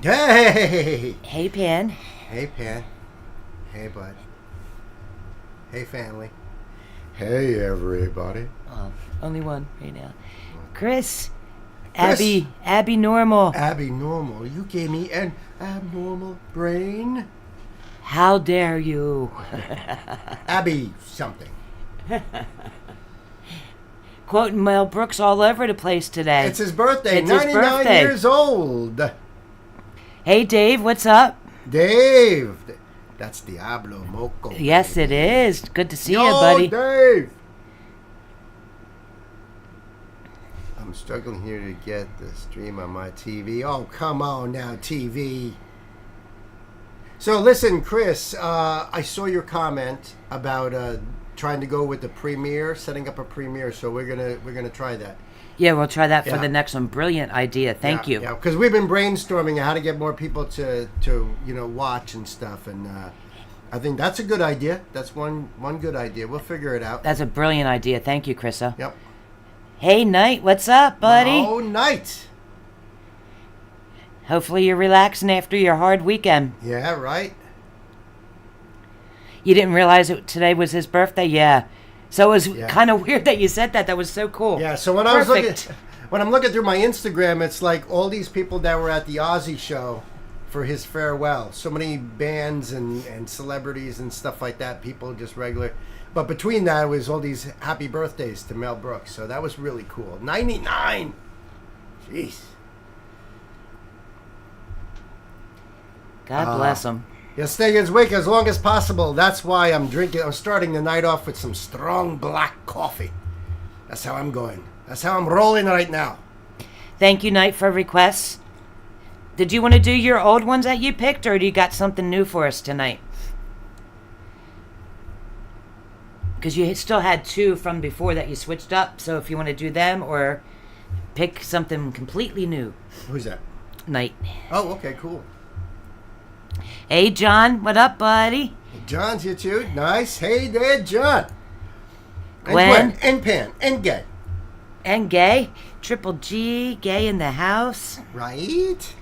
Hey! Hey, Pan. Hey, Pan. Hey, bud. Hey, family. Hey, everybody. Only one right now. Chris. Chris. Abby Normal. Abby Normal. You gave me an abnormal brain. How dare you? Abby something. Quoting Mel Brooks all over the place today. It's his birthday. It's his 99 birthday. years old. Hey, Dave, what's up? Dave. That's Diablo Moco. Yes, baby. it is. Good to see Yo, you, buddy. Dave. I'm struggling here to get the stream on my TV. Oh, come on now, TV. So listen, Chris, I saw your comment about trying to go with the premiere, setting up a premiere. So we're gonna try that. Yeah, we'll try that for Yeah. the next one. Brilliant idea. Thank you. Yeah, because we've been brainstorming how to get more people to watch and stuff, and I think that's a good idea. That's one good idea. We'll figure it out. That's a brilliant idea. Thank you, Chrissa. Yep. Hey, Knight, what's up, buddy? Oh, Night. Hopefully you're relaxing after your hard weekend. Yeah, right. You didn't realize today was his birthday? Yeah. So it was Yeah. kind of weird that you said that. That was so cool. Yeah. So when I'm looking through my Instagram, it's like all these people that were at the Ozzy show for his farewell. So many bands and celebrities and stuff like that. People just regular. But between that was all these happy birthdays to Mel Brooks. So that was really cool. 99. Jeez. God bless him. Yeah, stay his wake as long as possible. That's why I'm starting the night off with some strong black coffee. That's how I'm going. That's how I'm rolling right now. Thank you, Knight, for requests. Did you want to do your old ones that you picked, or do you got something new for us tonight? Because you still had two from before that you switched up. So if you want to do them or pick something completely new. Who's that? Knight. Oh, okay, cool. Hey, John. What up, buddy? John's here too. Nice. Hey there, John. And Gwen. And Pan. And Gay. And Gay. Triple G. Gay in the house. Right?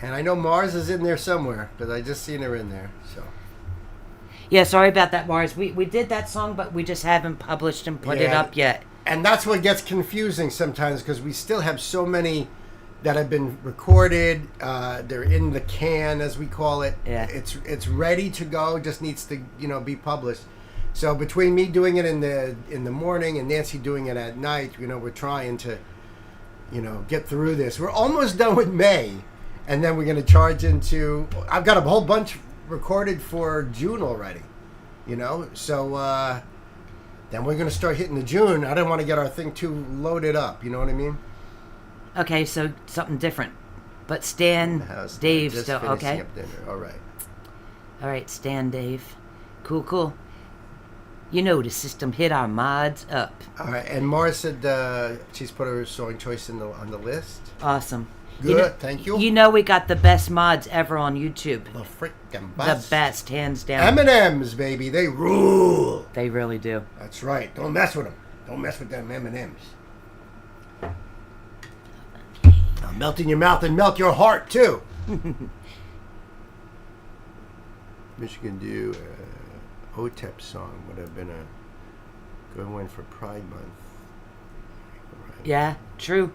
And I know Mars is in there somewhere, because I just seen her in there. So. Yeah, sorry about that, Mars. We did that song, but we just haven't published and put it Yeah. up yet. And that's what gets confusing sometimes, because we still have so many that have been recorded. They're in the can, as we call it. Yeah. It's ready to go. Just needs to be published. So between me doing it in the morning and Nancy doing it at night, we're trying to get through this. We're almost done with May, and then we're going to charge into. I've got a whole bunch recorded for June already. So then we're going to start hitting the June. I don't want to get our thing too loaded up. You know what I mean? Okay, so something different. But Stan, Dave just still, finishing okay? up dinner. All right. All right, Stan, Dave. Cool. The system hit our mods up. All right. And Mars said she's put her song choice on the list. Awesome. Good. Thank you. We got the best mods ever on YouTube. The freaking The best, hands down. M&M's, baby. They rule. They really do. That's right. Don't mess with them. Don't mess with them M&M's. I'll melt in your mouth and melt your heart, too. Michigan do OTEP song would have been a good one for Pride Month. Right. Yeah, true.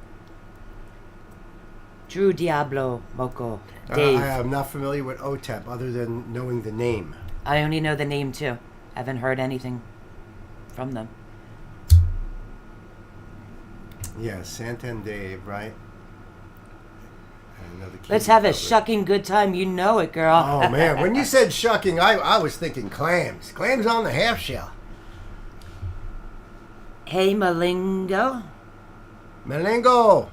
True, Diablo, Moco, Dave. I am not familiar with OTEP other than knowing the name. I only know the name, too. I haven't heard anything from them. Yeah, Santa and Dave, right? Let's have a shucking good time. You know it, girl. Oh, man. When you said shucking, I was thinking clams. Clams on the half shell. Hey, Malingo. Malengo.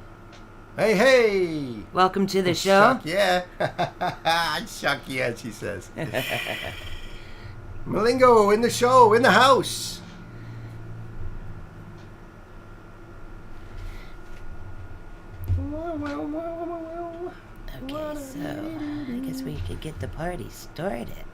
Hey. Welcome to the show. Shuck, yeah. Shuck, yeah, she says. Malingo in the show, in the house. Okay, so I guess we could get the party started.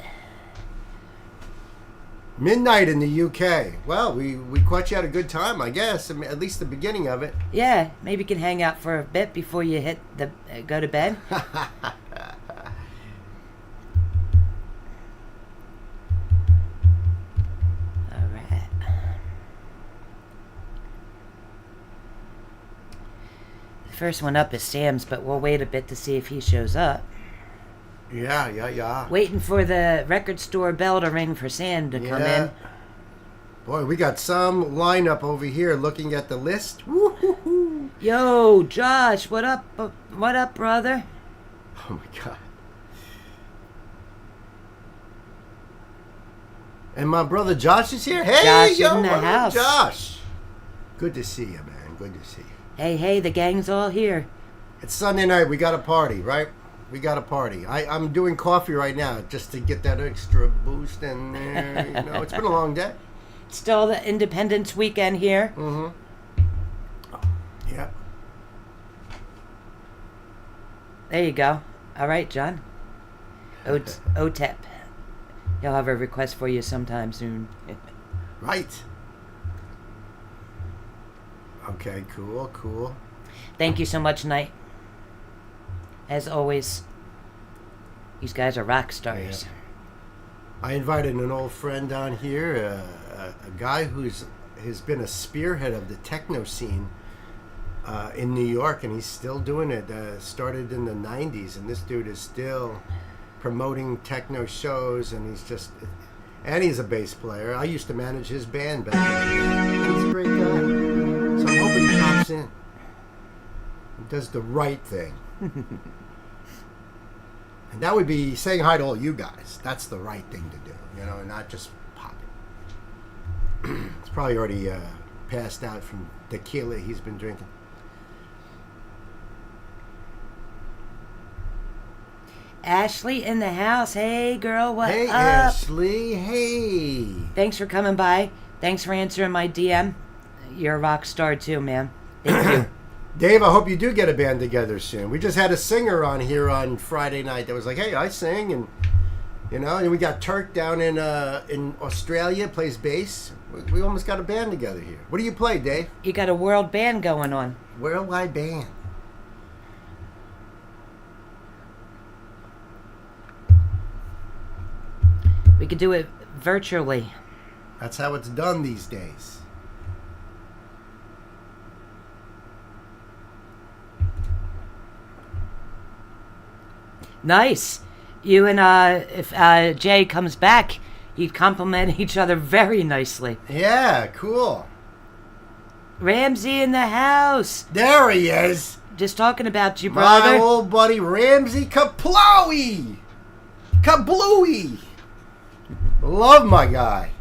Midnight in the UK. Well, we caught you at a good time, I guess. I mean, at least the beginning of it. Yeah, maybe you can hang out for a bit before you hit the go to bed. First one up is Sam's, but we'll wait a bit to see if he shows up. Yeah. Waiting for the record store bell to ring for Sam to come in. Boy, we got some lineup over here looking at the list. Woo-hoo-hoo. Yo, Josh, what up? What up, brother? Oh, my God. And my brother Josh is here. Hey, Josh yo, in the what up, house. Josh. Good to see you, man. Good to see you. Hey, the gang's all here. It's Sunday night. We got a party, right? We got a party. I'm doing coffee right now just to get that extra boost in there. You know, it's been a long day. Still the Independence weekend here. Mm-hmm. Yeah. There you go. All right, John. OTEP. He'll have a request for you sometime soon. Right. Okay, cool. Thank you so much, Knight. As always, these guys are rock stars. Yeah. I invited an old friend down here, a guy has been a spearhead of the techno scene in New York, and he's still doing it. Started in the 90s, and this dude is still promoting techno shows, and he's a bass player. I used to manage his band back then. He's a great guy. So I'm hoping he pops in and does the right thing. And that would be saying hi to all you guys. That's the right thing to do, you know, and not just popping. It's probably already passed out from tequila he's been drinking. Ashley in the house. Hey, girl, what Hey, up? Ashley. Hey. Thanks for coming by. Thanks for answering my DM. You're a rock star too, man. Thank you. Dave, I hope you do get a band together soon. We just had a singer on here on Friday night that was like, hey, I sing, and you know, and we got Turk down in Australia, plays bass. We almost got a band together here. What do you play, Dave? You got a world band going on. Worldwide band. We could do it virtually. That's how it's done these days. Nice. You and if Jay comes back, you'd compliment each other very nicely. Yeah, cool. Ramsey in the house. There he is. Just talking about you, brother. My old buddy Ramsey Kaplowy. Kablooey. Love my guy.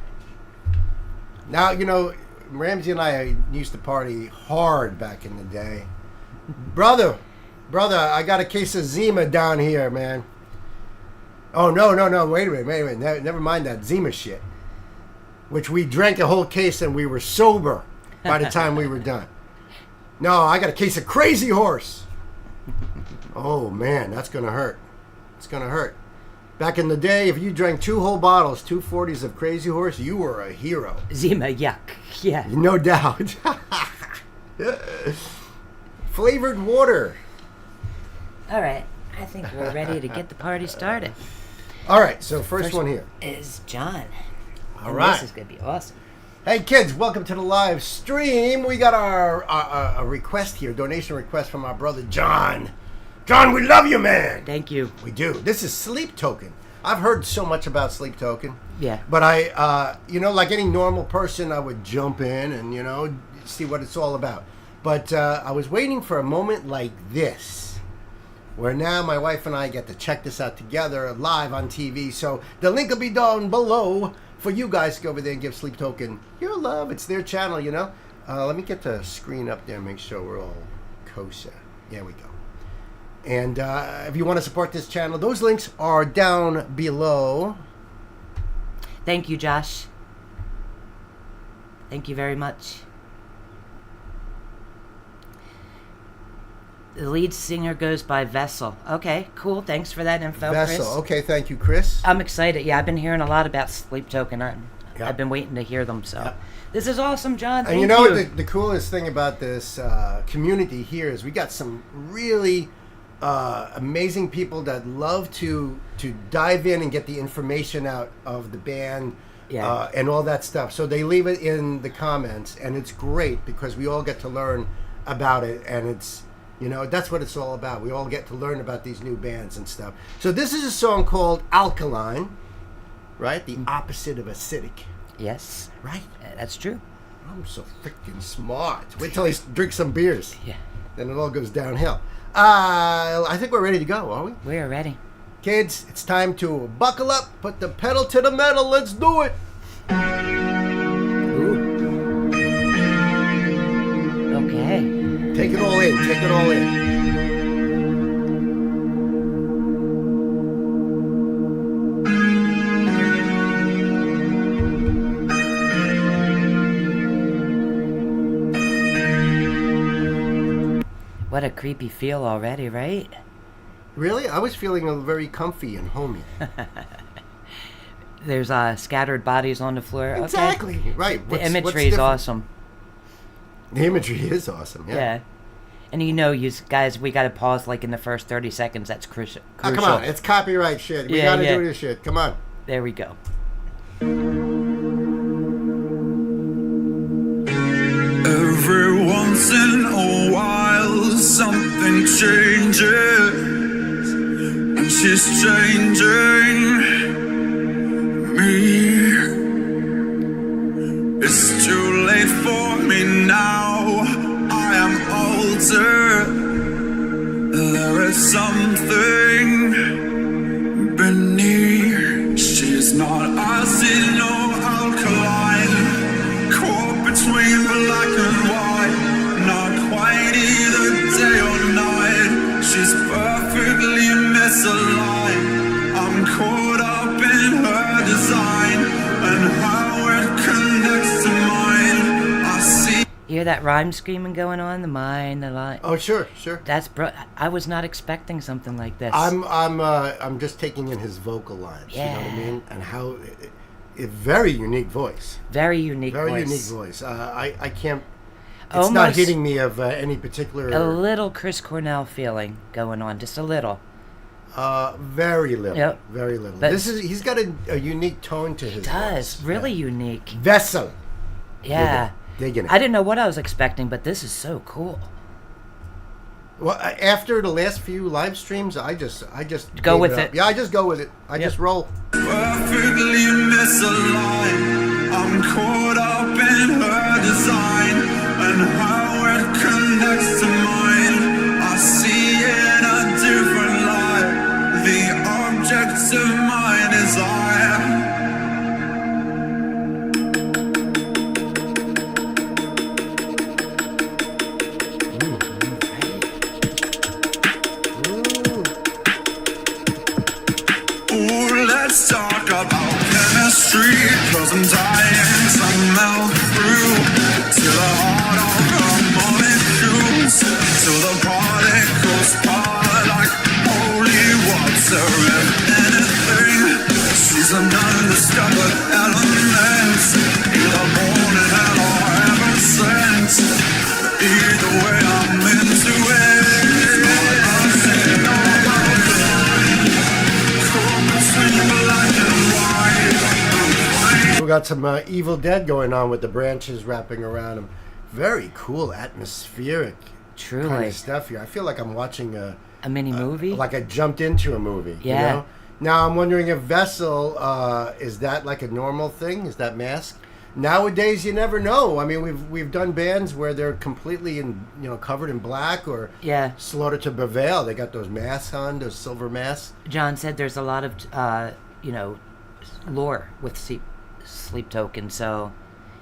Now, you know, Ramsey and I used to party hard back in the day. Brother, I got a case of Zima down here, man. Oh, no. Wait a minute. Never mind that Zima shit. Which we drank a whole case and we were sober by the time we were done. No, I got a case of Crazy Horse. Oh, man, that's going to hurt. It's going to hurt. Back in the day, if you drank 2 whole bottles, 2 40s of Crazy Horse, you were a hero. Zima, yuck. Yeah. No doubt. Flavored water. All right. I think we're ready to get the party started. All right, so first one here is John. All right. This is going to be awesome. Hey, kids, welcome to the live stream. We got our request here, donation request from our brother John. John, we love you, man. Thank you. We do. This is Sleep Token. I've heard so much about Sleep Token. Yeah. But I, like any normal person, I would jump in and, see what it's all about. But I was waiting for a moment like this, where now my wife and I get to check this out together live on TV. So the link will be down below for you guys to go over there and give Sleep Token your love. It's their channel, Let me get the screen up there and make sure we're all kosher. There we go. And if you want to support this channel, those links are down below. Thank you, Josh. Thank you very much. The lead singer goes by Vessel. Okay, cool. Thanks for that info, Vessel. Chris. Okay, thank you, Chris. I'm excited. Yeah, I've been hearing a lot about Sleep Token. I've been waiting to hear them. So Yeah. this is awesome, John. And you know what the coolest thing about this community here is we got some really amazing people that love to dive in and get the information out of the band and all that stuff. So they leave it in the comments, and it's great because we all get to learn about it, and it's, you know, that's what it's all about. We all get to learn about these new bands and stuff. So this is a song called Alkaline, right? The opposite of acidic. Yes. Right? That's true. I'm so freaking smart. Wait till I drink some beers. Yeah. Then it all goes downhill. I think we're ready to go, are we? We are ready. Kids, it's time to buckle up, put the pedal to the metal, let's do it. Ooh. Okay. Take it all in, take it all in. What a creepy feel already, right? Really? I was feeling very comfy and homey. There's scattered bodies on the floor. Exactly. Okay. Right. The imagery is awesome. The imagery is awesome, yeah. And you know, you guys, we got to pause like in the first 30 seconds. That's crucial. Oh, come on. It's copyright shit. We got to do this shit. Come on. There we go. Every once in a while something changes, and she's changing me. It's too late for me now, I am older. There is something beneath. She's not acid nor alkaline, caught between black and white, not quite either day or night. She's perfectly misaligned. I'm caught up in her design and how it connects to mine. I see. You hear that rhyme screaming going on? The mind, the line. Oh, sure, sure. That's I was not expecting something like this. I'm just taking in his vocal lines, you know what I mean? And how a very unique voice. Very unique Very voice. unique voice. I can't. It's Almost not hitting me of any particular. a little Chris Cornell feeling going on, just a little. Very little. Yep. Very little. But He's got a unique tone to his Does voice. really unique. Vessel. Yeah. Digging it. I didn't know what I was expecting, but this is so cool. Well, after the last few live streams, I just Go gave with up. it. Yeah, I just go with it. I just roll. Perfectly misaligned. I'm caught up in her design and how it connects to mine. I see in a different light the objects of my desire. Let's talk about chemistry, 'cause I'm dying to melt through to the heart of the molecules, till the particles part like holy water. If anything, she's an undiscovered element, either born in hell or heaven sent. Either way, I'm into it. We got some Evil Dead going on with the branches wrapping around him. Very cool, atmospheric Truly. kind of stuff here. I feel like I'm watching A mini movie? like I jumped into a movie. Yeah. You know? Now I'm wondering if Vessel is that like a normal thing? Is that mask? Nowadays, you never know. I mean, we've done bands where they're completely covered in black, or Slaughter to Prevail. They got those masks on, those silver masks. John said there's a lot of lore with Sleep Token, so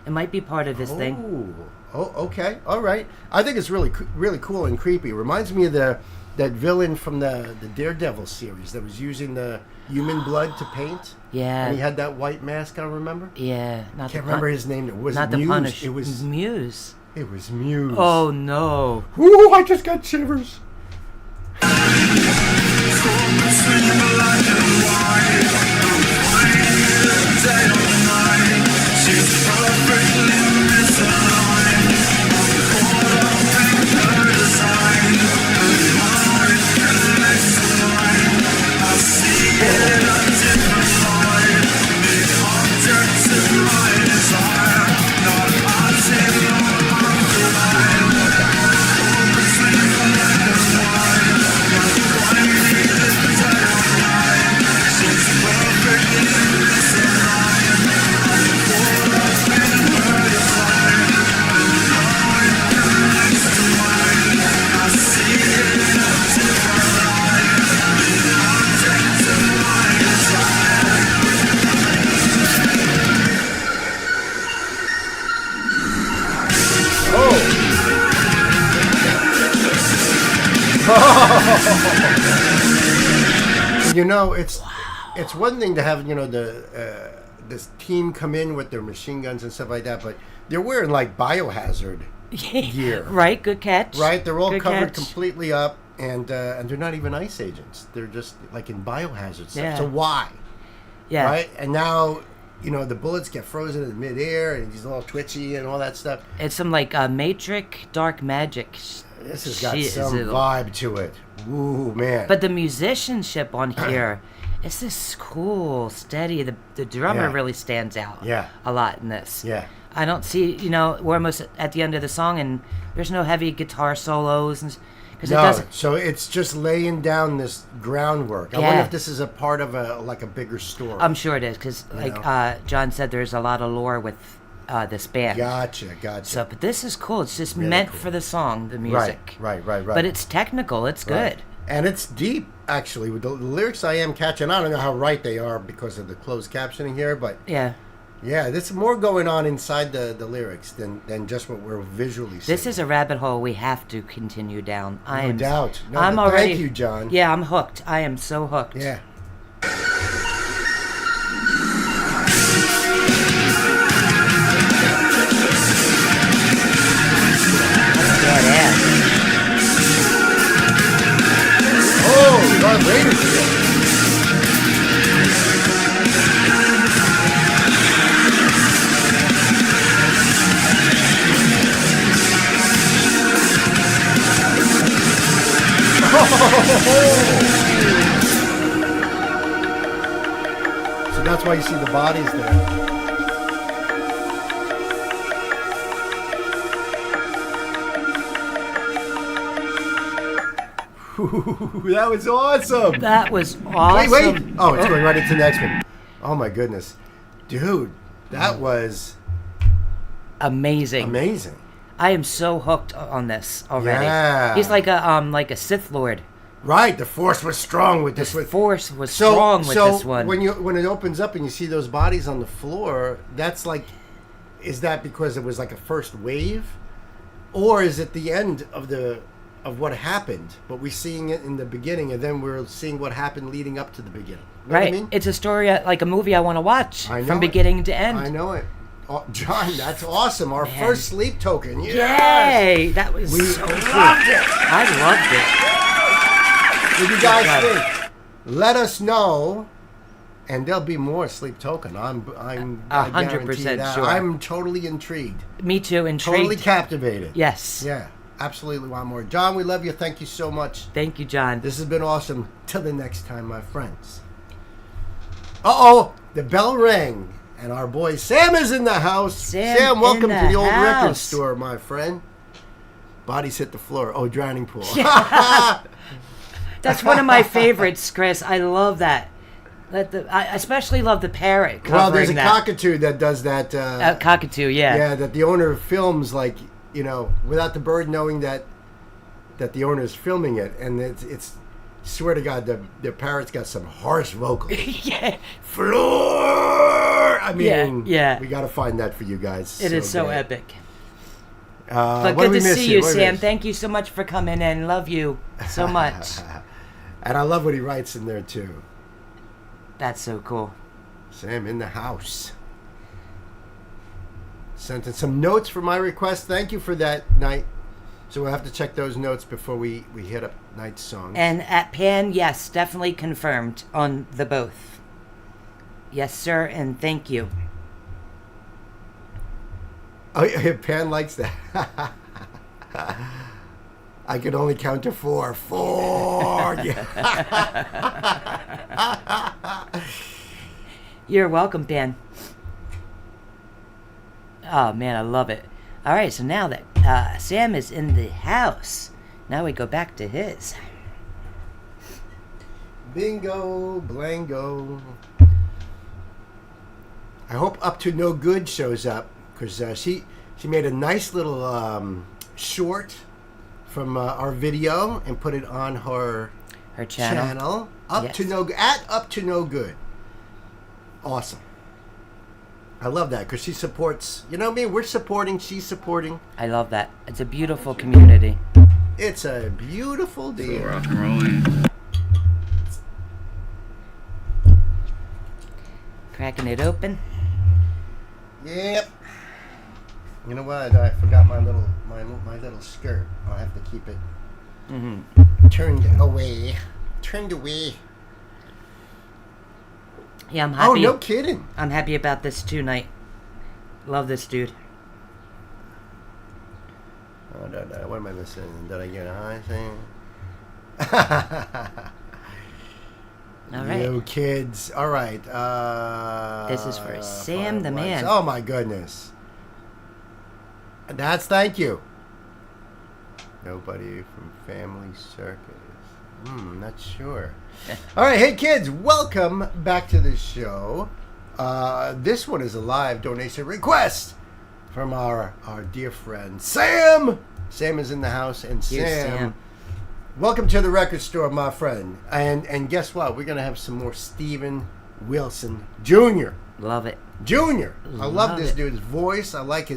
it might be part of this thing. Oh, okay, all right. I think it's really cool and creepy. It reminds me of that villain from the Daredevil series that was using the human blood to paint. Yeah. And he had that white mask on, remember? Yeah. Can't remember his name. It was not Muse. the Punish. It was Muse. It was Muse. Oh no. Ooh, I just got shivers. You know, it's one thing to have, you know, this team come in with their machine guns and stuff like that, but they're wearing like biohazard gear. Right, good catch. Right, they're all Good covered catch. completely up, and they're not even ice agents. They're just like in biohazard stuff. Yeah. So why? Yeah. Right, and now, you know, the bullets get frozen in midair, and he's all twitchy and all that stuff. It's some like Matrix dark magic. This has got shit. some vibe to it. Ooh, man. But the musicianship on here, it's this cool, steady. The drummer Yeah. really stands out. Yeah. A lot in this. Yeah. I don't see, you know, we're almost at the end of the song, and there's no heavy guitar solos, and because it No, doesn't. so it's just laying down this groundwork. I Yeah. wonder if this is a part of a bigger story. I'm sure it is, because know. John said, there's a lot of lore with this band. Gotcha. So, but this is cool. It's just Really meant cool. for the song, the music. Right. But it's technical. It's Right. good. And it's deep, actually. With the lyrics I am catching. I don't know how right they are because of the closed captioning here, but Yeah. yeah, there's more going on inside the lyrics than just what we're visually seeing. This is a rabbit hole we have to continue down. No doubt. No, I'm but already. thank you, John. Yeah, I'm hooked. I am so hooked. Yeah. Yeah. Oh, Darth Vader's here. So that's why you see the bodies there. That was awesome. That was awesome. Wait. Oh, it's going right into the next one. Oh my goodness. Dude, that was Amazing. amazing. I am so hooked on this already. Yeah. He's like a Sith Lord. Right, the force was strong with this The one. force was strong with this one. When it opens up and you see those bodies on the floor, that's like, is that because it was like a first wave, or is it the end of what happened? But we're seeing it in the beginning, and then we're seeing what happened leading up to the beginning. You know right. what I mean? It's a story like a movie I want to watch I know from it. beginning to end. I know it. Oh, John, that's awesome. Our Man. first sleep token. Yes! Yay! That was We so loved cool. it. I loved it. What do you guys think? Let us know, and there'll be more sleep token. I 100% guarantee that. sure. I'm totally intrigued, Me too. Intrigued. totally captivated. Yes. Yeah, absolutely want more. John, we love you. Thank you so much. Thank you, John. This has been awesome. Till the next time, my friends. Uh-oh, the bell rang, and our boy Sam is in the house. Sam welcome in to the old record house. store, my friend. Bodies hit the floor. Oh, drowning pool. That's one of my favorites, Chris. I love that. I especially love the parrot covering Well, there's a that. cockatoo that does that. Cockatoo, yeah. Yeah, that the owner films, like, you know, without the bird knowing that the owner is filming it, and it's swear to God, the parrot's got some harsh vocals. Yeah. Floor. I mean, yeah. we got to find that for you guys. It is so great. epic. what But did good we to miss see here? you, What did we Sam. miss? Thank you so much for coming in. Love you so much. And I love what he writes in there too. That's so cool. Sam in the house. Sent in some notes for my request. Thank you for that, Night. So we'll have to check those notes before we hit up Night's song. And at Pan, yes, definitely confirmed on the both. Yes, sir, and thank you. Oh, yeah, Pan likes that. I could only count to 4. 4. Yeah. You're welcome, Ben. Oh, man, I love it. All right, so now that Sam is in the house, now we go back to his. Bingo, blango. I hope Up to No Good shows up, because she made a nice little short from our video and put it on her channel. Up to No Good. Awesome. I love that because she supports. You know what I mean? We're supporting. She's supporting. I love that. It's a beautiful community. It's a beautiful deal. Rock and rolling. Cracking it open. Yep. You know what? I forgot my little skirt. I'll have to keep it turned away. Turned away. Yeah, I'm happy. Oh, no kidding. I'm happy about this tonight. Love this dude. Oh, no. What am I missing? Did I get a high thing? All right. You kids. All right. This is for Sam the man. Oh, my goodness. That's thank you. Nobody from Family Circus. Not sure. All right, hey kids, welcome back to the show. This one is a live donation request from our dear friend Sam. Sam is in the house, and Sam, welcome to the record store, my friend. And guess what? We're gonna have some more Steven Wilson Jr. Love it. Jr. I love this it. dude's voice. I like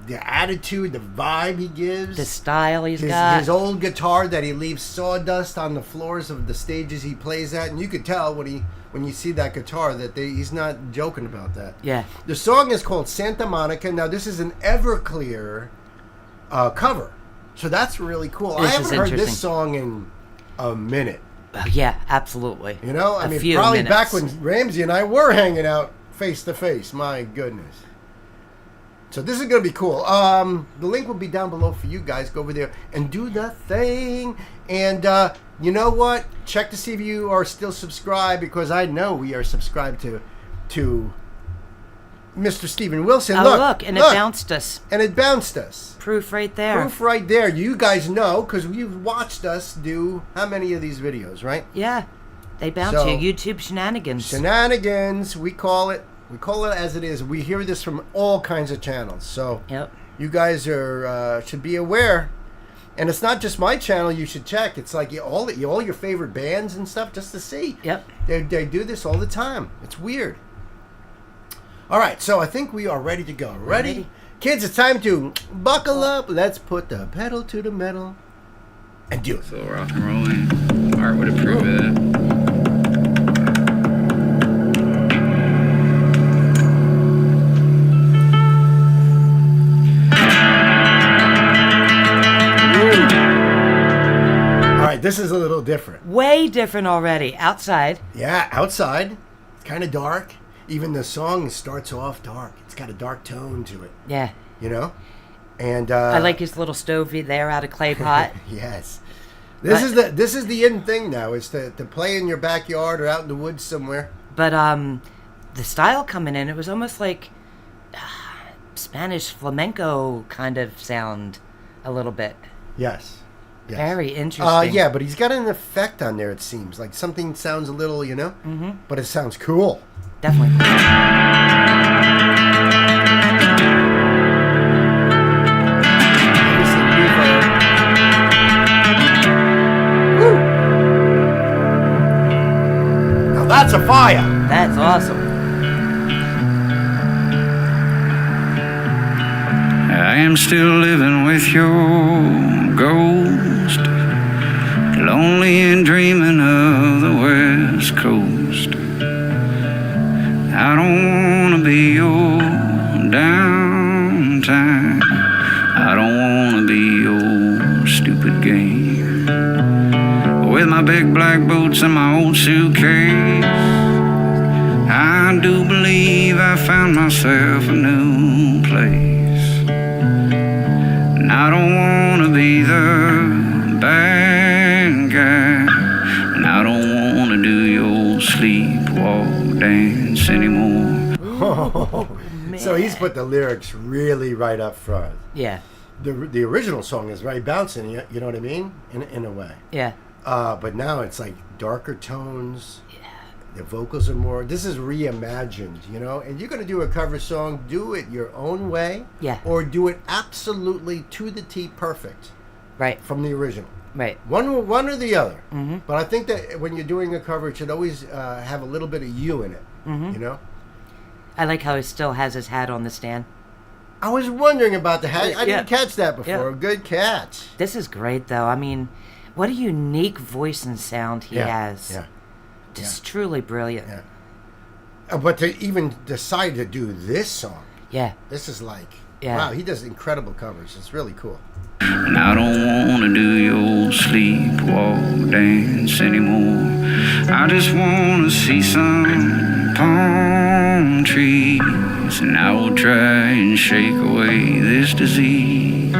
the attitude, the vibe he gives. The style he's got. His old guitar that he leaves sawdust on the floors of the stages he plays at. And you could tell when you see that guitar that he's not joking about that. Yeah. The song is called Santa Monica. Now, this is an Everclear cover. So that's really cool. I haven't heard this song in a minute. Yeah, absolutely. You know? I mean, few probably minutes. back when Ramsey and I were hanging out face to face. My goodness. So this is going to be cool. The link will be down below for you guys. Go over there and do the thing. And you know what? Check to see if you are still subscribed, because I know we are subscribed to Mr. Steven Wilson. Oh, look, and it bounced us. And it bounced us. Proof right there. Proof right there. You guys know, because you've watched us do how many of these videos, right? Yeah. They bounce So, you. YouTube shenanigans. Shenanigans, we call it. We call it as it is. We hear this from all kinds of channels. So you guys are should be aware. And it's not just my channel you should check. It's like all your favorite bands and stuff, just to see. Yep. They do this all the time. It's weird. All right, so I think we are ready to go. Ready? Kids, it's time to buckle up. Let's put the pedal to the metal and do it. So rock and rolling. Art would approve of that. This is a little different. Way different already. Outside. Yeah, outside. It's kind of dark. Even the song starts off dark. It's got a dark tone to it. Yeah. You know? And I like his little stove there out of clay pot. Yes. This is the in thing now, is to play in your backyard or out in the woods somewhere. But the style coming in, it was almost like Spanish flamenco kind of sound a little bit. Yes. Yes. Very interesting. Yeah, but he's got an effect on there, it seems. Like something sounds a little, but it sounds cool. Definitely. Woo. Now that's a fire. That's awesome. I am still living with your ghost, lonely and dreaming of the West Coast. I don't wanna be your downtime. I don't wanna be your stupid game. With my big black boots and my old suitcase, I do believe I found myself a new place. And I don't wanna be the bad guy. And I don't wanna do your sleepwalk dance anymore. So he's put the lyrics really right up front. Yeah. The original song is very bouncing, you know what I mean? In a way. Yeah. But now it's like darker tones. The vocals are more. This is reimagined, you know. And you're gonna do a cover song, do it your own way, Yeah. or do it absolutely to the T, perfect, Right. from the original. Right. One or the other. Mm-hmm. But I think that when you're doing a cover, it should always have a little bit of you in it. Mm-hmm. You know. I like how he still has his hat on the stand. I was wondering about the hat. I Yeah. didn't catch that before. Yeah. Good catch. This is great, though. I mean, what a unique voice and sound he has. Yeah. Just truly brilliant. Yeah. But to even decide to do this song, Yeah. this is like, Yeah. wow, he does incredible covers. It's really cool. And I don't wanna do your sleepwalk dance anymore. I just wanna see some palm trees, and I will try and shake away this disease.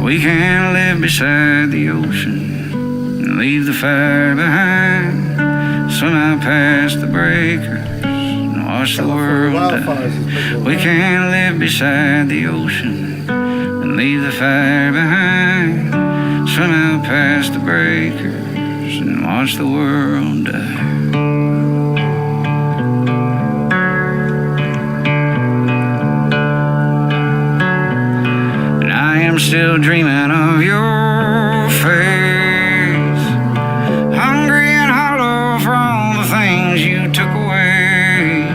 We can live beside the ocean and leave the fire behind. Swim out past the breakers and watch the world die. We can live beside the ocean and leave the fire behind. Swim out past the breakers and watch the world die. And I am still dreaming of your face, hungry and hollow for all the things you took away.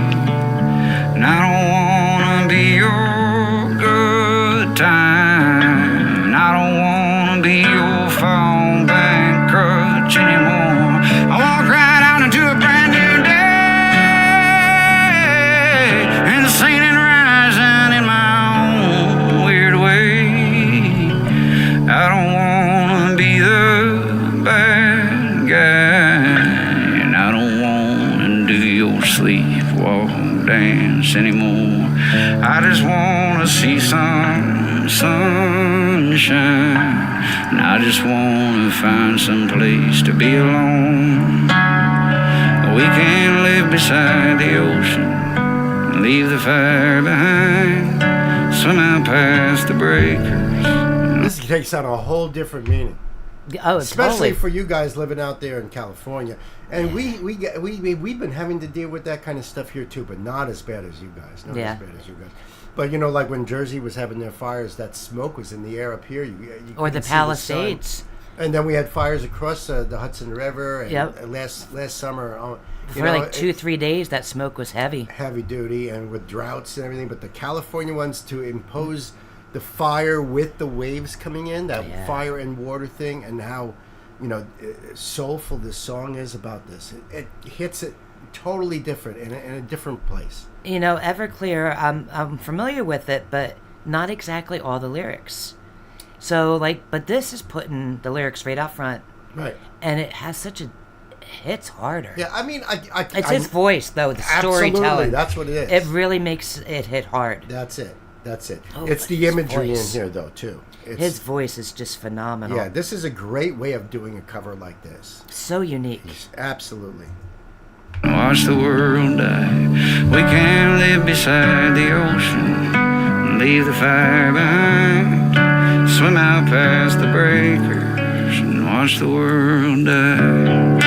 And I don't wanna be your good time, and I don't wanna be your fallback crutch anymore. I walk right out into a brand new day, and the sun is rising in my own weird way. I don't wanna be the bad guy, and I don't wanna do your sleepwalk dance anymore. I just wanna see some sunshine, and I just wanna find some place to be alone. We can live beside the ocean and leave the fire behind. Swim out past the breakers. This takes on a whole different meaning, Oh, especially totally. for you guys living out there in California. And we've been having to deal with that kind of stuff here too, but not as bad as you guys. Not Yeah. as bad as you guys. But you know, like when Jersey was having their fires, that smoke was in the air up here. You Or the couldn't see sun. Palisades. And then we had fires across the Hudson River. And Yep. last summer, you For know, like 2-3 days, that smoke was heavy. heavy duty and with droughts and everything. But the California ones, to impose the fire with the waves coming in, that Yeah. fire and water thing, and how, you know, soulful this song is about this. It hits it totally different in a different place. You know, Everclear, I'm familiar with it, but not exactly all the lyrics. So, like, but this is putting the lyrics right out front, Right. and it has such a... It hits harder. Yeah, I mean, It's his voice, though, the Absolutely, storytelling. that's what it is. It really makes it hit hard. That's it. That's it. Oh, It's but the his imagery voice. in here, though, too. It's, His voice is just phenomenal. yeah, this is a great way of doing a cover like this. So unique. Absolutely. Watch the world die. We can live beside the ocean and leave the fire behind. Swim out past the breakers and watch the world die.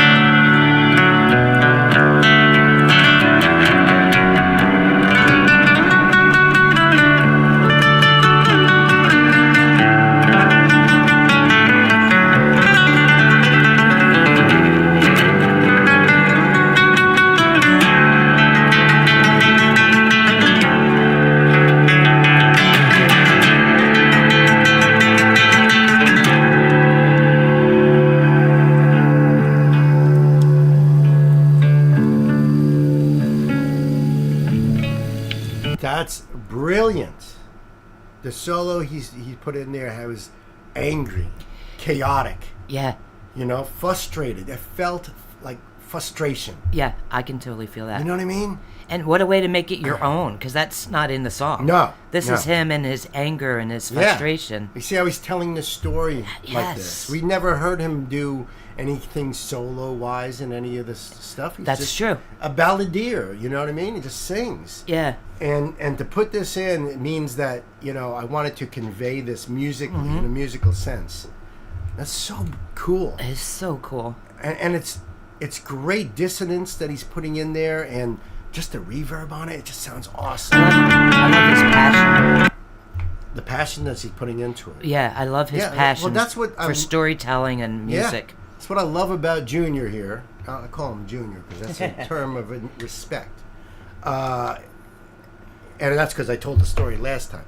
That's brilliant. The solo he put in there was angry, chaotic, Yeah. you know, frustrated. It felt like frustration. Yeah, I can totally feel that. You know what I mean? And what a way to make it your own, because that's not in the song. No. This is him and his anger and his frustration. You see how he's telling the story like this. We never heard him do anything solo-wise in any of this stuff. He's That's just true. A balladeer, you know what I mean? He just sings. Yeah. And to put this in, it means that, you know, I wanted to convey this musically, Mm-hmm. in a musical sense. That's so cool. It's so cool. And it's great dissonance that he's putting in there, and just the reverb on it, it just sounds awesome. I love his passion. The passion that he's putting into it. Yeah, I love his Yeah, well, passion that's what for storytelling and music. Yeah, that's what I love about Junior here. I call him Junior because that's a term of respect. And that's because I told the story last time.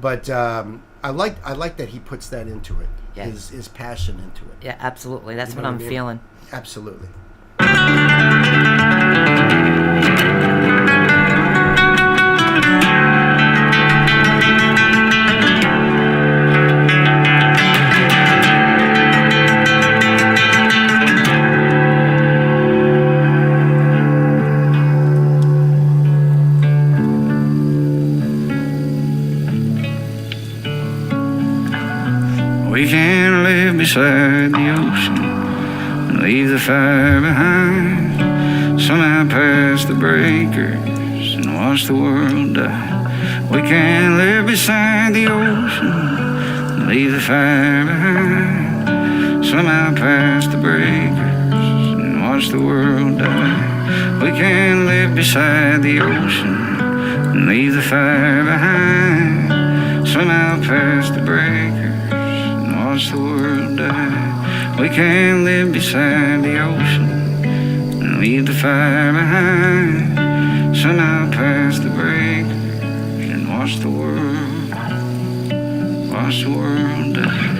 But I like that he puts that into it. Yeah. His passion into it. Yeah, absolutely. That's You what know I'm I mean? feeling. Absolutely. We can live beside the ocean and leave the fire behind. Somehow past the breakers and watch the world die. We can live beside the ocean and leave the fire behind. Somehow past the breakers and watch the world die. We can live beside the ocean and leave the fire behind. Somehow past the breakers and watch the world die. We can live beside the ocean and leave the fire behind. Somehow past the breakers and watch the world die. Watch the world die.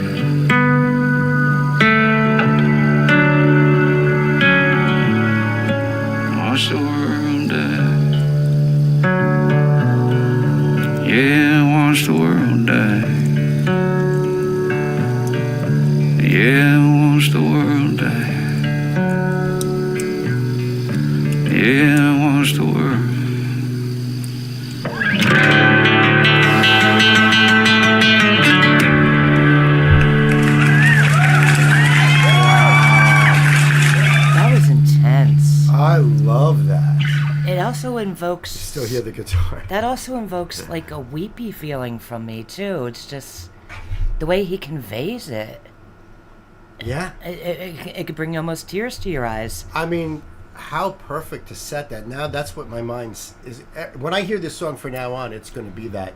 Yeah, watch the world die. Yeah, watch the world die. Yeah, watch the world. That was intense. I love that. It also invokes... Still hear the guitar. That also invokes, like, a weepy feeling from me, too. It's just... the way he conveys it. Yeah. It could bring almost tears to your eyes. I mean, how perfect to set that. Now that's what my mind is. When I hear this song from now on, it's going to be that,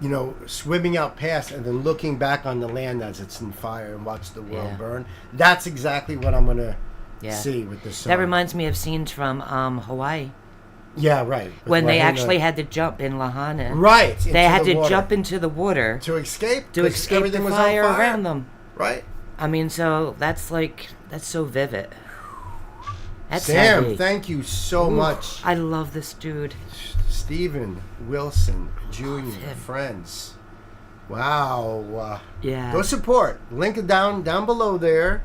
you know, swimming out past and then looking back on the land as it's in fire and watch the world burn. That's exactly what I'm going to see with this song. That reminds me of scenes from Hawaii. Yeah, right. With When they Lahaina. actually had to jump in Lahaina. Right. They had to water. jump into the water To escape? to 'Cause escape everything the was on fire around them. Right. I mean, so that's so vivid. That's Sam, heavy. thank you so much. I love this dude. Stephen Wilson Jr. him. Friends. Wow. Yeah. Go support. Link it down below there.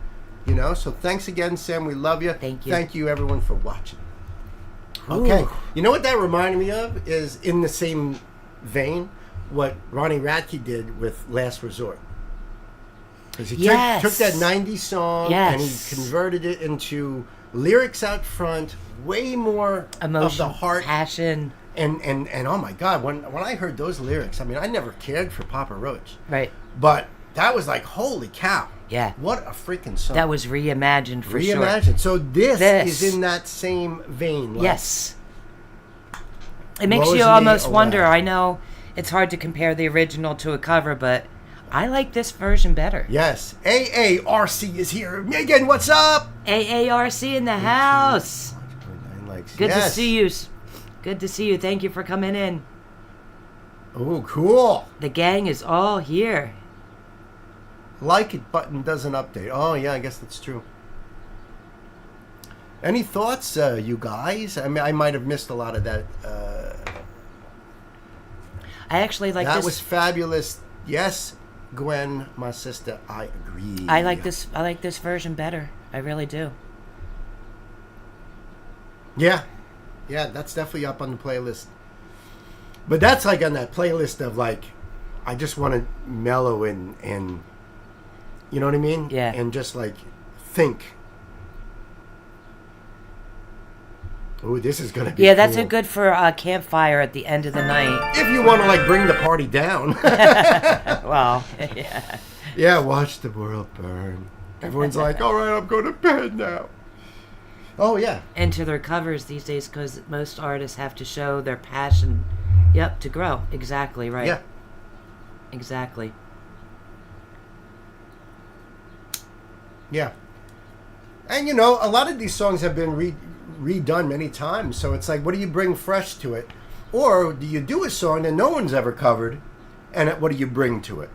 You know, so thanks again, Sam. We love you. Thank you. Thank you, everyone, for watching. Okay. Ooh. You know what that reminded me of is in the same vein what Ronnie Radke did with Last Resort. Because he took that 90s song and he converted it into lyrics out front, way more Emotion, of the heart. passion. And oh my God, when I heard those lyrics, I mean, I never cared for Papa Roach. Right. But that was like, holy cow. Yeah. What a freaking song. That was reimagined for sure. Reimagined. So this is in that same vein. Like, Yes. It makes blows you me almost away. wonder. I know it's hard to compare the original to a cover, but I like this version better. Yes. AARC is here. Megan, what's up? AARC in the house. Good to Yes. see you. Good to see you. Thank you for coming in. Oh, cool. The gang is all here. Like it button doesn't update. Oh, yeah, I guess that's true. Any thoughts, you guys? I mean, I might have missed a lot of that. I actually like that this. was fabulous. Yes, Gwen, my sister, I agree. I like this. I like this version better. I really do. Yeah. Yeah, that's definitely up on the playlist. But that's like on that playlist of like, I just want to mellow and you know what I mean? Yeah. And just like think. Ooh, this is going to be Yeah, that's cool. a good for a campfire at the end of the night. If you want to like bring the party down. Well, yeah. Yeah, watch the world burn. Everyone's like, all right, I'm going to bed now. Oh, yeah. Into their covers these days because most artists have to show their passion. Yep, to grow. Exactly, right. Yeah. Exactly. Yeah. And, you know, a lot of these songs have been redone many times. So it's like, what do you bring fresh to it? Or do you do a song that no one's ever covered, and what do you bring to it?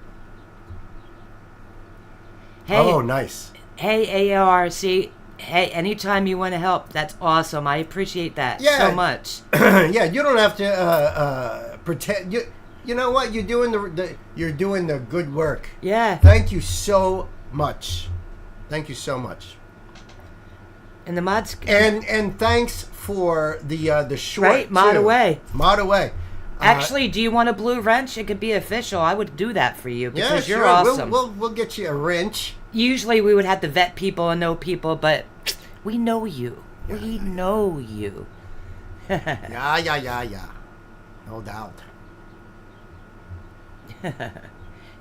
Hey, Oh, nice. Hey, ARC. Hey, anytime you want to help, that's awesome. I appreciate that Yeah. so much. Yeah, you don't have to pretend. You know what? You're doing you're doing the good work. Yeah. Thank you so much. Thank you so much. And the mods. And thanks for the short. Right, mod too. away. Mod away. Actually, do you want a blue wrench? It could be official. I would do that for you because yeah, you're sure. awesome. We'll get you a wrench. Usually we would have to vet people and know people, but we know you. We know you. Yeah. No doubt.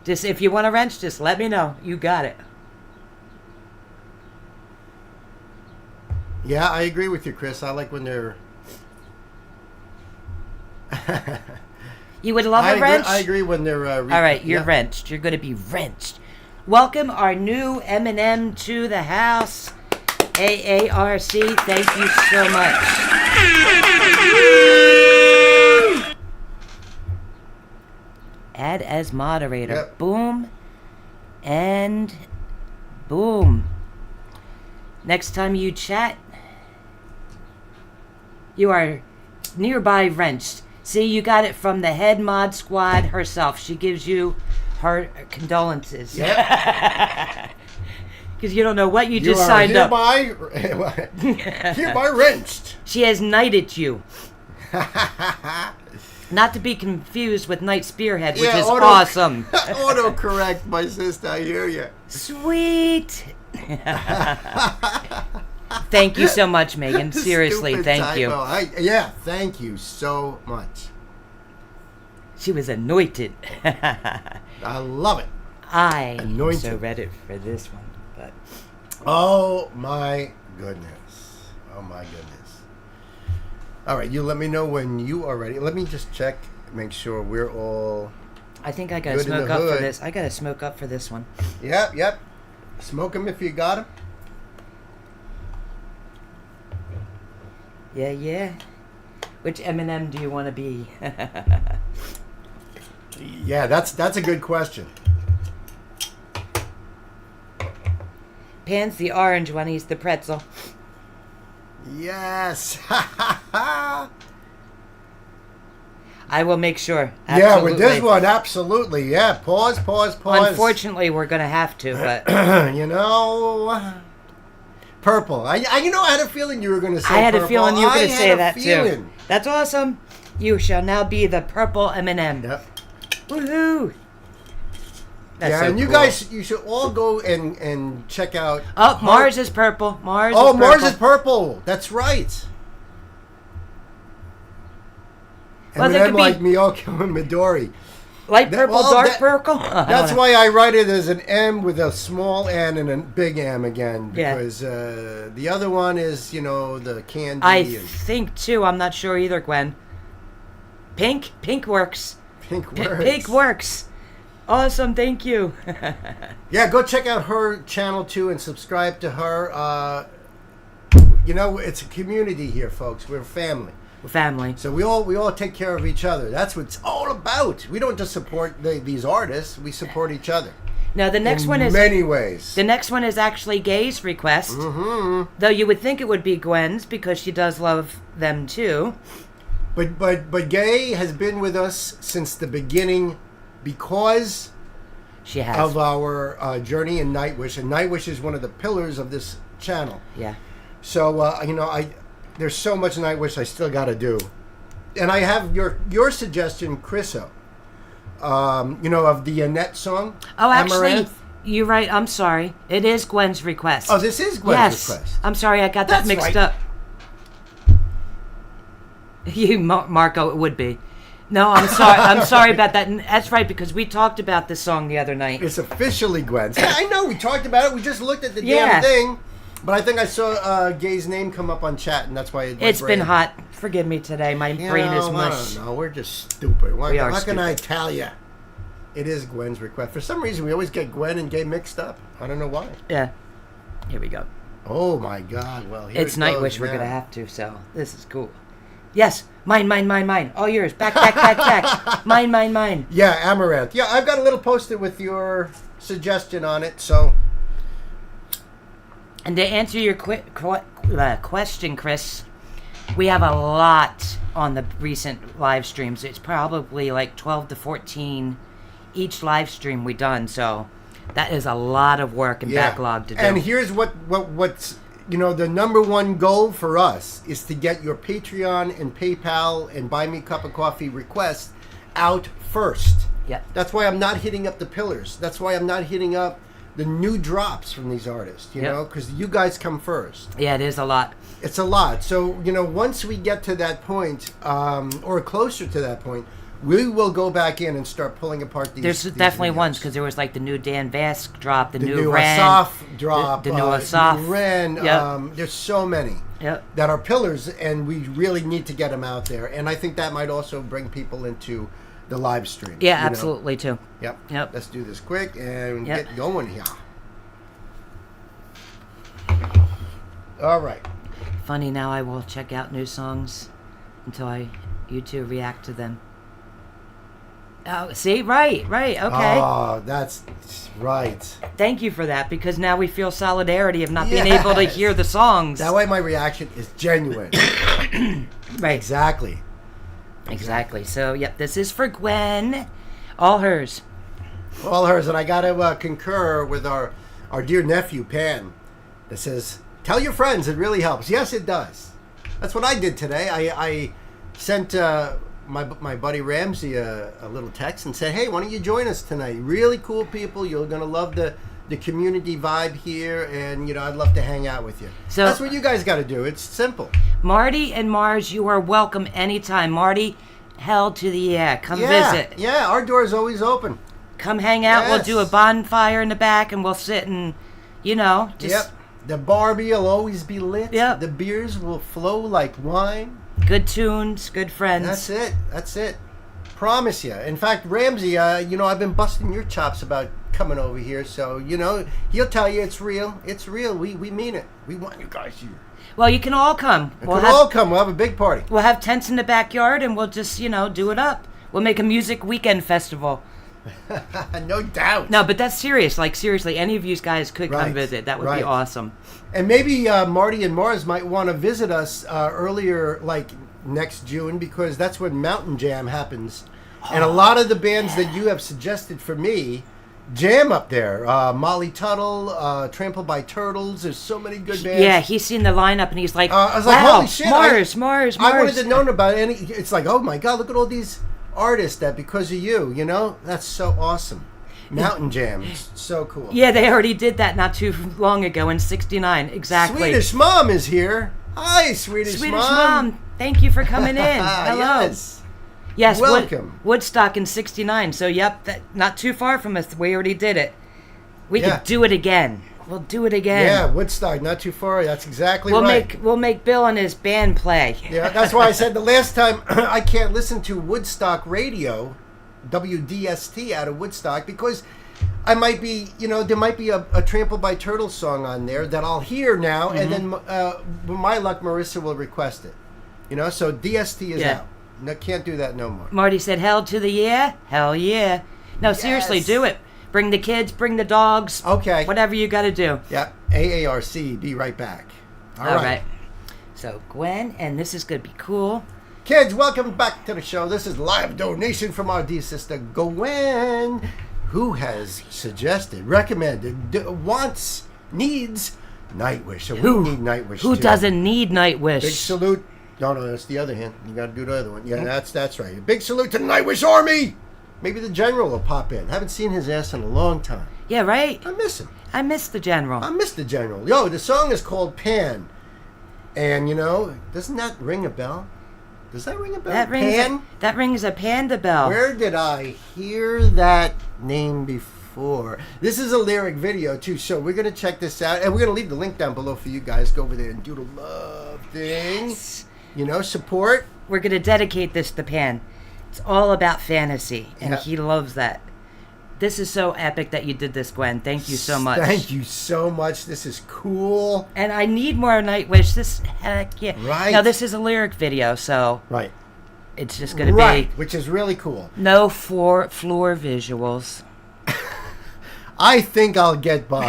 Just if you want a wrench, just let me know. You got it. Yeah, I agree with you, Chris. I like when they're. You would love a wrench? I agree when they're. All right, you're yeah. wrenched. You're going to be wrenched. Welcome our new M&M to the house. AARC, thank you so much. Add as moderator. Yep. Boom. And boom. Next time you chat, you are nearby wrenched. See, you got it from the head mod squad herself. She gives you her condolences. Yep. Because you don't know what you You just are signed up. hereby wrenched. She has knighted you. Not to be confused with Knight Spearhead, which is awesome. Autocorrect, my sister. I hear you. Sweet. Thank you so much, Megan. Seriously, Stupid thank typo. you. Yeah, thank you so much. She was anointed. I love it. I am Anointed. so ready for this one. But Oh my goodness. Oh my goodness. All right, you let me know when you are ready. Let me just check, make sure we're all. I think I gotta Good in smoke the up for hood. this. I gotta smoke up for this one. Yep. Smoke them if you got them. Yeah. Which M&M do you want to be? Yeah, that's a good question. Pan's the orange one. He's the pretzel. Yes. I will make sure. Yeah, with this Absolutely. one, absolutely. Yeah, pause. Unfortunately, we're gonna have to, but You know, purple. I had a feeling you were going to say I had purple. a feeling you were I gonna had say a that too. feeling. That's awesome. You shall now be the purple M&M. Yep. Woohoo! That's Yeah, so and you cool. guys, you should all go and check out. Oh, Mars is purple. Mars Mars is purple. That's right. Well, And there then could be- like Miyoko and Midori. Light purple, well, dark that- purple. That's why I write it as an M with a small N and a big M again. Yeah. Because the other one is, the candy. I and think too. I'm not sure either, Gwen. Pink works. pink words. Pink works. Awesome, thank you. Yeah, go check out her channel too and subscribe to her. It's a community here, folks. We're family. Family. So we all take care of each other. That's what it's all about. We don't just support these artists. We support each other. Now the next in one is many ways. the next one is actually Gay's request. Mm-hmm. Though you would think it would be Gwen's because she does love them too. But Gay has been with us since the beginning because She has. of our journey in Nightwish, and Nightwish is one of the pillars of this channel. Yeah. So there's so much Nightwish I still got to do. And I have your suggestion, Chriso. Of the Annette song. Oh, actually, Amaranth. you're right. I'm sorry. It is Gwen's request. Oh, this is Gwen's request. I'm sorry. I got that That's mixed right. up. You, Marco, it would be. No, I'm sorry. I'm sorry about that. And that's right, because we talked about this song the other night. It's officially Gwen's. Yeah, I know. We talked about it. We just looked at the Yeah. damn thing. But I think I saw Gay's name come up on chat, and that's why It's been hot. Forgive me today. My brain is mush. I don't know. We're just stupid. What We are can I stupid. tell you? It is Gwen's request. For some reason, we always get Gwen and Gay mixed up. I don't know why. Yeah. Here we go. Oh, my God. Well, here It's it goes Nightwish. We're now. going to have to, so this is cool. Yes. Mine. All yours. Back. Mine. Yeah, Amaranth. Yeah, I've got a little post-it with your suggestion on it, so... And to answer your question, Chris, we have a lot on the recent live streams. It's probably like 12 to 14 each live stream we done. So that is a lot of work and backlog to do. And here's what's the number one goal for us is to get your Patreon and PayPal and Buy Me a Cup of Coffee requests out first. Yep. That's why I'm not hitting up the pillars. That's why I'm not hitting up the new drops from these artists, you know, because you guys come first. Yeah, it is a lot. It's a lot. So, once we get to that point, or closer to that point, we will go back in and start pulling apart these. There's these definitely videos. ones, because there was like the new Dan Vask drop, the new new Ren. Asaf drop, The new Asaf. new Ren. Yep. There's so many Yep. that are pillars, and we really need to get them out there. And I think that might also bring people into the live stream. Yeah, absolutely, too. Yep. Yep. Let's do this quick and Yep. get going here. All right. Funny, now I will check out new songs until you two react to them. Oh, see? Right, okay. Oh, that's right. Thank you for that, because now we feel solidarity of not being able to Yes. hear the songs. That way my reaction is genuine. Right. Exactly. Exactly. So, yep, this is for Gwen. All hers. All hers. And I got to concur with our dear nephew, Pan, that says, tell your friends. It really helps. Yes, it does. That's what I did today. I sent my buddy Ramsey a little text and said, hey, why don't you join us tonight? Really cool people. You're going to love the community vibe here, and I'd love to hang out with you. So that's what you guys got to do. It's simple. Marty and Mars, you are welcome anytime. Marty, hell to the come visit. Yeah, our door is always open. Come hang out. Yes. We'll do a bonfire in the back, and we'll sit and, just... Yep. The Barbie will always be lit. Yep. The beers will flow like wine. Good tunes, good friends. That's it. Promise you. In fact, Ramsey, I've been busting your chops about coming over here, so he'll tell you it's real. It's real. We mean it. We want you guys here. Well, you can all come. We'll all come. We'll have a big party. We'll have tents in the backyard, and we'll just, do it up. We'll make a music weekend festival. No doubt. No, but that's serious. Like, seriously, any of you guys could come Right. visit. That would be Right. awesome. And maybe Marty and Mars might want to visit us earlier, like next June, because that's when Mountain Jam happens. And a lot of the bands that you have suggested for me jam up there. Molly Tuttle, Trampled by Turtles. There's so many good bands. Yeah, he's seen the lineup, and he's like, I was like, wow, holy shit. Mars. I wanted to know about any. It's like, oh my God, look at all these artists that because of you, that's so awesome. Mountain Jam, so cool. Yeah, they already did that not too long ago in '69. Exactly. Swedish Mom is here. Hi, Swedish Mom. Thank you for coming in. Hello. Yes, welcome. Woodstock in '69. So, yep, not too far from us. We already did it. We could do it again. We'll do it again. Yeah, Woodstock, not too far. That's exactly right. We'll make Bill and his band play. Yeah, that's why I said the last time I can't listen to Woodstock Radio, WDST out of Woodstock, because I might be, there might be a Trampled by Turtles song on there that I'll hear now, and then with my luck, Marissa will request it. So DST is out. No, can't do that no more. Marty said, hell to the yeah? Hell yeah. No, seriously, do it. Bring the kids, bring the dogs. Okay. Whatever you got to do. Yeah, AARC, be right back. All right. So, Gwen, and this is going to be cool. Kids, welcome back to the show. This is live donation from our dear sister, Gwen, who has suggested, recommended, wants, needs Nightwish. So Who- we need Nightwish Who too. doesn't need Nightwish? Big salute. No, that's the other hand. You got to do the other one. Yeah, that's right. Big salute to the Nightwish Army. Maybe the general will pop in. Haven't seen his ass in a long time. Yeah, right? I miss him. I miss the general. I miss the general. Yo, the song is called Pan. And, you know, doesn't that ring a bell? Does that ring a bell? Pan? That rings a panda bell. Where did I hear that name before? This is a lyric video, too, so we're going to check this out. And we're going to leave the link down below for you guys. Go over there and do the love thing. Yes. You know, support. We're going to dedicate this to Pan. It's all about fantasy, and Yeah. he loves that. This is so epic that you did this, Gwen. Thank you so much. Thank you so much. This is cool. And I need more Nightwish. This, heck yeah. Right. Now, this is a lyric video, so Right. it's just going to Right, be which is really cool. no floor visuals. I think I'll get by.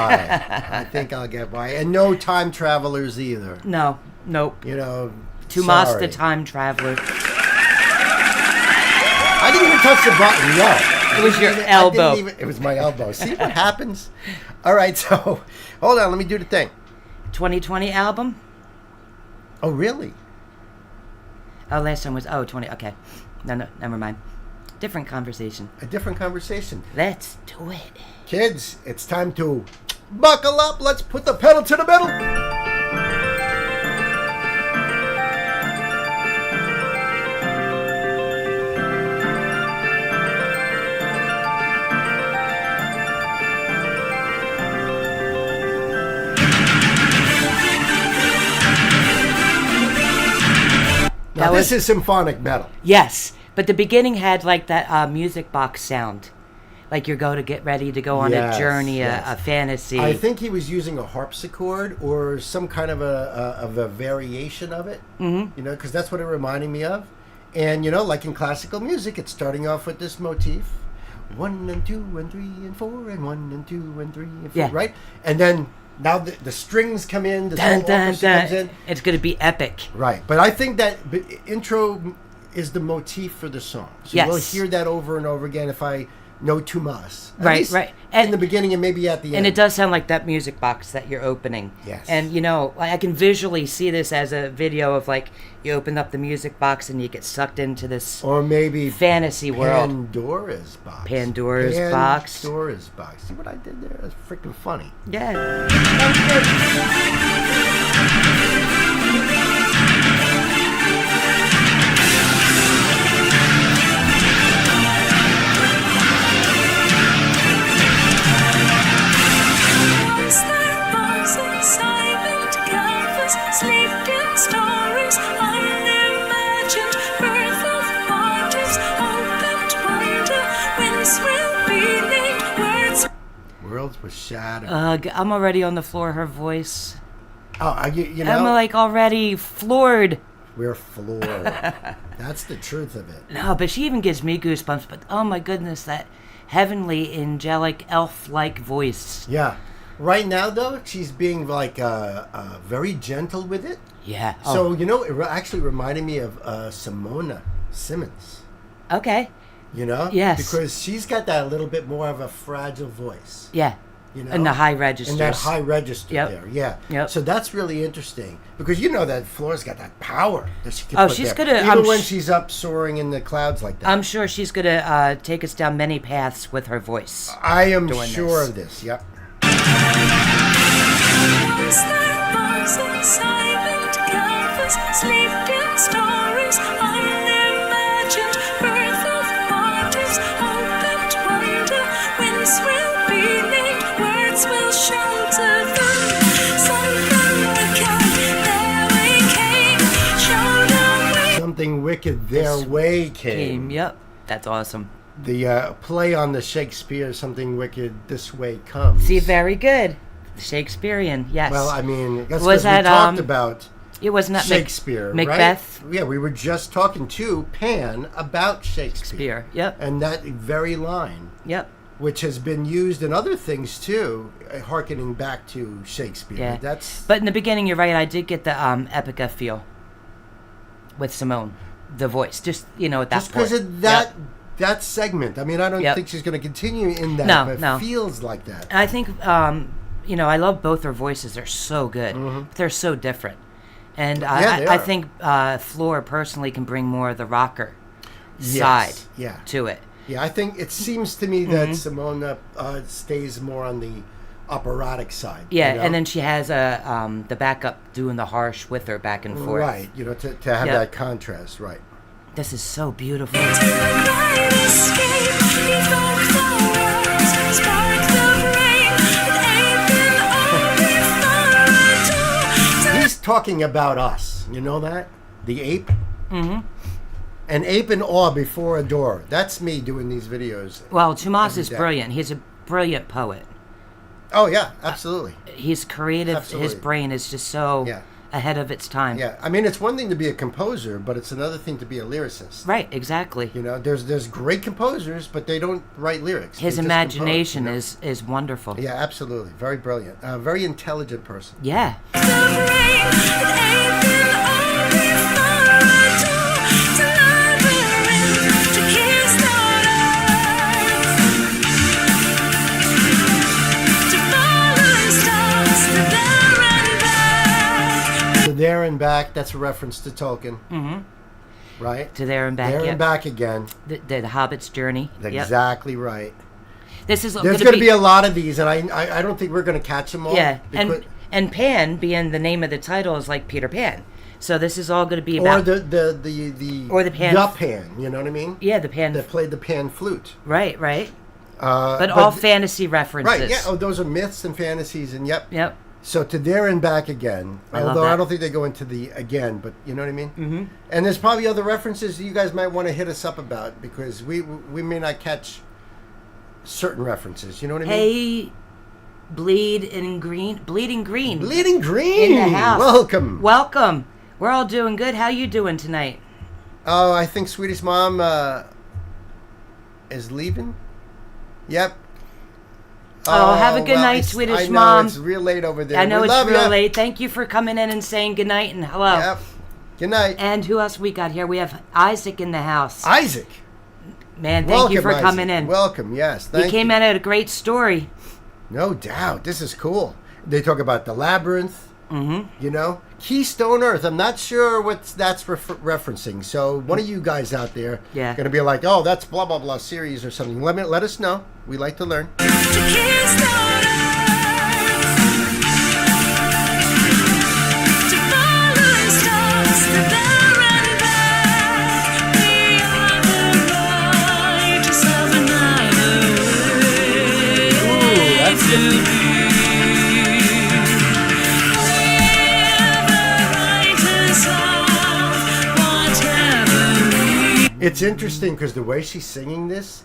I think I'll get by. And no time travelers either. No, nope. You know, Tumas sorry. the Time Traveler. I didn't even touch the button, no. It was your elbow. It was my elbow. See what happens? All right, so hold on. Let me do the thing. 2020 album? Oh, really? Oh, last time was, 20, okay. No, never mind. Different conversation. A different conversation. Let's do it. Kids, it's time to buckle up. Let's put the pedal to the metal. Now, this is symphonic metal. Yes, but the beginning had like that music box sound. Like you're going to get ready to go on Yes, a journey, yes. a fantasy. I think he was using a harpsichord or some kind of a variation of it. Mm-hmm. You know, because that's what it reminded me of. And you know, like in classical music, it's starting off with this motif: 1 and 2 and 3 and 4 and 1 and 2 and 3 and 4. Yeah. Right, and then now the strings come in. The dun, whole dun, orchestra dun. comes in. It's going to be epic. Right, but I think that intro is the motif for the song. So Yes. we'll hear that over and over again if I know Tumas. At Right, least right. in And- the beginning and maybe at the end. And it does sound like that music box that you're opening. Yes. And you know, like I can visually see this as a video of like you open up the music box and you get sucked into this Or maybe fantasy world. Pandora's box. Pandora's box. Pandora's box. See what I did there? That's freaking funny. Yeah. Once there was a silent canvas, sleeping stories, unimagined birth of waters, hope and wonder, winds will be named, words. Worlds were shattered. I'm already on the floor. Her voice. You know, I'm like already floored. we're floored. That's the truth of it. No, but she even gives me goosebumps. But oh my goodness, that heavenly, angelic, elf-like voice. Yeah. Right now, though, she's being like very gentle with it. Yeah. So, you know, it actually reminded me of Simona Simmons. Okay. You know? Yes. Because she's got that little bit more of a fragile voice. Yeah. You know? In the high registers. In that high register Yep. there, yeah. Yep. So that's really interesting because you know that Flora's got that power that she can Oh, put she's there. gonna- even I'm when sh- she's up soaring in the clouds like that. I'm sure she's gonna take us down many paths with her voice. I am doing sure this. of this. Yep. Once there was a silent canvas, sleeping stories, unimagined birth of waters, hope and wonder, winds will be named, words will shelter them. Sun from the sky, there we came, showed a way. Something wicked their way came. Yep. That's awesome. The play on the Shakespeare, something wicked this way comes. See, very good. Shakespearean, yes. Well, I mean, that's Was because we that, talked about it wasn't that Shakespeare, Macbeth? right? Yeah, we were just talking to Pan about Shakespeare. Shakespeare. Yep. And that very line, Yep. which has been used in other things too, hearkening back to Shakespeare. Yeah. That's But in the beginning, you're right. I did get the Epica feel with Simone, the voice. Just at that just because point. of that Yep. that segment. I mean, I don't Yep. think she's going to continue in that. No, but no. it feels like that. And I think I love both their voices. They're so good. But they're so different. And they I are. think Floor personally can bring more of the rocker Yes, side yeah. to it. Yeah, I think it seems to me that Simona stays more on the operatic side. Yeah, you know? and then she has the backup doing the harsh with her back and forth. Right, to have that contrast, right. This is so beautiful. He's talking about us. You know that? The ape? Mm-hmm. An ape in awe before a door. That's me doing these videos. Well, Tomas every is day. brilliant. He's a brilliant poet. Oh, yeah, absolutely. He's creative. Absolutely. His brain is just so ahead of its time. Yeah, I mean, it's one thing to be a composer, but it's another thing to be a lyricist. Right, exactly. There's great composers, but they don't write lyrics. His They just imagination compose, is wonderful. Yeah, absolutely. Very brilliant. Very intelligent person. Yeah. To There and Back, that's a reference to Tolkien. Mm-hmm. Right? To There and Back. There and Back again. The Hobbit's journey. Exactly right. This is There's going to be a lot of these, and I don't think we're going to catch them all. Yeah, because, and Pan being the name of the title is like Peter Pan. So this is all going to be about... Or the Or the pan. The pan, you know what I mean? Yeah, the pan. That played the pan flute. Right. But all fantasy references. Right, yeah. Oh, those are myths and fantasies, and yep. So To There and Back again. I love Although that. I don't think they go into the again, but you know what I mean? Mm-hmm. And there's probably other references you guys might want to hit us up about, because we may not catch certain references. You know what I mean? Hey, Bleeding Green. Bleeding Green! In the house. Welcome! We're all doing good. How you doing tonight? Oh, I think Swedish Mom is leaving. Yep. Oh, have a good night, I Swedish know, Mom. It's real late over there. I know We it's love real ya. late. Thank you for coming in and saying good night and hello. Yep. Good night. And who else we got here? We have Isaac in the house. Isaac. Man, thank you for Isaac. coming in. Welcome, yes. Thank You came in at a great story. No doubt. This is cool. They talk about the labyrinth. Mm-hmm. Keystone Earth. I'm not sure what that's referencing. So one of you guys out there going to be like, oh, that's blah, blah, blah series or something. Let us know. We like to learn. It's interesting because the way she's singing this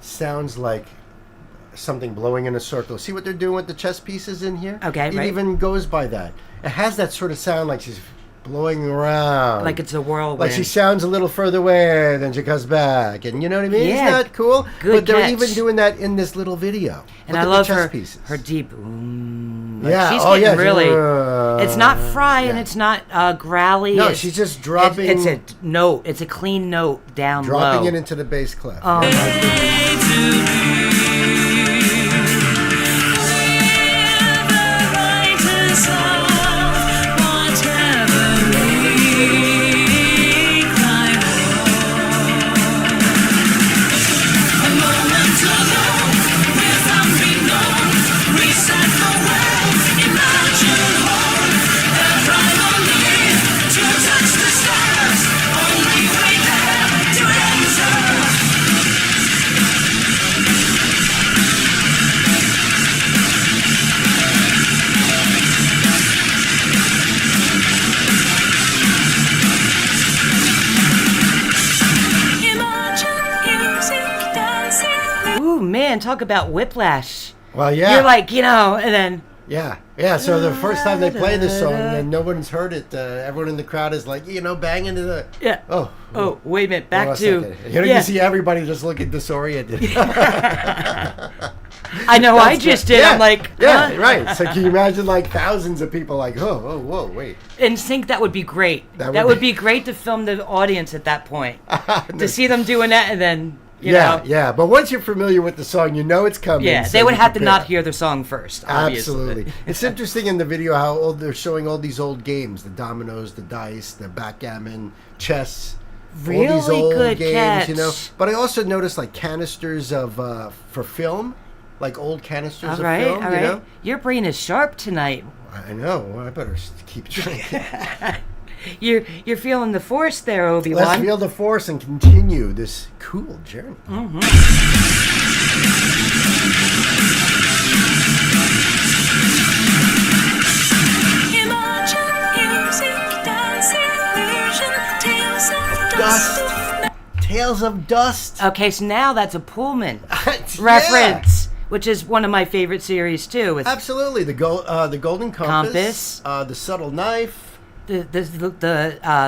sounds like something blowing in a circle. See what they're doing with the chess pieces in here? Okay, It right. even goes by that. It has that sort of sound like she's blowing around. Like it's a whirlwind. Like she sounds a little further away, then she comes back. And you know what I mean? Yeah. Isn't that cool? Good But they're catch. even doing that in this little video. And Look I at love the chess her pieces. her deep. Yeah. She's Oh, getting yeah. really. It's not fry and yeah. it's not growly. No, It's- she's just dropping. It's a note. It's a clean note down dropping low. it into the bass clef. Oh my goodness. Ooh, man, talk about whiplash. Well, yeah. You're like, and then Yeah. So the first time they play this song and no one's heard it, everyone in the crowd is like, banging into the. yeah. Oh, Wait a minute. hold on Back a to second. You see everybody just looking disoriented. I know. I just did. Yeah, I'm like, yeah, huh? right. So can you imagine like thousands of people like, whoa, wait. In sync, that would be great. That That would would be great to film the audience at that point. To see them doing that and then You know? Yeah. But once you're familiar with the song, you know it's coming. Yeah, so they would you have to prepare. not hear the song first, obviously. Absolutely. It's interesting in the video how old they're showing all these old games, the dominoes, the dice, the backgammon, chess. Really all these old good games, catch. you know. But I also noticed like canisters of for film, like old canisters All of right, film, all you right. know. Your brain is sharp tonight. I know. Well, I better keep drinking. You're feeling the force there, Obi-Wan. Let's feel the force and continue this cool journey. Mm-hmm. Tales of Dust. Okay, so now that's a Pullman Yeah. reference, which is one of my favorite series too. With Absolutely. The Golden Compass. Compass. The Subtle Knife. the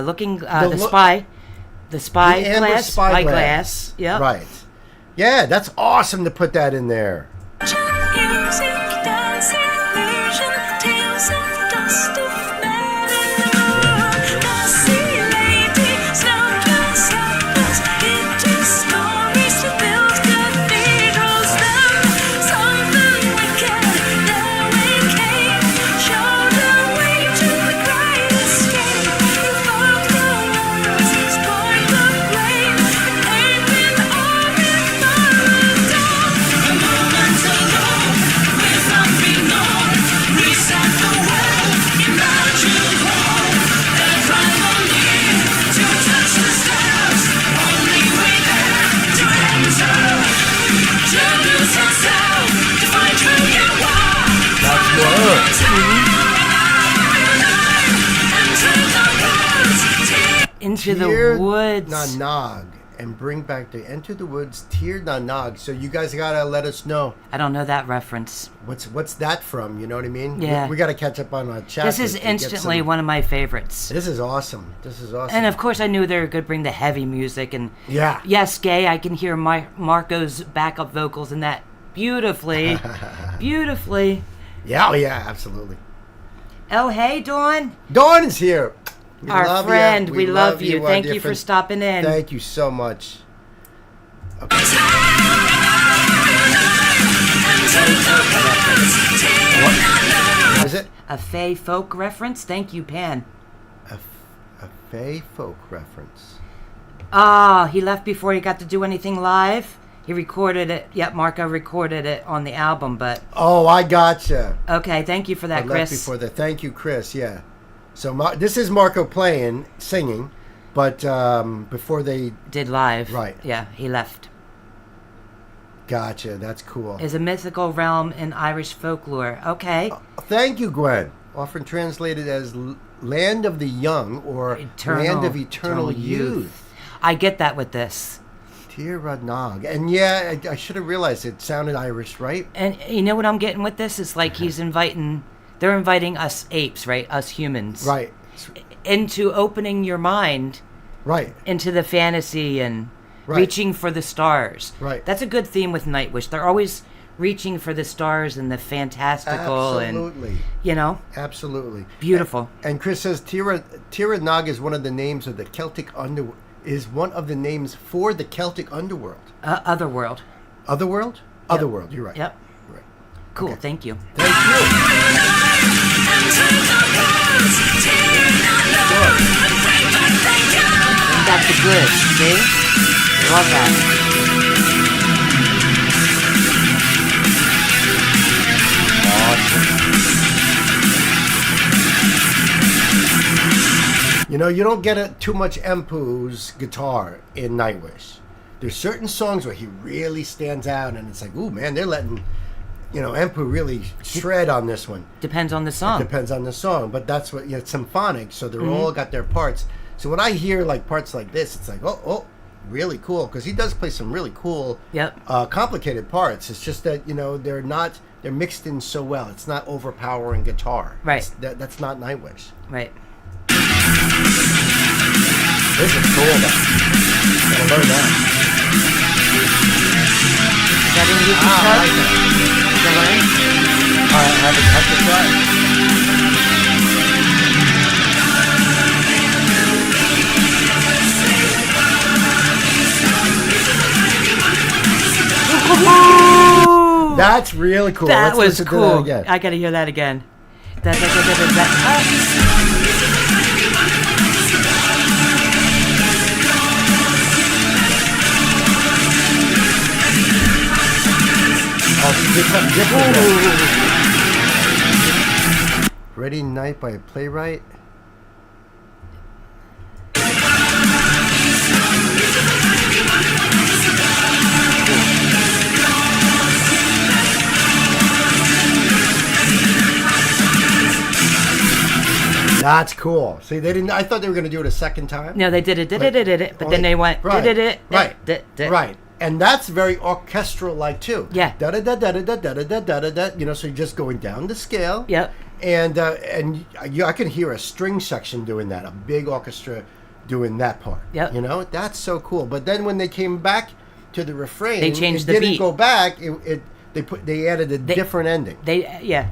looking The the look- spy, the spy the amber glass, spyglass. Yep. Right. Yeah, that's awesome to put that in there. Into Tear the woods. na nog and bring back the Enter the Woods. Tear na nog. So you guys gotta let us know I don't know that reference. what's that from. You know what I mean? Yeah. We gotta catch up on our chat. This is to get instantly some- one of my favorites. This is awesome. This is awesome. And of course, I knew they were going to bring the heavy music. And Yeah. yes, Gay, I can hear Marco's backup vocals in that beautifully, beautifully. Yeah, oh yeah, absolutely. Oh, hey, Dawn. Dawn is here. We Our love friend, ya. we love you. our Thank dear you for friend. stopping in. Thank you so much. Okay. What is it? A Fey folk reference? Thank you, Pan. A Fey folk reference. Ah, he left before he got to do anything live. He recorded it. Yep, Marco recorded it on the album, but... Oh, I gotcha. Okay, thank you for that, I left Chris. before that. Thank you, Chris. Yeah. So this is Marco playing, singing, but before they... Did live. Right. Yeah, he left. Gotcha. That's cool. Is a mythical realm in Irish folklore. Okay. Thank you, Gwen. Often translated as Land of the Young or Land of Eternal Youth. I get that with this. Tir Radnog. And yeah, I should have realized it sounded Irish, right? And you know what I'm getting with this? It's like they're inviting us apes, right? Us humans. Right. Into opening your mind Right. into the fantasy and Right. reaching for the stars. Right. That's a good theme with Nightwish. They're always reaching for the stars and the fantastical Absolutely. and, you know, Absolutely. beautiful. And Chris says Tir Radnog is one of the names of the Celtic underworld. Is one of the names for the Celtic underworld. Otherworld. Otherworld? Otherworld, you're right. Yep. Right. Cool. Okay. Thank you. Thank you. Bring back the good. See? Love that. You know, you don't get too much Empu's guitar in Nightwish. There's certain songs where he really stands out, and it's like, ooh, man, they're letting, Empu really shred on this one. Depends on the song. Depends on the song, but that's what, it's symphonic, so they're all got their parts. So when I hear, like, parts like this, it's like, oh, really cool, because he does play some really cool, Yep. complicated parts. It's just that, they're mixed in so well. It's not overpowering guitar. Right. That's not Nightwish. Right. This is cool, though. Gotta learn that. Is that in you I like to learn? I have to try. That's really cool. That Let's was listen to that cool. again. I gotta hear that again. Oh. Ready Night by a Playwright. That's cool. See, they didn't. I thought they were going to do it a second time. No, they did it, but then they went, right. And that's very orchestral like too. Yeah. Da da da da da da da da da da da. You know, so you're just going down the scale. Yep. And I can hear a string section doing that, a big orchestra doing that part. Yep. You know, that's so cool. But then when they came back to the refrain, they changed the didn't beat. Go back. They added a different ending. Yeah.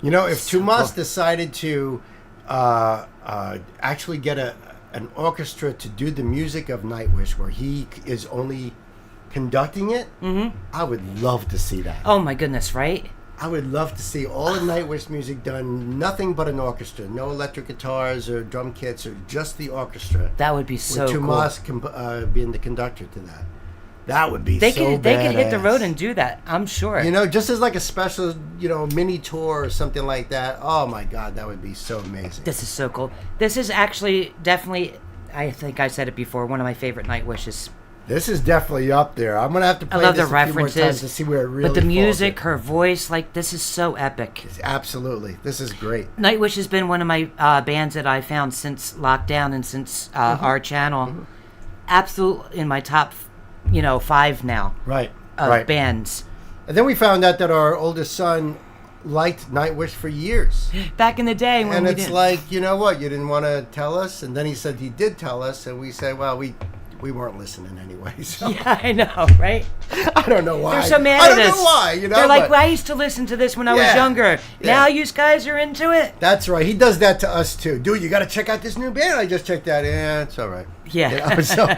You know, if Tomas decided to actually get an orchestra to do the music of Nightwish, where he is only conducting it, I would love to see that. Oh my goodness, right? I would love to see all the Nightwish music done, nothing but an orchestra, no electric guitars or drum kits, or just the orchestra. That would be so with cool. Tomas being the conductor to that. That would be They so could hit the badass. road and do that, I'm sure. You know, just as like a special, mini tour or something like that. Oh my God, that would be so amazing. This is so cool. This is actually definitely, I think I said it before, one of my favorite Nightwishes. This is definitely up there. I'm gonna have to I play love this the a few more references, times to see where it really. but the falls music, in. her voice, like this is so epic. Absolutely, this is great. Nightwish has been one of my bands that I found since lockdown and since our channel. Absolute in my top, 5 now. Right, of right. bands. And then we found out that our oldest son liked Nightwish for years. Back in the day when And we it's didn't. like, you know what? You didn't want to tell us, and then he said he did tell us, and we said, well, we weren't listening anyway. So Yeah, I know, right? I don't know why. They're so mad I at don't us. know why. They're like, but well, I used to listen to this when I was Yeah, younger. yeah. Now you guys are into it. That's right. He does that to us too. Dude, you got to check out this new band. I just checked out. Yeah, it's all right. Yeah. You know, so-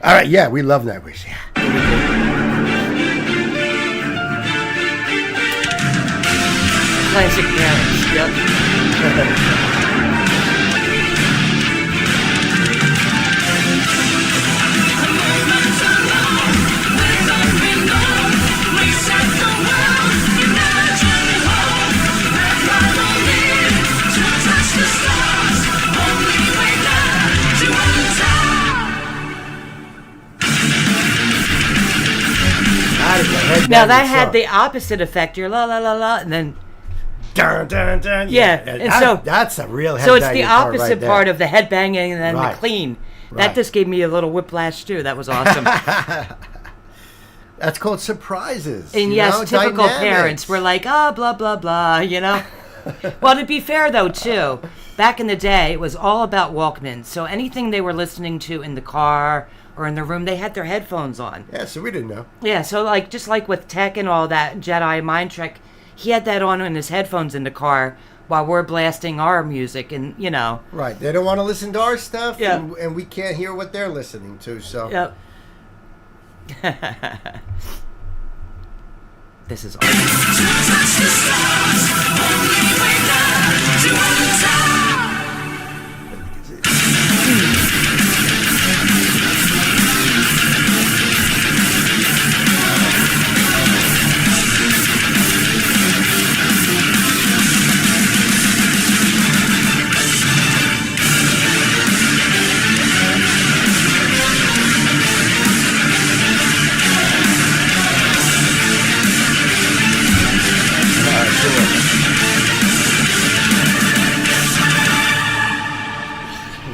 all right. Yeah, we love Nightwish. Yeah. Classic parents. Yep. Now that had the opposite effect. You're la la la la, and then Dun, dun, dun. Yeah, and so- that's a real. so it's the headbanging part opposite right part there. of the headbanging and then Right. the clean. Right. That just gave me a little whiplash too. That was awesome. That's called surprises. And you yes, know, typical dynamics. parents were like, blah blah blah. Well, to be fair though, too, back in the day, it was all about Walkmans. So anything they were listening to in the car or in the room, they had their headphones on. Yeah, so we didn't know. Yeah, so like just like with Tech and all that, Jedi Mind Trick, he had that on in his headphones in the car while we're blasting our music, and Right. They don't want to listen to our stuff, Yeah. and we can't hear what they're listening to. So Yep. This is awesome.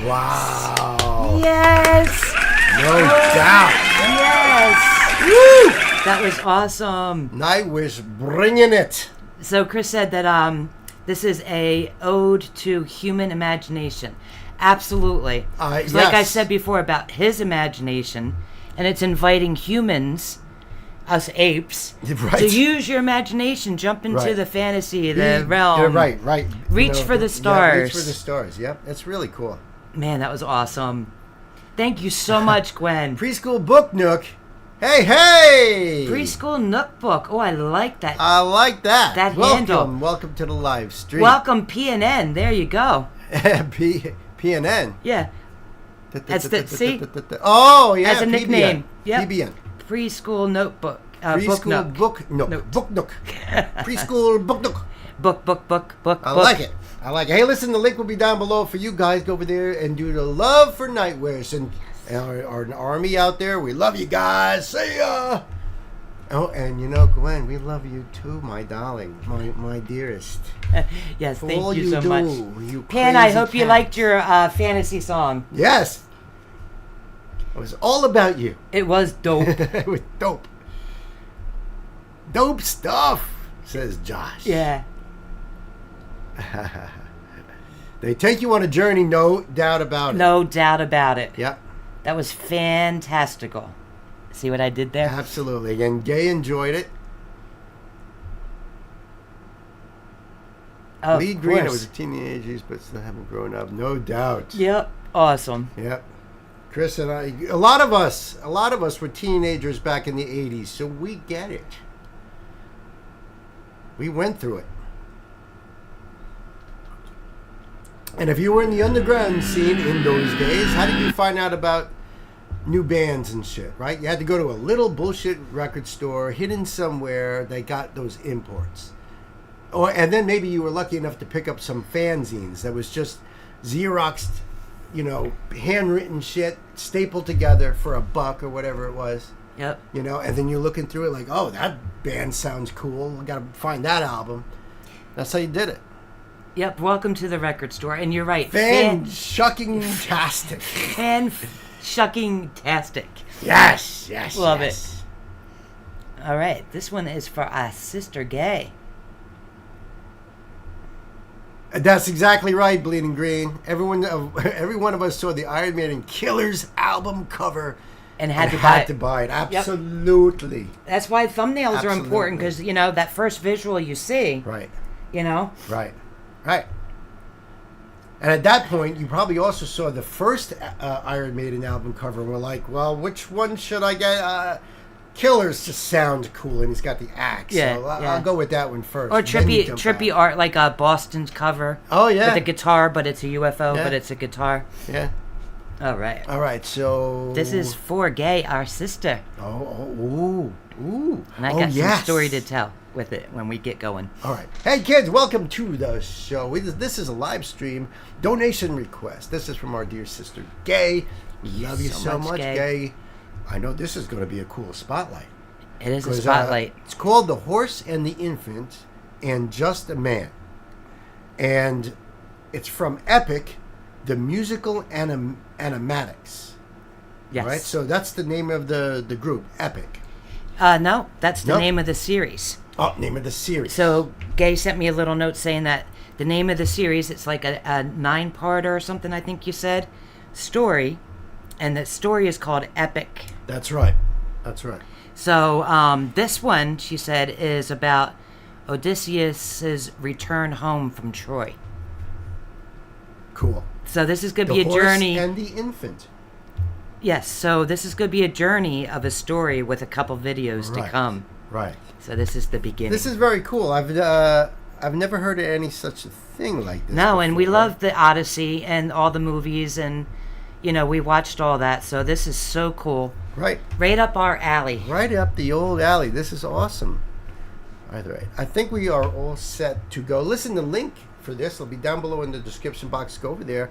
Wow. Yes. No doubt. Yes. Woo! That was awesome. Nightwish bringing it. So Chris said that this is a ode to human imagination. Absolutely. Yes. Like I said before about his imagination, and it's inviting humans, us apes, Right. to use your imagination, jump into Right. the fantasy, the realm. You're right. Reach for the Yeah, stars. reach for the stars. Yep, that's really cool. Man, that was awesome. Thank you so much, Gwen. Preschool Book Nook. Hey! Preschool Nookbook. Oh, I like that. I like that. That welcome, handle. Welcome to the live stream. Welcome, PNN. There you go. PNN. Yeah. That's the, see? Oh, yeah. As a nickname. Yep. PBN. Preschool Notebook. Preschool Book Nook. Book Nook. Preschool Book Nook. Book. I like it. Hey, listen, the link will be down below for you guys. Go over there and do the love for Nightwish. And our army out there, we love you guys. See ya. Oh, and you know, Gwen, we love you too, my darling, my dearest. Yes, For thank all you so much. You Pan, I crazy hope you cat. liked your fantasy song. Yes. It was all about you. It was dope. It was dope. Dope stuff, says Josh. Yeah. They take you on a journey, no doubt about it. No doubt about it. Yep, That was fantastical. See what I did there? absolutely. And Gay enjoyed it. Of Lee Green, it course. was teenagers, but still haven't grown up, no doubt. Yep. Awesome. Yep. Chris and I, a lot of us were teenagers back in the 80s, so we get it. We went through it. And if you were in the underground scene in those days, how did you find out about new bands and shit, right? You had to go to a little bullshit record store hidden somewhere that got those imports. And then maybe you were lucky enough to pick up some fanzines that was just Xeroxed, handwritten shit stapled together for $1 or whatever it was. Yep. And then you're looking through it like, oh, that band sounds cool. We got to find that album. That's how you did it. Yep. Welcome to the record store. And you're right. Fan-shucking-tastic. Fan-shucking-tastic. Yes. Love it. All right. This one is for our sister Gay. That's exactly right, Bleeding Green. Every one of us saw the Iron Maiden Killers album cover And had to buy it. Absolutely. That's why thumbnails are important, Absolutely. because, that first visual you see, Right. Right. And at that point, you probably also saw the first Iron Maiden album cover and were like, well, which one should I get? Killers just sound cool, and he's got the axe. Yeah, So yeah. I'll go with that one first. Or Then you trippy jump art, like Boston's cover. Oh, yeah. With a guitar, but it's a UFO, Yeah. but it's a guitar. Yeah. All right. All right, so... This is for Gay, our sister. Ooh. And I got some story to tell with it when we get going. All right. Hey, kids, welcome to the show. This is a live stream donation request. This is from our dear sister, Gay. We love you so much, Gay. I know this is going to be a cool spotlight. It is a spotlight. It's called The Horse and the Infant and Just a Man. And it's from Epic, the musical animatics. Yes. Right? So that's the name of the group, Epic. No, that's the Nope. name of the series. Oh, name of the series. So Gay sent me a little note saying that the name of the series, it's like a 9-parter or something, I think you said, story. And the story is called Epic. That's right. So this one, she said, is about Odysseus's return home from Troy. Cool. So this is going to be a horse journey. and the infant. Yes, so this is going to be a journey of a story with a couple videos to come. Right. So this is the beginning. This is very cool. I've never heard of any such a thing like this. No, and we before. love the Odyssey and all the movies, and we watched all that. So this is so cool. Right. Right up our alley. Right up the old alley. This is awesome. All right. I think we are all set to go. Listen, the link for this will be down below in the description box. Go over there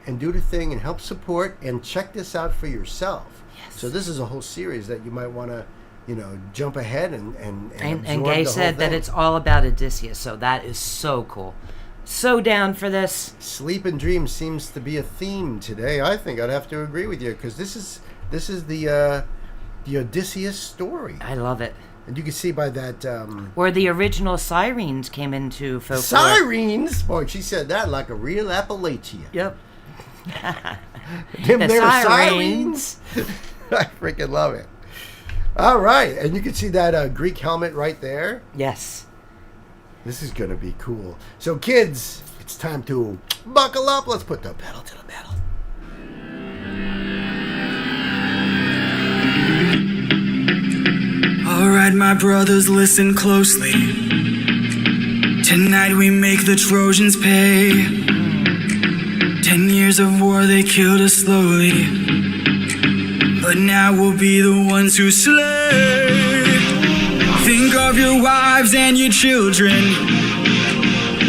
and do the thing and help support and check this out for yourself. Yes. So this is a whole series that you might want to, jump ahead and And absorb Gay the said whole that thing. it's all about Odysseus, so that is so cool. So down for this. Sleep and dreams seems to be a theme today. I think I'd have to agree with you because this is the Odysseus story, I love it. and you can see by that Where the original sirens came into folklore. sirens. Boy, she said that like a real Appalachia. Yep. Them The there sirens. I freaking love it. All right, and you can see that Greek helmet right there. Yes. This is gonna be cool. So, kids, it's time to buckle up. Let's put the pedal to the metal. Alright, my brothers, listen closely. Tonight we make the Trojans pay. 10 years of war, they killed us slowly. But now we'll be the ones who slay. Think of your wives and your children.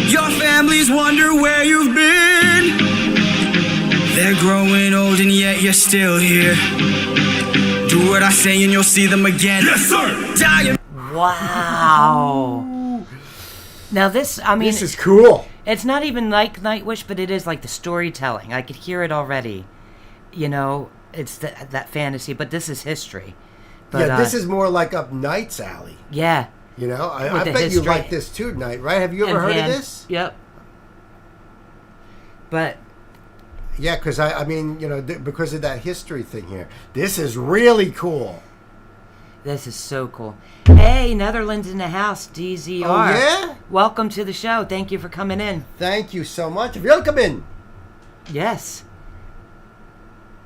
Your families wonder where you've been. They're growing old and yet you're still here. Do what I say and you'll see them again. Yes, sir! Dying. Wow. Now this, I mean, This is cool. it's not even like Nightwish, but it is like the storytelling. I could hear it already. You know, it's that fantasy, but this is history. But, Yeah, this is more like up Knight's alley. Yeah. You know, I With the bet you history. like this too, Knight, right? Have you ever heard of this? Yep. But Yeah, because I mean, you know, because of that history thing here. This is really cool. this is so cool. Hey, Netherlands in the house, DZR. Oh, yeah? Welcome to the show. Thank you for coming in. Thank you so much. Welcome. Yes.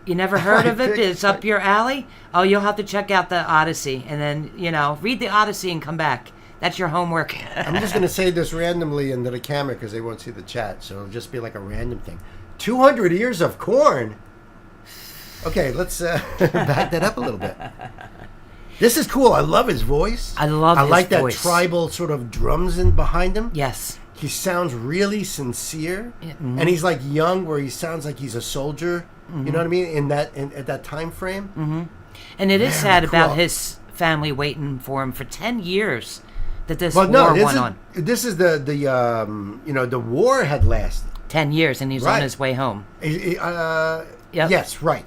You never heard of it? think It's up your alley? Oh, you'll have to check out the Odyssey and then, you know, read the Odyssey and come back. That's your homework. I'm just going to say this randomly into the camera because they won't see the chat, so it'll just be like a random thing. 200 ears of corn. Okay, let's back that up a little bit. This is cool. I love his voice. I love I his like that voice. tribal sort of drums in behind him. Yes. He sounds really sincere, Mm-hmm. and he's like young, where he sounds like he's a soldier. Mm-hmm. You know what I mean? At that time frame. And it is Very sad about cool. his family waiting for him for 10 years that this But war no, went on. this is the you know, the war had lasted. 10 years and he's Right. on his way home. Yep. Yes, right.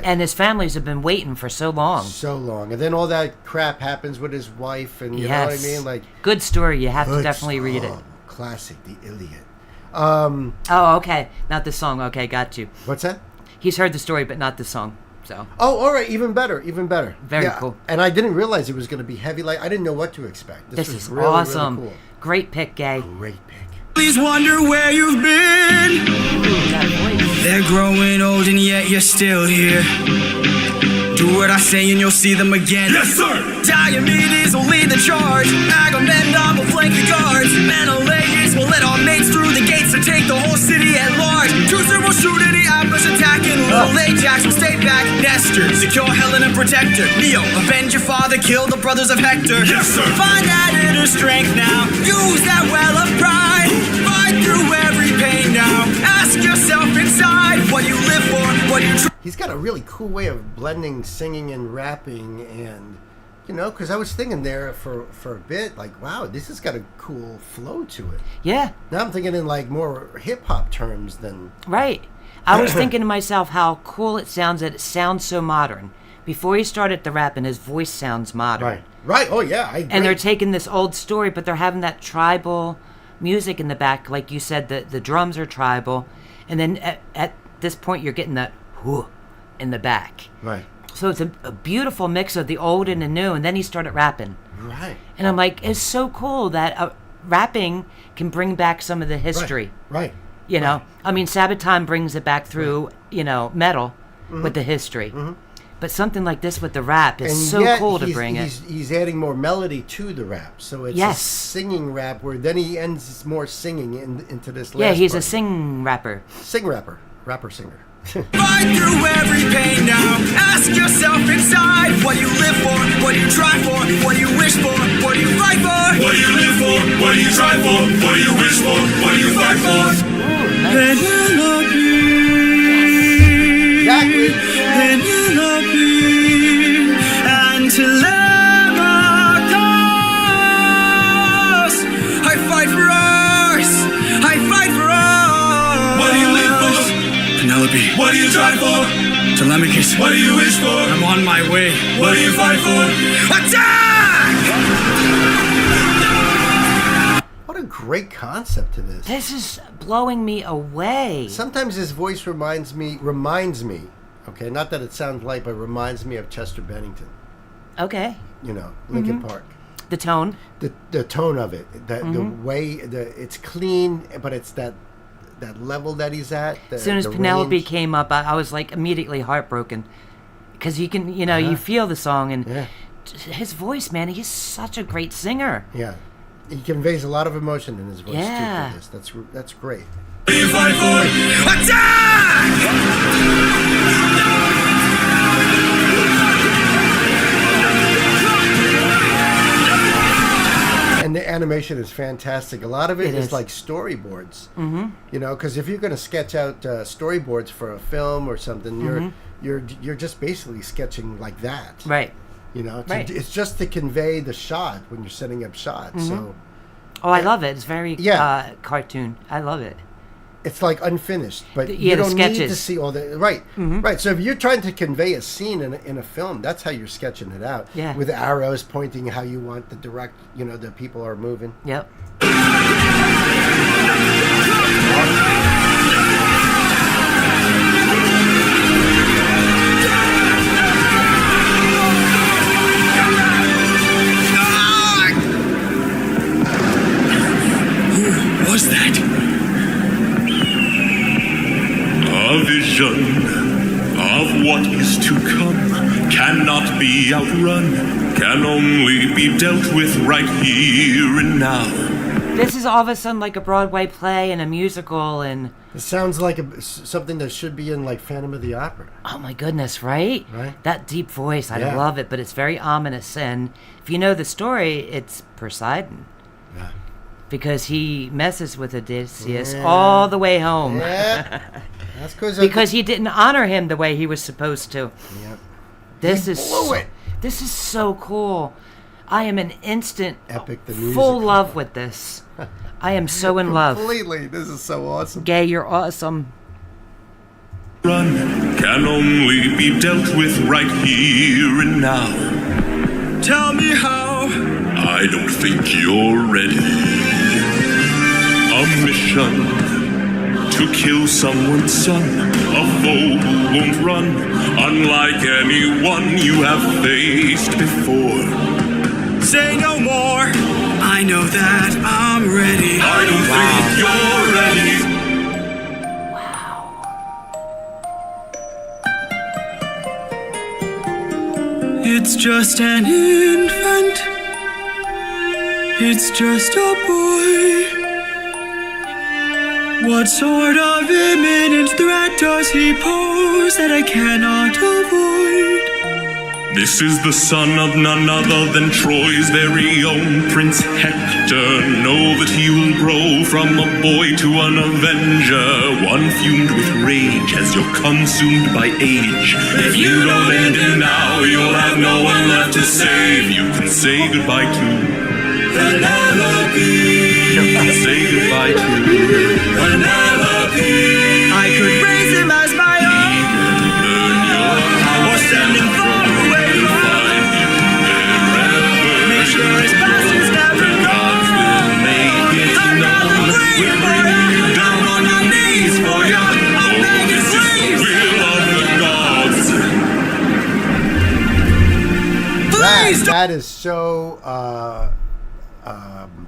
And his families have been waiting for so long. So long, and then all that crap happens with his wife, and you know what I mean, like good story. You have to good definitely read it. song. Classic, the Iliad. Oh, okay. Not the song. Okay, got you. What's that? He's heard the story, but not the song. So Oh, all right, even better, even better. Very cool. And I didn't realize it was going to be heavy. Like I didn't know what to expect. this was is really, awesome. Really cool. Great pick, Gay. Great pick. Please wonder where you've been. That voice. They're growing old and yet you're still here. Do what I say and you'll see them again. Yes, sir! Diomedes will lead the charge. Agamemnon will flank the guards. Menelaus will let our mates through the gates to take the whole city at large. Teucer will shoot any ambush attacking. Little Ajax will stay back. Nestor, secure Helen and protect her. Neo, avenge your father, kill the brothers of Hector. Yes, sir! Find that inner strength now. Use that well of pride. Fight through every pain now. Ask yourself inside what you live for, what you He's got a really cool way of blending singing and rapping, and you know, because I was thinking there for a bit, like, wow, this has got a cool flow to it. Yeah, Now I'm thinking in like more hip hop terms than right. I was thinking to myself how cool it sounds that it sounds so modern. Before he started the rapping, his voice sounds modern. right. Oh yeah, I agree. And they're taking this old story, but they're having that tribal music in the back. Like you said, the drums are tribal. And then at this point, you're getting that whoo in the back. right. So it's a beautiful mix of the old and the new. And then he started rapping. Right. And I'm like, it's so cool that rapping can bring back some of the history. Right. You know, I mean, Sabaton brings it back through, you know, metal with the history. But something like this with the rap is And so yet cool to he's, bring it. He's adding more melody to the rap, so it's Yes. a singing rap where then he ends more singing into this. Yeah, last he's part. a sing rapper. sing rapper singer. Fight through every pain now. Ask yourself inside what you live for, what you try for, what you wish for, what you fight for. What do you live for? What do you try for? What do you wish for? What do you fight for? Penelope, Exactly. Penelope, and Telemachus. I fight for us. I fight be? What do you try for? Telemachus. What do you wish for? I'm on my way. What do you fight for? Attack! What a great concept to this. This is blowing me away. Sometimes his voice reminds me, okay, not that it sounds like, but reminds me of Chester Bennington. Okay. You know, Linkin Park. The tone. The tone of it, the way it's clean, but it's that level that he's at. As soon as Penelope came up, I was like immediately heartbroken because you can, you feel the song and his voice, man. He's such a great singer. Yeah, he conveys a lot of emotion in his voice Yeah. too. For this, that's great. What do you fight for? Attack! And the animation is fantastic. A lot of it is is. like storyboards. Mm-hmm. You know, because if you're going to sketch out storyboards for a film or something, you're just basically sketching like that. Right. You know, Right. it's just to convey the shot when you're setting up shots. So Oh, I love it. It's very Yeah. cartoon. I love it. it's like unfinished, but Yeah, you the don't need to sketches. see all the right. So if you're trying to convey a scene in a film, that's how you're sketching it out. Yeah. With arrows pointing how you want the people are moving. Yep. Who was that? A vision of what is to come cannot be outrun, can only be dealt with right here and now. This is all of a sudden like a Broadway play and a musical and It sounds like something that should be in like Phantom of the Opera. oh my goodness, right? Right. That deep voice, I Yeah. love it, but it's very ominous. And if you know the story, it's Poseidon. Yeah. Because he messes with Odysseus Yeah. all the way home. Yeah. That's Because he didn't honor him the way he was supposed to. Yep. This He is blew it. This is so cool. I am an instant Epic, the full music. love with this. I am so in love. Completely. This is so awesome. Gay, you're awesome. Run can only be dealt with right here and now. Tell me how. I don't think you're ready. A mission to kill someone's son, a foe who won't run, unlike anyone you have faced before. Say no more. I know that I'm ready. I don't think you're ready. It's just an infant. It's just a boy. What sort of imminent threat does he pose that I cannot avoid? This is the son of none other than Troy's very own Prince Hector. Know that he will grow from a boy to an avenger, one fumed with rage as you're consumed by age. If you don't end it now, you'll have no one left to save. You can say goodbye to Penelope. You can say goodbye to Penelope. I could raise him as my own, or send him far away from. Make sure his past is never Gods will make it known. We'll bring you down on your knees for your this is the will of the gods. That is so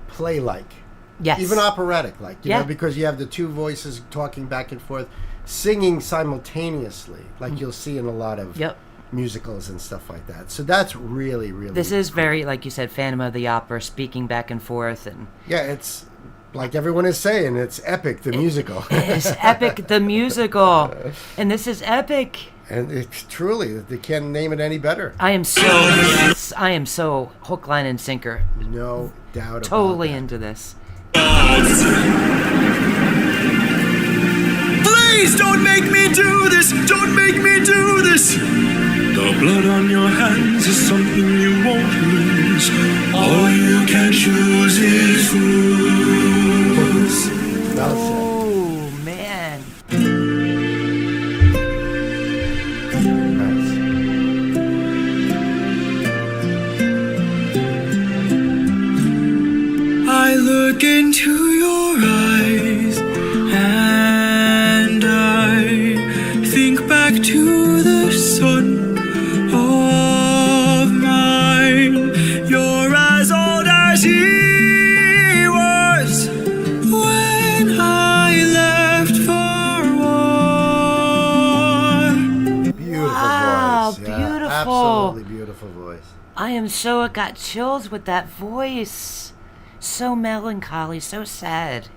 play-like. Yes. Even operatic-like, you Yeah. know, because you have the two voices talking back and forth, singing simultaneously, like you'll see in a lot of Yep. musicals and stuff like that. So that's really, really This is very, like you said, Phantom of the Opera, speaking back and forth, and yeah, it's like everyone is saying, it's epic, the musical. it's epic, the musical, and this is epic. And it's truly, they can't name it any better. I am so hook, line, and sinker. No doubt Totally about that. into this. Please don't make me do this! Don't make me do this! The blood on your hands is something you won't lose. All you can choose is fools. Well said. Oh man. back to the sun of mine. You're as old as he was when I left for war. Beautiful Wow, voice. Yeah, beautiful. absolutely beautiful voice. I am so got chills with that voice. So melancholy, so sad.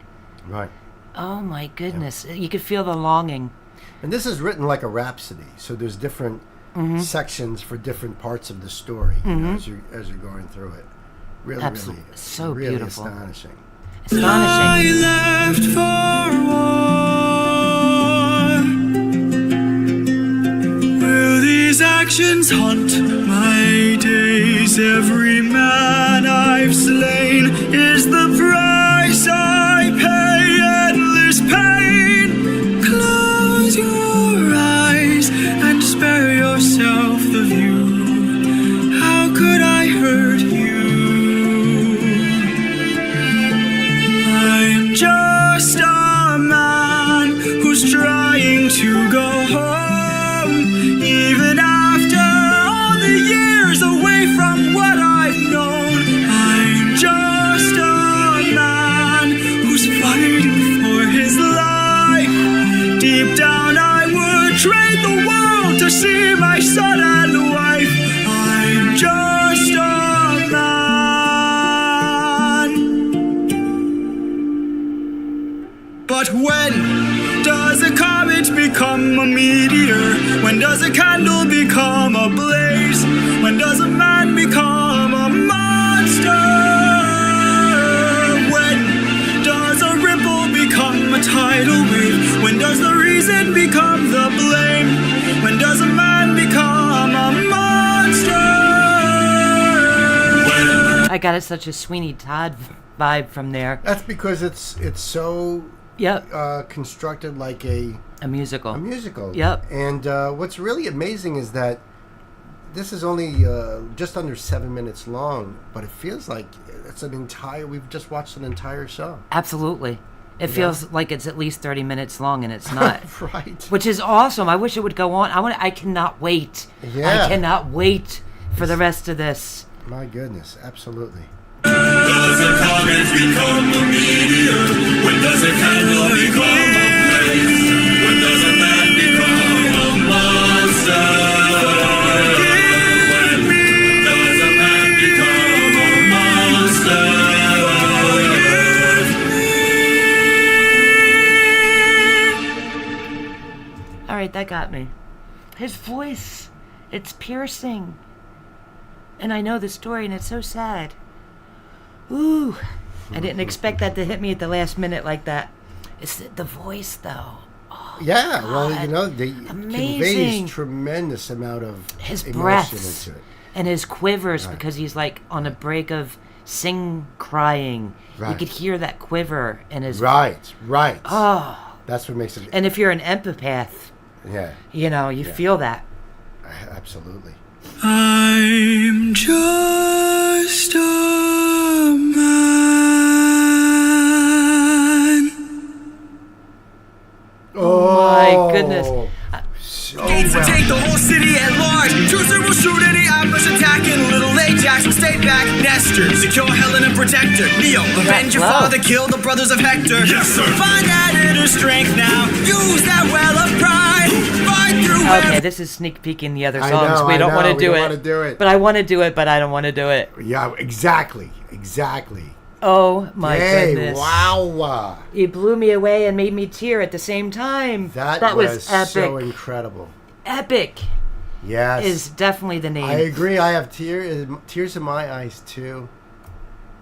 Right. Oh my goodness. You could feel the longing. And this is written like a rhapsody, so there's different sections for different parts of the story you know, as you're going through it. Really, Absolutely. really, So really beautiful. astonishing. I Astonishing. left for war. Will these actions haunt my days? Every man I've slain is the price I pay. Endless pain. Close your eyes and spare yourself the view. How could I hurt you? I'm just a man who's trying to go home, even after all the years away from what I've known. I'm just a man who's fighting for his life. Deep down I would trade the world to see my son and wife. I'm just a man. But when does a comet become a meteor? When does a candle become a blaze? When does a man become a monster? When does a ripple become a tidal wave? When does the reason become the blame? When does a man become a monster? I got it such a Sweeney Todd vibe from there. That's because it's so Yep. constructed like a musical. musical. Yep. And what's really amazing is that this is only just under 7 minutes long, but it feels like it's an entire. We've just watched an entire show. Absolutely. It feels like it's at least 30 minutes long, and it's not. Right. Which is awesome. I wish it would go on. I cannot wait. Yeah. I cannot wait for the rest of this. My goodness, absolutely. Does a comet become a meteor? When does a candle become a blaze? When does a man become a monster? When does a man become a monster? All right, that got me. His voice, it's piercing. And I know the story, and it's so sad. Ooh, I didn't expect that to hit me at the last minute like that. It's the voice, though. Oh, Yeah, well, God. you know, they Amazing. conveys tremendous amount of His emotion breaths into it. and his quivers Right. because he's like on a break of crying. You Right. could hear that quiver in his. Right. Oh, That's what makes it. and if you're an empath, Yeah, you know, you feel that. absolutely. I'm just a man. My goodness. So Gates well. take the whole city at large. Chooser will shoot any ambush attacking. Little Ajax will stay back. Nestor, secure Helen and protect her. Neo, avenge your wow. father, kill the brothers of Hector. Yes, sir. Find that inner strength now. Use that well of pride. Fight through Okay, this is sneak peeking the other I songs. know, we I don't know, want to we do don't it. wanna do it. But I want to do it, but I don't want to do it. Yeah, exactly. Oh my Hey, goodness. wow. It blew me away and made me tear at the same time. That was epic. so incredible. Epic Yes. is definitely the name. I agree. I have tears in my eyes, too.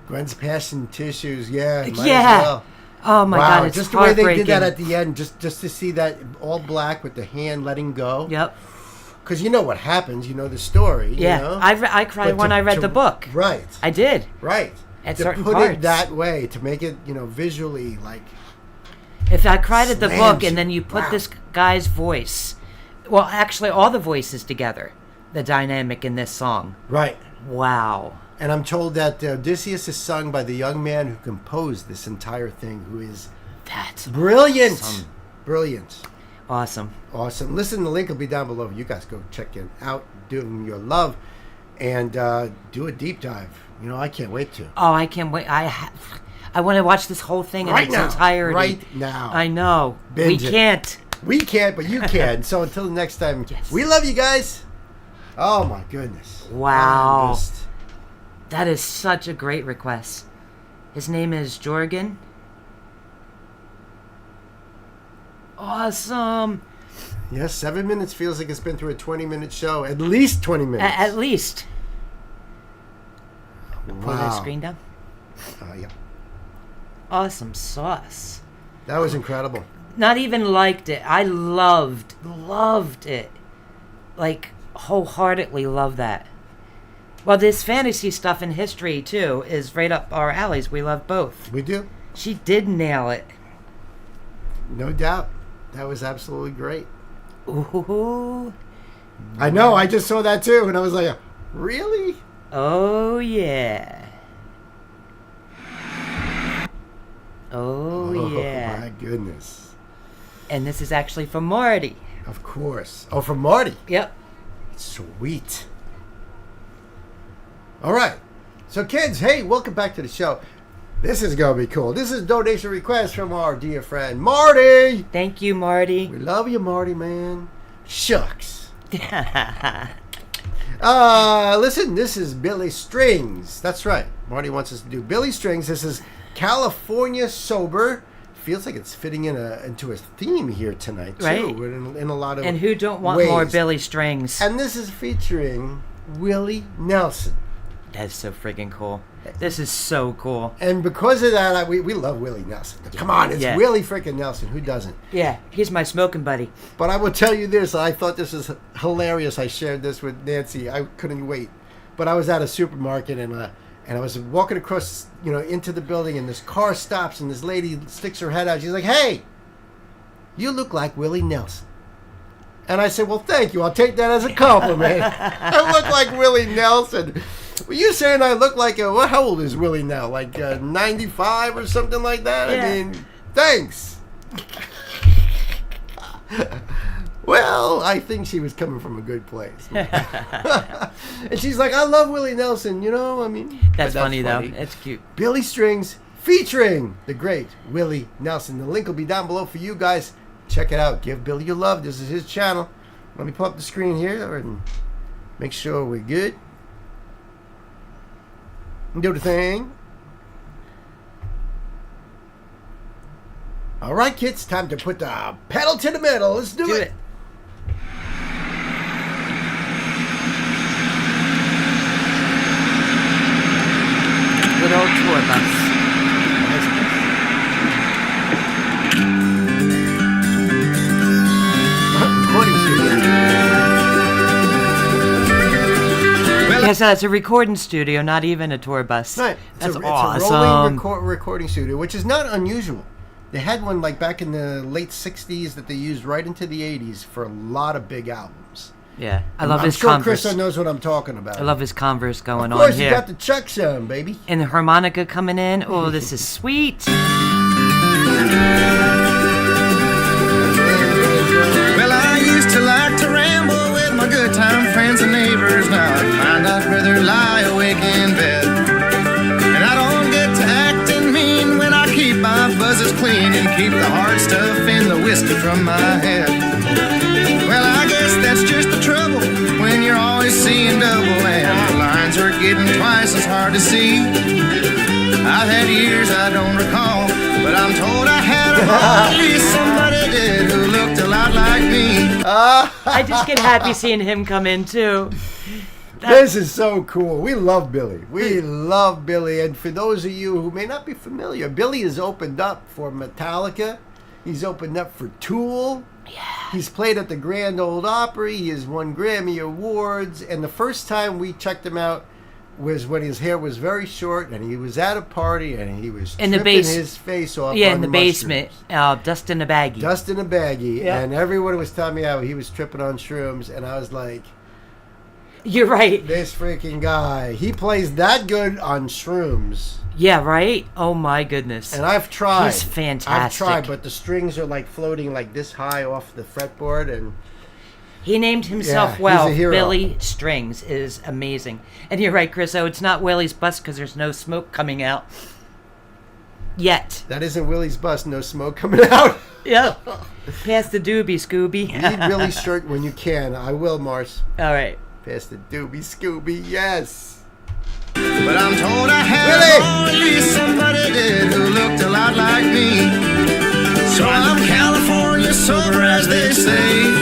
Gwen's passing tissues. Yeah. Might Yeah. As well. Oh my Wow, God, it's just the way they heartbreaking. did that at the end, just to see that all black with the hand letting go. Yep. Because you know what happens, you know the story. Yeah. You know? I cried But when I read to- the book. Right. I did. Right. At to certain put parts. it that way, to make it, visually like. If I cried at the Slams book you. and then you put Wow. this guy's voice, well, actually all the voices together, the dynamic in this song. Right. Wow. And I'm told that Odysseus is sung by the young man who composed this entire thing, who is That's brilliant. awesome. Brilliant. Awesome. Awesome. Listen, the link will be down below. You guys go check it out. Do them your love. And do a deep dive. You know, I can't wait to. Oh, I can't wait. I want to watch this whole thing in its entirety. Right now. I know. Binge we it. can't. We can't, but you can. So until the next time, we love you guys. Oh, my goodness. Wow. That is such a great request. His name is Jorgen. Awesome. Yes, 7 minutes feels like it's been through a 20-minute show. At least 20 minutes. At least. Wow. Pull that screen down. Yeah. Awesome sauce. That was incredible. Not even liked it. I loved it. Like, wholeheartedly love that. Well, this fantasy stuff in history, too, is right up our alleys. We love both. We do. She did nail it. No doubt. That was absolutely great. Ooh. I know. I just saw that, too. And I was like, really? Oh, yeah. Oh, yeah. My goodness. And this is actually from Marty. Of course. Oh, from Marty. Yep. Sweet. All right. So, kids, hey, welcome back to the show. This is going to be cool. This is a donation request from our dear friend, Marty. Thank you, Marty. We love you, Marty, man. Shucks. Listen, this is Billy Strings. That's right. Marty wants us to do Billy Strings. This is California Sober. Feels like it's fitting into a theme here tonight, too. Right. In a lot of And who don't want ways. more Billy Strings? And this is featuring Willie Nelson. That's so freaking cool. This is so cool. And because of that, we love Willie Nelson. Come on, it's Yeah. Willie freaking Nelson. Who doesn't? Yeah, he's my smoking buddy. But I will tell you this. I thought this was hilarious. I shared this with Nancy. I couldn't wait. But I was at a supermarket and I was walking across, into the building, and this car stops, and this lady sticks her head out. She's like, "Hey, you look like Willie Nelson." And I said, "Well, thank you. I'll take that as a compliment." I look like Willie Nelson. Were you saying I look like how old is Willie now? Like 95 or something like that? Yeah. I mean, thanks. Well, I think she was coming from a good place. And she's like, "I love Willie Nelson, I mean." That's funny, though. It's cute. Billy Strings featuring the great Willie Nelson. The link will be down below for you guys. Check it out. Give Billy your love. This is his channel. Let me pull up the screen here and make sure we're good. Do the thing. All right, kids. Time to put the pedal to the metal. Let's do it. Good old tour bus. Recording studio. Yes, it's a recording studio, not even a tour bus. Right. That's it's awesome. a rolling recording studio, which is not unusual. They had one like back in the late 60s that they used right into the 80s for a lot of big albums. Yeah, I love his I'm sure Converse. Chris knows what I'm talking about. I love his Converse going Of course, on you here. got the Chuck sound, baby. And the harmonica coming in. Oh, this is sweet. Well, I used to like to ramble with my good time friends and neighbors. Now I find I'd rather lie awake in bed. And I don't get to acting mean when I keep my buzzes clean and keep the hard stuff in the whiskey from my head. Well, I guess that's just the trouble when you're always seeing double and the lines are getting twice as hard to see. I've had years I don't recall, but I'm told I had at least somebody did who looked a lot like me. I just get happy seeing him come in, too. This is so cool. We love Billy. We love Billy. And for those of you who may not be familiar, Billy has opened up for Metallica. He's opened up for Tool. Yeah. He's played at the Grand Ole Opry. He has won Grammy Awards. And the first time we checked him out was when his hair was very short and he was at a party and he was In the tripping base- his face off Yeah, on in the mushrooms. basement. Dust in a baggie. Dust in a baggie. Yeah. And everyone was telling me how he was tripping on shrooms. And I was like, You're right. this freaking guy, he plays that good on shrooms. Yeah, right? Oh my goodness. And I've tried. He's fantastic. I've tried, but the strings are like floating like this high off the fretboard, and He named himself he's well. a hero. Billy Strings is amazing. And you're right, Chris. Oh, it's not Willie's bus because there's no smoke coming out. Yet. that isn't Willie's bus. No smoke coming out. Yep. Pass the doobie, Scooby. Read Billy's shirt when you can. I will, Mars. All right. Pass the doobie, Scooby. Yes. But I'm told I had only somebody dead who looked a lot like me. So I'm California sober, as they say.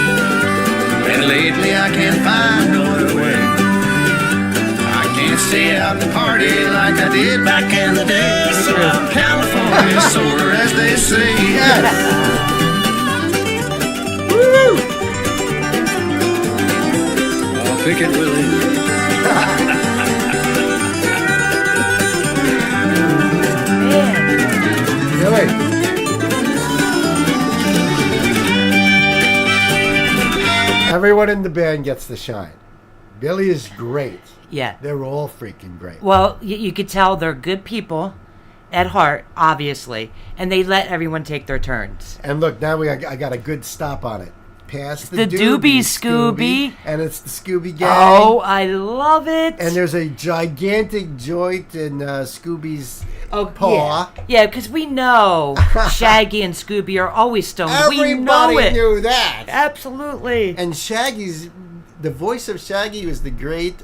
And lately I can't find no other way. I can't stay out to party like I did back in the day. So I'm California sober, as they say. Woo! I'll pick it, Willie. Billy. Everyone in the band gets the shine. Billy is great. Yeah. They're all freaking great. Well, you could tell they're good people at heart, obviously, and they let everyone take their turns. And look, now I got a good stop on it. Pass The doobie, Scooby. And it's the Scooby Gang. Oh, I love it. And there's a gigantic joint in Scooby's Oh, paw. Yeah, because we know Shaggy and Scooby are always stoned. We know Everybody it. knew that. Absolutely. And the voice of Shaggy was the great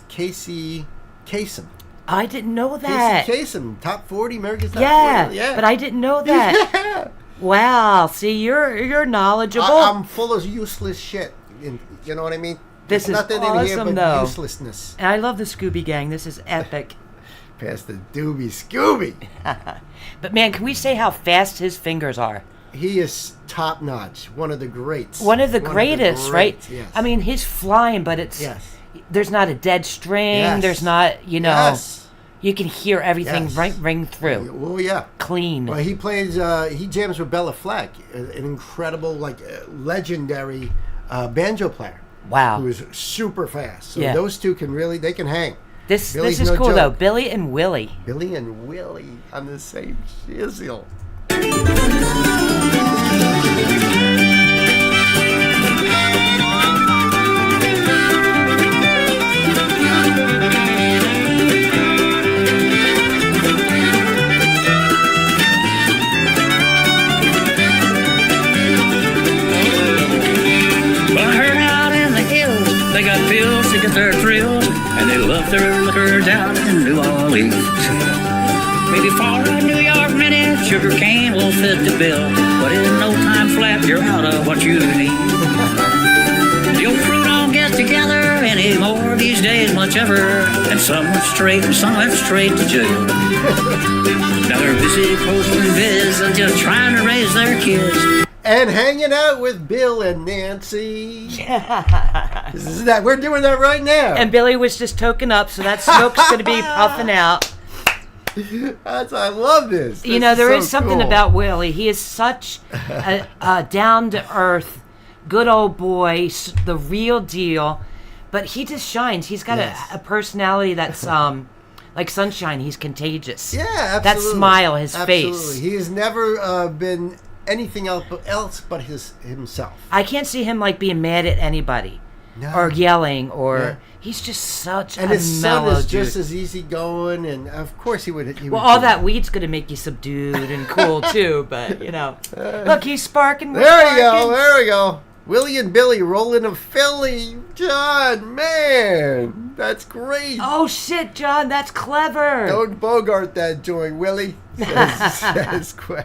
Casey Kasem. I didn't know that. Casey Kasem, top 40 America's top Yeah, 40. Yeah, but I didn't know that. Yeah. Wow. See, you're knowledgeable. I'm full of useless shit. You know what I mean? This There's is nothing in here awesome, but though. uselessness. And I love the Scooby Gang. This is epic. Pass the doobie, Scooby. But man, can we say how fast his fingers are? He is top notch. One of the greats. One of the greatest, right? Yes. I mean, he's flying, but it's Yes. there's not a dead string. Yes. There's not, Yes. you can hear everything Yes. ring through. Oh yeah. Clean. Well, he plays. He jams with Bella Fleck, an incredible, legendary banjo player. Wow. Who is super fast. So Yeah. those two they can hang. This Billy's is no cool though. joke. Billy and Willie. Billy and Willie on the same chisel. Well, I heard out in the hills they got pills to get their thrills, and they love their liquor down in New Orleans. Maybe for a New York minute, sugar cane will fit the bill, but in no time flat, you're out of what you need. The old crew don't get together anymore these days much ever, and some went straight and some went straight to jail. Now they're busy posting vids and just trying to raise their kids. And hanging out with Bill and Nancy. We're doing that right now. And Billy was just token up, so that smoke's going to be puffing out. I love this. There is something cool. about Willie. He is such a down-to-earth, good old boy, the real deal. But he just shines. He's got Yes. a personality that's like sunshine. He's contagious. Yeah, absolutely. That smile, his Absolutely. face. He has never been anything else but himself. I can't see him like being mad at anybody No. or yelling or Yeah. he's just such And a his son mellow is dude. just as easygoing, and of course he would. Well, all that weed's gonna make you subdued and cool too, but look, he's sparking. we're There we go. sparking. There we go. Willie and Billy rolling to Philly. John, man, that's great. Oh shit, John, that's clever. Don't bogart that joint, Willie. Says Quinn.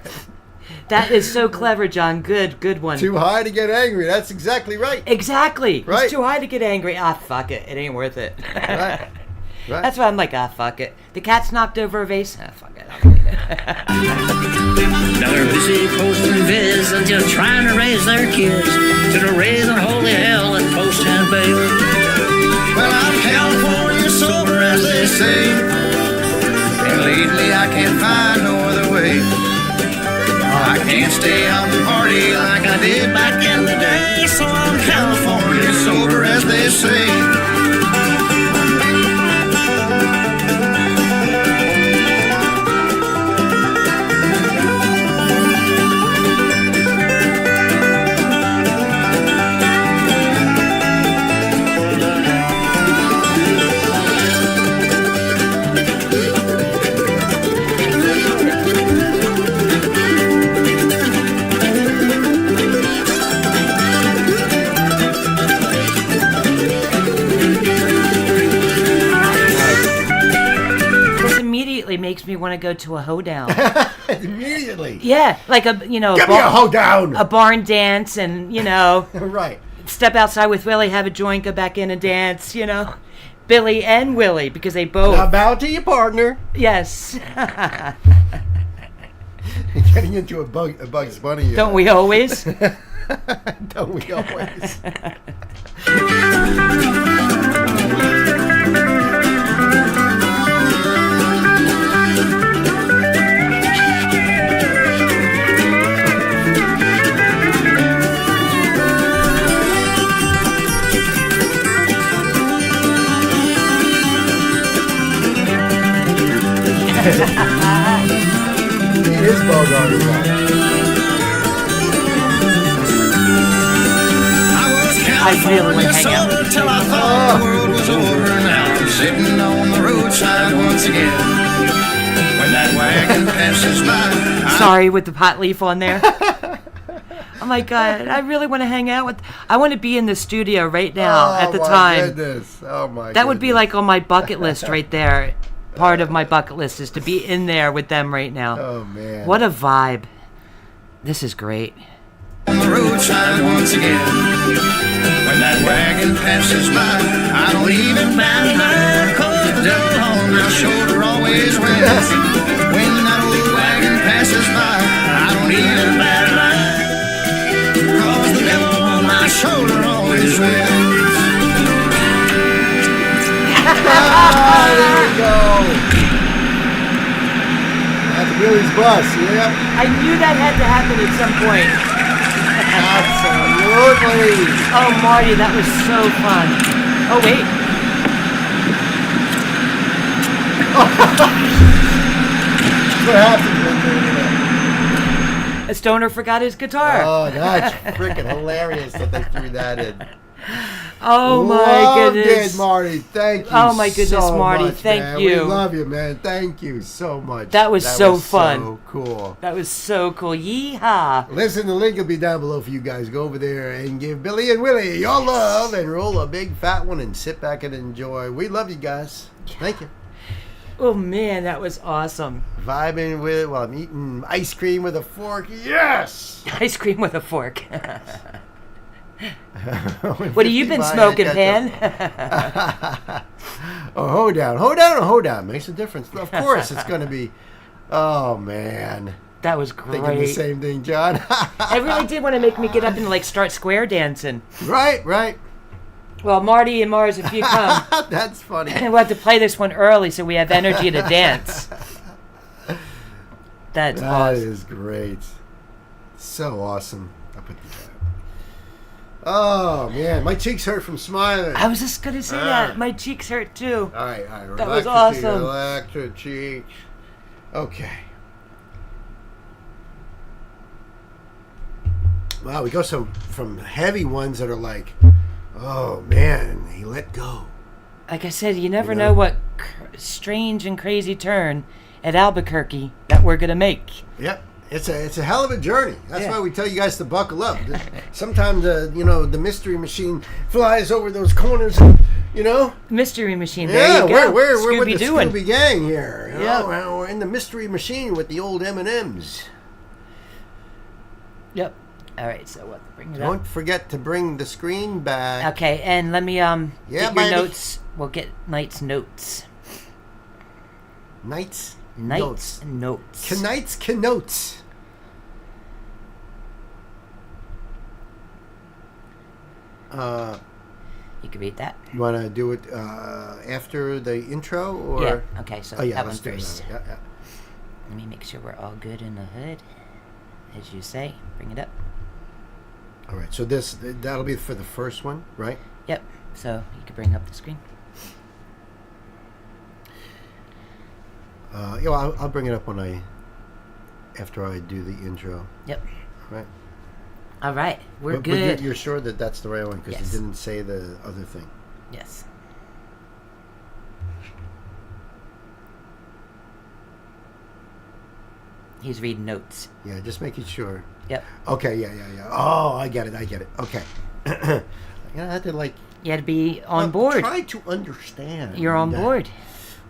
That is so clever, John. Good one. Too high to get angry. That's exactly right. Exactly. Right. It's too high to get angry. Ah, fuck it. It ain't worth it. Right. Right. That's why I'm like, fuck it. The cat's knocked over a vase. Ah, fuck it. I'll clean it. Now they're busy posting vids and just trying to raise their kids to the raising holy hell and posting bail. Well, I'm California sober, as they say. And lately I can't find no other way. I can't stay out and party like I did back in the day. So I'm California sober, as they say. want to go to a hoedown. Immediately. Yeah, like a Give me a hoedown. a barn dance, and Right. step outside with Willie, have a joint, go back in and dance. Billy and Willie, because they both. Now bow to your partner. Yes. Getting into a Bugs Bunny. Don't we always? Don't we always? He is Bogart. I really want to hang out with Till I thought the world was over. Now I'm sitting on the roadside once again. When that wagon passes by, Sorry, with the pot leaf on there. Oh my God, I really want to hang out with. I want to be in the studio right now at the time. Goodness. Oh my. That would be like on my bucket list right there. Part of my bucket list is to be in there with them right now. Oh man. What a vibe. This is great. on the roadside once again. When that wagon passes by, I don't even bat an eye, 'cause the devil on my shoulder always wins. When that old wagon passes by, I don't even bat an eye, 'cause the devil on my shoulder always wins. There we go. That's Billy's bus, yep. I knew that had to happen at some point. Absolutely. Oh, Marty, that was so fun. Oh, wait. What happened when they were there? A stoner forgot his guitar. Oh, that's freaking hilarious that they threw that in. Oh, my Loved goodness. it, Marty. Thank you. Oh, my goodness, so Marty. much, Thank man. you. We love you, man. Thank you so much. That was so fun. So cool. That was so cool. Yeehaw. Listen, the link will be down below for you guys. Go over there and give Billy and Willie your love and roll a big fat one and sit back and enjoy. We love you guys. Thank you. Oh, man, that was awesome. Vibing with while I'm eating ice cream with a fork. Yes. Ice cream with a fork. What have you been smoking, Pan? Oh, hoedown. Hoedown or hoedown makes a difference. Of course, it's going to be. Oh, man. That was Thinking the great. same thing, John. It really did want to make me get up and like start square dancing. Right, right. Well, Marty and Mars, if you come, That's funny. we'll have to play this one early so we have energy to dance. That's That awesome. is great. So awesome. I'll put that. Oh, man. My cheeks hurt from smiling. I was just going to say that. My cheeks hurt too. All right, all right. That Relax was your cheeks, awesome. Relax your cheeks. Okay. Wow, we go from heavy ones that are like, oh, man, he let go. Like I said, you never You know? know what strange and crazy turn at Albuquerque that we're going to make. Yep. It's a hell of a journey. That's Yeah. why we tell you guys to buckle up. Sometimes, the mystery machine flies over those corners, Mystery Machine, Yeah, there you go. we're with the Scooby-Dooing. Scooby Gang here. Yep. Well, we're in the mystery machine with the old M&Ms. Yep. All right, so what? Bring it up. Don't forget to bring the screen back. Okay, and let me get your baby. notes. We'll get Knight's notes. Knight's Knight's notes. Knight's Kenotes. You can read that. You want to do it after the intro? Or? Yeah. Okay, so Oh, yeah, that one let's do first. that. Yeah. Let me make sure we're all good in the hood, as you say. Bring it up. All right, so that'll be for the first one, right? Yep. So you can bring up the screen. I'll bring it up after I do the intro. Yep. Right. All right, we're But good. you're sure that that's the right one because Yes. it didn't say the other thing. Yes. He's reading notes. Yeah, just making sure. Yep. Okay, yeah. Oh, I get it. Okay. I had to You had to be on board. Try to understand. You're on board.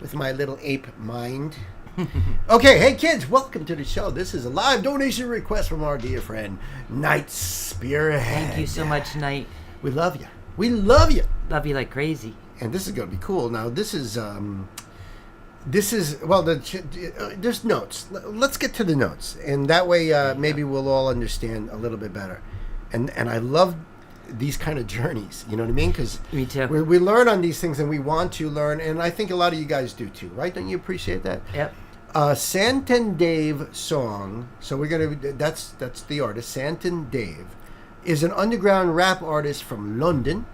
With my little ape mind. Okay, hey kids, welcome to the show. This is a live donation request from our dear friend, Night Spearhead. Thank you so much, Knight. We love you. We love you. Love you like crazy. And this is going to be cool. Now, this is there's notes. Let's get to the notes, and that way maybe we'll all understand a little bit better. And I love these kind of journeys. You know what I mean? Because Me too. we learn on these things, and we want to learn, and I think a lot of you guys do too, right? Don't you appreciate that? Yep. Santan Dave song. So we're gonna. That's the artist. Santan Dave is an underground rap artist from London.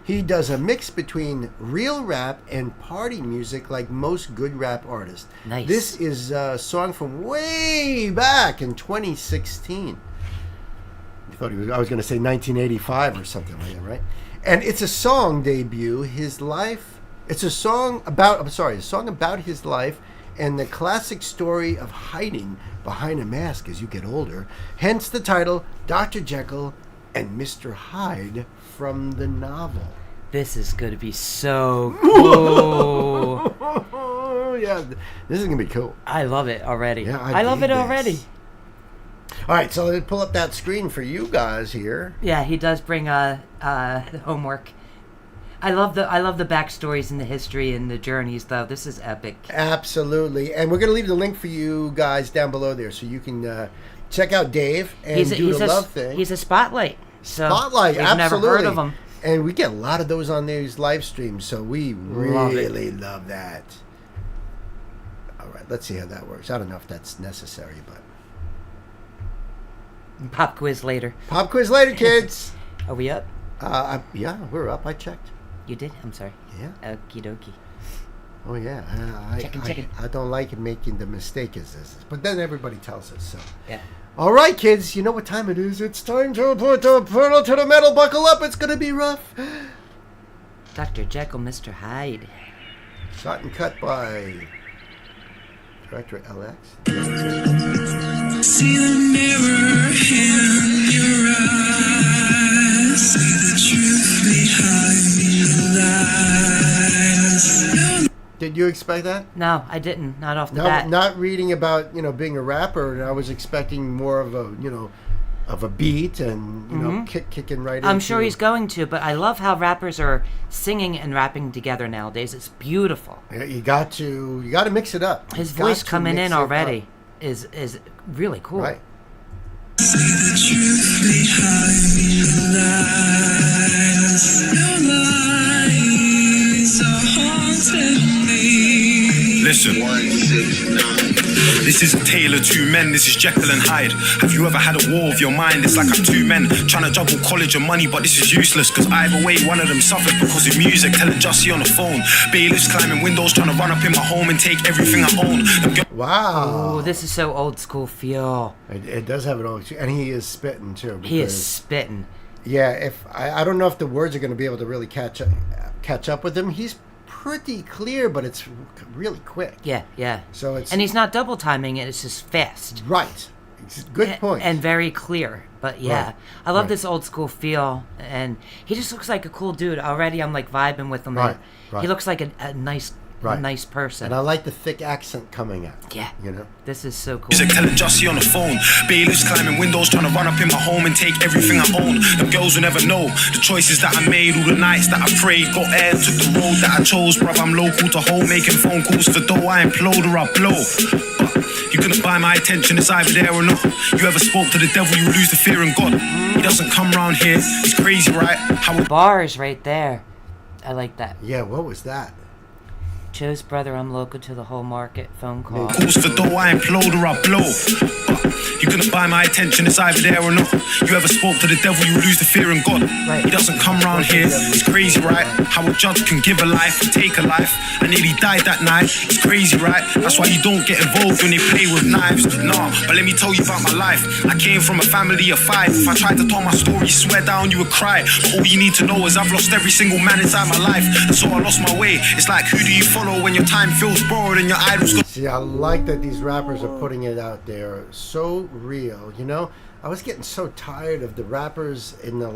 He does a mix between real rap and party music like most good rap artists. Nice. This is a song from way back in 2016. I was going to say 1985 or something like that, right? And it's a song debut, his life. It's a song about his life and the classic story of hiding behind a mask as you get older. Hence the title, Dr. Jekyll and Mr. Hyde from the novel. This is going to be so cool. Yeah, this is going to be cool. I love it already. Yeah, I love it dig this. already. All right, so let's pull up that screen for you guys here. Yeah, he does bring homework. I love the backstories and the history and the journeys, though. This is epic. Absolutely, and we're going to leave the link for you guys down below there, so you can check out Dave and do the love thing. He's a spotlight. So Spotlight, we've absolutely. never heard of him. And we get a lot of those on these live streams, so we really love that. All right, let's see how that works. I don't know if that's necessary, but Pop quiz later. pop quiz later, kids. Are we up? Yeah, we're up. I checked. You did? I'm sorry. Yeah. Okie dokie. Oh yeah. Checking. I don't like making the mistake as this, but then everybody tells us so. Yeah. All right, kids. You know what time it is? It's time to put the pedal to the metal. Buckle up. It's gonna be rough. Dr. Jekyll, Mr. Hyde. Shot and cut by director LX. See the mirror in your eyes. See the truth behind the lies. Did you expect that? No, I didn't. Not off the No, bat. not reading about being a rapper. I was expecting more of a of a beat and kicking right. I'm into, sure he's going to, but I love how rappers are singing and rapping together nowadays. It's beautiful. Yeah, you got to mix it up. His You got voice to coming mix in it already up. is really cool. Right. See the truth behind the lies. Your lies are haunting me. Listen. 169. This isn't Taylor, two men, this is Jekyll and Hyde. Have you ever had a war of your mind? It's like I'm two men trying to juggle college and money, but this is useless. Cause either way, one of them suffers because of music. Telling Jussie on the phone. Bailiffs climbing windows, trying to run up in my home and take everything I own. Wow. Oh, this is so old school feel. It does have an old, and he is spitting too. He is because, spitting. Yeah, if I don't know if the words are going to be able to really catch up with him. He's pretty clear, but it's really quick. Yeah. So it's And he's not double timing it, it's just fast. right. It's a good point. And very clear. But yeah, Right. I love Right. this old school feel. And he just looks like a cool dude. Already I'm like vibing with him. Right, right. He looks like a nice Right. nice person. And I like the thick accent coming out. Yeah. This is so cool. Music telling Jussie on the phone. Bailiffs climbing windows, trying to run up in my home and take everything I own. Them girls will never know the choices that I made, all the nights that I prayed. Got air, took the road that I chose. Bruv, I'm local to home, making phone calls for dough. I implode or I blow. You couldn't buy my attention, it's either there or not. You ever spoke to the devil, you lose the fear in God. He doesn't come round here, he's crazy, right? How Bars right there. I like that. Yeah, what was that? Joe's brother, I'm local to the whole market. Phone call. calls for dough, I implode or I blow. You couldn't buy my attention, it's either there or not. You ever spoke to the devil, you lose the fear in God. Right. He doesn't come round here, it's crazy, right? How a judge can give a life and take a life. I nearly died that night, it's crazy, right? That's why you don't get involved when they play with knives. Nah, but let me tell you about my life. I came from a family of 5. If I tried to tell my story, swear down you would cry. But all you need to know is I've lost every single man inside my life. And so I lost my way. It's like, who do you follow when your time feels borrowed and your idols go? See, I like that these rappers are putting it out there so real. I was getting so tired of the rappers in the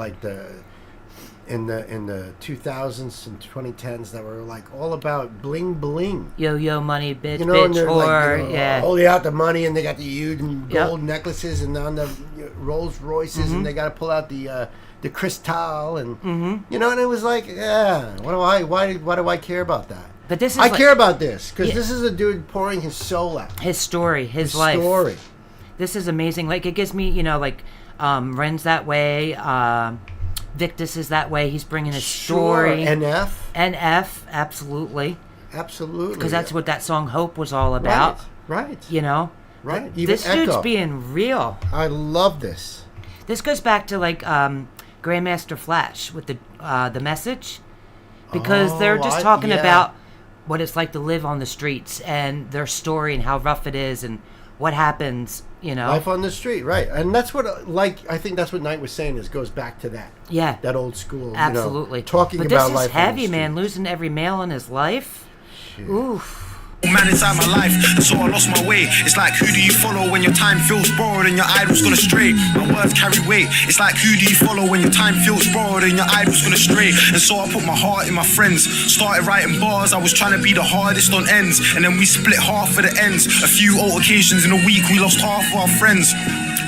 in the 2000s and 2010s that were like all about bling bling. Yo money, bitch, You know, and bitch, they're whore. like, you know, Yeah. holding out the money, and they got the huge and Yep. gold necklaces, and on the Rolls Royces, and they got to pull out the Cristal, and you know, and it was like, yeah, why do I care about that? But this is I like- care about this because Yeah. this is a dude pouring his soul out. His story, his life. Story. This is amazing. Like, it gives me, you know, like, Ren's that way. Victus is that way. He's bringing his story. NF, absolutely. Absolutely. Because that's what that song Hope was all about. Right. You know? Right. Even This dude's Echo. being real. I love this. This goes back to, like, Grandmaster Flash with the message. Because they're just talking about what it's like to live on the streets and their story and how rough it is and what happens, you know. Life on the street, right? And that's what, I think that's what Knight was saying. Is goes back to that. Yeah. That old school. Absolutely. You know, talking but about this life is heavy, on the man. street. Losing every male in his life. Oof. Man inside my life, so I lost my way. It's like, who do you follow when your time feels borrowed and your idol's gonna stray? My words carry weight. It's like, who do you follow when your time feels borrowed and your idol's gonna stray? And so I put my heart in my friends. Started writing bars, I was trying to be the hardest on ends. And then we split half of the ends. A few altercations in a week, we lost half of our friends.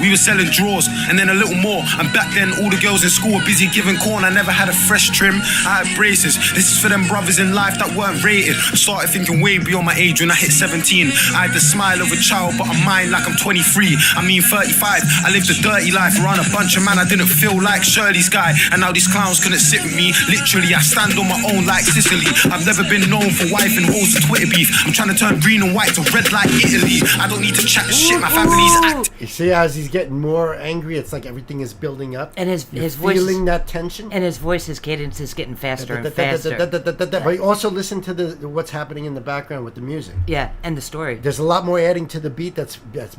We were selling drawers, and then a little more. And back then, all the girls in school were busy giving corn. I never had a fresh trim, I had braces. This is for them brothers in life that weren't rated. I started thinking way beyond my age when I hit 17. I had the smile of a child, but a mind like I'm 23. I mean 35, I lived a dirty life around a bunch of man I didn't feel like Shirley's guy. And now these clowns couldn't sit with me. Literally, I stand on my own like Sicily. I've never been known for wife and hoes and Twitter beef. I'm trying to turn green and white to red like Italy. I don't need to chat shit, my family's act. You see, as he's getting more angry, it's like everything is building up. And his You're voice, feeling that tension. and his voice, his cadence is getting faster and faster. But you also listen to the what's happening in the background with the music. Yeah, and the story. There's a lot more adding to the beat that's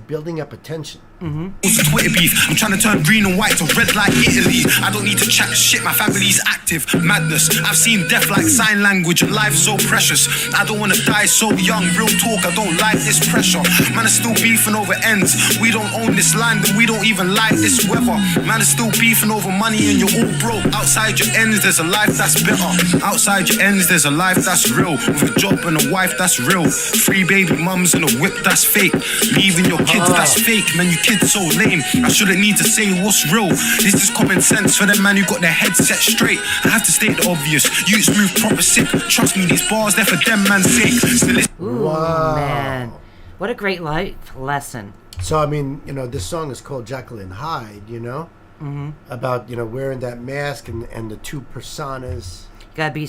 building up a tension. Twitter beef. I'm trying to turn green and white to red like Italy. I don't need to chat shit, my family's active. Madness. I've seen death like sign language. Life so precious. I don't wanna die so young. Real talk, I don't like this pressure. Man is still beefing over ends. We don't own this land and we don't even like this weather. Man is still beefing over money and you're all broke. Outside your ends, there's a life that's bitter. Outside your ends, there's a life that's real. With a job and a wife that's real. 3 baby mums and a whip that's fake. Leaving your kids, that's fake. Man, you kids so lame. I shouldn't need to say what's real. This is common sense for them man who got their head set straight. I have to state the obvious. Youths move proper sick. Trust me, these bars, they're for them man's sake. Still Ooh, Wow. man. What a great life lesson. So I mean, you know, this song is called Jekyll and Hyde. You know, about wearing that mask and the two personas. Gotta be,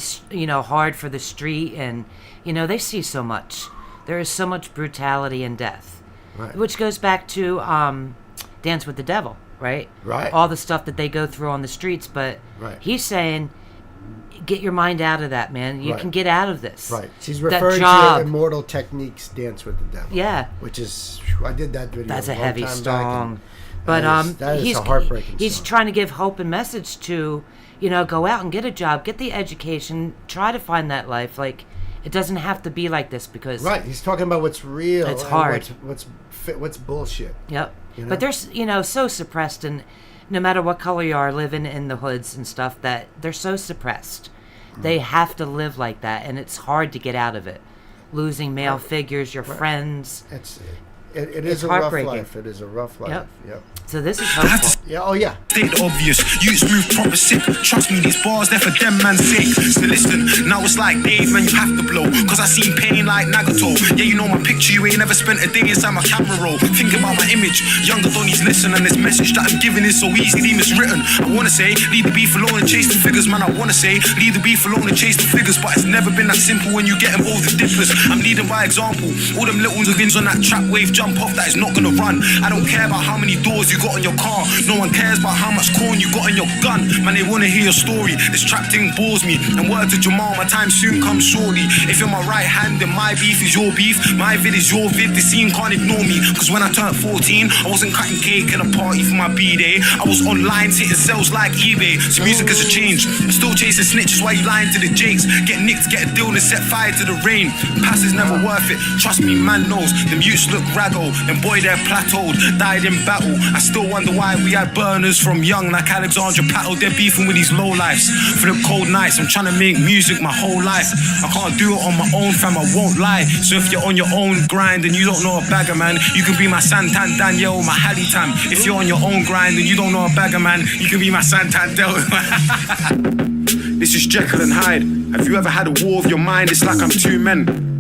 hard for the street, and, they see so much. There is so much brutality and death. Right. Which goes back to Dance with the Devil, right? Right. All the stuff that they go through on the streets, but Right. he's saying, get your mind out of that, man. You Right. can get out of this. Right. She's That referring to job. Immortal Techniques, Dance with the Devil. Yeah. Which is, I did that video. That's a long heavy time back, song. and But that is he's a heartbreaking he's song. trying to give hope and message to, go out and get a job, get the education, try to find that life. Like, it doesn't have to be like this because Right. He's talking about what's real. It's and hard. What's bullshit. Yep. You know? But they're, so suppressed, and no matter what color you are, living in the hoods and stuff, that they're so suppressed. They have to live like that, and it's hard to get out of it. Losing male figures, your friends. It It's is a rough heartbreaking. life. It is a rough life. Yep. So this is hopeful. Yeah. Oh yeah. state the obvious. Youths move proper sick. Trust me, these bars, they're for them man's sake. So listen, now it's like Dave, man, you have to blow. Cause I seen pain like Nagato. Yeah, you know my picture, you ain't never spent a day inside my camera roll. Think about my image. Younger Donnie's listen, and this message that I'm giving is so easily miswritten. I wanna say, leave the beef alone and chase the figures, man. I wanna say, leave the beef alone and chase the figures. But it's never been that simple when you get involved with dippers. I'm leading by example. All them little wins on that trap wave jump off that is not gonna run. I don't care about how many doors you got on your car. No one cares about how much corn you got in your gun. Man, they wanna hear your story. This trap thing bores me. And word to Jamal, my time soon comes shortly. If you're my right hand, then my beef is your beef. My vid is your vid. The scene can't ignore me. Cause when I turned 14, I wasn't cutting cake in a party for my B-day. I was online hitting sales like eBay. So music has a change. I'm still chasing snitches while you lying to the jakes. Get nicked, get a deal and set fire to the rain. Pass is never worth it. Trust me, man knows. Them youths look rad battle. And boy, they're plateaued, died in battle. I still wonder why we had burners from young, like Alexandra Paddle. They're beefing with these low lives for the cold nights. I'm trying to make music my whole life. I can't do it on my own, fam, I won't lie. So if you're on your own grind and you don't know a bagger, man, you can be my Santan Daniel, my Halley Tam. If you're on your own grind and you don't know a bagger, man, you can be my Santan Del. This is Jekyll and Hyde. Have you ever had a war of your mind? It's like I'm two men.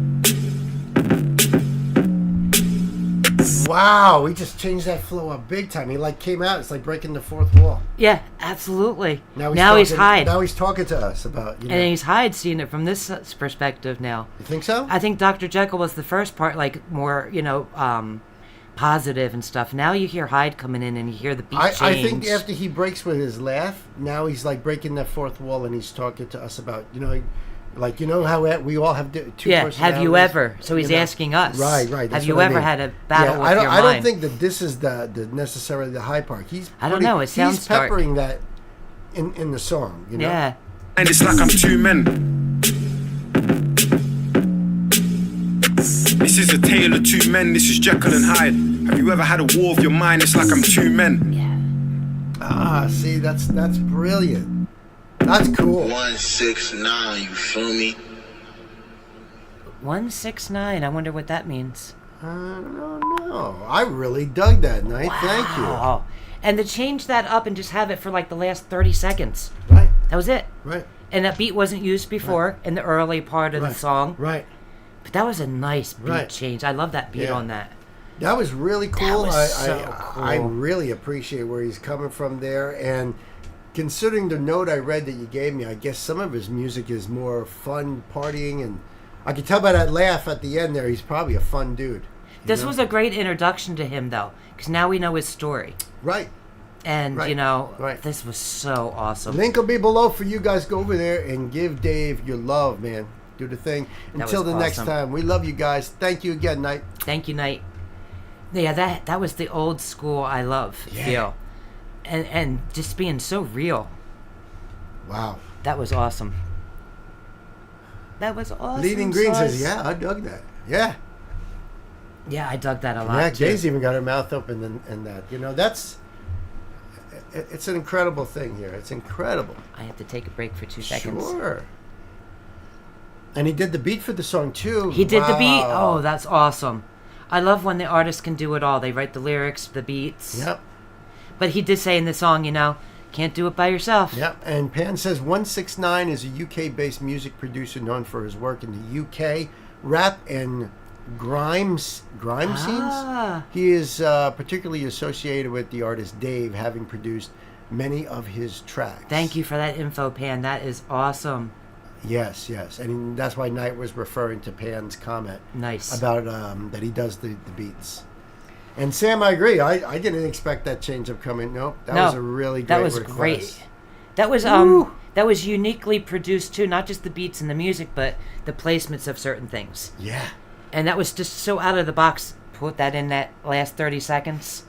Wow, he just changed that flow up big time. He like came out. It's like breaking the fourth wall. Yeah, absolutely. Now he's Hyde. Now he's talking to us about. You know. And he's Hyde seeing it from this perspective now. You think so? I think Dr. Jekyll was the first part, like more, positive and stuff. Now you hear Hyde coming in and you hear the beat change. I think after he breaks with his laugh, now he's like breaking that fourth wall and he's talking to us about, how we all have two personalities. Have you ever? So he's asking us. Right. Have you ever had a battle with your mind? I don't think that this is the necessarily the high part. I don't know. It sounds he's peppering that in the song. You know? Yeah. And it's like I'm two men. This is a tale of two men. This is Jekyll and Hyde. Have you ever had a war of your mind? It's like I'm two men. Yeah. See, that's brilliant. That's cool. 169, you feel me? 169. I wonder what that means. I don't know. I really dug that night. Wow. Thank you. And to change that up and just have it for like the last 30 seconds. Right. That was it. Right. And that beat wasn't used before in the early part of the song. Right. But that was a nice beat change. I love that beat on that. That was really cool. That was so cool. I really appreciate where he's coming from there. And considering the note I read that you gave me, I guess some of his music is more fun, partying. And I could tell by that laugh at the end there, he's probably a fun dude. This was a great introduction to him, though, because now we know his story. Right. And, this was so awesome. Link will be below for you guys. Go over there and give Dave your love, man. Do the thing. Until the next time, we love you guys. Thank you again, Knight. Thank you, Knight. Yeah, that was the old school I love feel. And just being so real. Wow. That was awesome. That was awesome. Leading Green says, yeah, I dug that. Yeah. Yeah, I dug that a lot. Yeah, too. Jay's even got her mouth open and that. It's an incredible thing here. It's incredible. I have to take a break for 2 seconds. Sure. And he did the beat for the song, too. He did the beat? Oh, that's awesome. I love when the artist can do it all. They write the lyrics, the beats. Yep. But he did say in the song, can't do it by yourself. Yep. And Pan says 169 is a UK-based music producer known for his work in the UK rap and grime scenes. He is particularly associated with the artist Dave, having produced many of his tracks. Thank you for that info, Pan. That is awesome. Yes. And that's why Knight was referring to Pan's comment. Nice. About that he does the beats. And Sam, I agree. I didn't expect that change of coming. Nope. That was a really great request. That was great. That was uniquely produced too, not just the beats and the music, but the placements of certain things. Yeah. And that was just so out of the box. Put that in that last 30 seconds.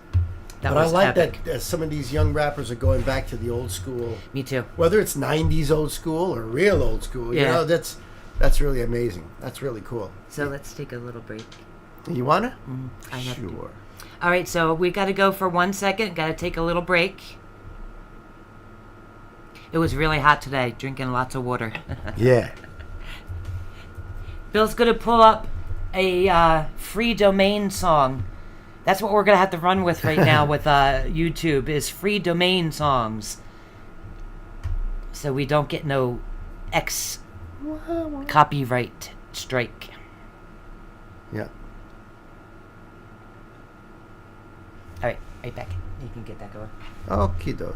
But I like that some of these young rappers are going back to the old school. Me too. Whether it's 90s old school or real old school, that's really amazing. That's really cool. So let's take a little break. You want to? I have sure. To. All right, so we got to go for 1 second. Got to take a little break. It was really hot today, drinking lots of water. Yeah. Bill's going to pull up a free domain song. That's what we're going to have to run with right now with YouTube, is free domain songs. So we don't get no copyright strike. Yeah. All right, right back. You can get that going. Okie dokie.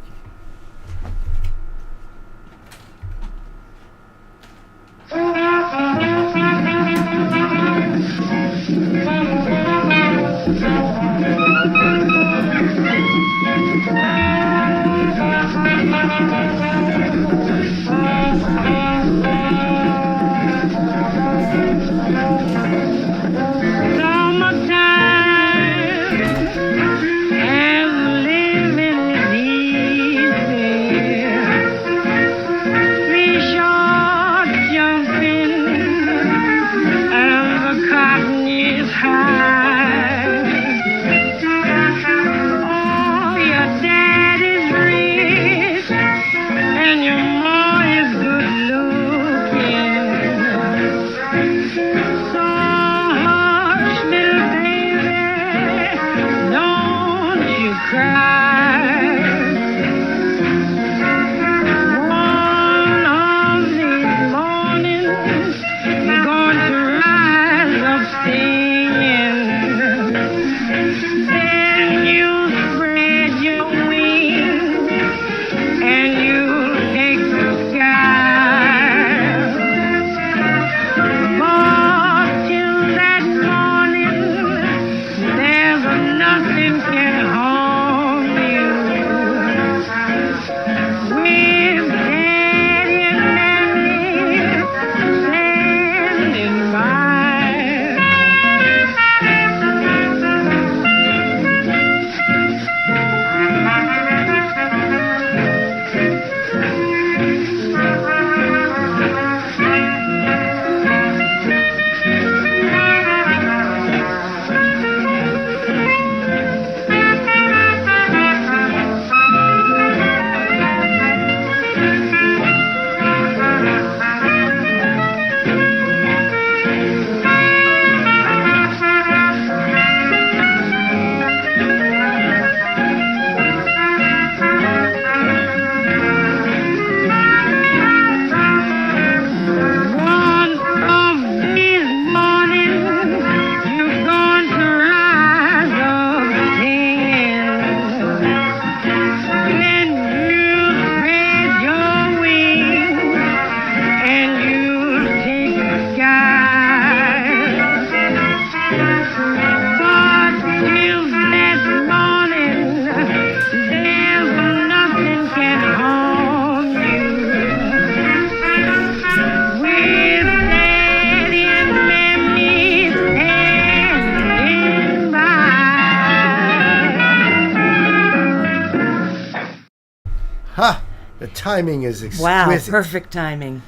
Ha! The timing is exquisite. Wow, perfect timing.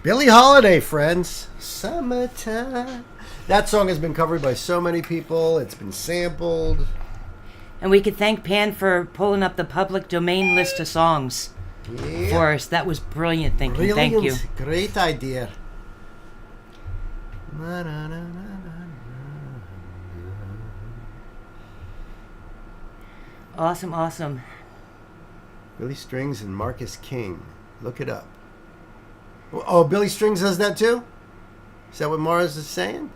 Billie Holiday, friends. Summertime. That song has been covered by so many people. It's been sampled. And we could thank Pan for pulling up the public domain list of songs for us. That was brilliant thinking. Brilliant. Thank you. Great idea. Awesome, awesome. Billy Strings and Marcus King. Look it up. Oh, Billy Strings does that too? Is that what Mars is saying?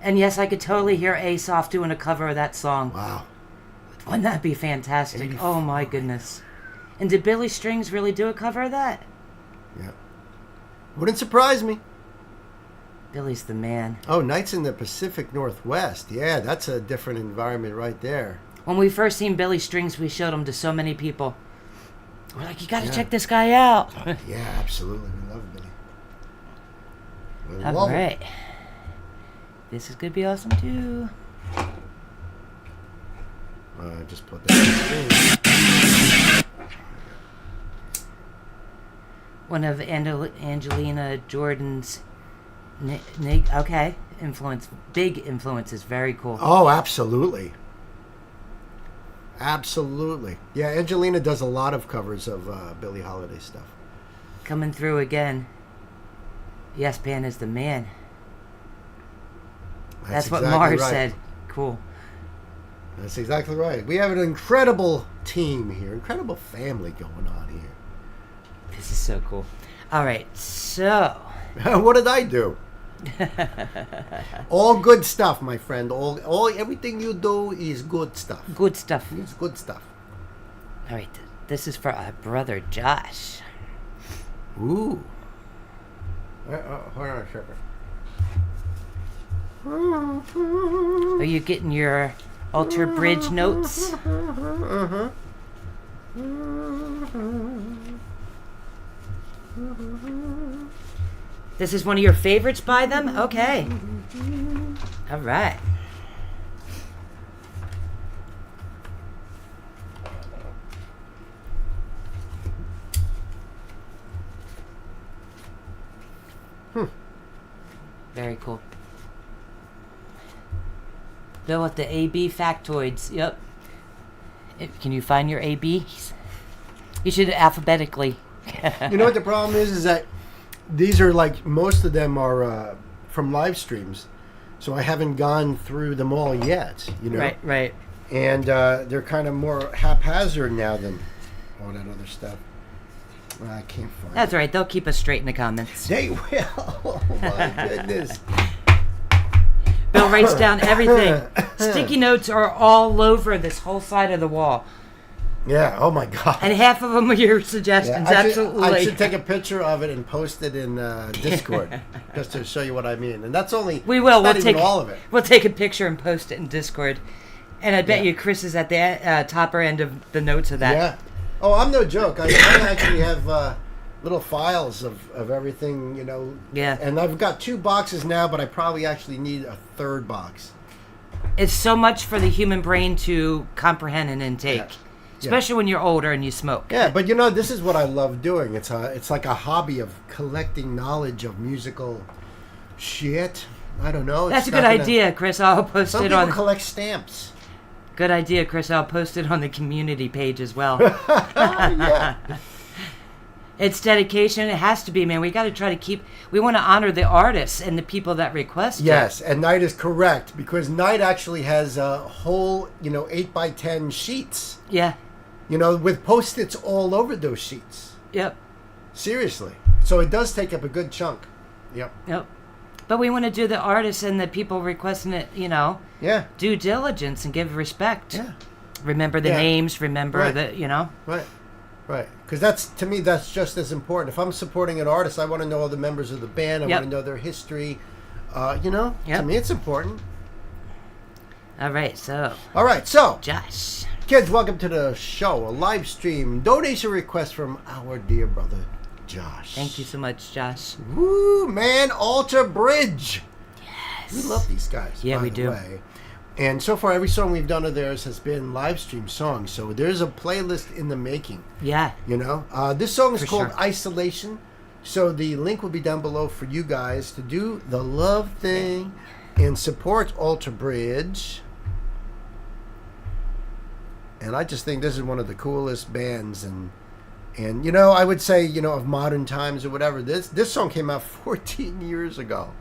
And yes, I could totally hear Aesop doing a cover of that song. Wow. Wouldn't that be fantastic? Oh my goodness. And did Billy Strings really do a cover of that? Yeah. Wouldn't surprise me. Billy's the man. Oh, Nights in the Pacific Northwest. Yeah, that's a different environment right there. When we first seen Billy Strings, we showed him to so many people. We're like, you gotta check this guy out. Yeah, absolutely. We love Billy. We All love right. him. This is gonna be awesome too. Just put that in. One of Angelina Jordan's big influences. Very cool. Oh, absolutely. Absolutely. Yeah, Angelina does a lot of covers of Billie Holiday stuff. Coming through again. Yes, Pan is the man. That's what exactly Mars right. said. Cool. That's exactly right. We have an incredible team here, incredible family going on here. This is so cool. All right, so What did I do? All good stuff, my friend. All everything you do is good stuff. good stuff. It's good stuff. All right, this is for our brother Josh. Ooh. Hold on a second. Are you getting your Alter Bridge notes? This is one of your favorites by them? Okay. All right. Very cool. Bill with the AB factoids. Yep. Can you find your ABs? You should alphabetically. You know what the problem is that these are like, most of them are from live streams, so I haven't gone through them all yet, you know? Right. And they're kind of more haphazard now than all that other stuff. I can't find That's all right. They'll keep us straight in the comments. They will. Oh, my goodness. Bill writes down everything. Sticky notes are all over this whole side of the wall. Yeah, oh my God. And half of them are your suggestions. Absolutely. I should take a picture of it and post it in Discord just to show you what I mean. And that's only We will. We'll take all of it. We'll take a picture and post it in Discord. And I bet you Chris is at the topper end of the notes of that. Yeah. Oh, I'm no joke. I actually have little files of everything, you know. Yeah. And I've got 2 boxes now, but I probably actually need a 3rd box. It's so much for the human brain to comprehend and intake. Yeah. Especially when you're older and you smoke. Yeah, but you know, this is what I love doing. It's like a hobby of collecting knowledge of musical shit. I don't know. That's a good idea, Chris. I'll post Some it people on. collect stamps. Good idea, Chris. I'll post it on the community page as well. Yeah. It's dedication. It has to be, man. We got to try to keep. We want to honor the artists and the people that request. Yes, and Knight is correct because Knight actually has a whole 8x10 sheets. Yeah. With Post-its all over those sheets. Yep. Seriously. So it does take up a good chunk. Yep. Yep. But we want to do the artists and the people requesting it, Yeah. due diligence and give respect. Yeah. Remember the names, remember Right. Right. Because to me, that's just as important. If I'm supporting an artist, I want to know all the members of the band. I want to know their history. To me, it's important. All right, so. Josh. Kids, welcome to the show, a live stream donation request from our dear brother, Josh. Thank you so much, Josh. Woo, man, Alter Bridge. Yes. We love these guys. Yeah, by we the do. Way. And so far, every song we've done of theirs has been live stream songs. So there's a playlist in the making. Yeah. This song is called sure. Isolation. So the link will be down below for you guys to do the love thing and support Alter Bridge. And I just think this is one of the coolest bands, and I would say of modern times or whatever. This song came out 14 years ago.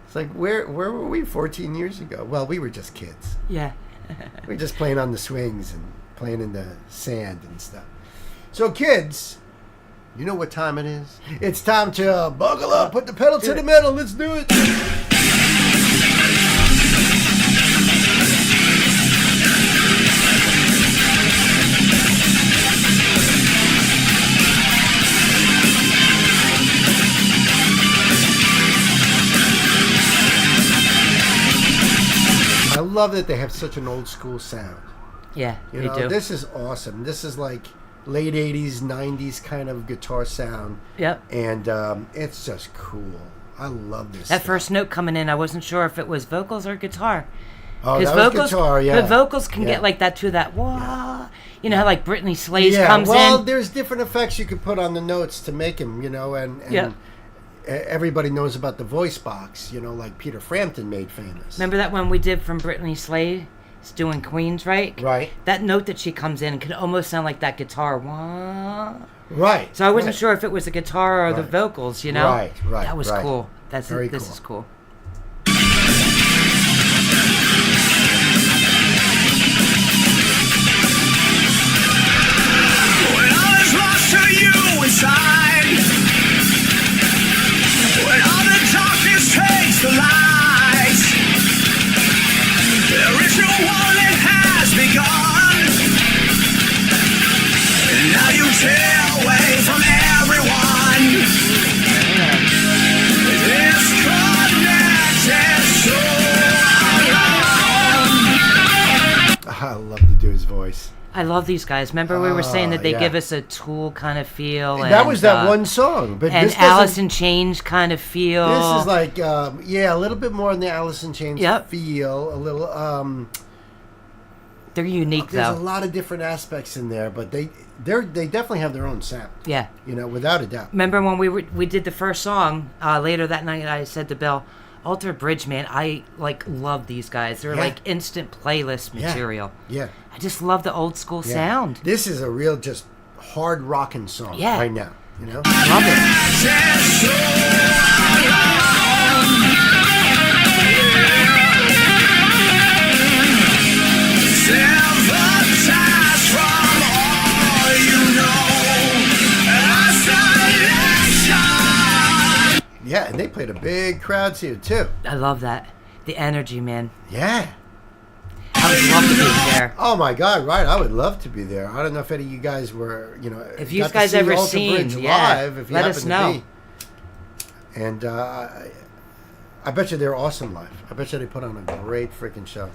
It's like where were we 14 years ago? Well, we were just kids. Yeah. We were just playing on the swings and playing in the sand and stuff. So kids, you know what time it is? It's time to buckle up, put the pedal to the metal. Let's do it. I love that they have such an old school sound. Yeah, they do. This is awesome. This is like late 80s, 90s kind of guitar sound. Yep. And it's just cool. I love this That stuff. first note coming in, I wasn't sure if it was vocals or guitar. Oh, that was guitar, yeah. But vocals can get like that to that, wah. You know how like Brittany Slays comes well, in? there's different effects you could put on the notes to make them, and everybody knows about the voice box, like Peter Frampton made famous. Remember that one we did from Brittany Slays doing Queens, right? Right. That note that she comes in can almost sound like that guitar, wah. Right. So I wasn't sure if it was the guitar or the vocals, Right. That was cool. This Very cool. is cool. When all is lost to you inside, when all the darkness takes the light, there is no war that has begun, and now you tear away from everyone. I love to do his voice. I love these guys. Remember we were saying that they give us a Tool kind of feel. That was that one song. But and this Alice in Chains kind of feel. This is like, a little bit more in the Alice in Chains feel. A little, they're unique, there's though. a lot of different aspects in there, but they definitely have their own sound. Yeah. Without a doubt. Remember when we did the first song, later that night I said to Bill, Alter Bridge, man, I love these guys. They're like instant playlist material. Yeah. I just love the old school sound. This is a real just hard rocking song right now. I love it. Yeah, and they played a big crowds here too. I love that. The energy, man. Yeah. I would love to be there. Oh my God! Right, I would love to be there. I don't know if any of you guys were, if you guys ever Alter seen, Bridge live, if you let us know. To be. And I bet you they're awesome live. I bet you they put on a great freaking show.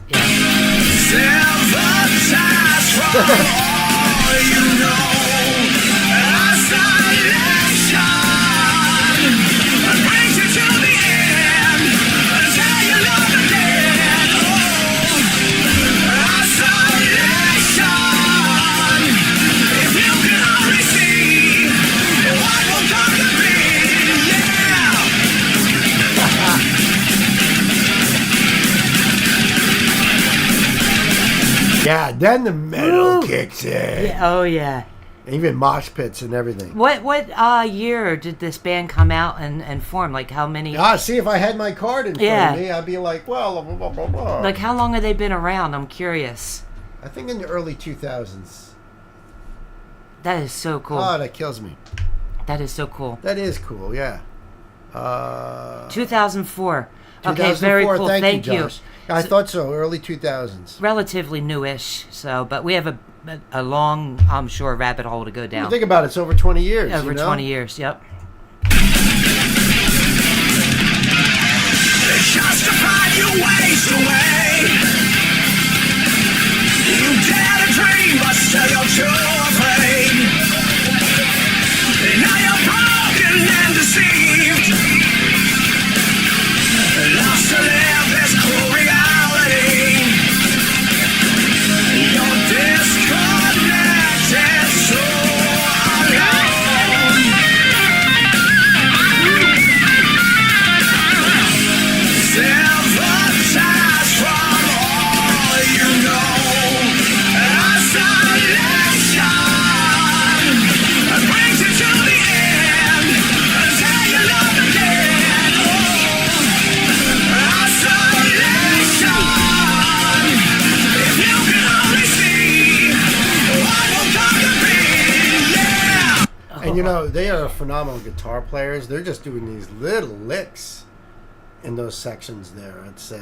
Yeah, then the metal kicks in. Yeah, oh yeah. Even mosh pits and everything. What year did this band come out and form? Like how many? See, if I had my card in front of me, I'd be like, well, blah, blah, blah, blah. Like how long have they been around? I'm curious. I think in the early 2000s. That is so cool. Oh, that kills me. That is so cool. That is cool, yeah. 2004. Okay, 2004, very cool. Thank you. Josh. I thought so, early 2000s. Relatively newish, but we have a long, I'm sure, rabbit hole to go down. Think about it, it's over 20 years. Over 20 years, yep. Justify your waste away. You dare to dream, but still you're too afraid. Now you're broken and deceived, lost to live this cruel reality. You're disconnected, so alone. Sympathized from all you know. Isolation brings you to the end until you love again. Isolation. If you can only see what will come to be, yeah. And they are phenomenal guitar players. They're just doing these little licks in those sections there. It's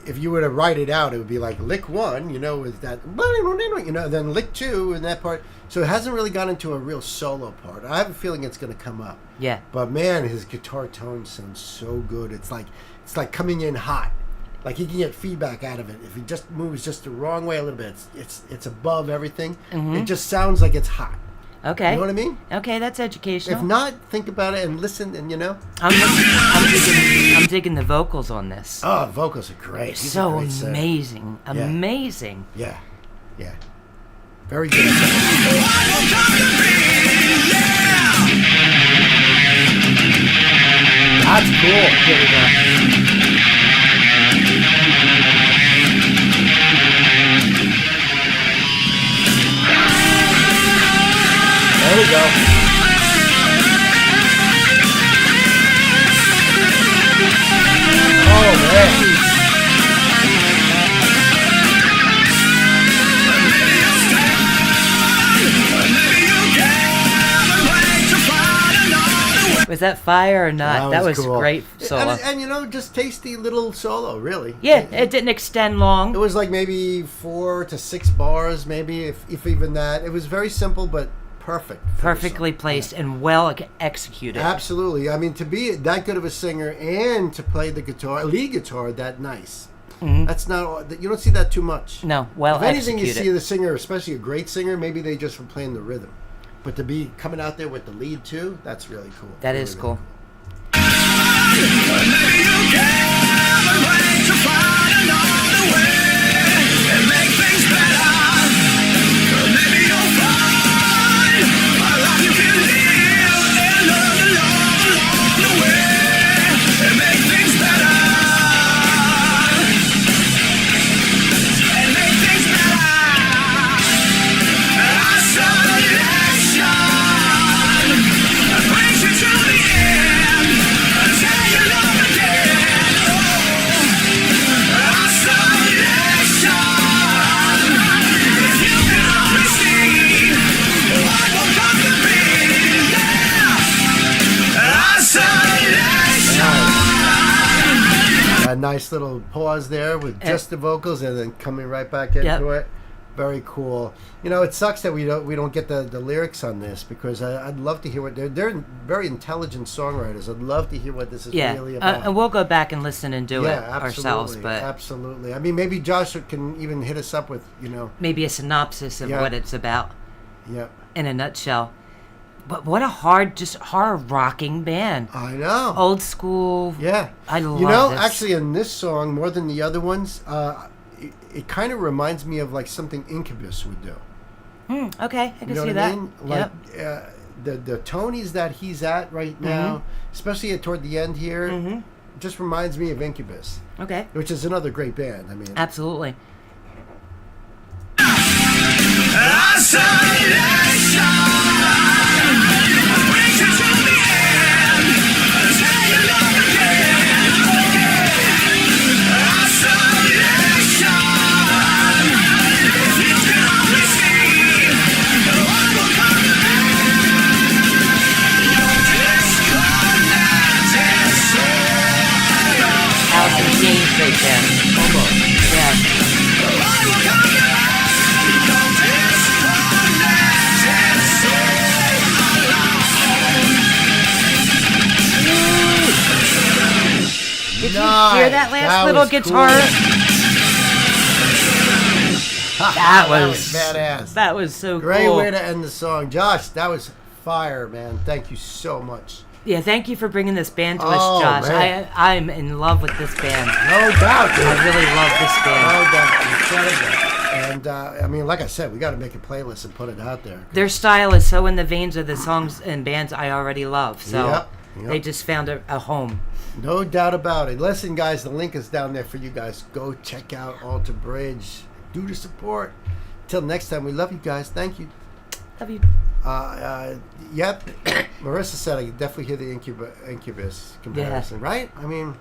if you were to write it out, it would be like lick 1, with that, then lick 2 in that part. So it hasn't really gone into a real solo part. I have a feeling it's going to come up. Yeah. But man, his guitar tone sounds so good. It's like coming in hot. Like he can get feedback out of it. If he just moves just the wrong way a little bit, it's above everything. Mm-hmm. It just sounds like it's hot. Okay. You know what I mean? Okay, that's educational. If not, think about it and listen, and I'm digging the vocals on this. Oh, vocals are great. He's a So great singer. amazing. Yeah. Amazing. Yeah. Very good. That's cool. Here we go. There we go. Oh, man. Was that fire or not? That was cool. great solo. And just tasty little solo, really. Yeah, it didn't extend long. It was like maybe 4 to 6 bars, maybe, if even that. It was very simple, but perfect. Perfectly placed and well executed. Absolutely. I mean, to be that good of a singer and to play the guitar, lead guitar, that nice. Mm-hmm. That's not, you don't see that too much. No, well if anything, executed. you see the singer, especially a great singer, maybe they just were playing the rhythm. But to be coming out there with the lead too, that's really cool. That is cool. A nice little pause there with just the vocals and then coming right back into it. Very cool. It sucks that we don't get the lyrics on this, because I'd love to hear what they're very intelligent songwriters. I'd love to hear what this is really about. And we'll go back and listen and do it absolutely, ourselves. But absolutely. I mean, maybe Josh can even hit us up with maybe a synopsis of what it's about. Yeah. In a nutshell. But what a hard rocking band. I know. Old school. Yeah. I love this. Actually, in this song, more than the other ones, it kind of reminds me of like something Incubus would do. Okay, I can see what that. I mean? Like the Tonys that he's at right now, especially toward the end here, just reminds me of Incubus. Okay. Which is another great band. I mean, absolutely. Isolation. great band. Almost. Yeah. Did you hear that last little was guitar? Cool. That was badass. That was so Great cool. way to end the song. Josh, that was fire, man. Thank you so much. Yeah, thank you for bringing this band to Oh, us, Josh. man. I'm in love with this band. No doubt, dude. I really love this band. No doubt. Incredible. And, I mean, like I said, we got to make a playlist and put it out there. Their style is so in the veins of the songs and bands I already love. So Yep. they just found a home. No doubt about it. Listen, guys, the link is down there for you guys. Go check out Alter Bridge. Do the support. Till next time, we love you guys. Thank you. Love you. Yep. Marissa said I could definitely hear the Incubus comparison, right? I mean,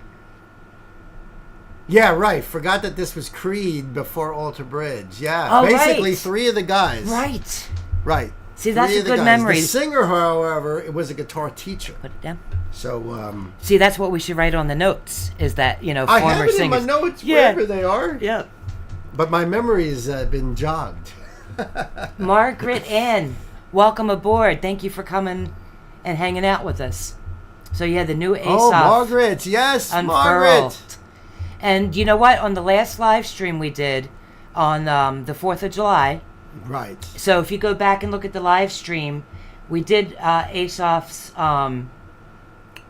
yeah, right. Forgot that this was Creed before Alter Bridge. Yeah, Oh, basically right. 3 of the guys. Right. Right. See, that's 3 a of the good guys. memory. The singer, however, it was a guitar teacher. Put it down. So, See, that's what we should write on the notes. Is that I former have it singers? in my notes Yeah. wherever they are. Yeah. But my memory has been jogged. Margaret Ann, welcome aboard. Thank you for coming and hanging out with us. So yeah, the new Aesop Oh, Margaret. Yes, unfurled. Margaret. And you know what? On the last live stream we did on the 4th of July. Right. So if you go back and look at the live stream, we did Aesop's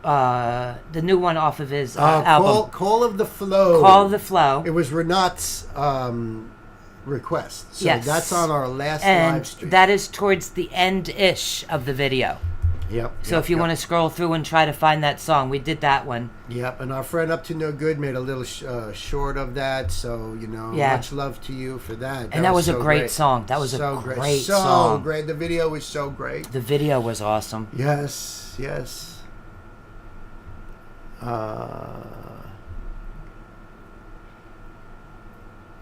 the new one off of his album, Call of the Flow. Call of the Flow. It was Renat's request. So Yes. that's on our last And live stream. that is towards the end-ish of the video. Yep. So if you want to scroll through and try to find that song, we did that one. Yep. And our friend Up to No Good made a little short of that. So, Yeah. much love to you for that. And that was a so great song. That was so a great so song. So great. The video was so great. The video was awesome. Yes. Yes.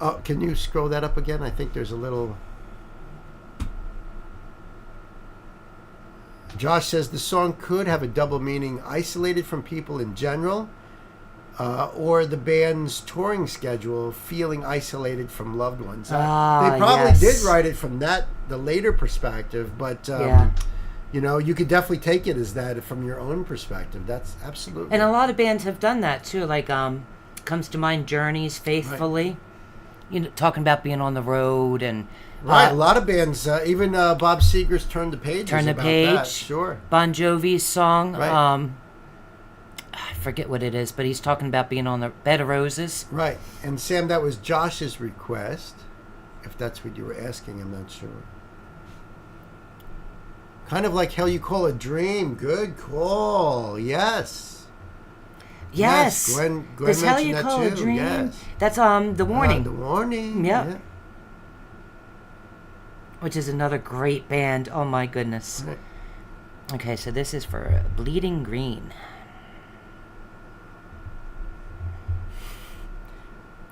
Oh, can you scroll that up again? I think there's a little... Josh says the song could have a double meaning, isolated from people in general, or the band's touring schedule, feeling isolated from loved ones. They probably yes. did write it from the later perspective, but Yeah. you could definitely take it as that from your own perspective. That's absolutely. And a lot of bands have done that too. Like comes to mind Journey's Faithfully. Right. Talking about being on the road and right. A lot of bands, even Bob Seger's Turn the Page. Turn the about Page. That. Sure. Bon Jovi's song. Right. I forget what it is, but he's talking about being on the Bed of Roses. Right. And Sam, that was Josh's request. If that's what you were asking, I'm not sure. Kind of like Hell You Call a Dream. Good call. Yes. Yes. Gwen Does Hell mentioned You that Call a too. Dream? Yes. That's The Warning. The Warning. Yep. Yeah. Which is another great band. Oh my goodness. Right. Okay, so this is for Bleeding Green.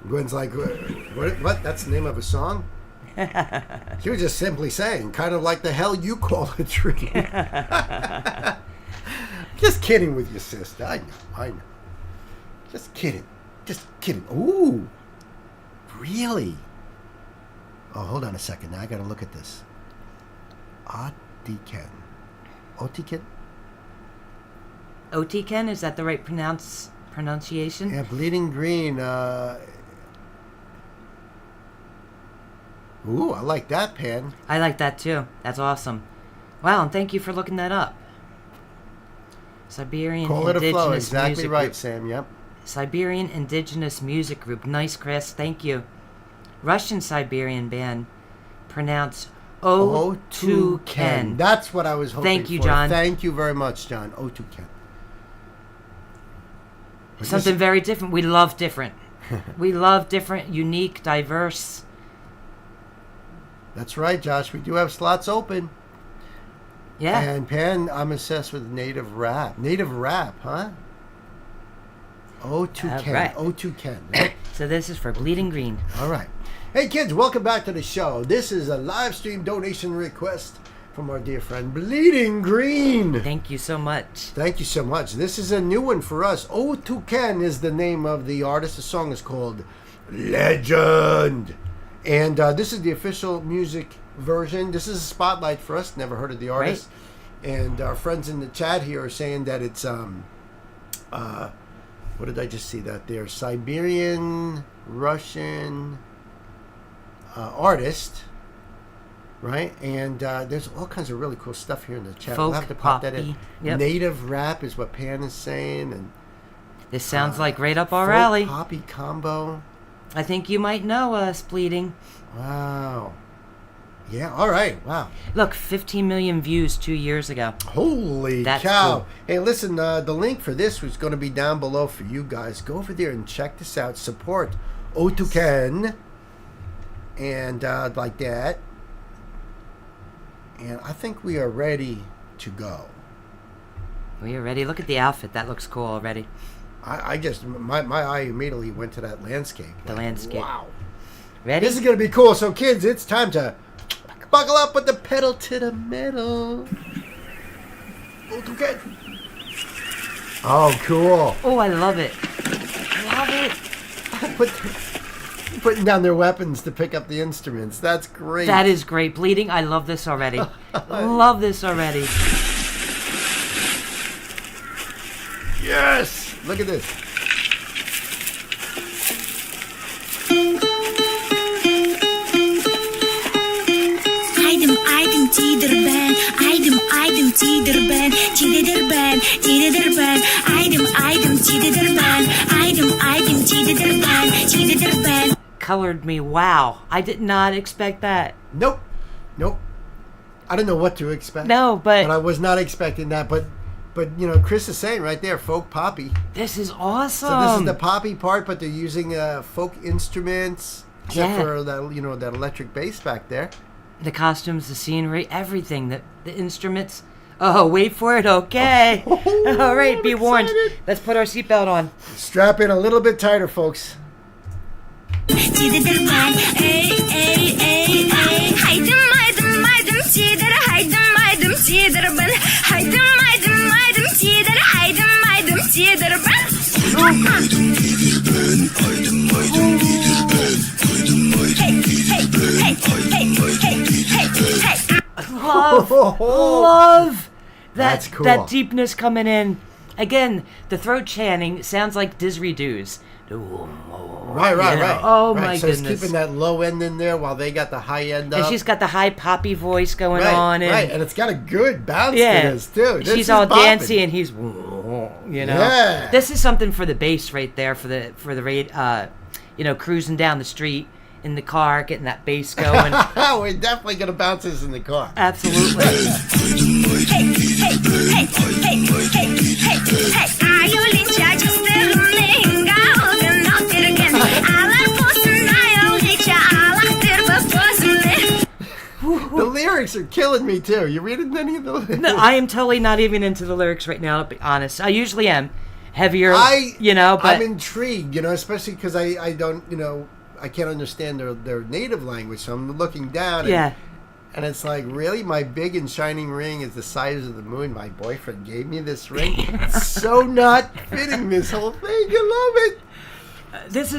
Gwen's like, what? That's the name of a song? She was just simply saying, kind of like the Hell You Call a Dream. Just kidding with you, sister. I know. Just kidding. Ooh. Really? Oh, hold on a second. Now I gotta look at this. Otiken. Otiken, is that the right pronunciation? Yeah, Bleeding Green. Ooh, I like that, Pan. I like that too. That's awesome. Wow, and thank you for looking that up. Siberian Call it a flow. Indigenous Exactly Music right, Group. Sam. Yep. Siberian Indigenous Music Group. Nice, Chris. Thank you. Russian Siberian band. Pronounce O2Ken. That's what I was hoping Thank you, for. John. Thank you very much, John. O2Ken. Something very different. We love different. We love different, unique, diverse. That's right, Josh. We do have slots open. Yeah. And Pan, I'm obsessed with native rap. Native rap, huh? O2Ken. Right. O2Ken. So this is for Bleeding Green. All right. Hey, kids, welcome back to the show. This is a live stream donation request from our dear friend Bleeding Green. Thank you so much. Thank you so much. This is a new one for us. Oh Toucan is the name of the artist. The song is called Legend. And this is the official music version. This is a spotlight for us. Never heard of the artist. Right. And our friends in the chat here are saying that it's what did I just see that there? Siberian Russian artist, right? And there's all kinds of really cool stuff here in the chat. Folk, we'll have to pop that poppy. in. Yep. Native rap is what Pan is saying, and this sounds like right up our folk alley. Poppy combo. I think you might know us, Bleeding. Wow. Yeah. All right. Wow. Look, 15 million views 2 years ago. Holy That's cow. cool. Hey, listen, the link for this was going to be down below for you guys. Go over there and check this out. Support Otuken. And like that. And I think we are ready to go. We are ready. Look at the outfit. That looks cool already. I just, my eye immediately went to that landscape. The landscape. Wow. Ready? This is going to be cool. So, kids, it's time to buckle up with the pedal to the metal. Okay. Oh, cool. Oh, I love it. Love it. Putting down their weapons to pick up the instruments. That's great. That is great. Bleeding, I love this already. Love this already. Yes. Look at this. Aydım tider ben, aydım tider ben, tider ben, tider ben, aydım tider ben, aydım tider ben, tider ben. Colored me. Wow. I did not expect that. Nope. I don't know what to expect. No, but I was not expecting that. But you know, Chris is saying right there, folk poppy. this is awesome. So this is the poppy part, but they're using folk instruments, except Yeah. for that, you know, that electric bass back there. The costumes, the scenery, everything. The instruments. Oh, wait for it. Okay. All right, be warned. excited. Let's put our seatbelt on. Strap in a little bit tighter, folks. Tider ben, ey, haydım tider, haydım tider ben, haydım tider ben. Love That's cool. that deepness coming in. Again, the throat chanting sounds like didgeridoos. Right. Oh, right. my so goodness. it's keeping that low end in there while they got the high end up. And she's got the high poppy voice going right, on. And right, and it's got a good bounce yeah, to this too. This she's is all bopping. dancey, and he's, you know. Yeah. This is something for the bass right there, for the raid, you know, cruising down the street in the car, getting that bass going. We're definitely gonna bounce this in the car. Absolutely. The lyrics are killing me too. You reading any of the lyrics? No, I am totally not even into the lyrics right now, to be honest. I usually am heavier, I'm but intrigued, you know, especially because I don't, you know, I can't understand their native language, so I'm looking down. yeah. And it's like, really? My big and shining ring is the size of the moon. My boyfriend gave me this ring. It's so not fitting, this whole thing. I love it. This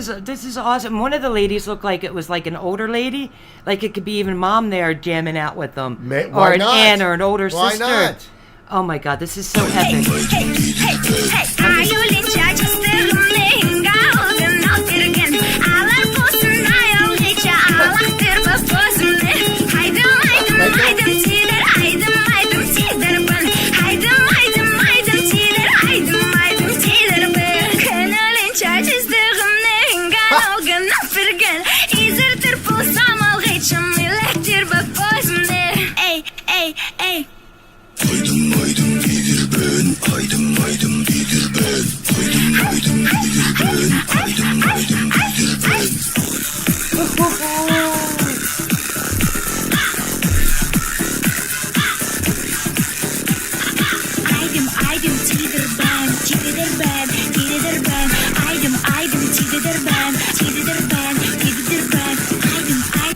is awesome. One of the ladies looked like it was like an older lady, like it could be even mom there jamming out with them, Why or an not? aunt or an older Why sister. not? Oh my God, this is so epic.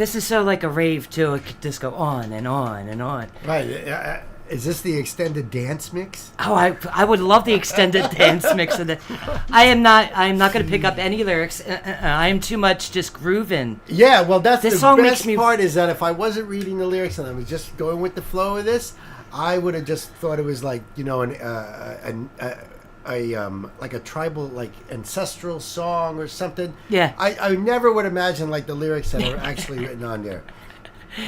This is so like a rave too. It could just go on and on and on. Right. Is this the extended dance mix? Oh, I would love the extended dance mix of it. I am not going to pick up any lyrics. I am too much just grooving. Yeah, well, that's This the song makes best me- part is that if I wasn't reading the lyrics and I was just going with the flow of this, I would have just thought it was like, you know, like a tribal, like ancestral song or something. Yeah. I never would imagine like the lyrics that are actually written on there.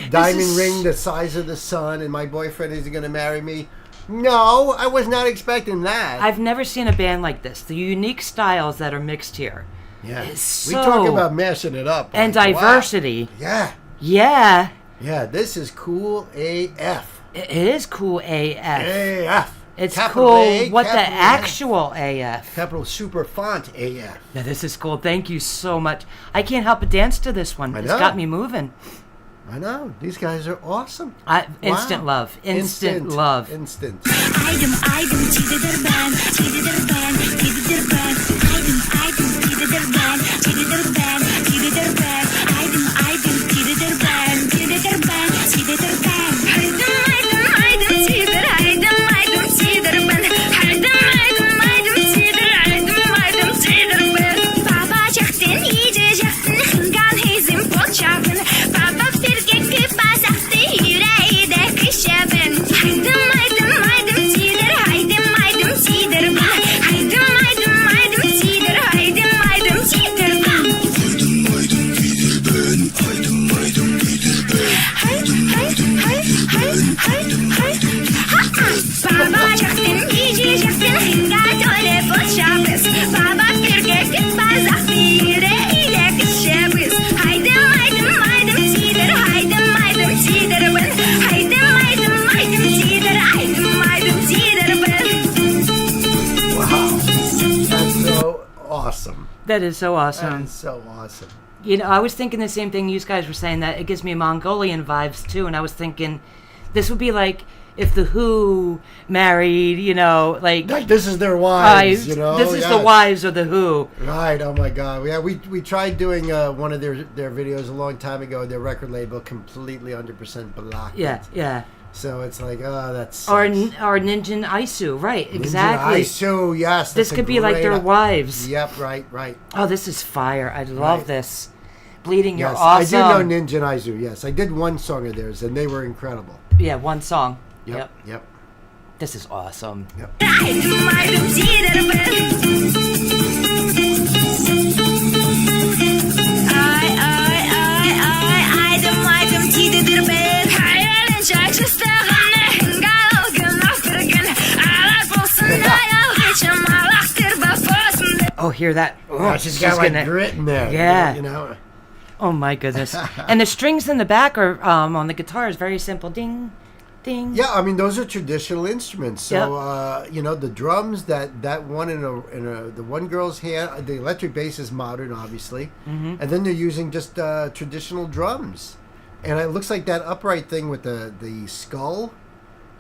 Diamond ring the size of the sun, and my boyfriend is going to marry me. No, I was not expecting that. I've never seen a band like this. The unique styles that are mixed here. Yeah, It's we so- talk about mashing it up And like, wow. diversity. Yeah, Yeah. yeah. This is cool AF. It is cool AF. AF. It's Capital cool. A, What the capital A. actual AF? Capital super font AF. Yeah, this is cool. Thank you so much. I can't help but dance to this one. I It's know. got me moving. I know. These guys are awesome. Instant Wow. love. Instant love. Instant. Aydım aydım çiğdedir ben, çiğdedir ben, çiğdedir ben. Aydım çiğdedir ben, çiğdedir ben, çiğdedir ben. Aydım çiğdedir ben, çiğdedir ben, çiğdedir ben. Aydım çiğdir, aydım çiğdir ben. Aydım çiğdir ben. Baba çaktın, iyice çaktın, hıngan hezim pot çaktın. Baba firge basaktı, yüreği de kışabın. Aydım çiğdir, aydım çiğdir ben. Aydım çiğdir, aydım çiğdir ben. Baba çaktın, iyice çaktın, hıngan öyle pot çaktın. Baba firge basaktı, yüreği de kışabın. Aydım çiğdir, aydım çiğdir ben. Aydım çiğdir, aydım çiğdir ben. Wow. That's so awesome. That is so awesome. That's so awesome. You know, I was thinking the same thing you guys were saying, that it gives me Mongolian vibes too. And I was thinking this would be like if the Who married, you know, like This is their wives, wives. you know. This is the Yes. wives of the Who. Right. Oh my God. Yeah, we tried doing one of their videos a long time ago. Their record label completely 100% blocked Yeah, it. yeah. So it's like, oh, that's Or Ninja Isu, right? Exactly. So yes, This that's could a be like their great- wives. Yep. Right. Oh, this is fire! I love Right. this. Bleeding, you're Yes, awesome. I do know Ninja and Izu. Yes, I did one song of theirs, and they were incredible. Yeah, one song. Yep. This is awesome. Aydım çiğdir ben. Aydım çiğdir ben. Hayalin şarkıstığını hıngal gün after gün. Ağlar bulsun ayal geçim ağlaktır bafasın. Oh, hear that? Oh, she's got like grit in there. Yeah. You know. Oh my goodness! And the strings in the back are on the guitar is very simple. Ding, ding. Yeah, I mean those are traditional instruments. So you know the drums that one in the one girl's hand, the electric bass is modern, obviously, and then they're using just traditional drums, and it looks like that upright thing with the skull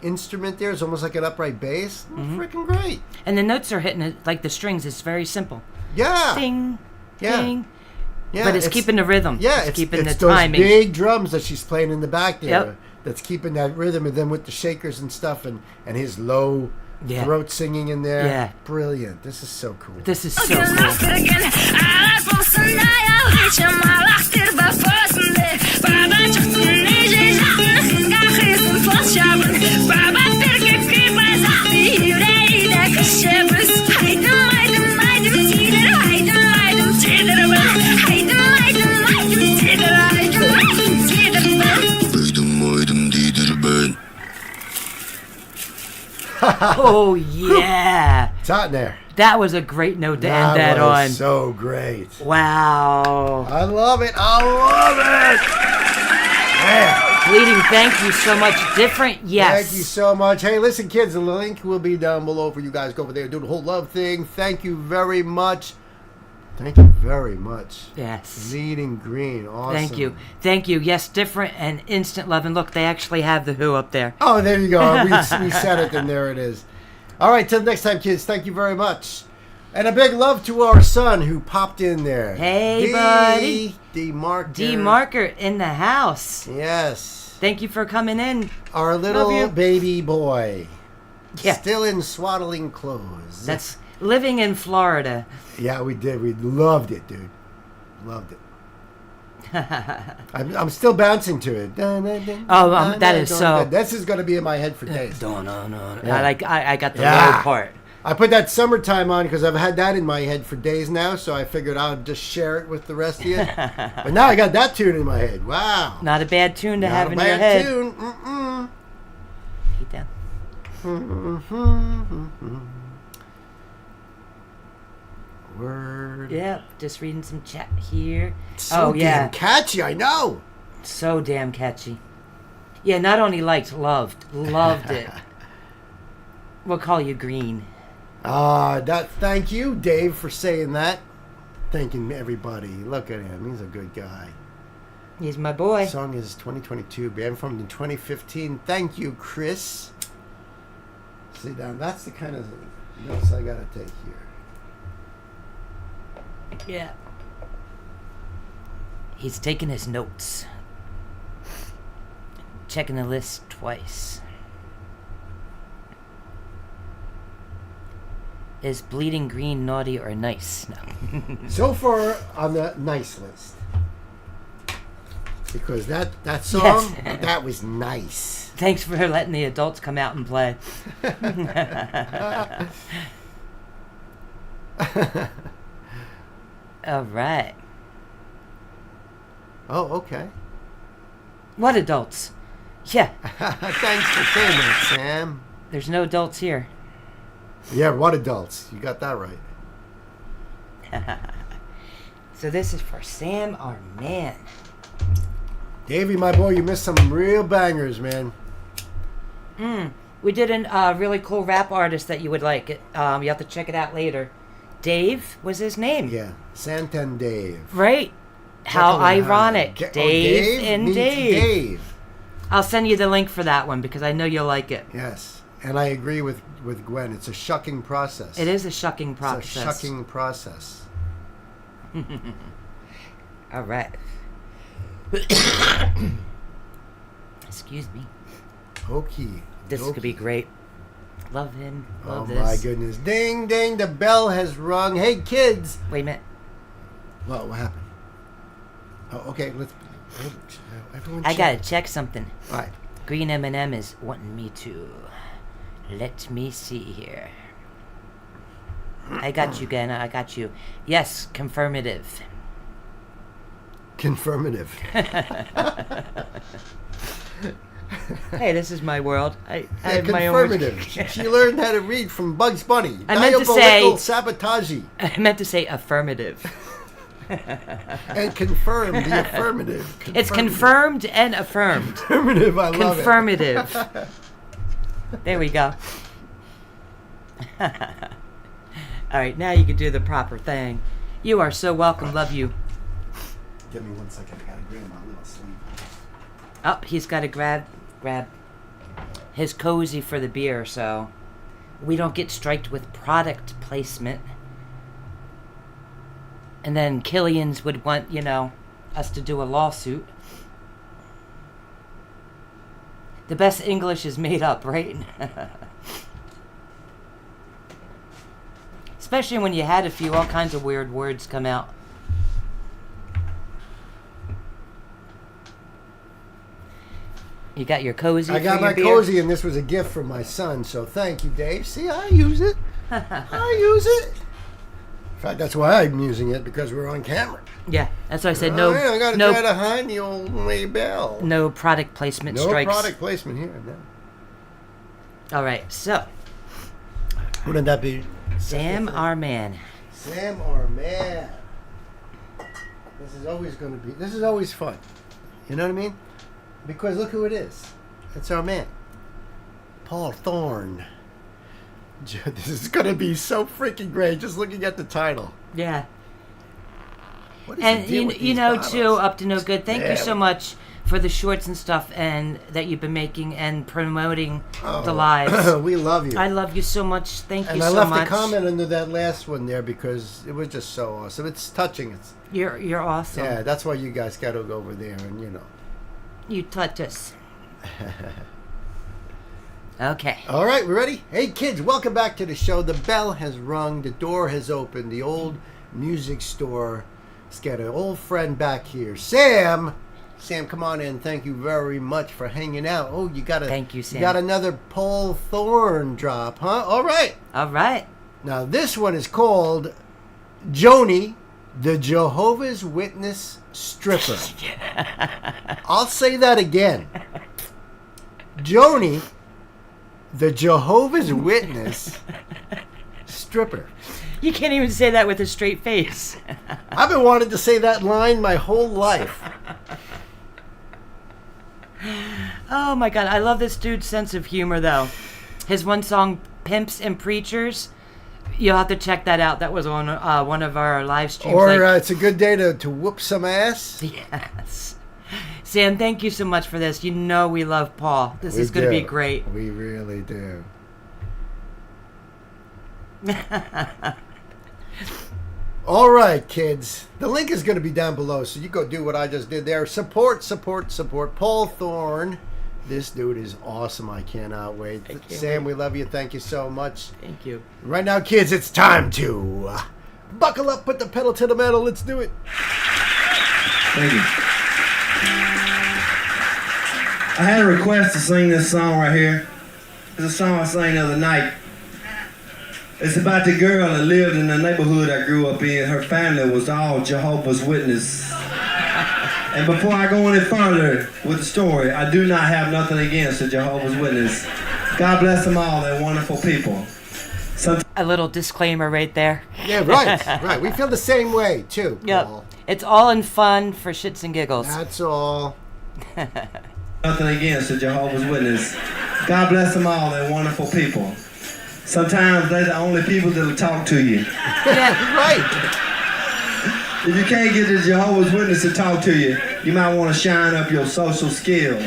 instrument there is almost like an upright bass. Freaking great! And the notes are hitting it like the strings. It's very simple. Yeah, Ding, Yeah. ding. yeah. But it's keeping the rhythm. Yeah, it's keeping it's the those timing. big drums that she's playing in the back there. Yep. That's keeping that rhythm, and then with the shakers and stuff, and his low Yeah. throat singing in there. Yeah. Brilliant. This is so cool. This is so Gün cool. after gün. Ağlar bulsun ayal geçim ağlaktır bafasın. Baba çaktın, iyice çaktın, hıngal hezim pot çaktın. Baba firge basaktı, yüreği de kışabın. Aydım çiğdir, aydım çiğdir ben. Aydım çiğdir, aydım çiğdir ben. Aydım değildir ben. Oh yeah, It's hot in there. that was a great note to end that was on. so great. Wow. I love it. I love it. Man, Bleeding, thank you so much. Different, yes. thank you so much. Hey, listen, kids, the link will be down below for you guys. Go over there and do the whole love thing. Thank you very much. Thank you very much. Yes. Bleeding Green. Awesome. Thank you. Thank you. Yes, different and instant love. And look, they actually have the Who up there. Oh, there you go. We said it, and there it is. All right, till next time, kids. Thank you very much. And a big love to our son who popped in there. Hey, buddy. D-Marker. D-Marker in the house. Yes. Thank you for coming in. Our little baby boy. Yeah. Still in swaddling clothes. That's living in Florida. Yeah, we did. We loved it, dude. Loved it. I'm still bouncing to it. That is so. This is going to be in my head for days. Yeah. I got the low part. I put that summertime on because I've had that in my head for days now, so I figured I'll just share it with the rest of you. But now I got that tune in my head. Wow. Not a bad tune to have in your Not head. a bad tune. Mm-mm. Keep down. Word. Yep, just reading some chat here. So damn catchy, I know. So damn catchy. Yeah, not only liked, loved it. We'll call you Green. Thank you, Dave, for saying that. Thanking everybody. Look at him. He's a good guy. He's my boy. The song is 2022. Band formed in 2015. Thank you, Chris. See, now that's the kind of notes I got to take here. Yeah. He's taking his notes. Checking the list twice. Is Bleeding Green naughty or nice? No. So far on the nice list. Because that song, that was nice. Thanks for letting the adults come out and play. All right. Oh, okay. What adults? Yeah. Thanks for saying that, Sam. There's no adults here. Yeah, what adults? You got that right. So this is for Sam, our man. Davey, my boy, you missed some real bangers, man. We did a really cool rap artist that you would like. You have to check it out later. Dave was his name. Yeah, Santan Dave. Right? How Definitely ironic. ironic. Dave and meets Dave. I'll send you the link for that one because I know you'll like it. Yes, and I agree with Gwen. It's a shucking process. It is a shucking process. It's a shucking process. All right. Excuse me. Okay. This could be great. Love him. Love this. Oh my goodness. Ding, ding, the bell has rung. Hey, kids. Wait a minute. What happened? Oh, okay, let's... Everyone I check. gotta check something. All right. Green M&M is wanting me to... Let me see here. I got you, Gana. I got you. Yes, confirmative. Confirmative. Hey, this is my world. I have my own... Confirmative. She learned how to read from Bugs Bunny. I meant to say... Diabolical sabotage. I meant to say affirmative. And confirm the affirmative. It's confirmed and affirmed. Affirmative, I love it. Confirmative. There we go. All right, now you can do the proper thing. You are so welcome. Love you. Give me 1 second. I gotta grab my little sleeve. Oh, he's got to grab his cozy for the beer, so we don't get striked with product placement. And then Killian's would want, us to do a lawsuit. The best English is made up, right? Especially when you had a few, all kinds of weird words come out. You got your cozy. I got for your my beer? cozy, and this was a gift from my son, so thank you, Dave. See, I use it. I use it. In fact, that's why I'm using it, because we're on camera. Yeah, that's why I said no. I gotta try to hide the old label. No product placement No strikes. product placement here. No. All right, so Wouldn't that be Sam, our man. Sam, our man. This is always going to be. This is always fun. You know what I mean? Because look who it is. It's our man, Paul Thorne. This is going to be so freaking great. Just looking at the title. Yeah. What is And the deal with you these know bottles? too, up to no good. Thank you so much for the shorts and stuff and that you've been making and promoting the lives. We love you. I love you so much. Thank you and so I much. left a comment under that last one there because it was just so awesome. It's touching. You're awesome. Yeah, that's why you guys got to go over there and, You touch us. Okay. All right, we ready? Hey, kids, welcome back to the show. The bell has rung. The door has opened. The old music store. Let's get an old friend back here. Sam, come on in. Thank you very much for hanging out. Oh, Thank you, Sam. You got another Paul Thorne drop, huh? All right. All right. Now, this one is called Joni, the Jehovah's Witness Stripper. I'll say that again. Joni, the Jehovah's Witness Stripper. You can't even say that with a straight face. I've been wanting to say that line my whole life. Oh my God, I love this dude's sense of humor though. His one song, Pimps and Preachers, you'll have to check that out. That was on one of our live streams. Or it's a good day to whoop some ass. Yes. Sam, thank you so much for this. You know we love Paul. This is going to be great. We really do. All right, kids. The link is going to be down below, so you go do what I just did there. Support Paul Thorne. This dude is awesome. I cannot wait. Sam, we love you. Thank you so much. Thank you. Right now, kids, it's time to buckle up, put the pedal to the metal. Let's do it. Thank you. I had a request to sing this song right here. It's a song I sang the other night. It's about the girl that lived in the neighborhood I grew up in. Her family was all Jehovah's Witness. And before I go any further with the story, I do not have nothing against the Jehovah's Witness. God bless them all. They're wonderful people. A little disclaimer right there. Yeah, right. We feel the same way, too, Yep. Paul. It's all in fun for shits and giggles. That's all. Nothing against the Jehovah's Witness. God bless them all. They're wonderful people. Sometimes they're the only people that'll talk to you. Yeah, right. If you can't get the Jehovah's Witness to talk to you, you might want to shine up your social skills.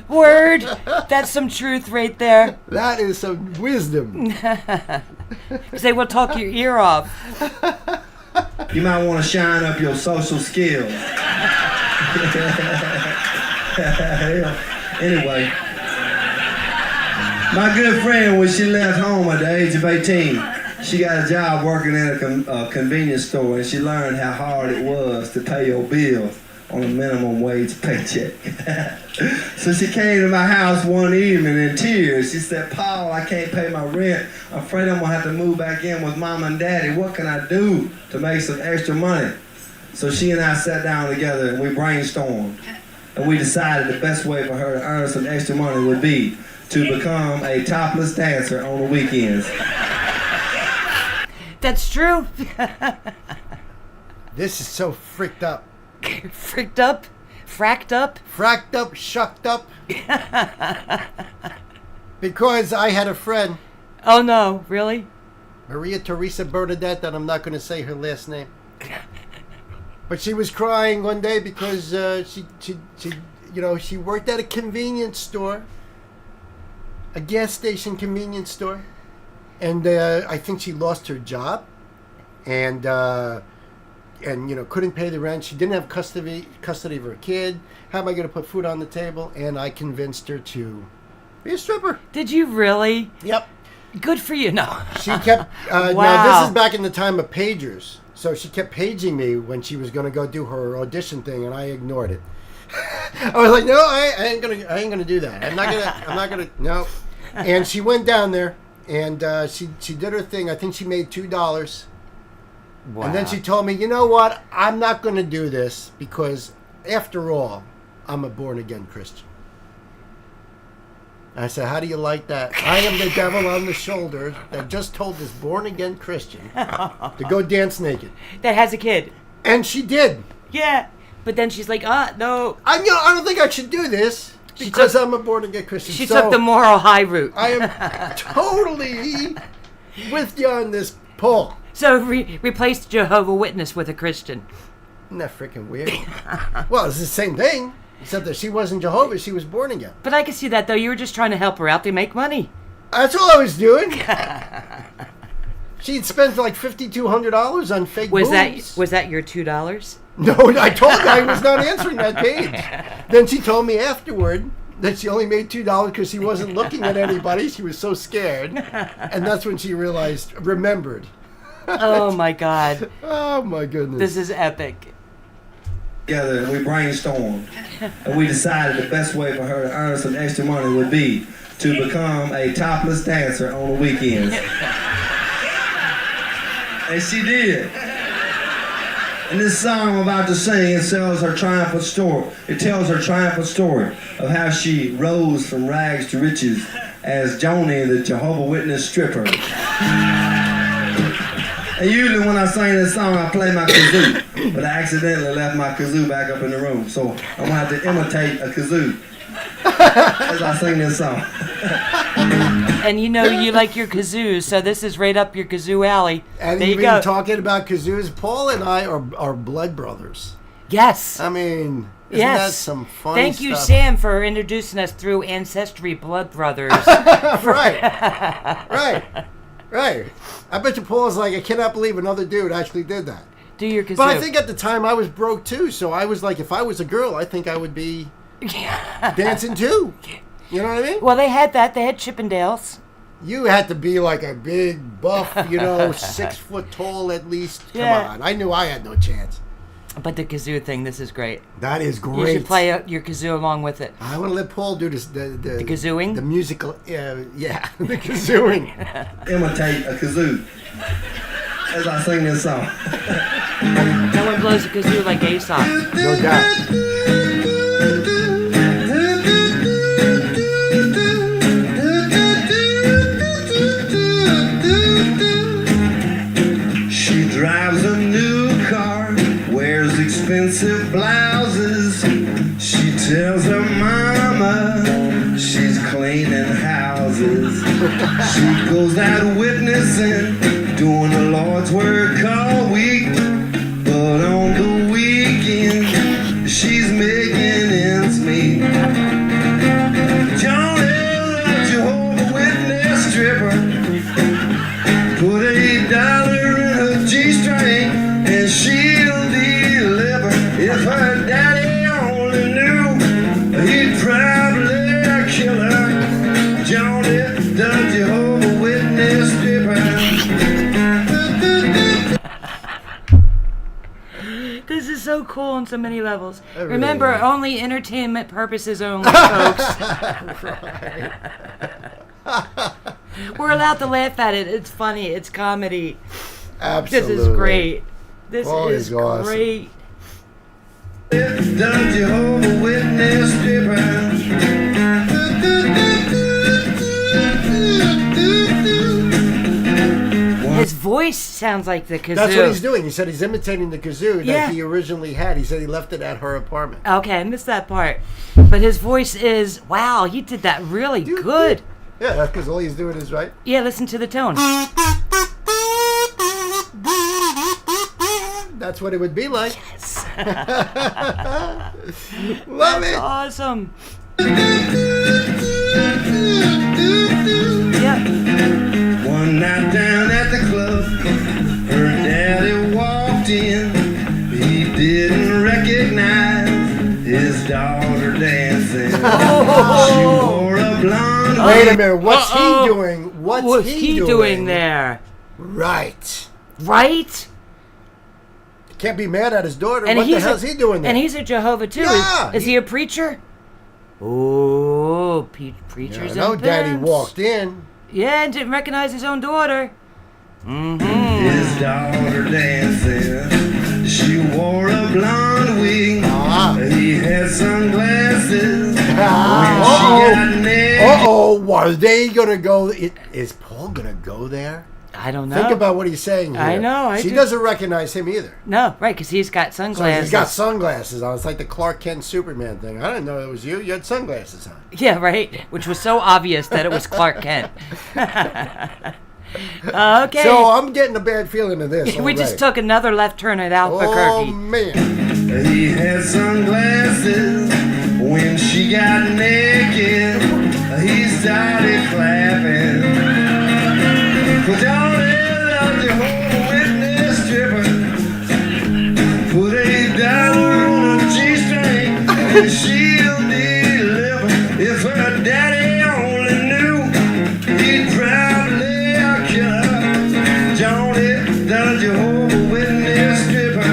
Word. That's some truth right there. That is some wisdom. They will talk your ear off. You might want to shine up your social skills. Anyway, my good friend, when she left home at the age of 18, she got a job working at a convenience store, and she learned how hard it was to pay your bills on a minimum wage paycheck. So she came to my house one evening in tears. She said, "Paul, I can't pay my rent. I'm afraid I'm gonna have to move back in with Mom and Daddy. What can I do to make some extra money?" So she and I sat down together and we brainstormed. And we decided the best way for her to earn some extra money would be to become a topless dancer on the weekends. That's true. This is so freaked up. Freaked up? Fracked up? Fracked up, shucked up. Because I had a friend, Oh no, really? Maria Teresa Bernadette, and I'm not going to say her last name. But she was crying one day because she worked at a convenience store, a gas station convenience store, and I think she lost her job, and couldn't pay the rent. She didn't have custody of her kid. How am I going to put food on the table? And I convinced her to be a stripper. Did you really? Yep. Good for you. No. She kept. Wow. Now this is back in the time of pagers. So she kept paging me when she was going to go do her audition thing, and I ignored it. I was like, "No, I ain't gonna do that. I'm not gonna. No." And she went down there, and she did her thing. I think she made $2. Wow. And then she told me, "You know what? I'm not going to do this because, after all, I'm a born-again Christian." I said, "How do you like that? I am the devil on the shoulder that just told this born-again Christian to go dance naked." That has a kid. And she did. Yeah. But then she's like, no. I don't think I should do this because I'm a born-again Christian. She took the moral high route. I am totally with you on this, Paul. So replace Jehovah Witness with a Christian. Isn't that freaking weird? Well, it's the same thing, except that she wasn't Jehovah. She was born again. But I can see that, though. You were just trying to help her out to make money. That's all I was doing. She'd spent like $5,200 on fake boobs. Was that your $2? No, I told her I was not answering that page. Then she told me afterward that she only made $2 because she wasn't looking at anybody. She was so scared. And that's when she remembered. Oh, my God. Oh, my goodness. This is epic. Together, and we brainstormed. And we decided the best way for her to earn some extra money would be to become a topless dancer on the weekends. And she did. And this song I'm about to sing, it tells her triumphant story. It tells her triumphant story of how she rose from rags to riches as Joni, the Jehovah Witness stripper. And usually when I sing this song, I play my kazoo, but I accidentally left my kazoo back up in the room, so I'm gonna have to imitate a kazoo as I sing this song. And you know you like your kazoos, so this is right up your kazoo alley. And there you even go. talking about kazoos, Paul and I are blood brothers. Yes. I mean, isn't that some funny Thank you, stuff? Sam, for introducing us through Ancestry Blood Brothers. Right. I bet you Paul's like, I cannot believe another dude actually did that. Do your kazoo. But I think at the time I was broke too, so I was like, if I was a girl, I think I would be dancing too. You know what I mean? Well, they had that. They had Chippendales. You had to be like a big buff, 6 foot tall at least. Come on. I knew I had no chance. But the kazoo thing, this is great. That is great. You should play your kazoo along with it. I want to let Paul do this. The kazooing? The musical, the kazooing. Imitate a kazoo as I sing this song. No one blows a kazoo like Aesop. No doubt. She drives a new car, wears expensive blouses. She tells her mama she's cleaning houses. She goes out witnessing, doing the Lord's work all week. But on the weekend, she's making ends meet. John is a Jehovah Witness stripper. Put $8 in her G-string and she'll deliver. If her daddy only knew, he'd probably kill her. Johnny, the Jehovah Witness stripper. This is so cool on so many levels. Really Remember, is. only entertainment purposes only, folks. We're allowed to laugh at it. It's funny. It's comedy. Absolutely. This is great. This Paul is is awesome. great. The Jehovah Witness stripper. His voice sounds like the kazoo. That's what he's doing. He said he's imitating the kazoo Yeah. that he originally had. He said he left it at her apartment. Okay, I missed that part. But his voice is, wow, he did that really good. Yeah, that's because all he's doing is right. Yeah, listen to the tone. That's what it would be like. Yes. Love That's it. awesome. Yeah. One night down at the club, her daddy walked in. He didn't recognize his daughter dancing. She wore a blonde Wait a minute. What's Uh-oh. he doing? What's he doing there? Right. Right? Can't be mad at his daughter. And What the he's hell's he doing there? And he's a Jehovah too. Yeah, Is he a preacher? Oh, preachers no, and Daddy pimps. walked in. Yeah, and didn't recognize his own daughter. His daughter dancing. She wore a blonde wig. He had sunglasses. When she got naked, Are they gonna go? Is Paul gonna go there? I don't know. Think about what he's saying here. I know, She do. doesn't recognize him either. No, right, because he's got So sunglasses. he's got sunglasses on. It's like the Clark Kent Superman thing. I didn't know it was you. You had sunglasses on. Yeah, right. Which was so obvious that it was Clark Kent. Okay. So I'm getting a bad feeling of this. we just already. took another left turn at Albuquerque. Oh man. He had sunglasses when she got naked. He started clapping. Cause all the Jehovah's Witness stripper put $8 on a G-string and she'll deliver. If her daddy only knew, he'd probably kill her. Johnny, the Jehovah's Witness stripper.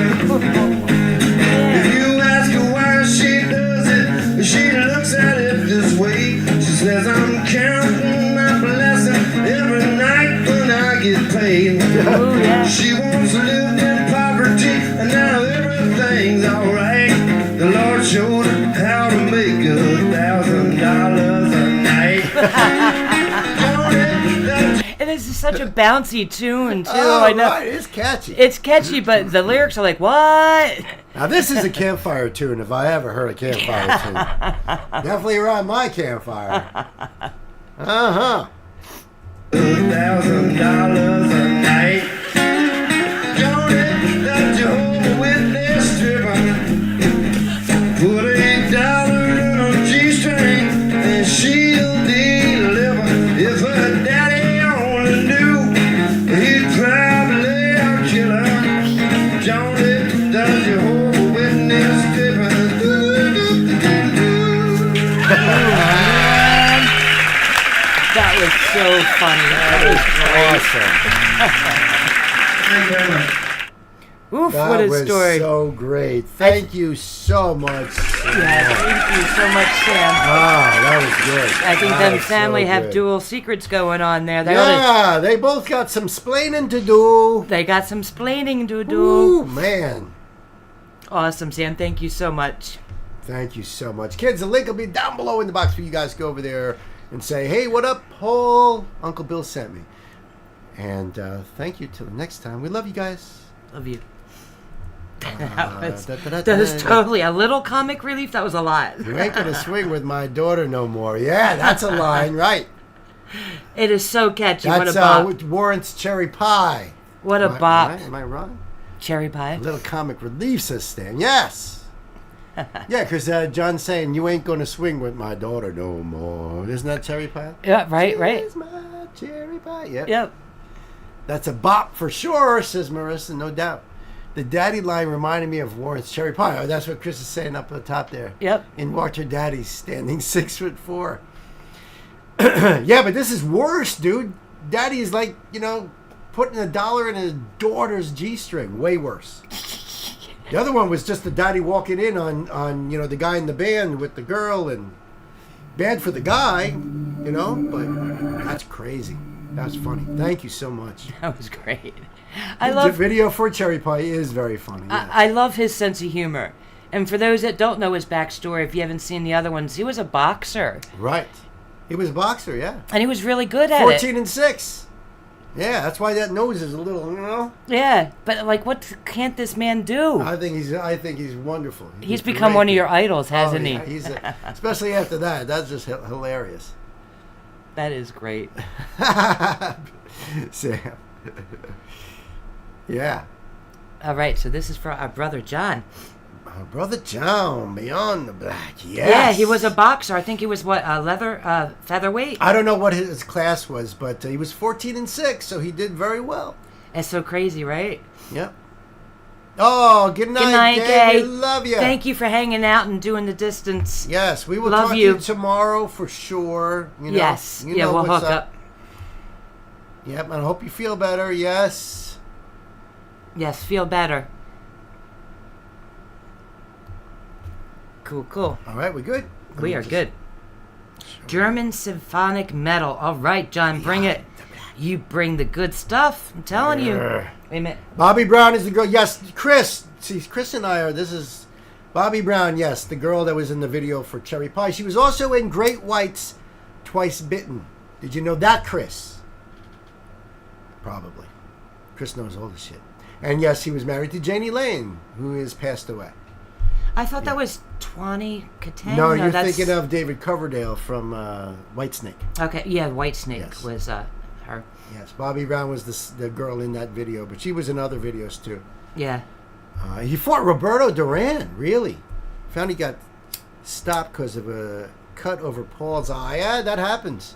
If you ask her why she does it, she looks at it this way. She says, I'm counting my blessings every night when I get paid. Oh, yeah. She once lived in poverty and now everything's alright. The Lord showed her how to make $1,000 a night. And this is such a bouncy tune, too. Oh, I know. right, it's catchy. It's catchy, but the lyrics are like, what? Now this is a campfire tune. If I ever heard a campfire tune, definitely around my campfire. $1,000 a night. Johnny, the Jehovah's Witness stripper, put $8 in a G-string and she'll deliver. If her daddy only knew, he'd probably kill her. Johnny, the Jehovah's Witness stripper. That was so funny. Thank you very much. Oof, That what a was story. so great. Thank you so much. Yeah, thank you so much, Sam. Ah, that was good. I think That them was so family have good. dual secrets going on there. They oughta- Yeah, they both got some splaining to do. they got some splaining to do. Ooh, man. Awesome, Sam. Thank you so much. Thank you so much. Kids, the link will be down below in the box for you guys to go over there and say, hey, what up, Paul? Uncle Bill sent me. And thank you till the next time. We love you guys. Love you. Da-da-da-da. That was totally a little comic relief. That was a lot. You ain't gonna swing with my daughter no more. Yeah, that's a line, right? It is so catchy. What a That's bop. Warrant's Cherry Pie. What a Am I- bop. Am I wrong? Cherry pie. A little comic relief, says Stan. Yes. Yeah, because John's saying you ain't gonna swing with my daughter no more. Isn't that Cherry Pie? Yeah, right, right. Here's my cherry pie. Yep. Yep. That's a bop for sure, says Marissa, no doubt. The daddy line reminded me of Warren's cherry pie. Oh, that's what Chris is saying up at the top there. Yep. In Watch Your Daddy's standing 6'4". Yeah, but this is worse, dude. Daddy is like, putting $1 in his daughter's G-string. Way worse. The other one was just the daddy walking in on the guy in the band with the girl, and bad for the guy, but that's crazy. That's funny. Thank you so much. That was great. The video for Cherry Pie is very funny. Yes. I love his sense of humor. And for those that don't know his backstory, if you haven't seen the other ones, he was a boxer. Right. He was a boxer, yeah. And he was really good at 14-6. Yeah, that's why that nose is a little, Yeah, but what can't this man do? I think he's wonderful. He's become one of your idols, hasn't yeah. he? He's especially after that. That's just hilarious. That is great. Sam. Yeah. All right, so this is for our brother John. Our brother John, Beyond the Black. Yes. Yeah, he was a boxer. I think he was featherweight? I don't know what his class was, but he was 14-6, so he did very well. That's so crazy, right? Yep. Oh, good night, Good night, Gay. Gay. We love you. Thank you for hanging out and doing the distance. Yes, we will Love talk to you. you tomorrow for sure. Yes. You Yeah, know we'll what's hook up. Yep, and I hope you feel better. Yes. Yes, feel better. Cool. All right, we good? We are good. German symphonic metal. All right, John, bring it. You bring the good stuff. I'm telling you. Wait a minute. Bobby Brown is the girl. Yes, Chris. See, Chris and I are. This is Bobby Brown. Yes, the girl that was in the video for Cherry Pie. She was also in Great White's Twice Bitten. Did you know that, Chris? Probably. Chris knows all this shit. And yes, he was married to Janie Lane, who has passed away. I thought that was Tawny Katang. No, you're that's... thinking of David Coverdale from Whitesnake. Okay, yeah, Whitesnake Yes. was her. Yes, Bobby Brown was the girl in that video, but she was in other videos too. Yeah. He fought Roberto Duran, really. Found he got stopped because of a cut over Paul's eye. Yeah, that happens.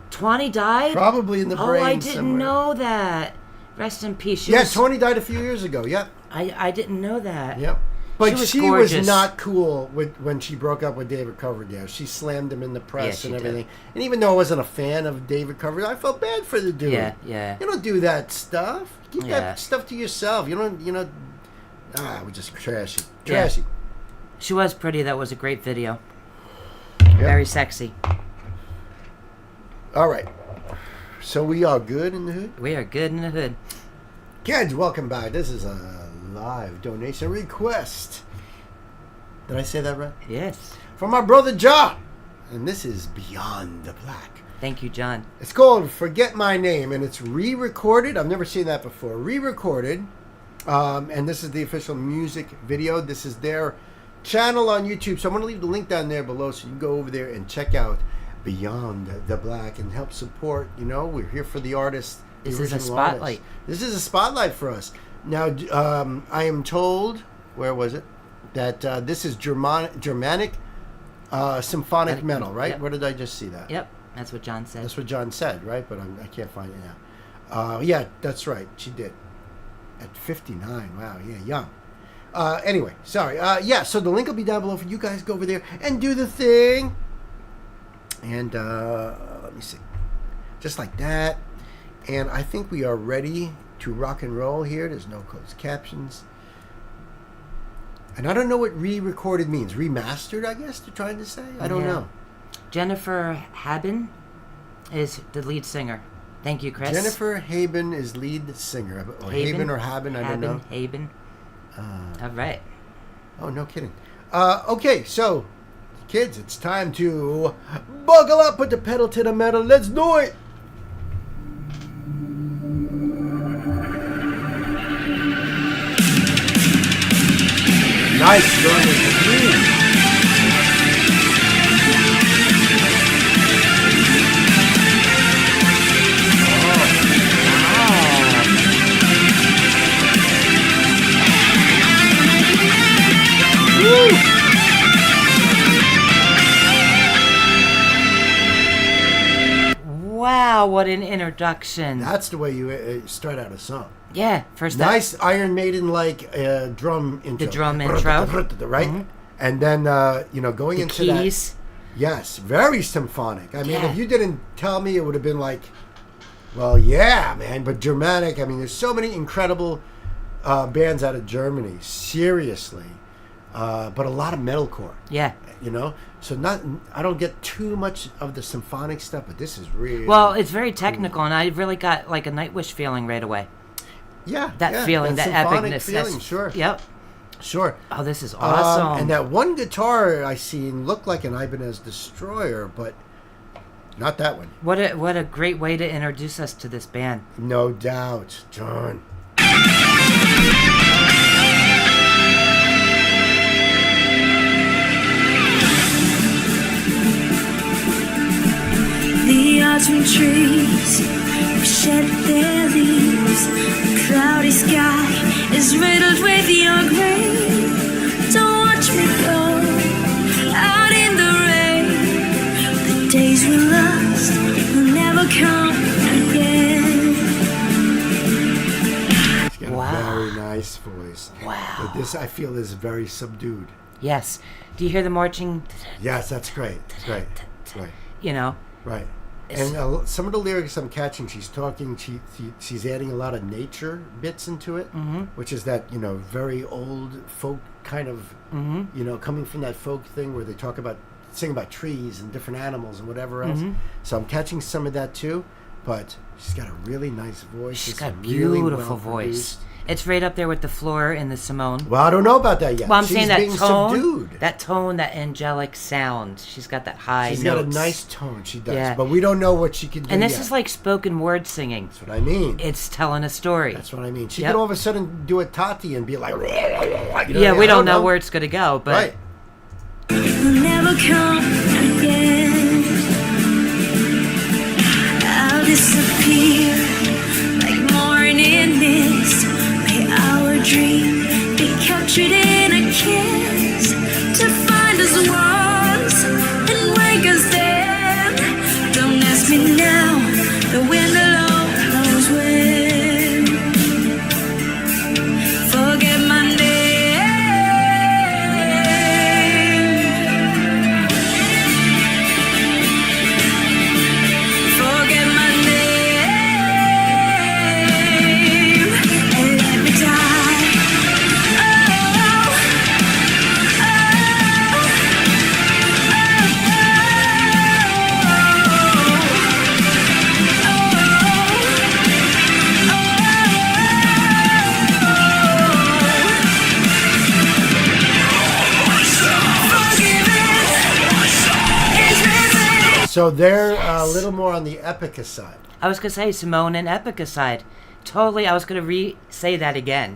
Tawny died? Probably in the brain. Oh, I didn't somewhere. know that. Rest in peace. Yeah, Tawny died a few years ago. Yep. I didn't know that. Yep. But was she was gorgeous. not cool when she broke up with David Coverdale. She slammed him in the press Yeah, and she did. everything. And even though I wasn't a fan of David Coverdale, I felt bad for the dude. Yeah, yeah. You don't do that stuff. Keep Yeah. that stuff to yourself. You don't. It was just trashy. Yeah. Trashy. She was pretty. That was a great video. Yep. Very sexy. All right. So we are good in the hood? We are good in the hood. Kids, welcome back. This is a live donation request. Did I say that right? Yes. From our brother John. And this is Beyond the Black. Thank you, John. It's called Forget My Name, and it's re-recorded. I've never seen that before. Re-recorded. And this is the official music video. This is their channel on YouTube. So I'm going to leave the link down there below so you can go over there and check out Beyond the Black and help support. We're here for the artist. This is a original spotlight. artist. This is a spotlight for us. Now, I am told, where was it? That this is Germanic symphonic metal, right? Yep. Where did I just see that? Yep, that's what John said. That's what John said, right? But I can't find it now. Yeah, that's right. She did. At 59. Wow, yeah, young. Anyway, sorry. Yeah, so the link will be down below for you guys. Go over there and do the thing. And let me see. Just like that. And I think we are ready to rock and roll here. There's no closed captions. And I don't know what re-recorded means. Remastered, I guess, they're trying to say? I don't know. Jennifer Haben is the lead singer. Thank you, Chris. Jennifer Haben is lead singer. Or Haben or Haben, I don't know. Haben. All right. Oh, no kidding. Okay, so, kids, it's time to buckle up, put the pedal to the metal. Let's do it. Nice drumming. Wow, what an introduction. That's the way you start out a song. Yeah, first Nice Iron Maiden-like drum intro. The drum intro. Right? Mm-hmm. And then, going the into keys. that. Yes, very symphonic. I mean, Yeah. if you didn't tell me, it would have been like, well, yeah, man. But Germanic, I mean, there's so many incredible bands out of Germany. Seriously. But a lot of metalcore. Yeah. So I don't get too much of the symphonic stuff, but this is really... Well, it's very technical, and I really got like a Nightwish feeling right away. Yeah. That feeling, that symphonic epicness. feeling, sure. Yep. Sure. Oh, this is awesome. And that one guitar I seen looked like an Ibanez Destroyer, but not that one. What a great way to introduce us to this band. No doubt, John. The autumn trees will shed their leaves. The cloudy sky is riddled with your grave. Don't watch me go out in the rain. The days we lost will never come again. He's got Wow. a very nice voice. Wow. But this, I feel, is very subdued. Yes. Do you hear the marching? Yes, that's great. It's great. Right. Right. And some of the lyrics I'm catching, she's talking, she's adding a lot of nature bits into it, which is that, very old folk kind of, coming from that folk thing where they sing about trees and different animals and whatever else. So I'm catching some of that too, but she's got a really nice voice. She's It's got a really beautiful well voice. produced. It's right up there with the Floor and the Simone. Well, I don't know about that yet. Well, I'm She's saying that being tone, subdued. that angelic sound. She's got that high She's notes. got a nice tone, she does. Yeah. But we don't know what she can do And this yet. is like spoken word singing. That's what I mean. It's telling a story. That's what I mean. She Yep. could all of a sudden do a Tati and be like... Yeah, we don't know where it's going to go, but... Right. Will never come again. disappear like morning mist. May our dream be captured in a kiss to find us once and wake us then. Don't ask me now, the wind alone knows when. Forget my name. Forget my name and let me die. So they're a little more on the Epica side. I was gonna say Simone and Epica side. Totally, I was gonna say that again.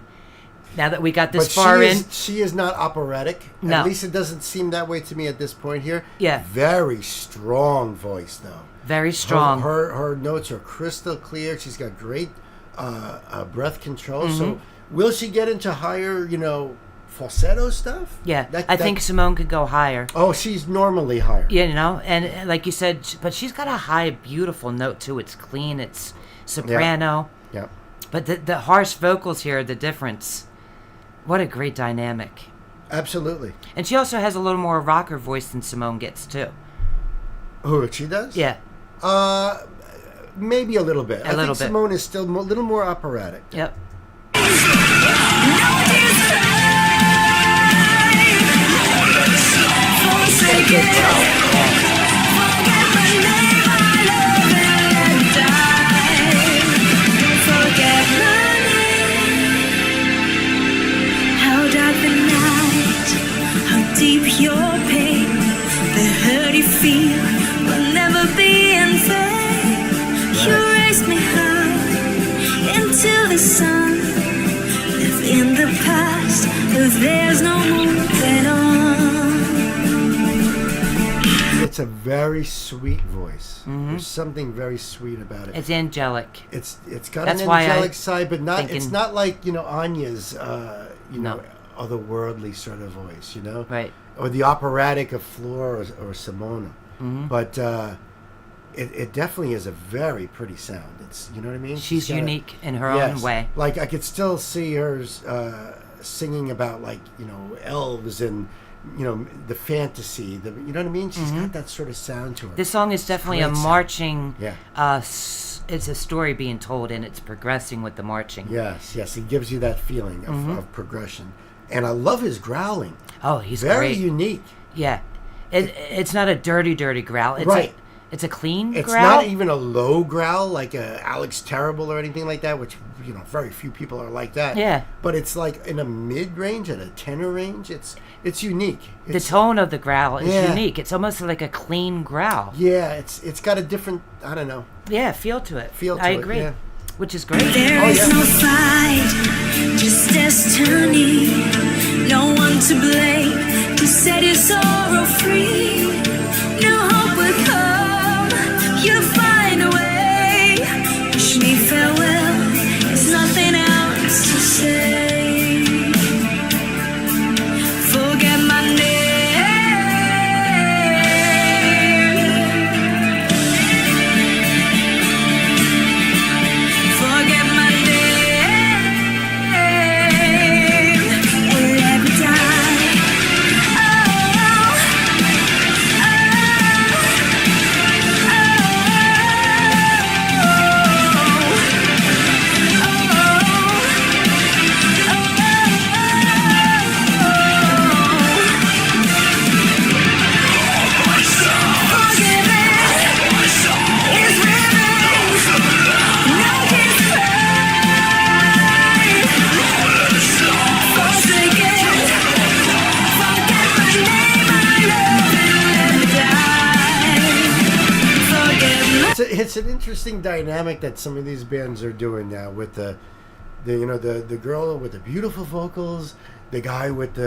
Now that we got this far in. She is not operatic. No. At least it doesn't seem that way to me at this point here. Yeah. Very strong voice, though. Very strong. Her notes are crystal clear. She's got great breath control. Mm-hmm. So will she get into higher, falsetto stuff? Yeah, I think Simone could go higher. Oh, she's normally higher. And like you said, but she's got a high, beautiful note too. It's clean. It's soprano. Yeah. But the harsh vocals here are the difference. What a great dynamic. Absolutely. And she also has a little more rocker voice than Simone gets too. Who, she does? Yeah. Maybe a little bit. I little think bit. Simone is still a little more operatic. Yep. How dark the night, how deep your pain, the hurt you feel will never be in vain. You raise me high into the sun, live in the past, but there's no moving on. It's a very sweet voice. Mm-hmm. There's something very sweet about it. It's angelic. It's got That's an why angelic I side, but not. It's thinking- not like Anya's, No. otherworldly sort of voice, Right. or the operatic of Flor or Simona. Mm-hmm. But it definitely is a very pretty sound. It's you know what I mean. She's got a- unique in her own way. Like I could still see her singing about elves and the fantasy. You know what I mean? She's got that sort of sound to her. This song is definitely a Great sound. marching. Yeah. It's a story being told, and it's progressing with the marching. Yes, he gives you that feeling of progression. And I love his growling. Oh, he's Very great. unique. Yeah. It's not a dirty growl. It's Right. It's a clean It's growl. not even a low growl like a Alex Terrible or anything like that, which very few people are like that. Yeah. But it's like in a mid range and a tenor range. It's unique. The tone of the growl is Yeah. unique. It's almost like a clean growl. Yeah, it's got a different Yeah, feel to it. Feel to I it, agree. yeah. Which is great. There is no fight, just destiny. No one to blame to set your sorrow free. No hope will come, you'll find a way. Wish me farewell, there's nothing else to say. Forget my name. Forget my name and let me die. It's an interesting dynamic that some of these bands are doing now with the girl with the beautiful vocals, the guy with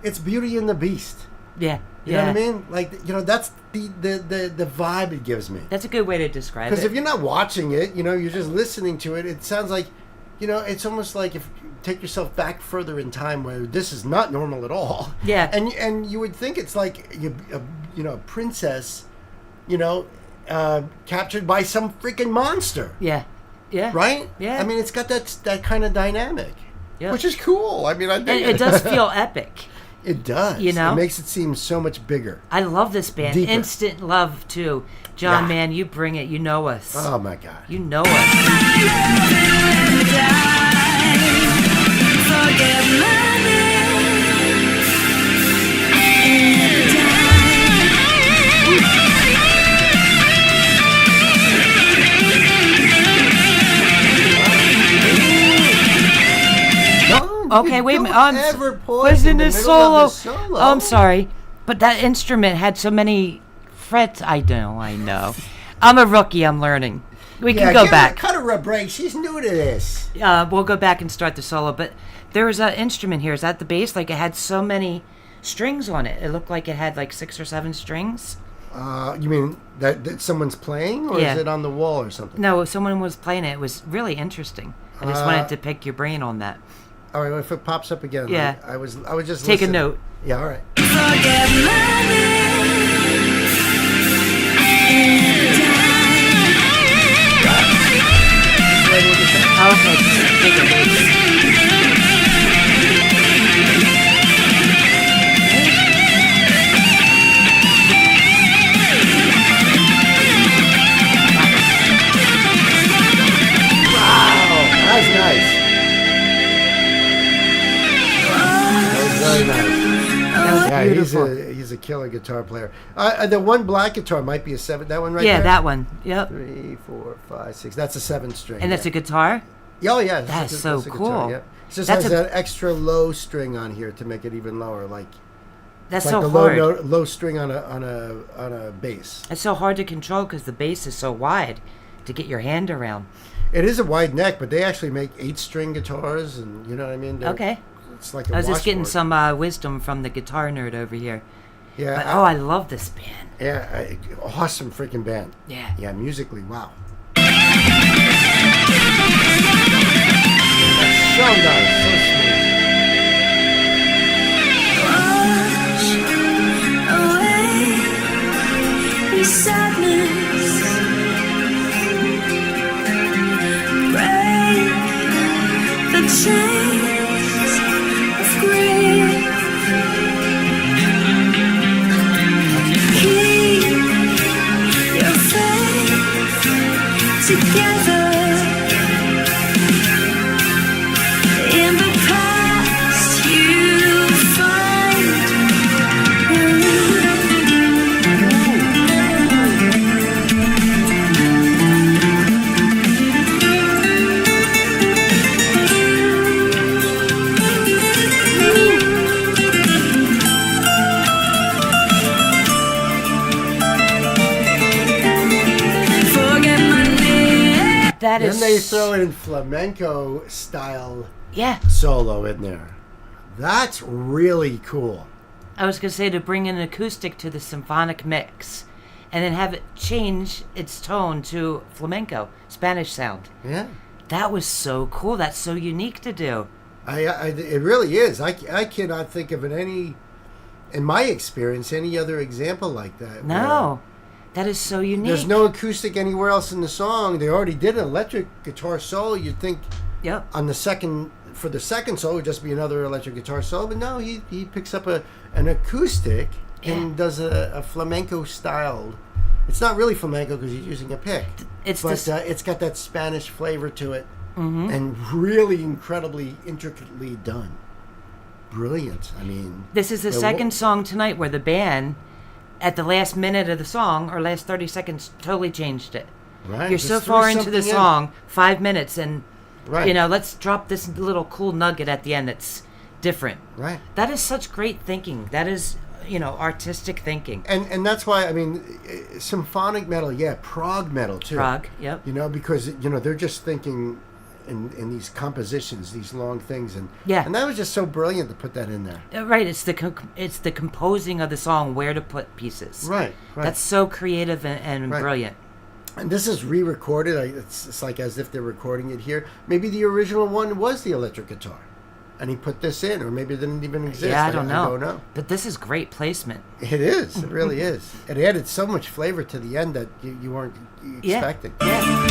it's Beauty and the Beast. Yeah. You know what I Yeah. mean? Like, you know, that's the vibe it gives me. That's a good way to describe it. Because if you're not watching it, you know, you're just listening to it. It sounds like, you know, it's almost like if you take yourself back further in time where this is not normal at all. Yeah. And you would think it's like a princess, you know, captured by some freaking monster. Yeah. Yeah. Right? Yeah. I mean, it's got that kind of dynamic, Yeah. which is cool. I mean, I think It does feel epic. It does. You know? It makes it seem so much bigger. I love this band. Deeper. Instant love, too. John, Yeah. man, you bring it. You know us. Oh, my God. You know us. No, Okay, you wait a minute. don't I'm ever pause was in the this middle of solo. a solo. Oh, I'm sorry, but that instrument had so many frets. I know. I'm a rookie. I'm learning. We can go give back. Cut her a break. She's new to this. We'll go back and start the solo. But there was an instrument here. Is that the bass? Like it had so many strings on it. It looked like it had like 6 or 7 strings. You mean that someone's playing, or Yeah. is it on the wall or something? No, someone was playing it. It was really interesting. I just wanted to pick your brain on that. All right, well, if it pops up again, Yeah. I was just Take a listening. note. Yeah, all right. Okay, just take a bass. Wow, that's nice. That was very nice. Yeah, Beautiful. he's a killer guitar player. The one black guitar might be a 7. That one right Yeah, there. that one. Yep. 3, 4, 5, 6. That's a 7 string. And that's yeah. a guitar? Oh yeah, That's so a guitar, cool. yeah. It just That's has a- that extra low string on here to make it even lower, like That's like so the hard. low string on a bass. It's so hard to control because the bass is so wide to get your hand around. It is a wide neck, but they actually make 8-string guitars, and you know what I mean. They're- Okay. It's like a I was just getting washboard. some wisdom from the guitar nerd over here. Yeah. But, I love this band. Yeah, awesome freaking band. Yeah. Yeah, musically, wow. So nice, so smooth. Sadness, break the chains of grief. Keep your faith together. In the past, you'll find. Forget my name. That is. Then they throw in flamenco style Yeah. solo in there. That's really cool. I was going to say to bring an acoustic to the symphonic mix and then have it change its tone to flamenco, Spanish sound. Yeah. That was so cool. That's so unique to do. It really is. I cannot think of in my experience, any other example like that. No. That is so where unique. There's no acoustic anywhere else in the song. They already did an electric guitar solo. You'd think Yep. on the second solo, it would just be another electric guitar solo. But no, he picks up an acoustic and does a flamenco styled. It's not really flamenco because he's using a pick. It's but this- it's got that Spanish flavor to it, and really incredibly intricately done. Brilliant. I mean, This is the second song tonight where the band, at the last minute of the song or last 30 seconds, totally changed it. right? You're just so threw far into the something in. song, 5 minutes, and Right. you know, let's drop this little cool nugget at the end that's different. Right. That is such great thinking. That is, you know, artistic thinking. And that's why, I mean, symphonic metal, yeah, prog metal too. Prog, yep. You know, because, you know, they're just thinking in these compositions, these long things, and Yeah. and that was just so brilliant to put that in there. Right, it's the composing of the song, where to put pieces. Right. That's so creative and Right. brilliant. And this is re-recorded. It's like as if they're recording it here. Maybe the original one was the electric guitar, and he put this in, or maybe it didn't even exist. Yeah, I don't know. I don't know. But this is great placement. It is. It really is. It added so much flavor to the end that you weren't expecting. Yeah.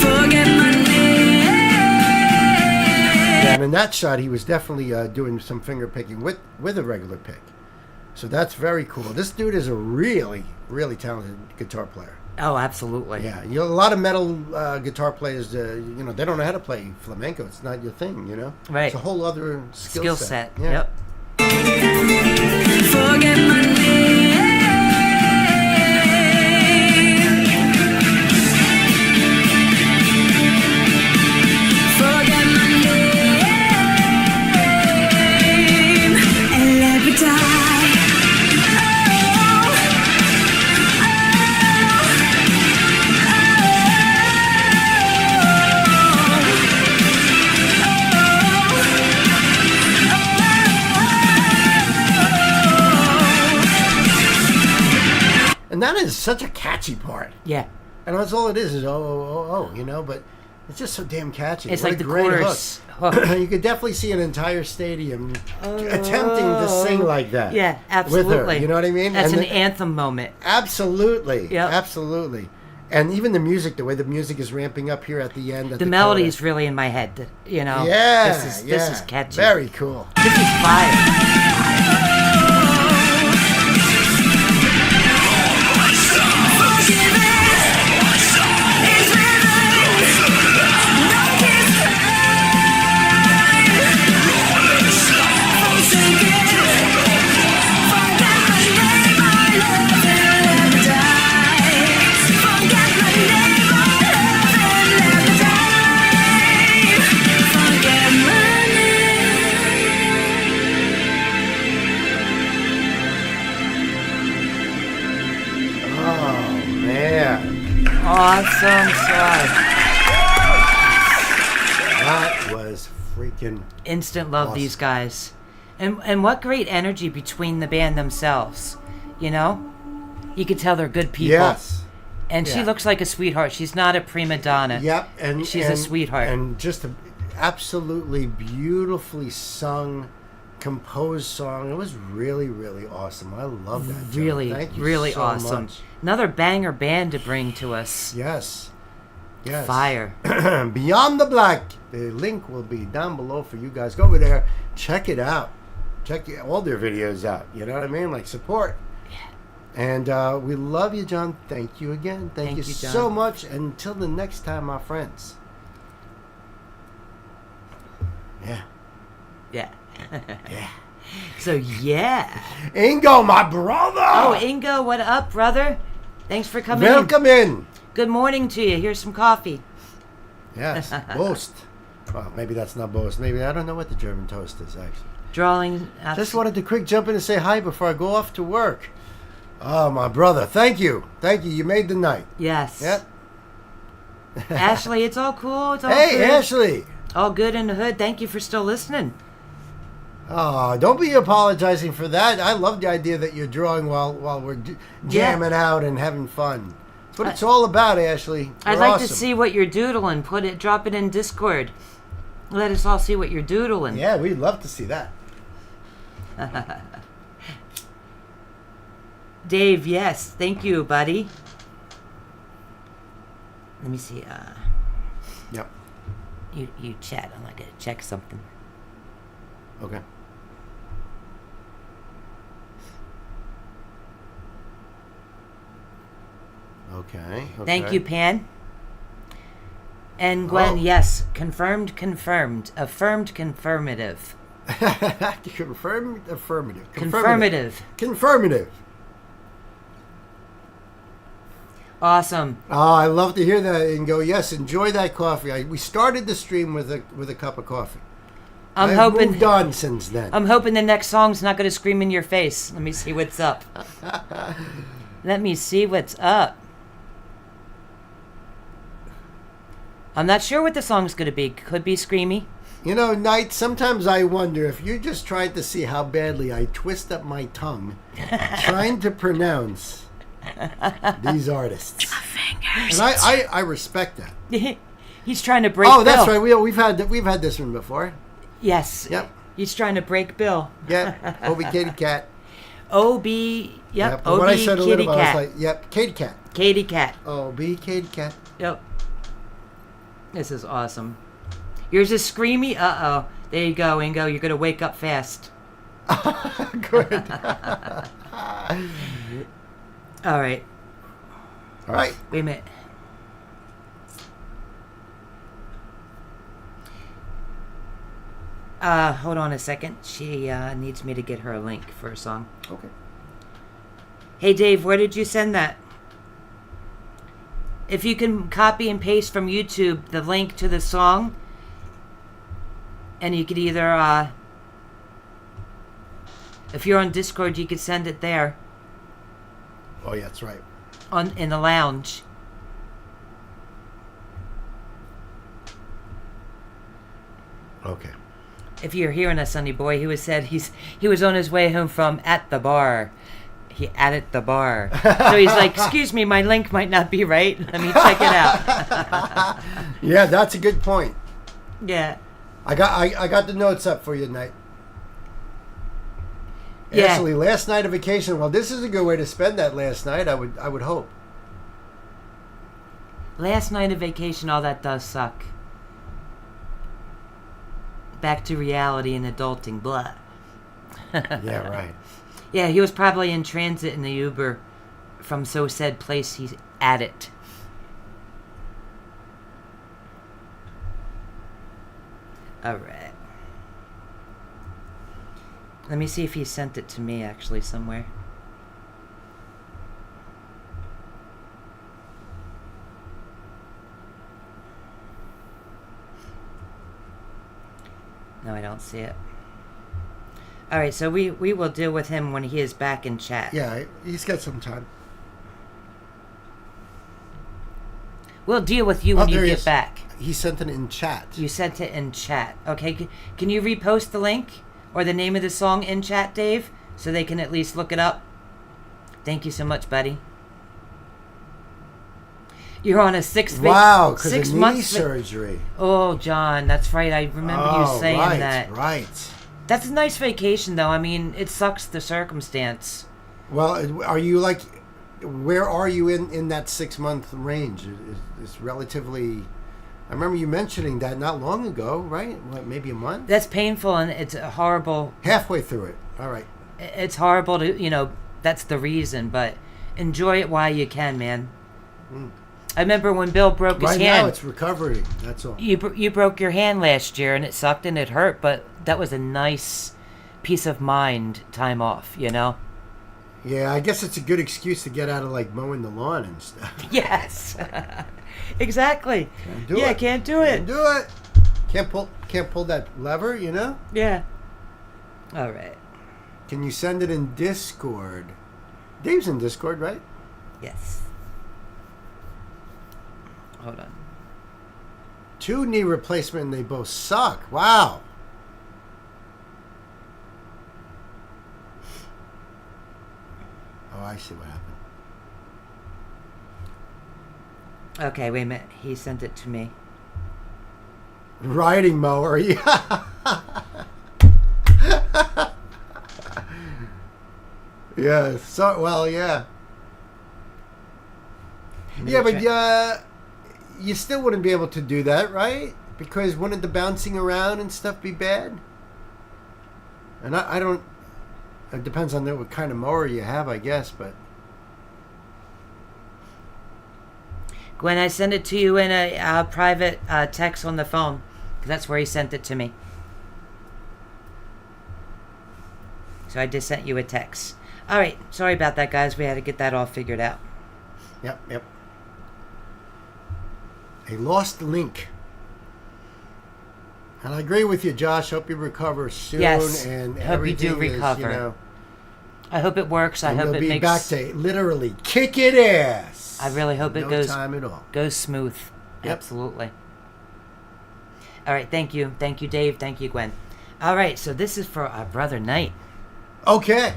Forget my name. And in that shot, he was definitely doing some finger picking with a regular pick. So that's very cool. This dude is a really, really talented guitar player. Oh, absolutely. Yeah, a lot of metal guitar players, they don't know how to play flamenco. It's not your thing, Right. It's a whole other skill set. Yeah. Yep. Forget my name. Forget my name. And let me die. And that is such a catchy part. Yeah. And that's all it is oh, but it's just so damn catchy. It's What like a the great chorus hook. hook. You could definitely see an entire stadium attempting to sing like that. Yeah, absolutely. With her, you know what I mean? That's And an anthem moment. Absolutely. Yep. Absolutely. And even the music, the way the music is ramping up here at the end. At The melody is really in my head, Yeah, This is catchy. Very cool. This is fire. Awesome sauce. That was freaking Instant love awesome. these guys. And what great energy between the band themselves. You could tell they're good people. Yes. And she Yeah. looks like a sweetheart. She's not a prima donna. Yep. And She's a sweetheart. And just an absolutely beautifully sung, composed song. It was really, really awesome. I love that. John. Really, Thank you really so awesome. much. Another banger band to bring to us. Yes. Yes. Fire. Beyond the Black. The link will be down below for you guys. Go over there. Check it out. Check all their videos out. You know what I mean? Like, support. And we love you, John. Thank you again. Thank you John. so much. Until the next time, my friends. Yeah. Yeah. Yeah. So, yeah. Ingo, my brother. Oh, Ingo, what up, brother? Thanks for coming Welcome in. Good morning to you. Here's some coffee. Yes. Boast. Well, maybe that's not boast. Maybe I don't know what the German toast is, actually. Drawing. Just wanted to quick jump in and say hi before I go off to work. Oh, my brother. Thank you. Thank you. You made the night. Yes. Yep. Ashley, it's all cool. It's all Hey, good. Ashley. All good in the hood. Thank you for still listening. Oh, don't be apologizing for that. I love the idea that you're drawing while we're jamming out and having fun. That's what it's all about, Ashley. I'd You're like to awesome. see what you're doodling. Drop it in Discord. Let us all see what you're doodling. Yeah, we'd love to see that. Dave, yes. Thank you, buddy. Let me see. Yep. You chat. I'm gonna check something. Okay. Okay. Thank you, Pan. And Gwen, Oh. yes. Confirmed. Affirmed confirmative. Confirmed, affirmative. Confirmative. Confirmative. Awesome. Oh, I love to hear that and go, yes, enjoy that coffee. We started the stream with a cup of coffee. I'm I've hoping moved on since then. I'm hoping the next song's not going to scream in your face. Let me see what's up. Let me see what's up. I'm not sure what the song's going to be. Could be screamy. You know, Knight, sometimes I wonder if you're just trying to see how badly I twist up my tongue trying to pronounce these artists. And I respect that. He's trying to break Oh, Bill. that's right. We've had this one before. Yes. Yep. He's trying to break Bill. Yeah. Obi Kitty Cat. O-B, yep. But when I O-B said a Kitty little bit, I Cat. was like, yep, Kitty Cat. Katie Cat. Obi Kitty Cat. Yep. This is awesome. Yours is screamy. Uh-oh. There you go, Ingo. You're going to wake up fast. Good. All right. All right. Wait a minute. Hold on a second. She needs me to get her a link for a song. Okay. Hey, Dave, where did you send that? If you can copy and paste from YouTube the link to the song, and you could either, if you're on Discord, you could send it there. Oh, yeah, that's right. In the lounge. Okay. If you're hearing us, Sonny Boy, he was on his way home from at the bar. He at the bar. So he's like, excuse me, my link might not be right. Let me check it out. Yeah, that's a good point. Yeah. I got the notes up for you tonight. Yeah. Actually, last night of vacation. Well, this is a good way to spend that last night. I would hope. Last night of vacation, all that does suck. Back to reality and adulting, blah. Yeah, right. Yeah, he was probably in transit in the Uber from so said place he's at it. Alright. Let me see if he sent it to me actually somewhere. No, I don't see it. Alright, so we will deal with him when he is back in chat. Yeah, he's got some time. We'll deal with you when you there he get is. back. He sent it in chat. You sent it in chat. Okay, can you repost the link or the name of the song in chat, Dave? So they can at least look it up? Thank you so much, buddy. You're on a 6 Wow, because of 6 knee months surgery. Oh, John, that's right. I remember you saying right, that. Right. That's a nice vacation, though. I mean, it sucks the circumstance. Well, are you like, where are you in that 6 month range? It's relatively. I remember you mentioning that not long ago, right? What, maybe a month? That's painful and it's horrible. Halfway through it. All right. It's horrible to, that's the reason, but enjoy it while you can, man. I remember when Bill broke his Right hand. now it's recovering, that's all. You broke your hand last year and it sucked and it hurt, but that was a nice peace of mind time off, Yeah, I guess it's a good excuse to get out of like mowing the lawn and stuff. Yes. Exactly. Can't do it. Can't do it. Can't do it. Can't pull that lever, Yeah. All right. Can you send it in Discord? Dave's in Discord, right? Yes. Hold on. 2 knee replacement and they both suck. Wow. Oh, I see what happened. Okay, wait a minute. He sent it to me. Riding mower, yeah. Yeah, so, well, yeah. Yeah, but you still wouldn't be able to do that, right? Because wouldn't the bouncing around and stuff be bad? And I don't... It depends on what kind of mower you have, I guess, but... Gwen, I sent it to you in a private text on the phone. 'Cause that's where he sent it to me. So I just sent you a text. All right. Sorry about that, guys. We had to get that all figured out. Yep. A lost link. And I agree with you, Josh. Hope you recover soon. Yes. And Hope you do everything recover. Is, I hope it works. I and hope you'll it be makes. back to literally kick it ass. I really hope it no goes time at all. goes smooth. Yep. Absolutely. All right, thank you. Thank you, Dave. Thank you, Gwen. All right, so this is for our brother Knight. Okay.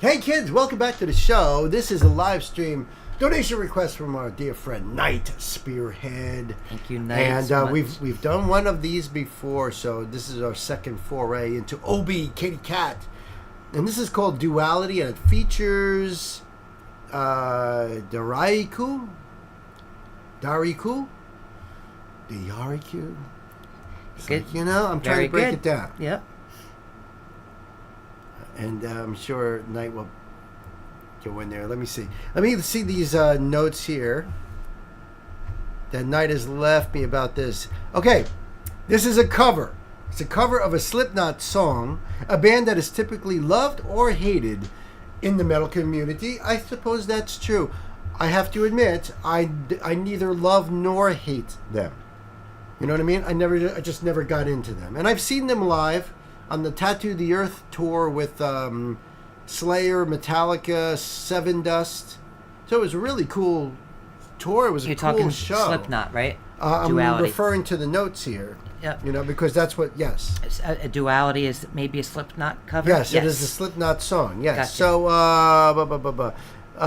Hey, kids, welcome back to the show. This is a live stream donation request from our dear friend Knight Spearhead. Thank you, Knight. And so much. we've done one of these before, so this is our second foray into Obi Kitty Cat. And this is called Duality, and it features Dariku. It's Good. like, you know, I'm trying Very to break good. it down. Yep. And I'm sure Knight will go in there. Let me see these notes here that Knight has left me about this. Okay, this is a cover. It's a cover of a Slipknot song, a band that is typically loved or hated in the metal community. I suppose that's true. I have to admit, I neither love nor hate them. You know what I mean? I just never got into them. And I've seen them live on the Tattoo the Earth tour with Slayer, Metallica, Seven Dust. So it was a really cool tour. It was You're a cool talking show. Slipknot, right? I'm Duality. referring to the notes here. Yep. You know, because that's what, yes. A Duality is maybe a Slipknot cover? Yes, it is a Slipknot song. Yes. Gotcha. So,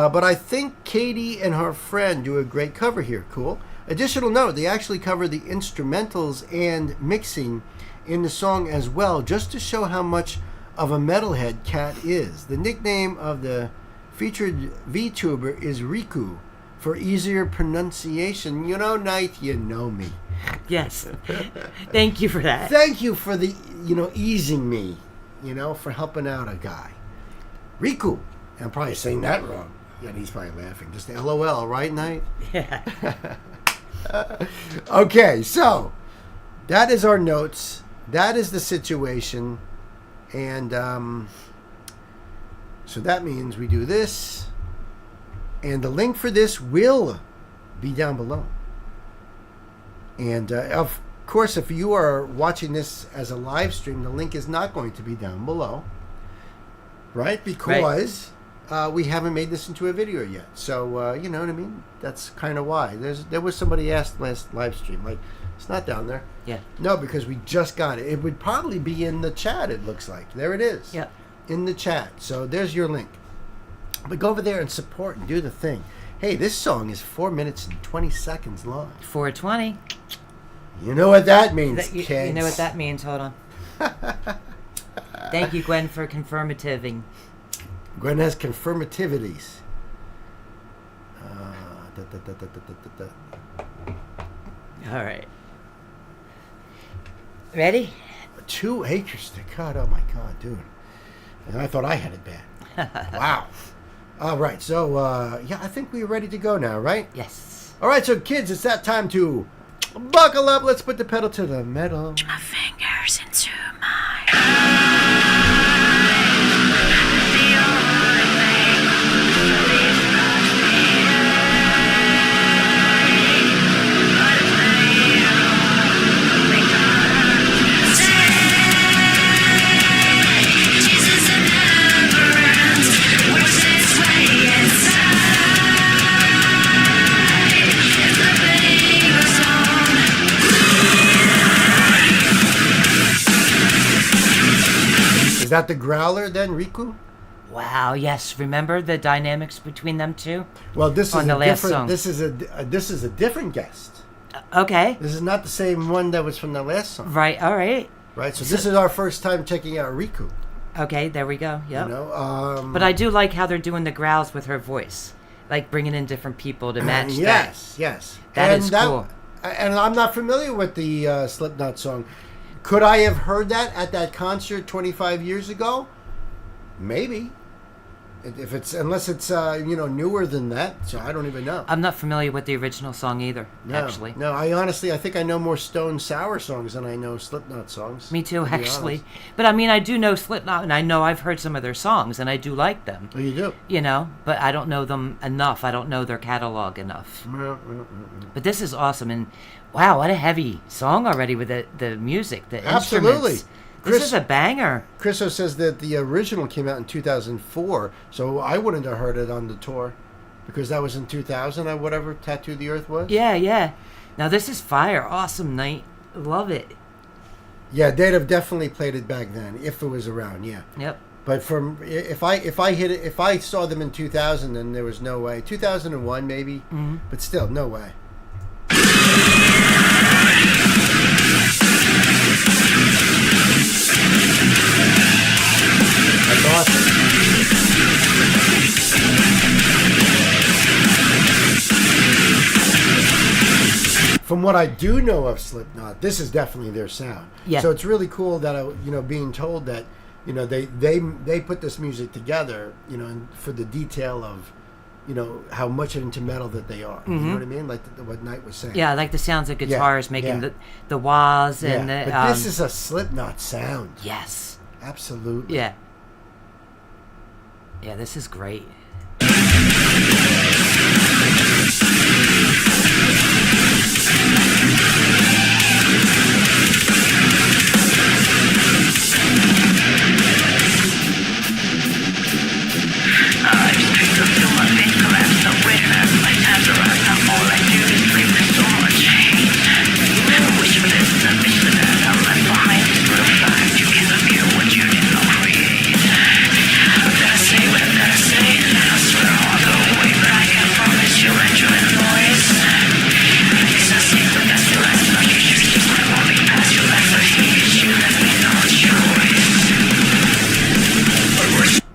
but I think Katie and her friend do a great cover here. Cool. Additional note, they actually cover the instrumentals and mixing in the song as well, just to show how much of a metalhead Cat is. The nickname of the featured VTuber is Riku, for easier pronunciation. You know, Knight, you know me. Yes. Thank you for that. Thank you for the, easing me, for helping out a guy. Riku. I'm probably saying that wrong. Yeah, he's probably laughing. Just LOL, right, Knight? Yeah. Okay, so that is our notes. That is the situation. And so that means we do this. And the link for this will be down below. And of course, if you are watching this as a live stream, the link is not going to be down below. Right? Because we haven't made this into a video yet. So, you know what I mean? That's kind of why. There was somebody asked last live stream, like, it's not down there. Yeah. No, because we just got it. It would probably be in the chat, it looks like. There it is. Yep. In the chat. So there's your link. But go over there and support and do the thing. Hey, this song is 4 minutes and 20 seconds long. 420. You know what that means, kids. You know what that means. Hold on. Thank you, Gwen, for confirmativing. Gwen has confirmativities. All right. Ready? 2 acres to cut. Oh my God, dude. And I thought I had it bad. Wow. All right. So, I think we're ready to go now, right? Yes. All right. So, kids, it's that time to buckle up. Let's put the pedal to the metal. My fingers into my Is that the growler then, Riku? Wow. Yes. Remember the dynamics between them two? Well, this is On the a last different. song. This is a different guest. Okay. This is not the same one that was from the last song, Right. All right. right? So this is our first time checking out Riku. Okay. There we go. Yep. You know, But I do like how they're doing the growls with her voice, like bringing in different people to match that. Yes. That is cool. And I'm not familiar with the Slipknot song. Could I have heard that at that concert 25 years ago? Maybe. Unless it's newer than that, so I don't even know. I'm not familiar with the original song either. No, Actually. no. I think I know more Stone Sour songs than I know Slipknot songs. Me too, to be actually. honest. But I mean, I do know Slipknot, and I know I've heard some of their songs, and I do like them. Oh, you do? You know, but I don't know them enough. I don't know their catalog enough. But this is awesome, and wow, what a heavy song already with the music, the Absolutely. instruments. Chris- This is a banger. Chriso says that the original came out in 2004, so I wouldn't have heard it on the tour because that was in 2000 or whatever Tattoo the Earth was. Yeah. Now this is fire. Awesome night. Love it. Yeah, they'd have definitely played it back then if it was around. Yeah. Yep. But if I saw them in 2000, then there was no way. 2001 maybe, but still no way. That's awesome. From what I do know of Slipknot, this is definitely their sound. Yeah. So it's really cool that being told that they put this music together, and for the detail of, how much into metal that they are. You know what I mean? Like what Knight was saying. Yeah, I like the sounds of guitars making the wahs and the. But this is a Slipknot sound. Yes. Absolutely. Yeah. Yeah, this is great.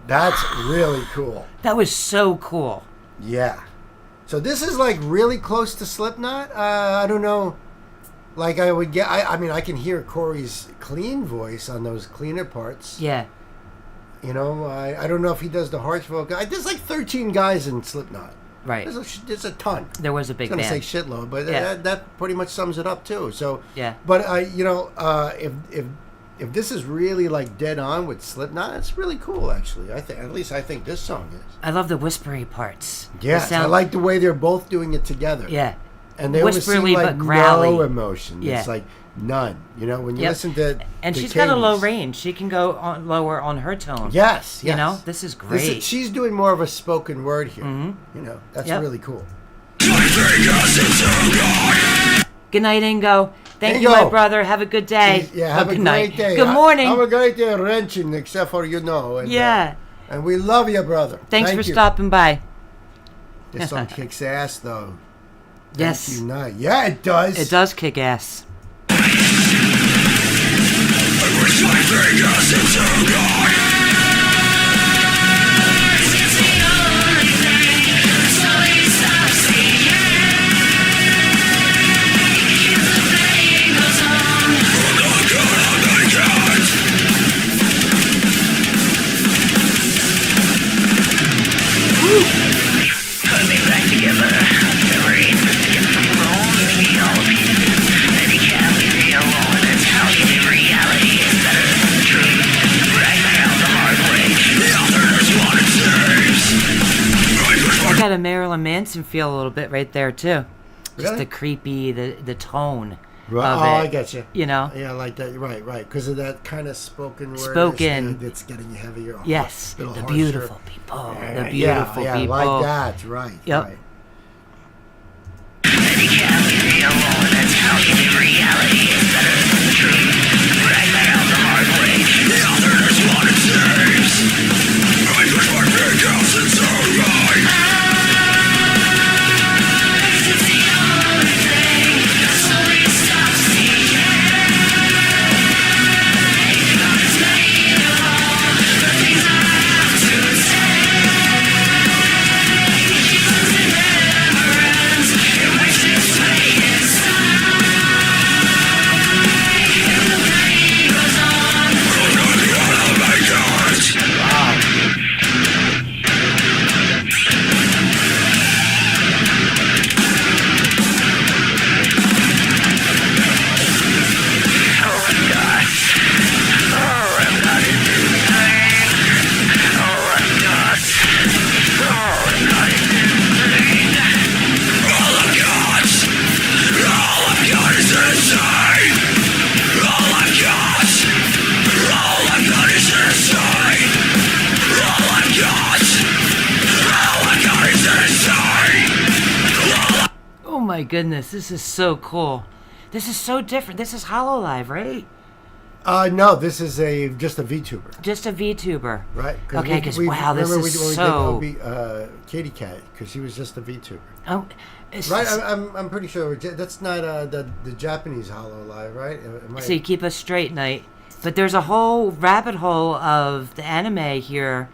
That's really cool. That was so cool. Yeah. So this is like really close to Slipknot. I don't know. Like I would get. I mean, I can hear Corey's clean voice on those cleaner parts. Yeah. I don't know if he does the harsh vocal. There's like 13 guys in Slipknot. Right. There's a ton. There was a big I was band. going to say shitload, but Yeah. that pretty much sums it up too. So Yeah. But if this is really like dead on with Slipknot, it's really cool actually. I think this song is. I love the whispery parts. Yes, I like the way they're both doing it together. Yeah. And they always seem Whisperly like but growly. no emotion. Yeah. It's like none. When you Yep. listen to And the she's got a low cadence. range. She can go lower on her tone. Yes. This is great. She's doing more of a spoken word here. That's Yep. really cool. Good night, Ingo. Thank you, Ingo. my brother. Have a good day. Yeah, have Oh, a good great night. day. Good morning. Have a great day wrenching, except for and, Yeah. and we love you, brother. Thanks Thank for you. stopping by. This song kicks ass, though. Yes. Thank you, Knight. Yeah, it does. It does kick ass. Got a Marilyn Manson feel a little bit right there too. Just Really? the creepy, the tone Right. of Oh, it. I get you. Yeah, I like that. Right. Because of that kind of spoken word. Spoken. It's getting heavier. Yes, little the harsher. beautiful people. The beautiful yeah, people. like that. Right. Yep. Right. Oh my goodness, this is so cool. This is so different. This is Hololive, right? No, this is just a VTuber, Just a VTuber. right? Okay, because wow, this remember is when so. we did Katie Cat, because she was just a VTuber. Oh, it's Right, I'm pretty sure that's not the Japanese Hollow Live, right? So you keep us straight, Knight. But there's a whole rabbit hole of the anime here,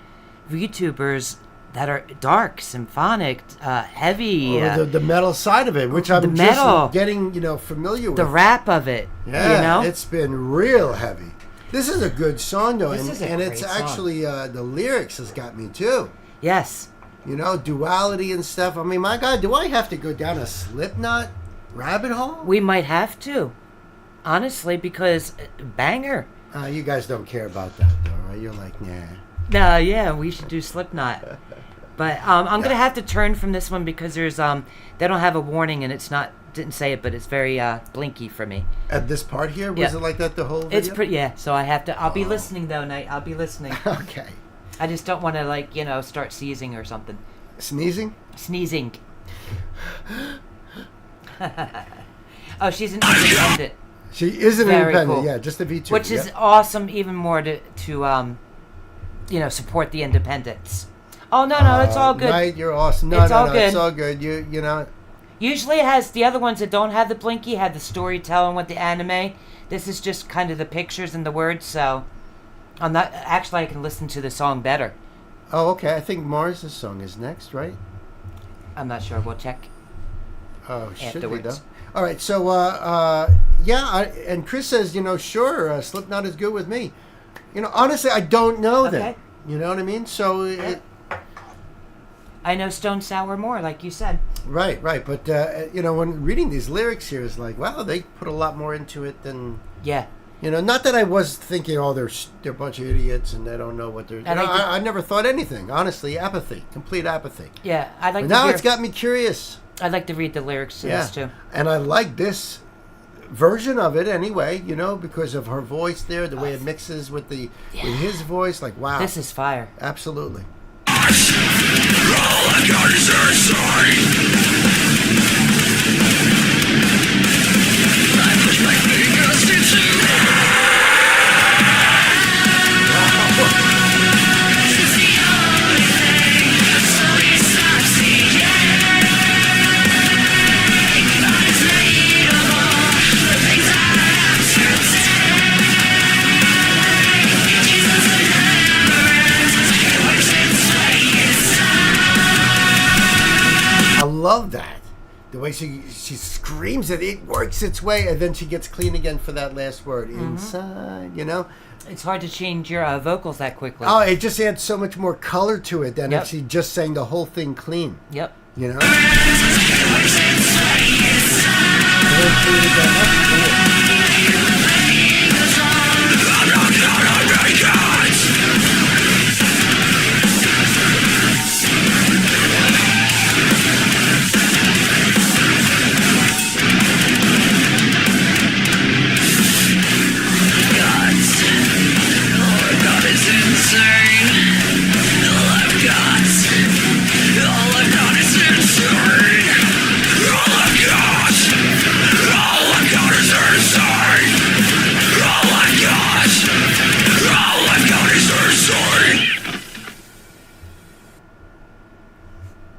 VTubers that are dark, symphonic, heavy. The metal side of it, which I'm metal. just getting familiar with. The rap of it. Yeah, you know? it's been real heavy. This is a good song though, This is a and great it's song. actually the lyrics has got me too. Yes. Duality and stuff. I mean, my God, do I have to go down a Slipknot rabbit hole? We might have to. Honestly, because banger. You guys don't care about that though, right? You're like, nah. No, yeah, we should do Slipknot. But I'm gonna have to turn from this one because there's they don't have a warning and it's not didn't say it, but it's very blinky for me. At this part here, was Yeah. it like that the whole video? It's pretty so I have to. I'll be listening though, Knight. I'll be listening. Okay. I just don't want to start sneezing or something. Sneezing? Sneezing. Oh, she's an independent, She is an Very independent, cool. yeah, just a VTuber. which is awesome. Even more to support the independents. Oh no, it's all good. Right, you're awesome. No, It's all good. it's all good. You know, Usually it has the other ones that don't have the blinky have the storytelling with the anime. This is just kind of the pictures and the words. So I'm not actually. I can listen to the song better. oh, okay. I think Mars' song is next, right? I'm not sure. We'll check. Oh, should be Afterwards. though. All right, so and Chris says, sure, Slipknot is good with me. Honestly, I don't know Okay. that. You know what I mean? So, I know Stone Sour more, like you said. right. But when reading these lyrics here, is like, wow, they put a lot more into it than. Yeah. Not that I was thinking, oh, they're a bunch of idiots and they don't know what they're. I never thought anything. Honestly, apathy, complete apathy. Yeah, I like. But to now hear, it's got me curious. I'd like to read the lyrics to Yeah, this too. and I like this version of it anyway. Because of her voice there, the way it mixes with with his voice. Like, wow, This is fire. absolutely. I love that. The way she screams it works its way, and then she gets clean again for that last word. Inside, It's hard to change your vocals that quickly. Oh, it just adds so much more color to it than Yep. if she just sang the whole thing clean. Yep.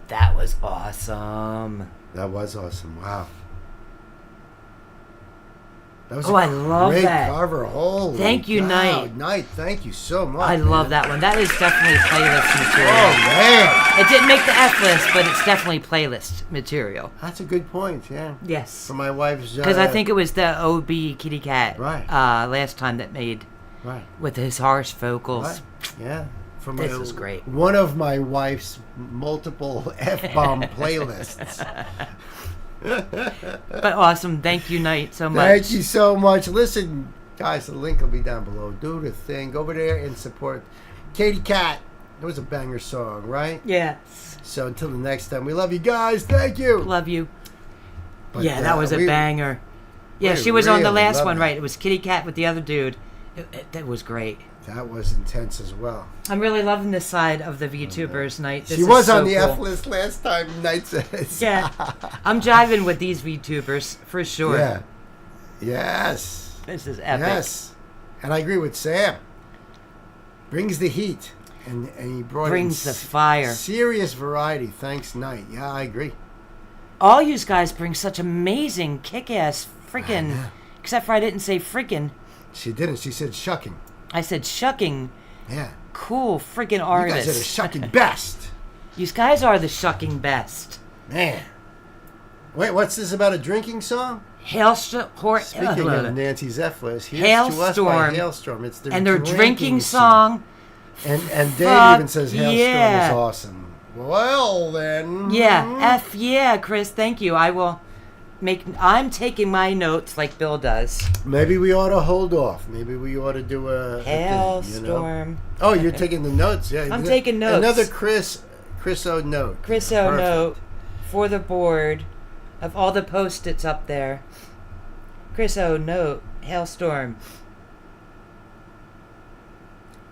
That was awesome. That was awesome. Wow. That was Oh, I love great that. cover. Holy Thank you, cow. Knight. Knight, thank you so much. I love man. that one. That is definitely playlist material. Oh, man. It didn't make the F list, but it's definitely playlist material. That's a good point, yeah. Yes. For my wife's... Because I think it was the OB Kitty Cat Right. Last time that made Right. with his harsh vocals. Right. Yeah. For This is great. One of my wife's multiple F-bomb playlists. But awesome. Thank you, Knight, so much. Thank you so much. Listen, guys, the link will be down below. Do the thing. Go over there and support Katie Cat. It was a banger song, right? Yes. So until the next time, we love you guys. Thank you. Love you. But, Yeah, that was a we- banger. Yeah, we she was on the really last love one, it. right? It was Kitty Cat with the other dude. That was great. That was intense as well. I'm really loving this side of the VTubers, Knight. This She is was so on the cool. F list last time, Knight says. Yeah. I'm jiving with these VTubers for sure. Yeah. Yes. This is epic. Yes. And I agree with Sam. Brings the heat. And he Brings the fire. Serious variety. Thanks, Night. Yeah, I agree. All you guys bring such amazing, kick-ass, freaking... Except for I didn't say freaking. She didn't. She said shucking. I said shucking. Yeah. Cool freaking artists. You guys are the shucking best. You guys are the shucking best. Man. Wait, what's this about a drinking song? Speaking of Nancy Zephyrs, here's to us by Hailstorm. It's their and their drinking song. And Dave even says Hailstorm is awesome. Well, then. Yeah, yeah, Chris, thank you. I'm taking my notes like Bill does. Maybe we ought to hold off. Maybe we ought to do a Hailstorm. Oh, you're taking the notes. Yeah, I'm taking notes. Another Chris O note. Chris O note for the board of all the Post-its up there. Chris O note, Hailstorm.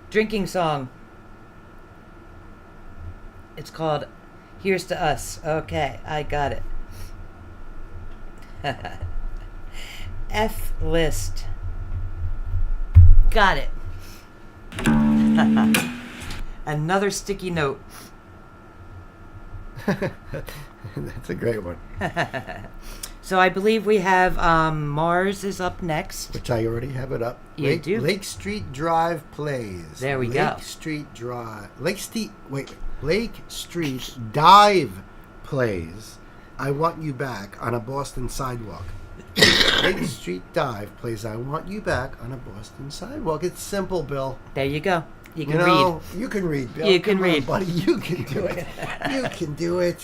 Drinking song. It's called Here's to Us. Okay, I got it. F list. Got it. Another sticky note. That's a great one. So I believe we have Mars is up next. Which I already have it up. You do? Lake Street Drive plays. There we go. Lake Street Dive plays I Want You Back on a Boston Sidewalk. Lake Street Dive plays I Want You Back on a Boston Sidewalk. It's simple, Bill. There you go. You can read. You can read, Bill. You can read. Buddy, you can do it. You can do it.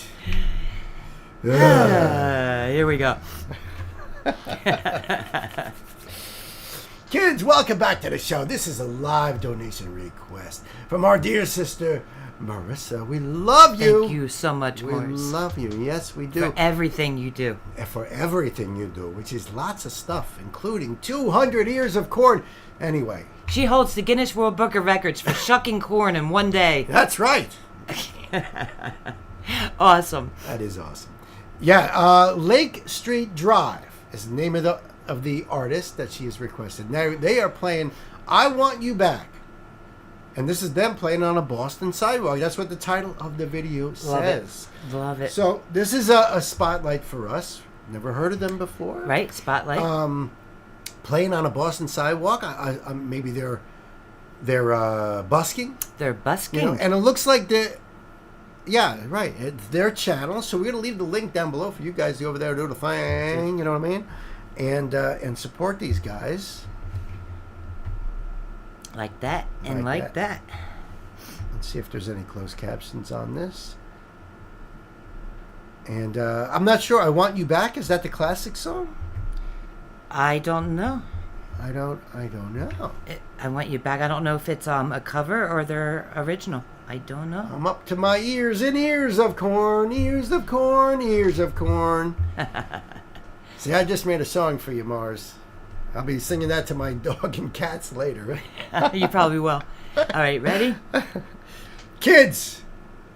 Here we go. Kids, welcome back to the show. This is a live donation request from our dear sister, Marissa. We love you. Thank you so much, Morris. We love you. Yes, we do. For everything you do. For everything you do, which is lots of stuff, including 200 ears of corn. Anyway. She holds the Guinness World Book of Records for shucking corn in one day. That's right. Awesome. That is awesome. Yeah, Lake Street Drive is the name of the artist that she has requested. Now, they are playing I Want You Back. And this is them playing on a Boston sidewalk. That's what the title of the video says. Love it. So this is a spotlight for us. Never heard of them before. Right, spotlight. Playing on a Boston sidewalk. Maybe they're busking. They're busking. You know, and it looks like yeah, right. It's their channel. So we're going to leave the link down below for you guys to go over there and do the thing. You know what I mean? And support these guys. Like that and like that. Let's see if there's any closed captions on this. And I'm not sure. I Want You Back. Is that the classic song? I don't know. I don't know. I Want You Back. I don't know if it's a cover or their original. I don't know. I'm up to my ears in ears of corn, ears of corn, ears of corn. See, I just made a song for you, Mars. I'll be singing that to my dog and cats later. You probably will. All right, ready? Kids,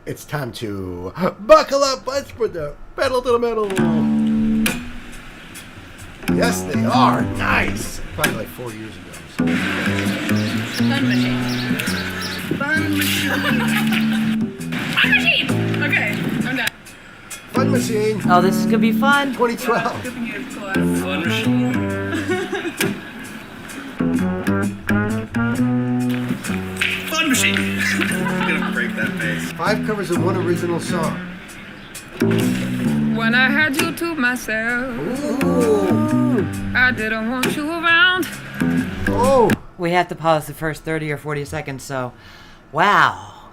it's time to buckle up. Let's put the pedal to the metal. Yes, they are. Nice. Probably like 4 years ago. So. Fun machine. Fun machine. Fun machine. Okay, I'm done. Fun machine. Oh, this is gonna be fun. 2012. Fun machine. Fun machine. I'm gonna break that bass. 5 covers and 1 original song. When I had you to myself, I didn't want you around. Oh. We have to pause the first 30 or 40 seconds, so... Wow.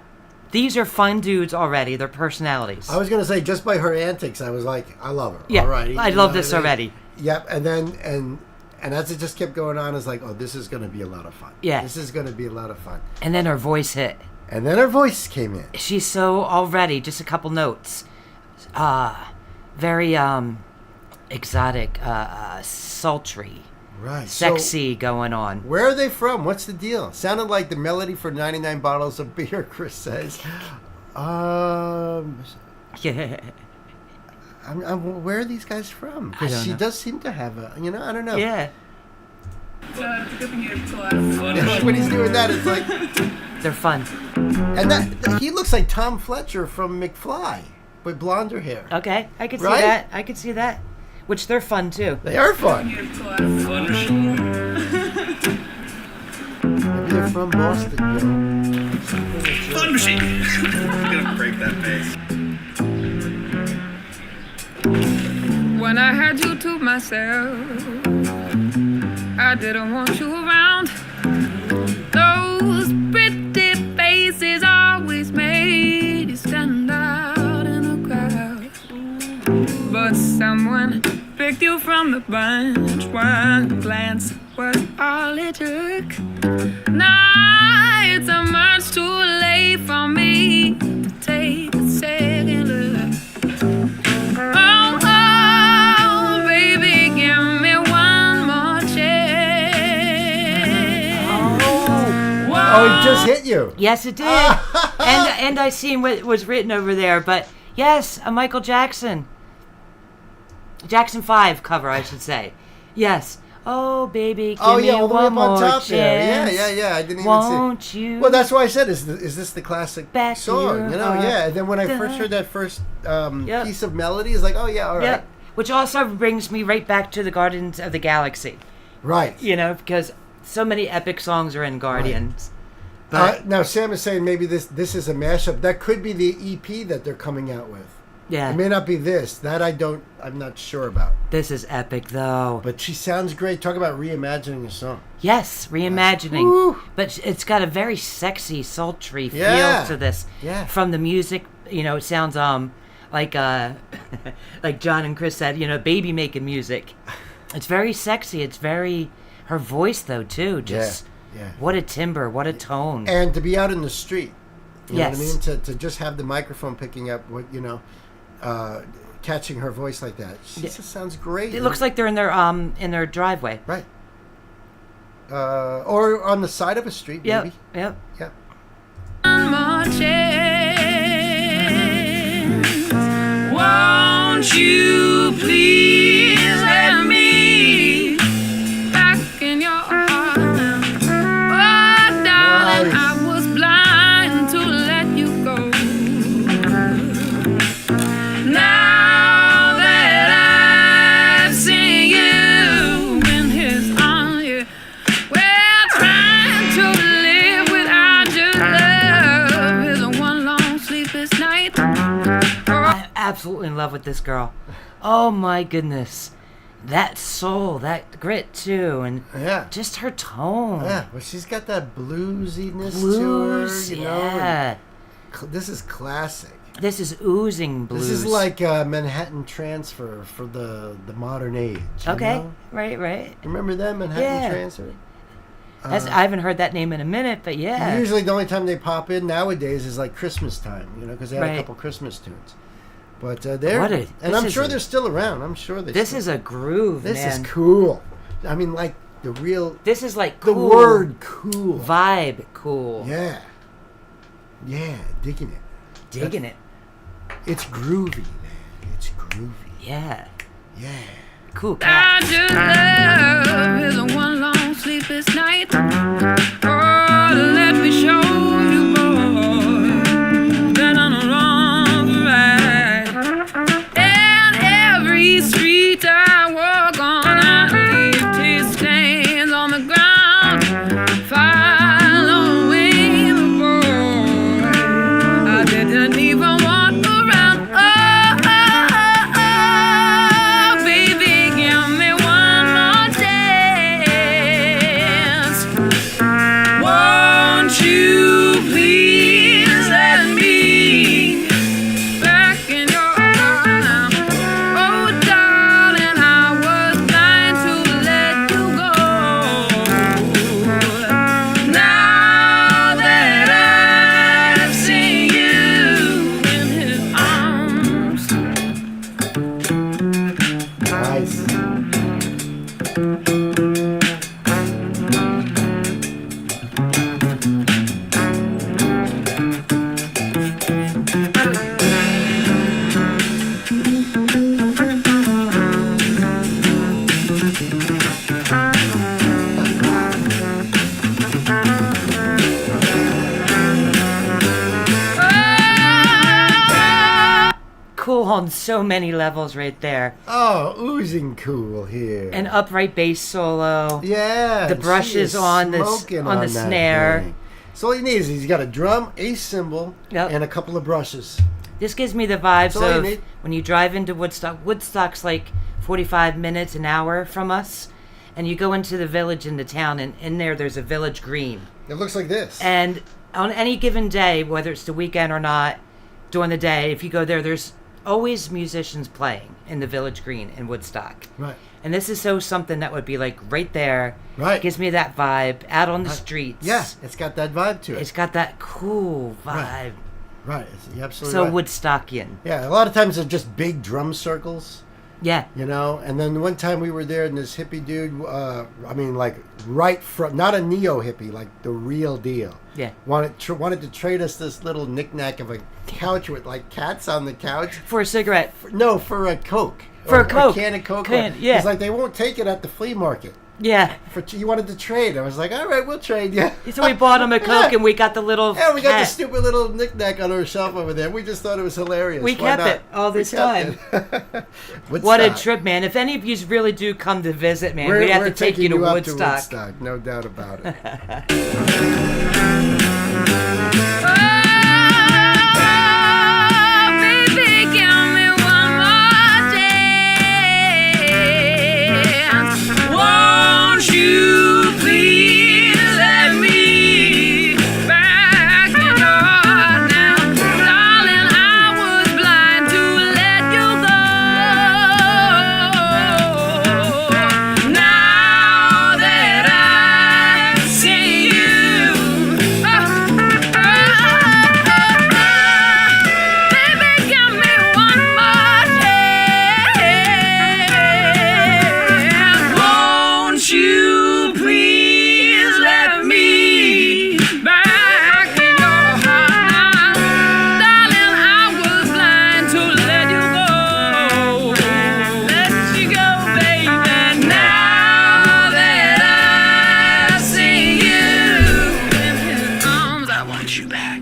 These are fun dudes already. They're personalities. I was going to say, just by her antics, I was like, I love her. Yeah, all right. I love this already. Yep, and then... And as it just kept going on, it's like, oh, this is going to be a lot of fun. Yeah. This is going to be a lot of fun. And then her voice hit. And then her voice came in. She's so already, just a couple notes. Very exotic, sultry. Right. Sexy going on. Where are they from? What's the deal? Sounded like the melody for 99 bottles of beer, Chris says. Yeah. Where are these guys from? Because she does seem to have a, I don't know. Yeah. When he's doing that, it's like, They're fun. and that he looks like Tom Fletcher from McFly with blonder hair. Okay, I could see Right? that. I could see that. Which they're fun too. They are fun. Fun machine. Maybe they're from Boston. Fun machine. I'm gonna break that bass. When I had you to myself, I didn't want you around. Those pretty faces always made you stand out in a crowd. But someone picked you from the bunch. One glance was all it took. Now it's a much too late for me to take a second look. Oh, oh, baby, give me one more chance. Oh, it just hit you. Yes, it did. and I seen what was written over there, but yes, a Michael Jackson 5 cover, I should say. Yes. Oh, baby, give me all the way one up on more top chance. there. Yeah. I didn't even Won't see. you? Well, that's why I said, is this the classic Back to song? your You know, heart. yeah. And then when I first heard that first Yep. piece of melody, it's like, oh yeah, all right, Yep. Which also brings me right back to the Guardians of the Galaxy. right. You know, because so many epic songs are in Guardians. But Now Sam is saying maybe this is a mashup. That could be the EP that they're coming out with. yeah, It may not be this. That I'm not sure about. this is epic though. But she sounds great. Talk about reimagining a song. Yes, reimagining. Woo. But it's got a very sexy, sultry Yeah. feel to this. Yeah. From the music, you know, it sounds like like John and Chris said, you know, baby making music. It's very sexy. It's very her voice though too. Just Yeah. what a timbre, what a tone. And to be out in the street. You know what I Yes. mean? To just have the microphone picking up what, catching her voice like that. She just sounds great. It looks like they're in their driveway. Right. Or on the side of a street, Yep. maybe. Yep. Yeah. One more chance. Won't you please let me back in your arms? Oh, darling, Nice. I was blind to let you go. Now that I've seen you in his arms, yeah, we're trying to live without your love. Is a one long sleepless night. I'm absolutely in love with this girl. Oh my goodness. That soul, that grit too, and Yeah. just her tone. Yeah. Well, she's got that bluesiness Blues, to her, you know. yeah. and this is classic. This is oozing blues. This is like Manhattan Transfer for the modern age. you Okay, know? right. Remember that Manhattan Yeah. Transfer? I haven't heard that name in a minute, but yeah. Usually the only time they pop in nowadays is like Christmas time, you know, because they had Right. a couple Christmas tunes. But they're What a- and this I'm is sure a- they're still around. I'm sure they. This still, is a groove, This man. is cool. I mean, like the real This is like the cool. word cool. Vibe cool. Yeah. Yeah, digging it. Digging it. It's groovy, man. It's groovy. Yeah. Yeah. Cool cat. I just love is a one long sleepless night. Oh, let me show you, boy, been on a long ride. And every street I walk on, I leave tea stains on the ground. Following the boy, I didn't even walk around. Oh, baby, give me one more chance. Won't you please let me back in your arms? Oh, darling, I was blind to let you go. Now that I've seen you in his arms. Nice. on so many levels right there. Oh, oozing cool here. An upright bass solo. Yeah. The brushes on the that snare. thing. So all he needs is he's got a drum, a cymbal, and a couple of brushes. This gives me the vibes all you of need. when you drive into Woodstock. Woodstock's like 45 minutes, an hour from us. And you go into the village in the town, and in there's a village green. It looks like this. And on any given day, whether it's the weekend or not, during the day, if you go there's always musicians playing in the village green in Woodstock. Right. And this is so something that would be like right there. Right. Gives me that vibe out on the streets. Yeah, it's got that vibe to it. It's got that cool vibe. Right. You're absolutely So right. Woodstockian. Yeah, a lot of times they're just big drum circles. Yeah. You know, and then one time we were there and this hippie dude, right from, not a neo hippie, like the real deal. Yeah. Wanted to trade us this little knick-knack of a couch with like cats on the couch. For a cigarette. For a Coke. For a Coke. A can of Coke. Yeah. He's like, they won't take it at the flea market. Yeah. You wanted to trade. I was like, all right, we'll trade you. So we bought him a Coke and we got the little Yeah, we got the cat. stupid little knick-knack on our shelf over there. We just thought it was hilarious. We Why kept not? it all this We kept time. it. What a Woodstock. trip, man. If any of you really do come to visit, man, We're we'd have to take taking you to up Woodstock. No doubt about it. Baby, give me one more chance. Won't you please let me back in your heart now? Darling, I was blind to let you go. Now that I see you, baby, give me one more chance. Won't you please let me back in your heart now? Darling, I was blind to let you go. Let you go, baby. Now that I see you in his arms, I want you back.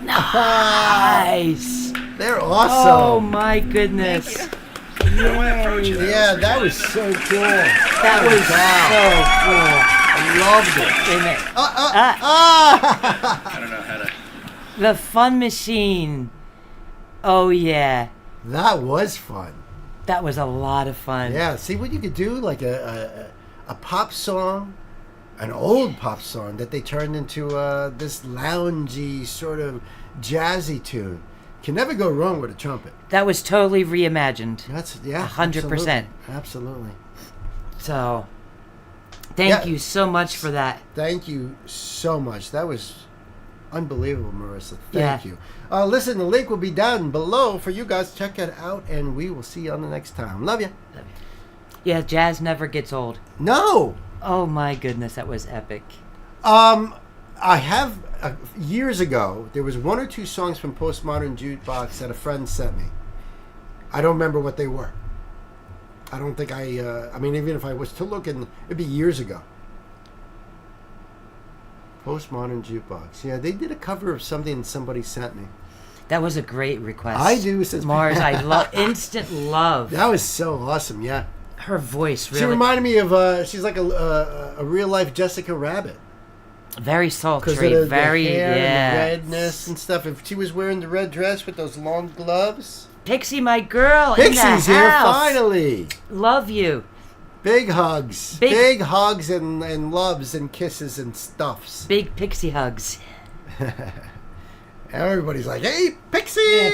Nice. They're Oh awesome. my goodness. Yeah, that was so cool. That was so cool. I loved it. Wait a minute. The Fun Machine. Oh yeah. That was fun. That was a lot of fun. Yeah, see what you could do? Like a pop song, an old pop song that they turned into this loungy, sort of jazzy tune. Can never go wrong with a trumpet. That was totally reimagined. That's 100%. Absolutely. So, thank Yeah. you so much for that. Thank you so much. That was unbelievable, Marissa. Yeah. Thank you. Listen, the link will be down below for you guys. Check it out, and we will see you on the next time. Love you. Yeah, jazz never gets old. No. Oh my goodness, that was epic. I have years ago. There was one or two songs from Postmodern Jukebox that a friend sent me. I don't remember what they were. I don't think I mean, even if I was to look, it'd be years ago. Postmodern Jukebox. Yeah, they did a cover of something somebody sent me. That was a great request. I do. Since Mars, I love instant love. That was so awesome. Yeah. Her voice really She reminded me of. She's like a real life Jessica Rabbit. very sultry, Because of the very hair yeah. and the redness and stuff. If she was wearing the red dress with those long gloves. Pixie, my girl, Pixie's in the here house. finally. Love you. Big hugs. Big hugs and loves and kisses and stuffs. Big Pixie hugs. Everybody's like, hey, Pixie!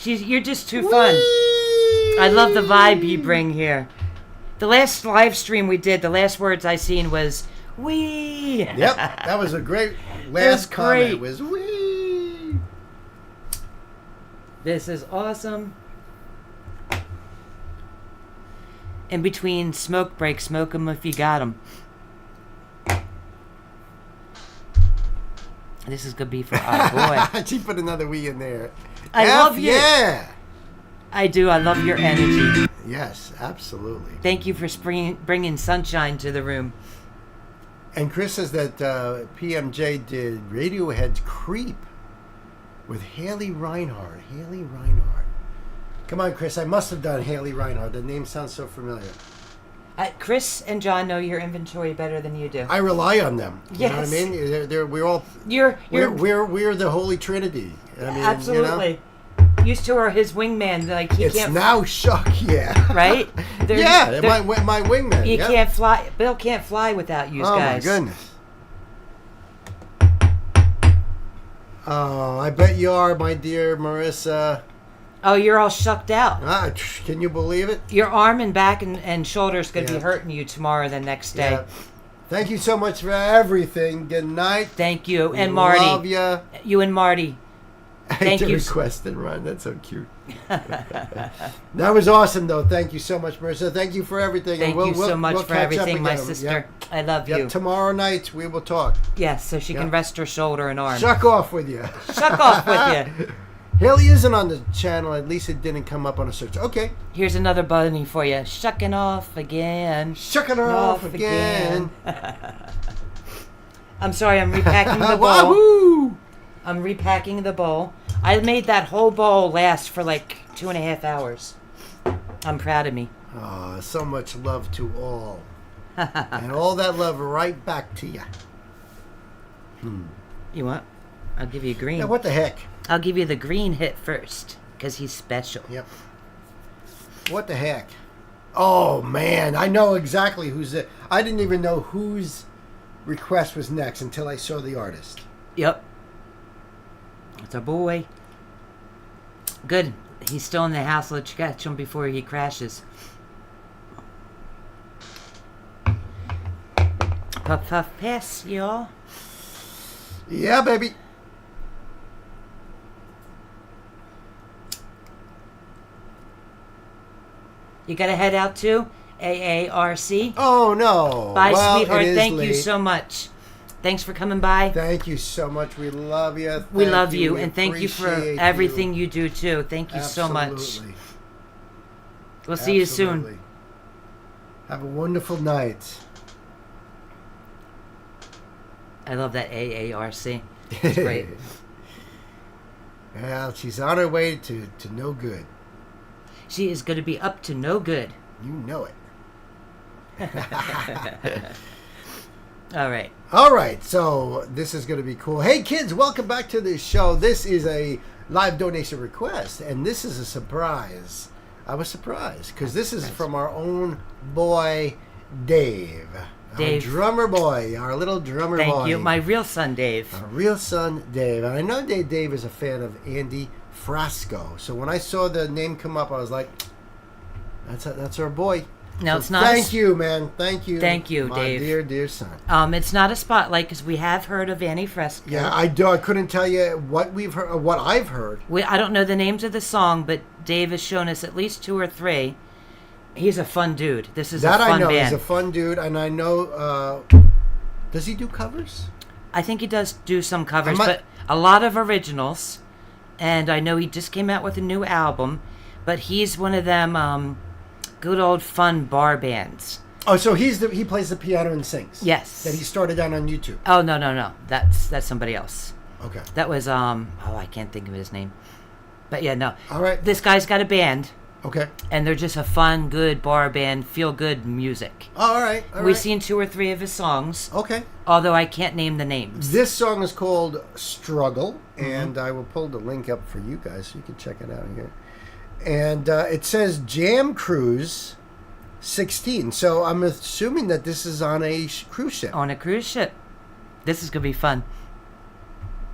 You're just too fun. I love the vibe you bring here. The last live stream we did, the last words I seen was, wee! Yep, that was a great last comment. Was wee! This is awesome. In between smoke breaks, smoke 'em if you got 'em. This is gonna be for our boy. She put another wee in there. I love you. Yeah. I do. I love your energy. Yes, absolutely. Thank you for bringing sunshine to the room. And Chris says that PMJ did Radiohead's "Creep" with Haley Reinhardt. Come on, Chris. I must have done Haley Reinhardt. The name sounds so familiar. Chris and John know your inventory better than you do. I rely on them. You Yes. know what I mean? We're all. You're We're the Holy Trinity. I mean, absolutely. You two are his wingman. Like he It's can't. now Shuck, yeah. Right? Yeah, my wingman. You yeah. can't fly. Bill can't fly without you guys. Oh my goodness. Oh, I bet you are, my dear Marissa. Oh, you're all shucked out. Can you believe it? Your arm and back and shoulders going to Yeah. be hurting you tomorrow, the next day. Yeah. Thank you so much for everything. Good night. Thank you. And Marty. Love ya. You and Marty. Thank you. Request and run. That's so cute. That was awesome, though. Thank you so much, Marissa. Thank you for everything. Thank you so much we'll for catch up everything, my again. sister. Yep. I love you. Yep. Tomorrow night we will talk. Yes, so she can rest her shoulder and arm. Shuck off with you. Shuck off with you. Haley isn't on the channel. At least it didn't come up on a search. Okay. Here's another bunny for you. Shucking off again. Shucking her off again. I'm sorry, I'm repacking the bowl. Wahoo! I'm repacking the bowl. I made that whole bowl last for like 2.5 hours. I'm proud of me. Oh, so much love to all. And all that love right back to you. You want? I'll give you green. Yeah, what the heck? I'll give you the green hit first, because he's special. Yep. What the heck? Oh, man. I know exactly who's it. I didn't even know whose request was next until I saw the artist. Yep. It's a boy. Good. He's still in the house. Let's catch him before he crashes. Puff, puff, pass, y'all. Yeah, baby. You gotta head out to AARC. Oh, no. Bye, Well, sweetheart. it is Thank you late. so much. Thanks for coming by. Thank you so much. We love you. We Thank love you, We and thank you for appreciate everything you do, too. Thank you so much. Absolutely. We'll see you soon. Absolutely. Have a wonderful night. I love that AARC. It's great. Well, she's on her way to no good. She is going to be up to no good. You know it. All right. All right, so this is going to be cool. Hey, kids, welcome back to the show. This is a live donation request, and this is a surprise. I was surprised because this is from our own boy, Dave. Dave. Our drummer boy, our little drummer boy. Thank you. My real son, Dave. Our real son, Dave. And I know Dave is a fan of Andy Frasco. So when I saw the name come up, I was like, that's our boy. No, So it's not. Thank you, man. Thank you. Thank you, my Dave. dear, dear son. It's not a spotlight because we have heard of Annie Fresco. Yeah, I couldn't tell you what we've heard, what I've heard. I don't know the names of the song, but Dave has shown us at least 2 or 3. He's a fun dude. This is That a fun I know. band. He's a fun dude, and I know. Does he do covers? I think he does do some covers, I might- but a lot of originals. And I know he just came out with a new album, but he's one of them good old fun bar bands. Oh, so he plays the piano and sings. Yes. That he started out on YouTube. Oh no, that's somebody else. Okay. That was I can't think of his name, but yeah, no. All right. This guy's got a band, Okay. and they're just a fun, good bar band, feel good music. Oh, all right. All We've right. seen 2 or 3 of his songs, Okay. although I can't name the names. This song is called Struggle, Mm-hmm. and I will pull the link up for you guys so you can check it out here. And it says Jam Cruise 16. So I'm assuming that this is on a cruise ship. On a cruise ship. This is gonna be fun.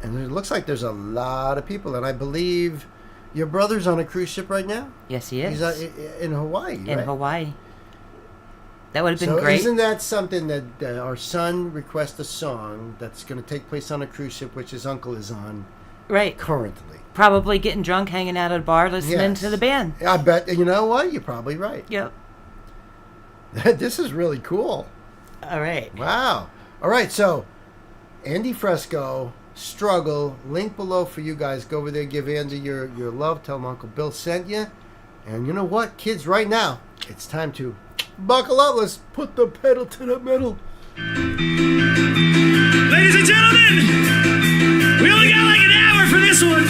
And it looks like there's a lot of people. And I believe your brother's on a cruise ship right now? Yes, he is. He's in Hawaii, In right? Hawaii. That would have been So great. isn't that something that our son requests a song that's going to take place on a cruise ship, which his uncle is on Right. currently? Probably getting drunk, hanging out at a bar, listening Yes. to the band. I bet, you know what? You're probably right. Yep. This is really cool. All right. Wow. All right, so Andy Fresco, Struggle, link below for you guys. Go over there, give Andy your love. Tell him Uncle Bill sent you. And you know what, kids, right now, it's time to buckle up. Let's put the pedal to the metal. Ladies and gentlemen, we only got like an hour for this one,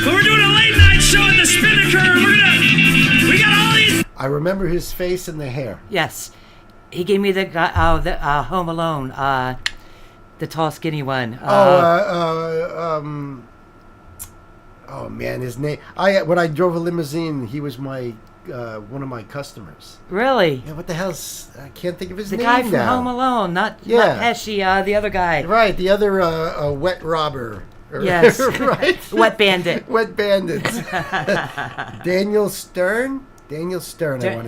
but we're doing a late night show at the Spinnaker. We're gonna I remember his face and the hair. Yes. He gave me the guy, Home Alone, the tall, skinny one. Oh man, his name. When I drove a limousine, he was my one of my customers. Really? Yeah, what the hell's? I can't think of his The name guy from now. Home Alone, not Pesci, the other guy. Right, the other wet robber. Yes. Right. Wet bandit. Wet bandits. Daniel Stern. I want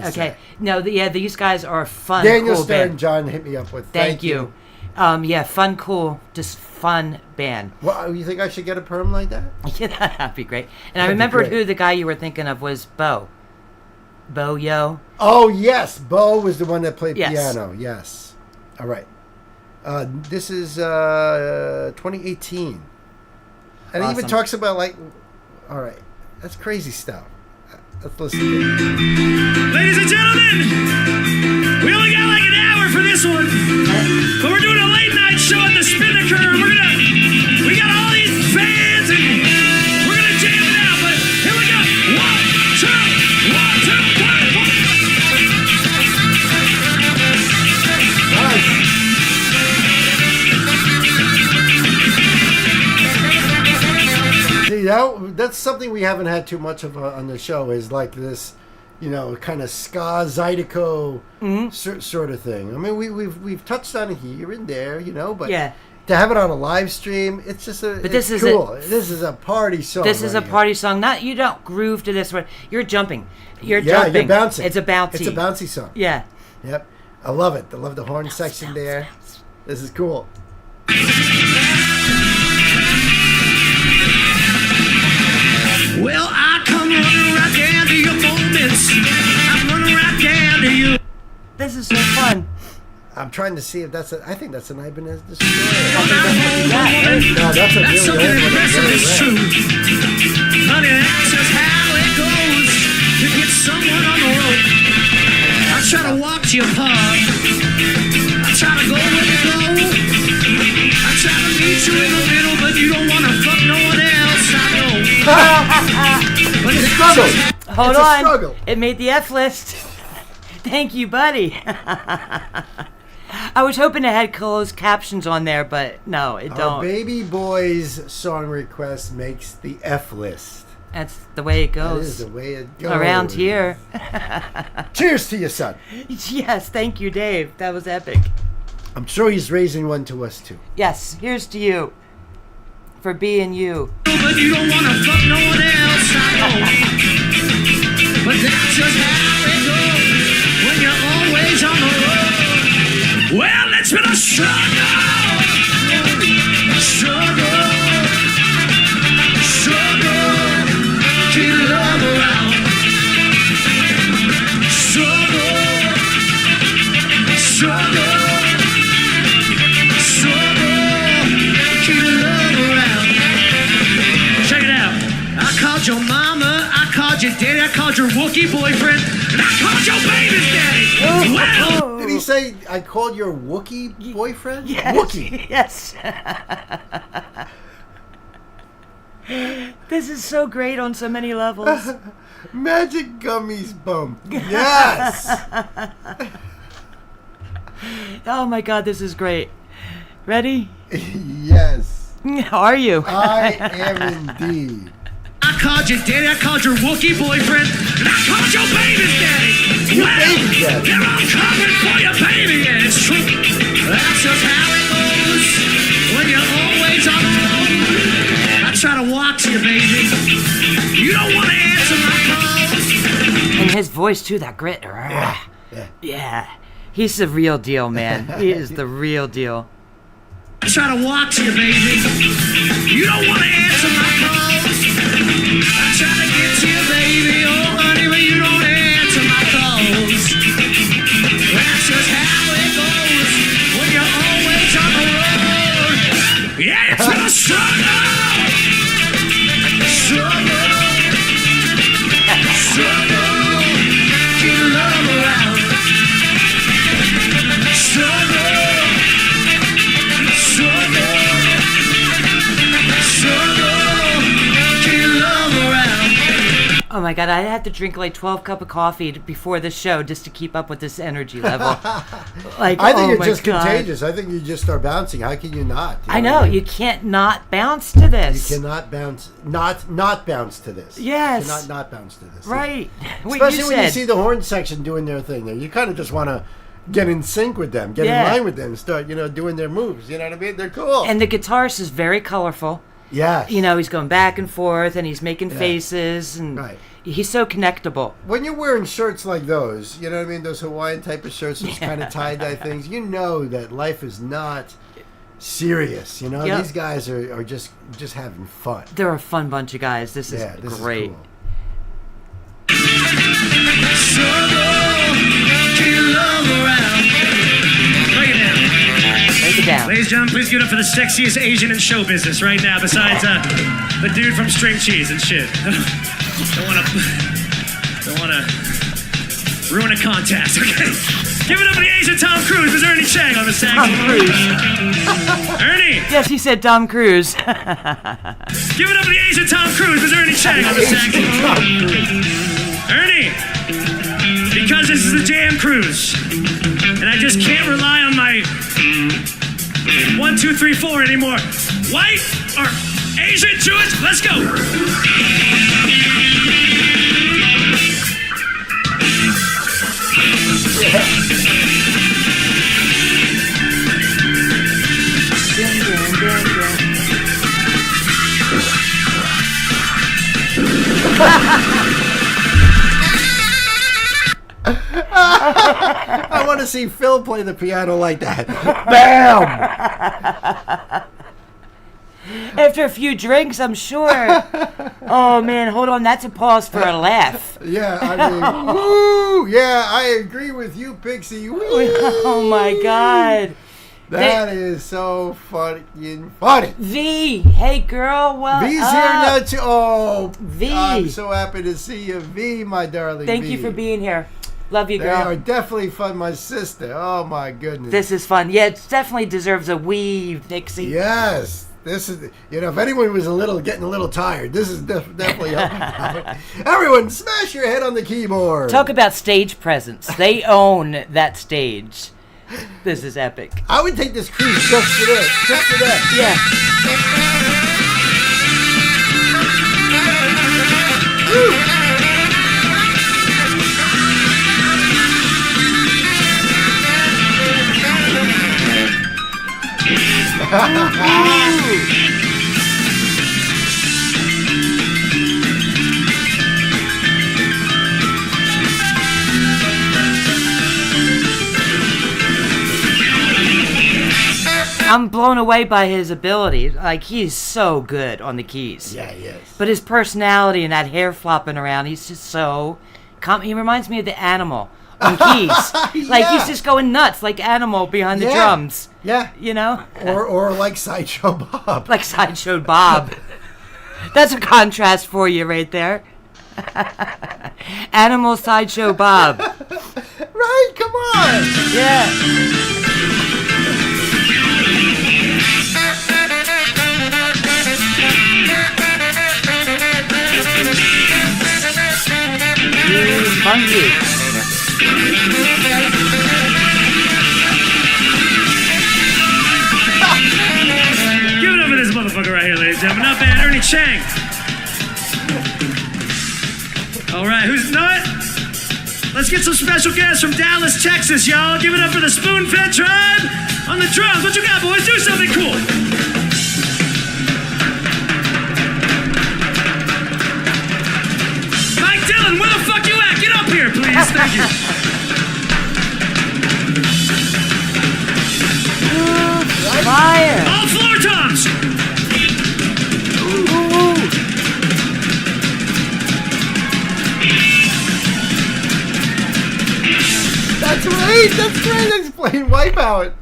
to say. Okay. No, these guys are fun. Daniel cool Stern. band. John hit me up with. Thank you. Fun, cool, just fun band. Well, you think I should get a perm like that? Yeah, that'd be great. And I That'd be remembered great. who the guy you were thinking of was Bo. Bo Yo. Oh yes, Bo was the one that played Yes. piano. Yes. All right. This is 2018, and it even Awesome. talks about like. All right, that's crazy stuff. Let's listen to it. Ladies and gentlemen, we only got like an hour for this one, but we're doing a late night show at the Spinnaker. We got all these fans and we're gonna jam it out. But here we go. 1, 2, 1, 2, 1, 2. See, that's something we haven't had too much of on the show. Is like this, kind of ska zydeco sort of thing. I mean, we've touched on it here and there, but Yeah. to have it on a live stream, it's just this is cool. This is a party song. This is a right here. party song. You don't groove to this one. You're jumping. You're Yeah, jumping. you're bouncing. It's a bouncy. It's a bouncy song. Yeah. Yep. I love it. I love the horn section there. This is cool. Well, I come running right down to your moments. I'm running right down to you. This is so fun. I'm trying to see if that's I think that's an Ibanez Destroyer. No, that's a really something old one. impressive Really is rare. true. Honey, that's just how it goes to get someone on the road. I try to walk you apart. I try to go where you go. I try to meet you in the middle, but you don't want to fuck no one else. I know. But that's Struggle. just Hold It's a on. struggle. It made the F list. Thank you, buddy. I was hoping it had closed captions on there, but no, it Our don't. baby boy's song request makes the F list. That's the way it That is goes the way it goes. around here. Cheers to you, son. Yes, thank you, Dave. That was epic. I'm sure he's raising one to us too. Yes, here's to you for being you. but you don't want to fuck no one else. I know. But that's just how it goes when you're always on the road. Well, it's been a struggle. Keep love around. Keep love around. Check it out. I called your mama, I called your daddy, I called your Wookiee boyfriend, and I called your baby's daddy. Well, Did he say I called your Wookiee boyfriend? Yes. Wookiee. Yes. This is so great on so many levels. Magic gummies bump. Yes. Oh my god, this is great. Ready? Yes. Are you? I am indeed. I called your daddy, I called your Wookiee boyfriend, and I called your baby's daddy. Your Well, baby daddy. they're all coming for your baby, yeah, it's true. That's just how it goes when you're always on the road. I try to watch you, baby. You don't want to answer my calls. And his voice too, that grit. Yeah. He's the real deal, man. He is the real deal. I try to watch you, baby. You don't want to answer my calls. I try to get to you, baby. Oh, honey, but you don't answer my calls. That's just how it goes when you're always on the road. Yeah, it's been a struggle. Struggle. Keep love around. Oh my God, I had to drink like 12 cups of coffee before the show just to keep up with this energy level. Like, I think oh it's my just God. contagious. I think you just start bouncing. How can you not? I know, you can't not bounce to this. You cannot bounce, not bounce to this. Yes. You cannot not bounce to this. Right. What Especially you when you said. see the horn section doing their thing there. You kind of just want to get in sync with them, get in line with them, start, doing their moves. You know what I mean? They're cool. And the guitarist is very colorful. Yeah. He's going back and forth and he's making faces and he's so connectable. When you're wearing shirts like those, you know what I mean? Those Hawaiian type of shirts, those kind of tie-dye things, you know that life is not serious. Yep. These guys are just having fun. They're a fun bunch of guys. This is great. Is cool. Break it down. Ladies and gentlemen, please give it up for the sexiest Asian in show business right now, besides the dude from String Cheese and shit. Don't want to ruin a contest, okay? Give it up for the Asian Tom Cruise. Is Ernie Chang on the sax? Tom Cruise. Ernie! Yes, he said Tom Cruise. Give it up for the Asian Tom Cruise. Is Ernie Chang on the sax? Ernie! Because this is the Jam Cruise, and I just can't rely on my 1, 2, 3, 4 anymore. White or Asian, Jewish, let's go! I want to see Phil play the piano like that. Bam! After a few drinks, I'm sure. Oh, man, hold on. That's a pause for a laugh. Yeah, I mean, woo! Yeah, I agree with you, Pixie. Woo! Oh, my God. That is so fucking funny. V, hey, girl, well, V's here now, too. Oh, V. I'm so happy to see you, V, my darling. Thank V. you for being here. Love you, They girl. are definitely fun, my sister. Oh, my goodness. This is fun. Yeah, it definitely deserves a wee, Pixie. Yes. This is, if anyone was getting a little tired, this is definitely helping out. Everyone, smash your head on the keyboard. Talk about stage presence. They own that stage. This is epic. I would take this cruise just for this. Just for that. Yeah. I'm blown away by his ability. Like, he's so good on the keys. Yeah, he is. But his personality and that hair flopping around, he's just so... He reminds me of the Animal on keys. Like, he's just going nuts like Animal behind the drums. Yeah. You know? Or like Sideshow Bob. Like Sideshow Bob. That's a contrast for you right there. Animal Sideshow Bob. Right? Come on. Yeah. Funky. Give it up for this motherfucker right here, ladies and gentlemen. Not bad, Ernie Chang. All right, who's not? Let's get some special guests from Dallas, Texas, y'all. Give it up for the Spoon-Fed Tribe on the drums. What you got, boys? Do something cool. Mike Dillon, where the fuck you at? Get up here, please. Thank you. Fire. All floor toms. That's right. That's playing Wipeout.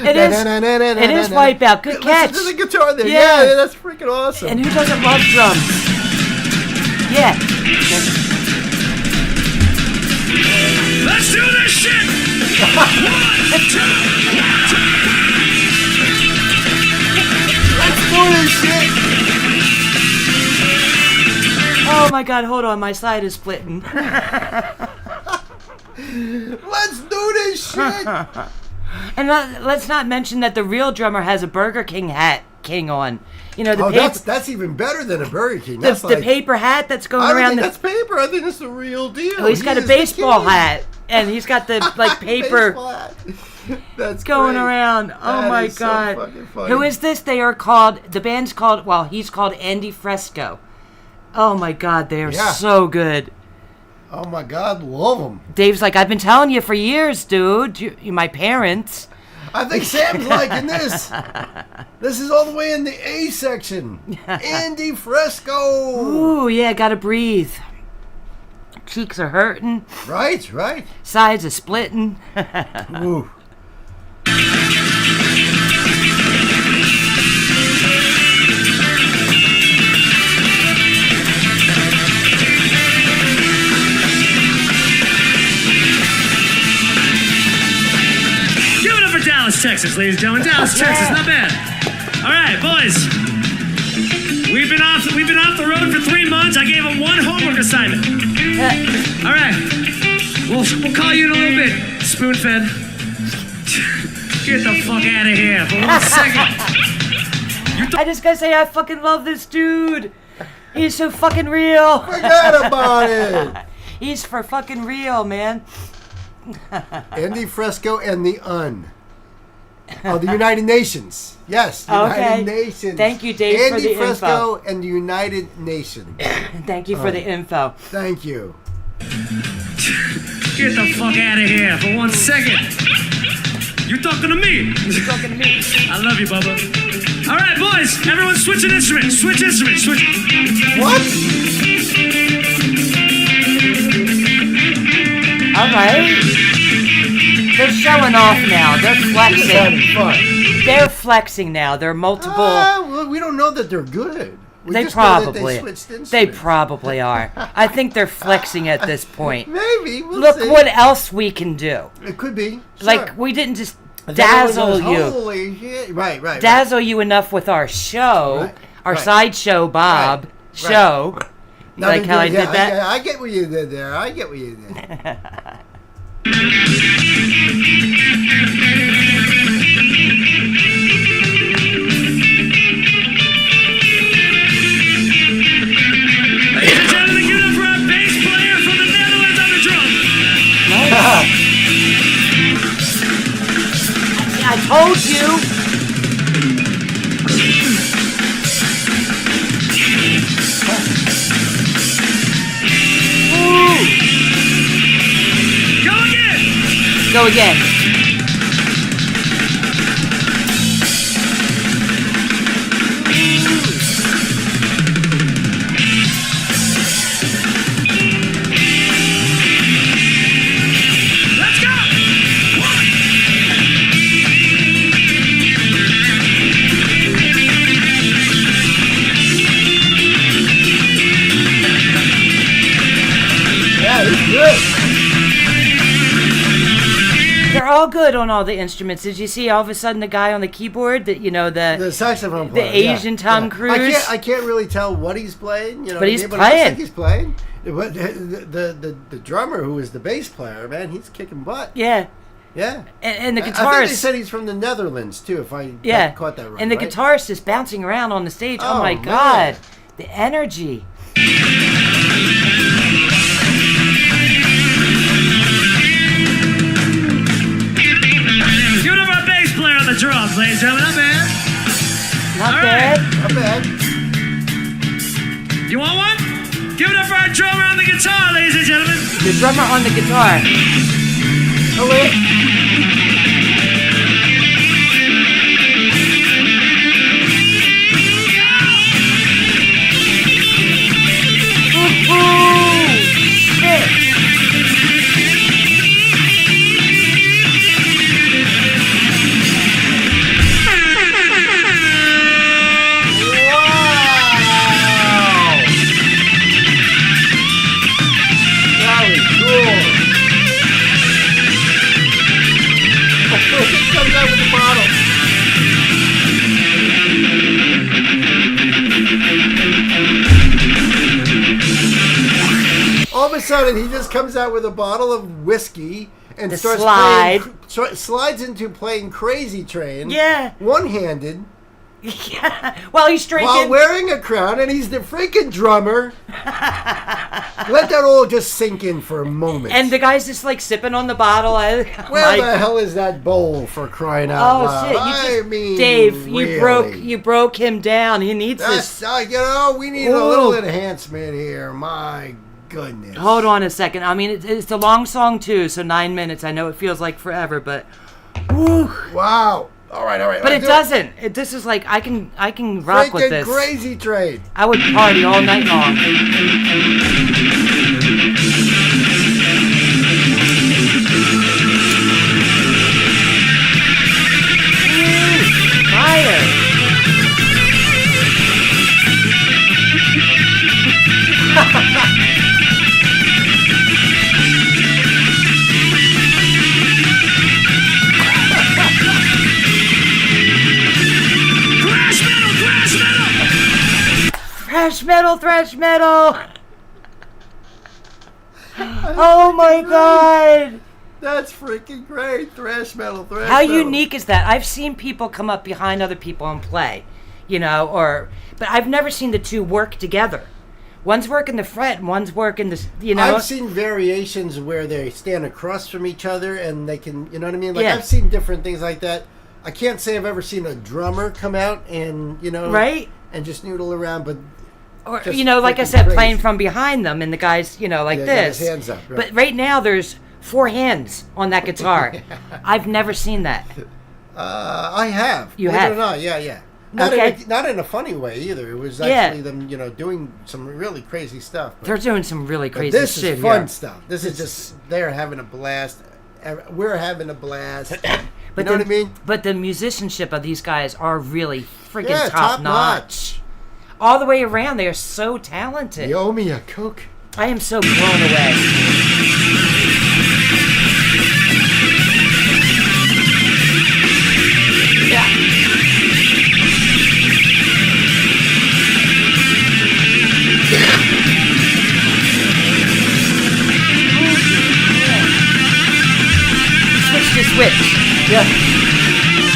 It is Wipeout. Good catch. Listen to the guitar there. Yeah. Yeah, that's freaking awesome. And who doesn't love drums? Yeah. Let's do this shit. 1, 2, 3. Let's do this shit. Oh my God, hold on, my side is splitting. Let's do this shit. And let's not mention that the real drummer has a Burger King hat on. You know, that's even better than a Burger King. The, That's like, the paper hat that's going I don't around. think that's paper. I think it's the real deal. Oh, he's got a baseball hat, and he's got the like paper that's going great. around. Oh That my is so God! fucking funny. Who is this? They are called. The band's called. Well, he's called Andy Fresco. Oh my God, they are so good. Oh my God, love them. Dave's like, I've been telling you for years, dude. You my parents. I think Sam's liking this. This is all the way in the A section. Andy Fresco. Ooh, yeah, gotta breathe. Cheeks are hurting. Right. Sides are splitting. Ooh. Dallas, Texas, ladies and gentlemen. Dallas, Texas, not bad. All right, boys. We've been off the road for 3 months. I gave them one homework assignment. All right. We'll call you in a little bit, spoon-fed. Get the fuck out of here for 1 second. I just gotta say, I fucking love this dude. He's so fucking real. Forget about it. He's for fucking real, man. Andy Fresco and the Oh, the United Nations. Yes, United Nations. Thank you, Dave, Andy for the Fresco info. and the United Nations. Thank you for the info. Thank you. Get the fuck out of here for 1 second. You're talking to me. You're talking to me. I love you, Bubba. All right, boys. Everyone switch an instrument. Switch instruments. Switch. What? All right. They're showing off now. They're flexing. Having fun. They're flexing now. They're multiple. Well, we don't know that they're good. They probably are. I think they're flexing at this point. Maybe. Look what else we can do. It could be. Sure. Like, we didn't just dazzle you. Holy shit. Right. Dazzle you enough with our show, our sideshow Bob show. You like how I did that? I get what you did there. Ladies and gentlemen, give it up for our bass player from the Netherlands on the drum. I told you. Ooh. Go again. Let's go. Yeah, it's good. They're all good on all the instruments. Did you see all of a sudden the guy on the keyboard that the saxophone player, the Asian Tom Cruise? I can't really tell what he's playing, but he's but playing. I think he's playing. The drummer who is the bass player, man, he's kicking butt. Yeah. And the guitarist. I think they said he's from the Netherlands too, if I caught that right. And the guitarist is bouncing around on the stage. Oh my man. God, the energy. Give it up for our bass player on the drums, ladies and gentlemen. Not bad. Not bad. You want one? Give it up for our drummer on the guitar, ladies and gentlemen. The drummer on the guitar. Oh wait. of a sudden, he just comes out with a bottle of whiskey and The starts slide. slides into playing Crazy Train. Yeah. One-handed. Yeah. While he's drinking. While wearing a crown, and he's the freaking drummer. Let that all just sink in for a moment. And the guy's just like sipping on the bottle. Where the hell is that bowl, for crying out loud? Shit! I mean, Dave, really. you broke him down. He needs That's, this. we need a little enhancement here. My goodness. Hold on a second. I mean, it's a long song too, so 9 minutes. I know it feels like forever, but woo. Wow. All right. But it doesn't. This is like I can rock with this. Crazy Train. I would party all night long. Fire. Thrash metal. Oh my god. That's freaking great. Thrash metal. How unique is that? I've seen people come up behind other people and play, but I've never seen the two work together. One's working the fret and one's working the, I've seen variations where they stand across from each other and they can, you know what I mean? Like, Yeah. I've seen different things like that. I can't say I've ever seen a drummer come out and, Right? and just noodle around, but Or, just like I freaking said, crazy. playing from behind them, and the guys, like got this. his hands up, right. But right now, there's 4 hands on that guitar. I've never seen that. I have. You Believe have? it or not, yeah. Not, Okay. not in a funny way either. It was Yeah. actually them, doing some really crazy stuff. But, They're doing some really but crazy this shit is fun here. stuff. This is just, they're having a blast. We're having a blast. But you know what I mean? But the musicianship of these guys are really freaking Yeah, top notch. All the way around, they are so talented. You owe me a Coke. I am so blown away. Yeah. Switch to switch. Yeah.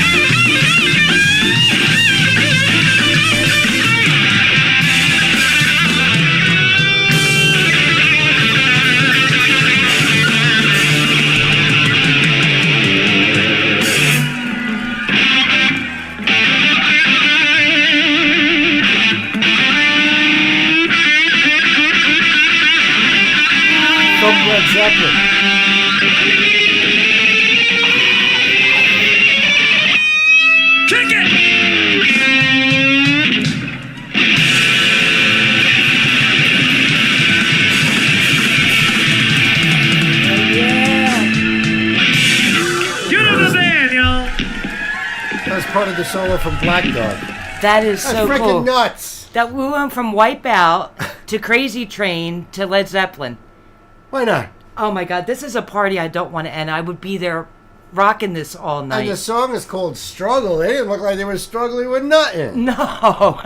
From Led Zeppelin. Kick it! Get in the band, y'all! That was part of the solo from Black Dog. That is That's so freaking cool. nuts. That we went from Wipeout to Crazy Train to Led Zeppelin. Why not? Oh my God, this is a party I don't want to end. I would be there rocking this all And the night. song is called Struggle. They didn't look like they were struggling with nothing. No.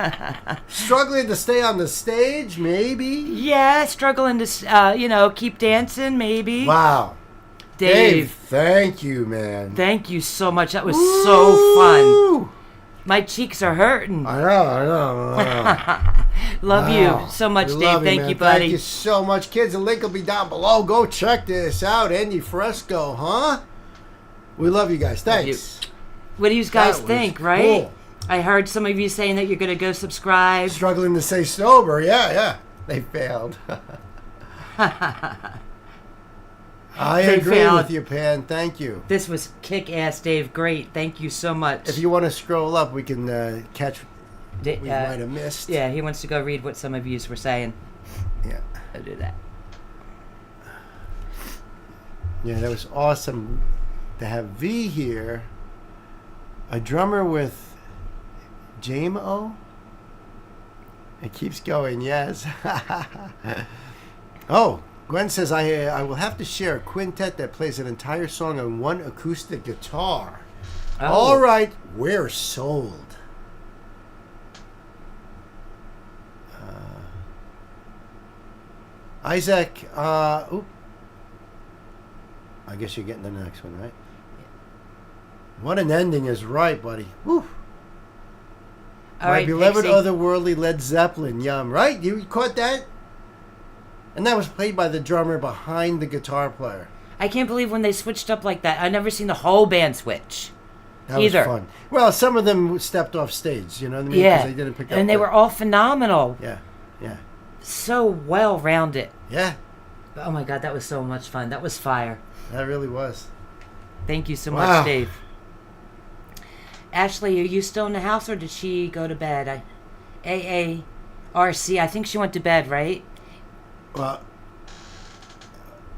Struggling to stay on the stage, maybe? Yeah, struggling to, keep dancing, maybe. Wow. Dave, thank you, man. thank you so much. That was so fun. Woo! My cheeks are hurting. I know. Love Wow. you so much, We Dave. love you, Thank man. you, buddy. Thank you so much, kids. The link will be down below. Go check this out. Andy Fresco, huh? We love you guys. Thanks. What do you guys That was think, right? cool. I heard some of you saying that you're going to go subscribe. Struggling to stay sober. Yeah. They failed. I They agree failed. with you, Pan. Thank you. This was kick-ass, Dave. Great. Thank you so much. If you want to scroll up, we can catch Di- we might have missed. Yeah, he wants to go read what some of you were saying. Yeah. I'll do that. Yeah, that was awesome to have V here. A drummer with JMO. It keeps going, yes. Oh, Gwen says, I will have to share a quintet that plays an entire song on one acoustic guitar. Oh. All right, we're sold. Isaac, I guess you're getting to the next one, right? What an ending is right, buddy. Woo. My beloved Pixie. otherworldly Led Zeppelin, yum, right? You caught that? And that was played by the drummer behind the guitar player. I can't believe when they switched up like that. I've never seen the whole band switch. That either. was fun. Well, some of them stepped off stage, you know what I mean? Yeah. 'Cause they didn't pick up. And they were all phenomenal. Yeah, yeah. So well rounded. Yeah. Oh my God, that was so much fun. That was fire. That really was. Thank you so Wow. much, Dave. Ashley, are you still in the house or did she go to bed? AARC, I think she went to bed, right? Well,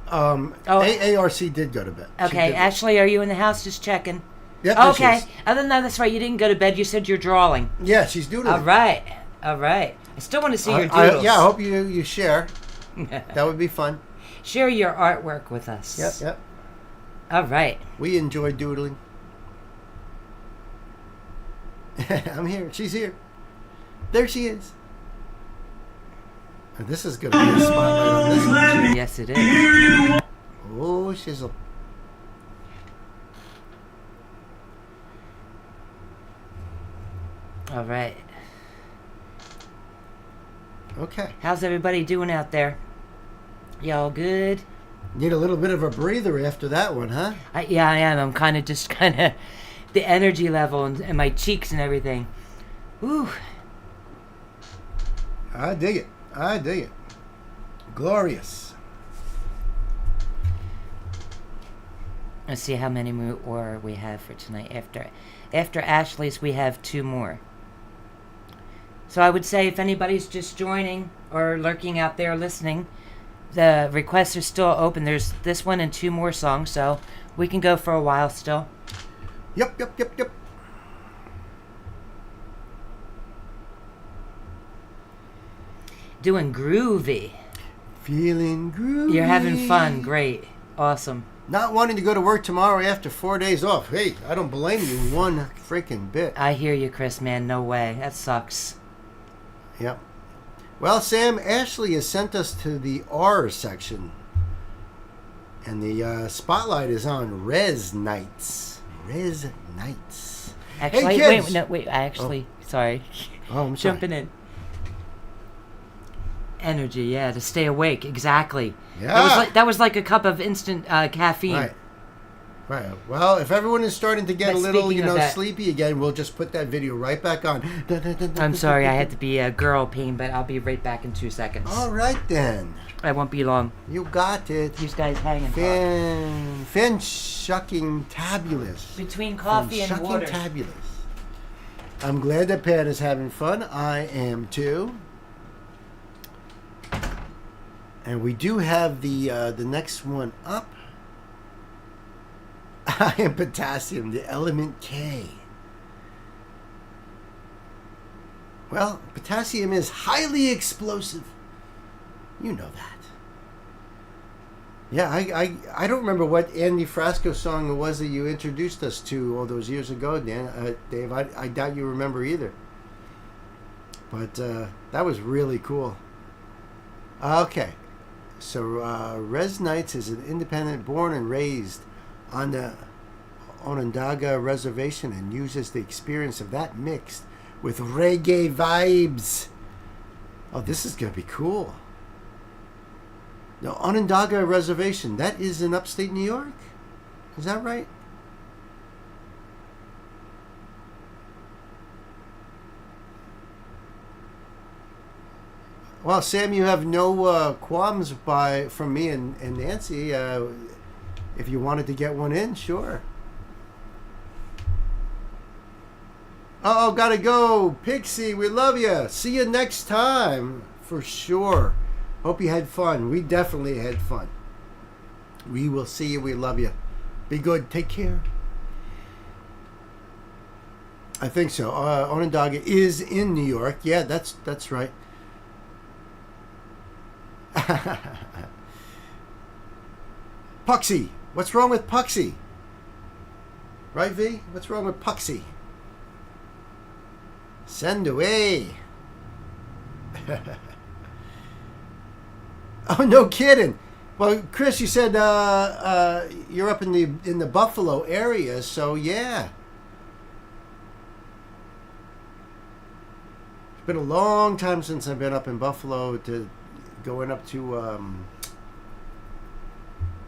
AARC did go to bed. She Okay, did. Ashley, are you in the house? Just checking. Yep, there she Okay. is. Other than that, that's right. You didn't go to bed. You said you're drawing. Yeah, she's doodling. All right. All right. I still want to see your doodles. Yeah, I hope you share. That would be fun. Share your artwork with us. Yep, yep. All right. We enjoy doodling. I'm here. She's here. There she is. And this is going to be a spotlight on this one. Yes, it is. Oh, shizzle. All right. Okay. How's everybody doing out there? Y'all good? Need a little bit of a breather after that one, huh? Yeah, I am. I'm kind of the energy level and my cheeks and everything. Ooh. I dig it. I dig it. Glorious. Let's see how many more we have for tonight. After Ashley's, we have 2 more. So I would say if anybody's just joining or lurking out there listening, the requests are still open. There's this one and 2 more songs, so we can go for a while still. Yep. Doing groovy. Feeling groovy. You're having fun. Great. Awesome. Not wanting to go to work tomorrow after 4 days off. Hey, I don't blame you one freaking bit. I hear you, Chris, man. No way. That sucks. Yep. Well, Sam, Ashley has sent us to the R section. And the spotlight is on Res Nights. Res Nights. Actually, hey, kids. Sorry. Oh, I'm sorry. Jumping in. Energy, yeah, to stay awake, exactly. Yeah. That was like a cup of instant caffeine. Right. Well, if everyone is starting to get But a little, speaking of that- sleepy again, we'll just put that video right back on. I'm sorry, I had to be a girl pain, but I'll be right back in 2 seconds. All right, then. I won't be long. You got it. These guys hanging. Fin shucking tabulous. Between coffee and shucking water. Tabulous. I'm glad that Pat is having fun. I am too. And we do have the next one up. I am potassium, the element K. Well, potassium is highly explosive. You know that. Yeah, I don't remember what Andy Frasco song it was that you introduced us to all those years ago, Dan. Dave, I doubt you remember either. But that was really cool. Okay. So Res Nights is an independent born and raised on the Onondaga Reservation and uses the experience of that mixed with reggae vibes. Oh, this is going to be cool. The Onondaga Reservation, that is in upstate New York? Is that right? Well, Sam, you have no qualms from me and Nancy. If you wanted to get one in, sure. Oh, gotta go. Pixie, we love you. See you next time, for sure. Hope you had fun. We definitely had fun. We will see you. We love you. Be good. Take care. I think so. Onondaga is in New York. Yeah, that's right. Puxy. What's wrong with Puxy? Right, V? What's wrong with Puxy? Send away. Oh, no kidding. Well, Chris, you said you're up in the Buffalo area, so yeah. It's been a long time since I've been up in Buffalo going up to.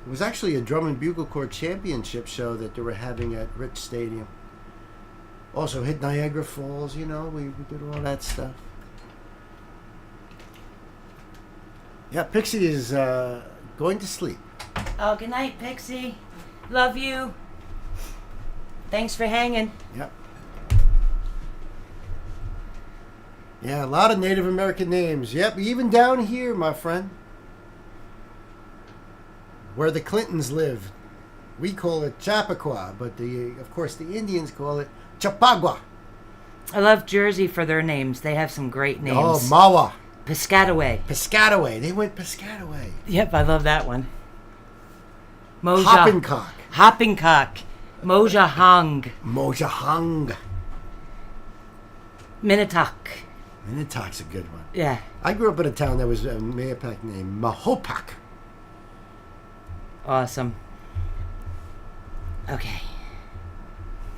It was actually a drum and bugle corps championship show that they were having at Rich Stadium. Also hit Niagara Falls, we did all that stuff. Yeah, Pixie is going to sleep. Oh, good night, Pixie. Love you. Thanks for hanging. Yep. Yeah, a lot of Native American names. Yep, even down here, my friend. Where the Clintons live. We call it Chappaqua, but of course the Indians call it Chapagua. I love Jersey for their names. They have some great names. Oh, Mawa. Piscataway. Piscataway. They went Piscataway. Yep, I love that one. Moja. Hoppincock. Hoppincock. Mojahong. Mojahong. Minnetonka. Minnetonka's a good one. Yeah. I grew up in a town that was a Mayapack named Mahopac. Awesome. Okay.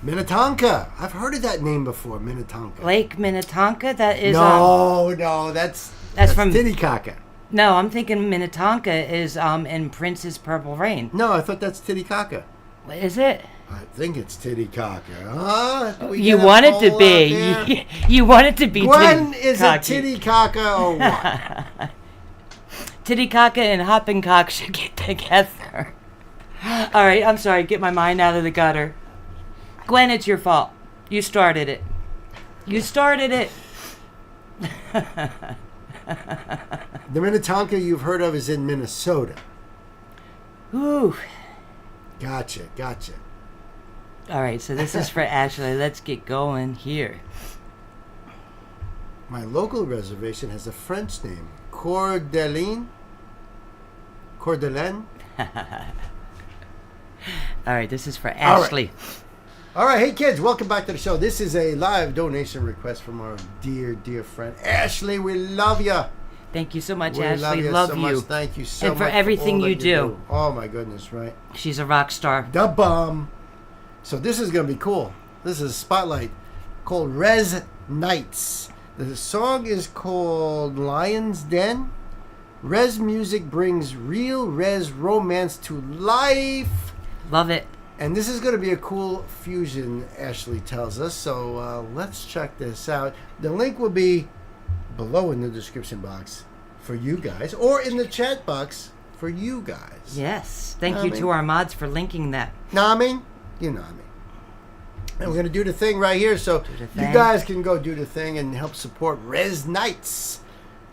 Minnetonka. I've heard of that name before, Minnetonka. Lake Minnetonka? That is... No, that's from... Titicaca. No, I'm thinking Minnetonka is in Prince's Purple Rain. No, I thought that's Titicaca. Is it? I think it's Titicaca. You want it to be. You want it to be Gwen, is it Titicaca or what? Titicaca and Hoppincock should get together. All right, I'm sorry. Get my mind out of the gutter. Gwen, it's your fault. You started it. You started it. The Minnetonka you've heard of is in Minnesota. Ooh. Gotcha. All right, so this is for Ashley. Let's get going here. My local reservation has a French name. Cordeline? All right, this is for Ashley. All right, hey kids, welcome back to the show. This is a live donation request from our dear friend Ashley. We love you. Thank you so much, we Ashley. Love you. So much. Thank you so much. And for everything you do. Oh my goodness, right? She's a rock star. The bomb. So this is going to be cool. This is a spotlight called Res Nights. The song is called Lion's Den. Res music brings real res romance to life. Love it. And this is going to be a cool fusion, Ashley tells us. So let's check this out. The link will be below in the description box for you guys, or in the chat box for you guys. Yes. Thank you to our mods for linking that. Know what I mean? You know what I mean. And we're going to do the thing right here, so you guys can go do the thing and help support Res Nights.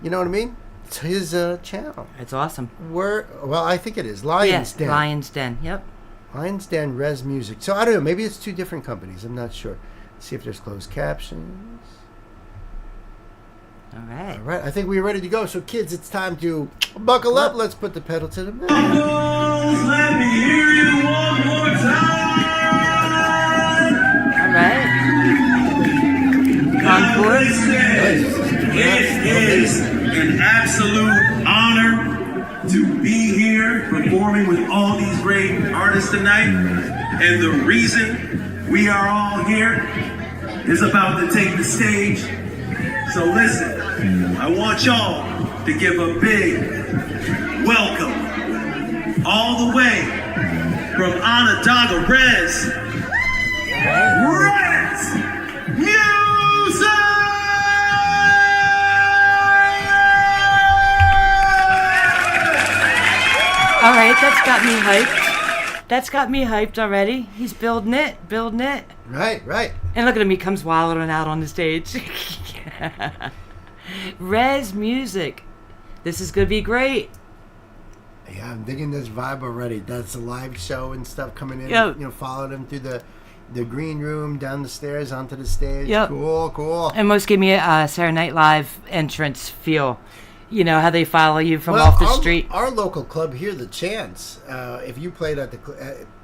You know what I mean? It's his channel. It's awesome. Well, I think it is. Lion's Den. Lion's Den, yep. Lion's Den Res Music. So I don't know. Maybe it's two different companies. I'm not sure. Let's see if there's closed captions. All right. All right. I think we're ready to go. So kids, it's time to buckle up. Let's put the pedal to the metal. Let me hear you one more time. All right. Encore. It is an absolute honor to be here performing with all these great artists tonight. And the reason we are all here is about to take the stage. So listen, I want y'all to give a big welcome all the way from Onondaga Res Muses! All right, that's got me hyped. That's got me hyped already. He's building it. Right. And look at him, he comes wilding out on the stage. Res Music. This is going to be great. Yeah, I'm digging this vibe already. That's a live show and stuff coming in. Yep. You know, follow them through the green room, down the stairs, onto the stage. Yep. Cool. And most give me a Saturday Night Live entrance feel. You know, how they follow you from off the street. Our local club here, the Chance, if you played at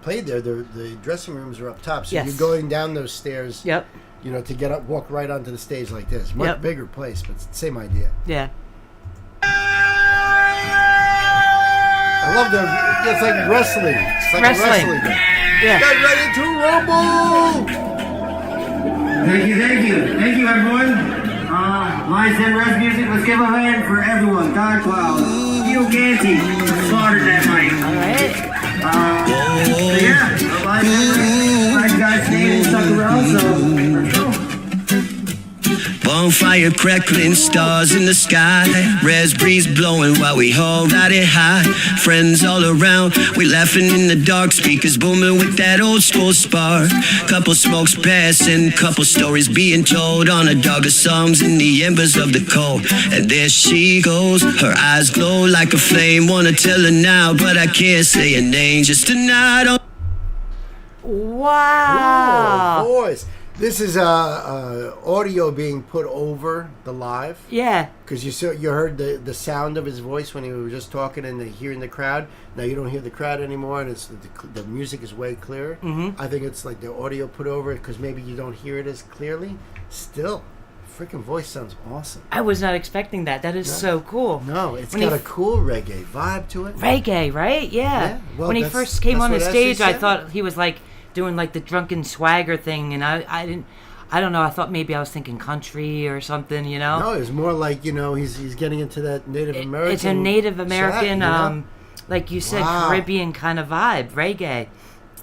played there, the dressing rooms are up top. So you're going down those stairs, Yep. You know, to get up, walk right onto the stage like this. Much bigger place, but it's the same idea. Yeah. love the. It's like wrestling. It's like Wrestling. a wrestling. Yeah. Get ready to rumble. Thank you, everyone. Live and Res Music, let's give a hand for everyone. Dark Cloud, Steel Ganty, slaughtered that mic. Alright. Live and Res, guys stayed and stuck around, so let's go. Bonfire crackling, stars in the sky. Res breeze blowing while we hold out it high. Friends all around, we laughing in the dark. Speakers booming with that old school spark. Couple smokes passing, couple stories being told on a dog of songs in the embers of the cold. And there she goes, her eyes glow like a flame. Wanna tell her now, but I can't say her name. Just a night on. Wow. Oh, voice. This is audio being put over the live. Yeah. Because you heard the sound of his voice when he was just talking and hearing the crowd. Now you don't hear the crowd anymore, and it's the music is way clearer. Mm-hmm. I think it's like the audio put over it because maybe you don't hear it as clearly. Still, freaking voice sounds awesome. I was not expecting that. That is so cool. No, it's When got he a cool reggae vibe to it. Reggae, right? Yeah. Yeah, well, when he that's- first came that's on the what stage, Essie I said. thought he was like doing like the drunken swagger thing, and I don't know. I thought maybe I was thinking country or something, you know. No, it's more like he's getting into that Native American. It's a Native chat, American, you know? like you said, Wow. Caribbean kind of vibe, reggae.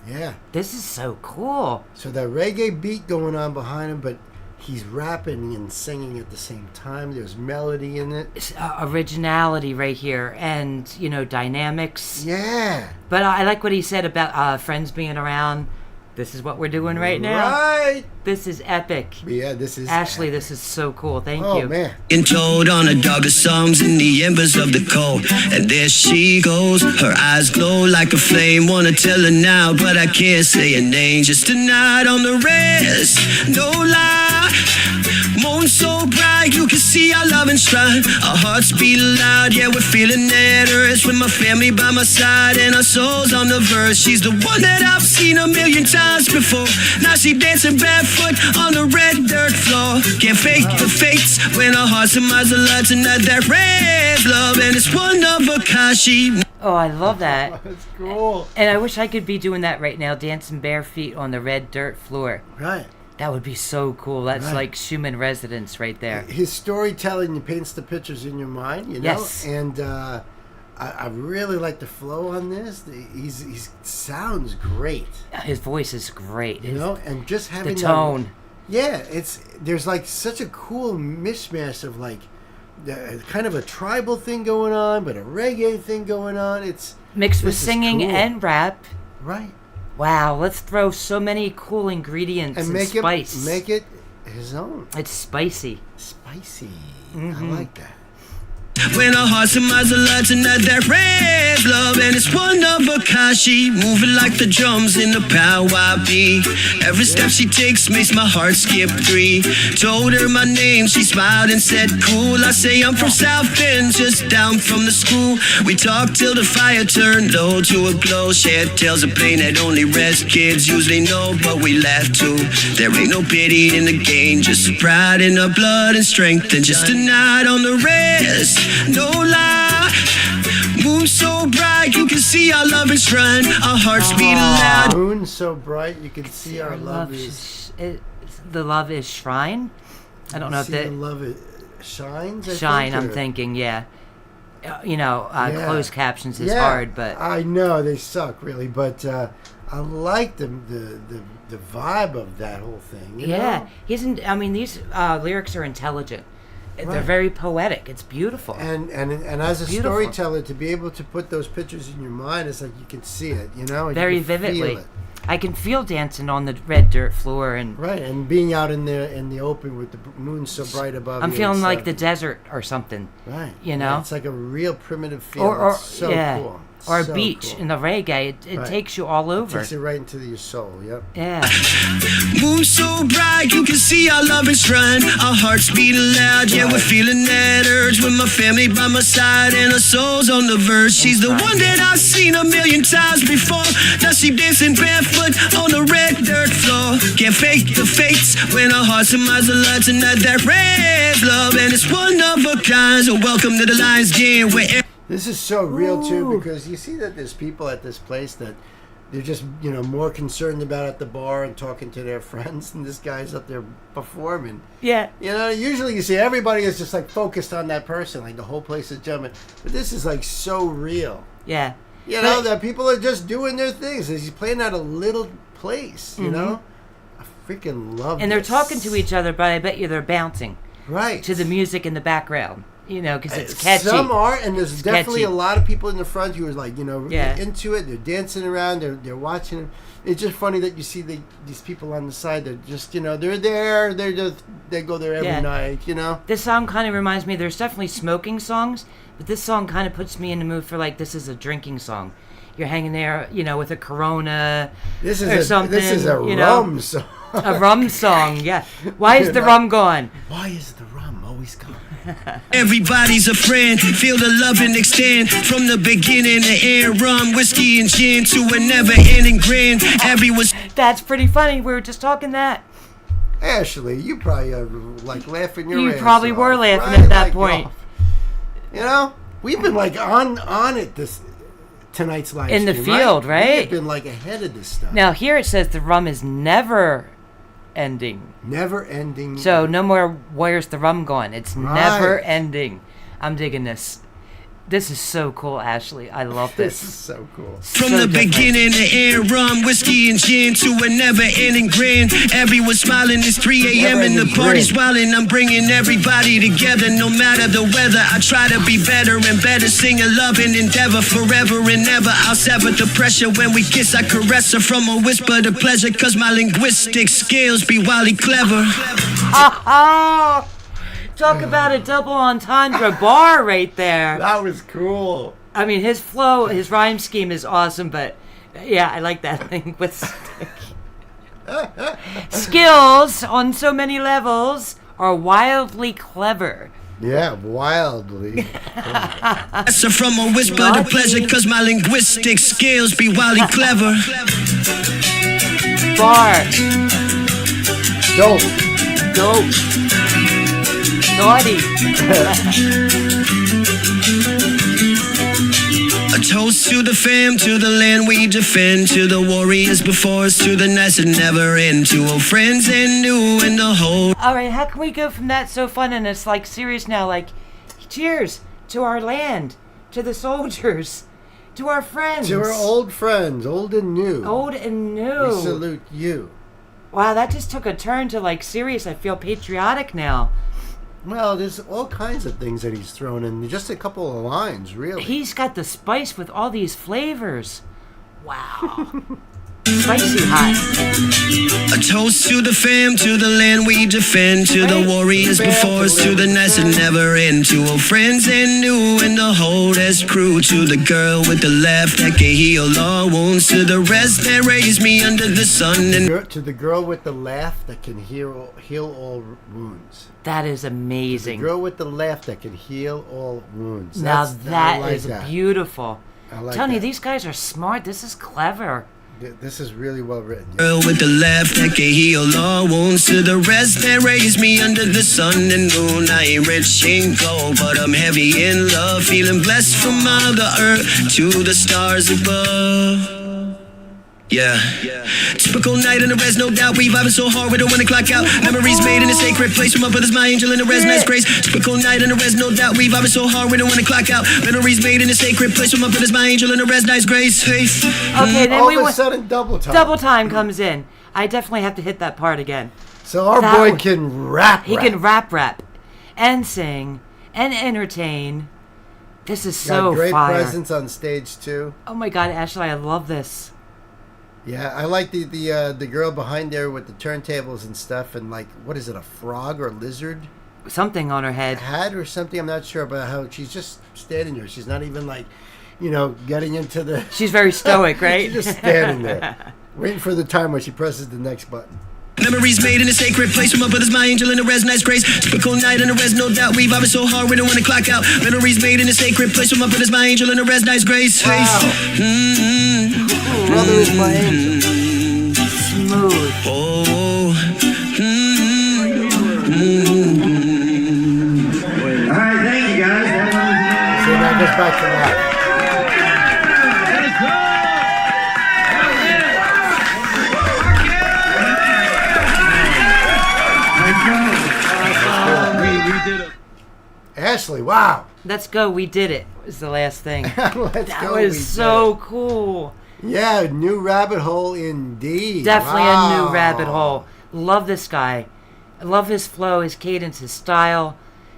Yeah. This is so cool. So that reggae beat going on behind him, but he's rapping and singing at the same time. There's melody in it. It's, originality right here, and dynamics. Yeah. But I like what he said about friends being around. This is what we're doing right now. Right. This is epic. Yeah, this is Ashley, this is so cool. Thank Oh you. man. And told on a dog of songs in the embers of the cold. And there she goes, her eyes glow like a flame. Wanna tell her now, but I can't say her name. Just a night on the Res, no lie. Moon so bright, you can see our love and strife. Our hearts beat loud, yeah, we're feeling that urge. With my family by my side and our souls on the verge. She's the one that I've seen a million times before. Now she dancing barefoot on the red dirt floor. Can't fake the fates when our hearts and minds are lights and that red love. And it's one of a kind. She Oh, I love that. That's cool. And I wish I could be doing that right now, dancing bare feet on the red dirt floor. Right. That would be so cool. That's Right. like Schumann residence right there. His storytelling paints the pictures in your mind, you know. Yes. And I really like the flow on this. He's sounds great, His voice is great. you know. And just The having tone. Yeah, there's like such a cool mishmash of like kind of a tribal thing going on, but a reggae thing going on. It's Mixed with this is singing cool. and rap. right. Wow, let's throw so many cool ingredients and And spice. make it his own. It's spicy. Spicy. Mm-hmm. I like that. when our hearts and minds are lights and that red love. And it's one of a kind. She moving like the drums in the powwow beat. Every step she takes makes my heart skip 3. Told her my name, she smiled and said cool. I say I'm from South Bend, just down from the school. We talked till the fire turned low to a glow. Shared tales of pain that only Res kids usually know, but we laugh too. There ain't no pity in the game, just pride in our blood and strength. And just a night on the Res, no lie. Moon so bright, you can see our love is run. Our hearts beat loud. Moon so bright, you can see our love is. The love is shrine. I don't know if See that the love it shines. I shine. think, I'm or- thinking, yeah. Yeah. Closed captions is Yeah, hard, but I know they suck really, but I like the vibe of that whole thing. You yeah, know? he isn't. I mean, these lyrics are intelligent. They're Right. very poetic. It's beautiful. And as a Beautiful. storyteller, to be able to put those pictures in your mind, it's like you can see it, you know, and Very you can vividly. feel it. I can feel dancing on the red dirt floor, and Right, and being out in the open with the moon so bright above I'm you, feeling it's, like the desert or something. right, you know? it's like a real primitive feel. Or It's so yeah, cool. or a So beach cool. in the reggae. It Right. takes you all over. Takes it right into your soul. Yep. Yeah. Moon so bright, you can see our love is run. Our hearts beat loud, yeah, we're feeling that urge. With my family by my side and our souls on the verge. She's the one that I've seen a million times before. Now she dancing barefoot on the red dirt floor. Can't fake the fates when our hearts and minds are lights and that red love. And it's one of a kind, so welcome to the Lions Den where This is so real too, Ooh. because you see that there's people at this place that they're just, more concerned about at the bar and talking to their friends, and this guy's up there performing. Yeah. Usually you see everybody is just like focused on that person, like the whole place is jumping. But this is like so real. Yeah. That people are just doing their things. He's playing at a little place, you know? I freaking love And they're this. talking to each other, but I bet you they're bouncing. Right. To the music in the background. Because it's catchy. Some are, and there's definitely catchy. a lot of people in the front who are like, Yeah. into it. They're dancing around. They're watching it. It's just funny that you see these people on the side. They're just, they're there. They go there every night. This song kind of reminds me. There's definitely smoking songs, but this song kind of puts me in the mood for like this is a drinking song. You're hanging there, with a Corona or something. This is a rum song. A rum song, yeah. Why is the rum gone? Why is the rum always gone? Everybody's a friend, feel the love and extend. From the beginning to end, rum, whiskey, and gin to a never-ending grin. Everyone's. That's pretty funny. We were just talking that. Ashley, you probably are like laughing your You ass probably off, were laughing right? at that Like, point. We've been like on it tonight's live In the stream, field, right? We've been like ahead of this stuff. Now here it says the rum is never ending. Never ending. So no more where's the rum gone. It's Right. never ending. I'm digging this. This is so cool, Ashley. I love this. This is so cool. From the beginning to end, rum, whiskey, and gin to a never-ending grin. Everyone's smiling, it's 3 a.m. and the party's wildin'. I'm bringing everybody together, no matter the weather. I try to be better and better, singing love and endeavor forever and ever. I'll sever the pressure when we kiss. I caress her from a whisper to pleasure, cause my linguistic skills be wildly clever. Talk about a double entendre bar right there. That was cool. I mean, his flow, his rhyme scheme is awesome, but yeah, I like that linguistic. Skills on so many levels are wildly clever. Yeah, wildly. So from a whisper to pleasure, cause my linguistic skills be wildly clever. Bar. Dope. Naughty. A toast to the fam, to the land we defend, to the warriors before us, to the nights that never end, to old friends and new and the whole. All right, how can we go from that so fun and it's like serious now? Like, cheers to our land, to the soldiers, to our friends. To our old friends, old and new. Old and new. We salute you. Wow, that just took a turn to like serious. I feel patriotic now. Well, there's all kinds of things that he's thrown in. Just a couple of lines, really. He's got the spice with all these flavors. Wow. Spicy hot. A toast to the fam, to the land we defend, to the warriors before us, to the nights that never end, to old friends and new and the whole that's crew, to the girl with the laugh that can heal all wounds, to the rest that raised me under the sun, and to the girl with the laugh that can heal all wounds. That is amazing. The girl with the laugh that can heal all wounds. Now that I like is that. beautiful. I like Tony, that. these guys are smart. This is clever. This is really well written. girl with the laugh that can heal all wounds, to the rest that raised me under the sun and moon. I ain't rich in gold, but I'm heavy in love, feeling blessed from Mother Earth to the stars above. Yeah. Typical night in the res, no doubt. We vibing so hard we don't wanna clock out. Memories made in a sacred place with my brothers, my angel in the res, nice grace. Typical night in the res, no doubt. We vibing so hard we don't wanna clock out. Memories made in a sacred place with my brothers, my angel in the res, nice grace. Hey. Okay, then all we of a went. sudden, double time. Double time comes in. I definitely have to hit that part again. So our That boy was- can rap. He can rap, and sing, and entertain. This is so Got great fire. presence on stage too. Oh my God, Ashley, I love this. Yeah, I like the girl behind there with the turntables and stuff, and like, what is it, a frog or a lizard Something on her head. hat or something? I'm not sure about how she's just standing there. She's not even like, getting into the. She's very stoic, right? She's just standing there, waiting for the time when she presses the next button. Memories made in a sacred place with my brothers, my angel in the res, nice grace. Typical night in the res, no doubt. We vibing so hard we don't wanna clock out. Memories made in a sacred place with my brothers, my angel in the res, nice grace. Wow. Brother is my angel. Smooth. Oh. All right, thank you guys. So now just back to life. We did it. Ashley, wow. Let's go. We did it. Was the last thing. Let's That go. We was did so it. cool. Yeah, new rabbit hole indeed. Definitely Wow. a new rabbit hole. Love this guy. I love his flow, his cadence, his style.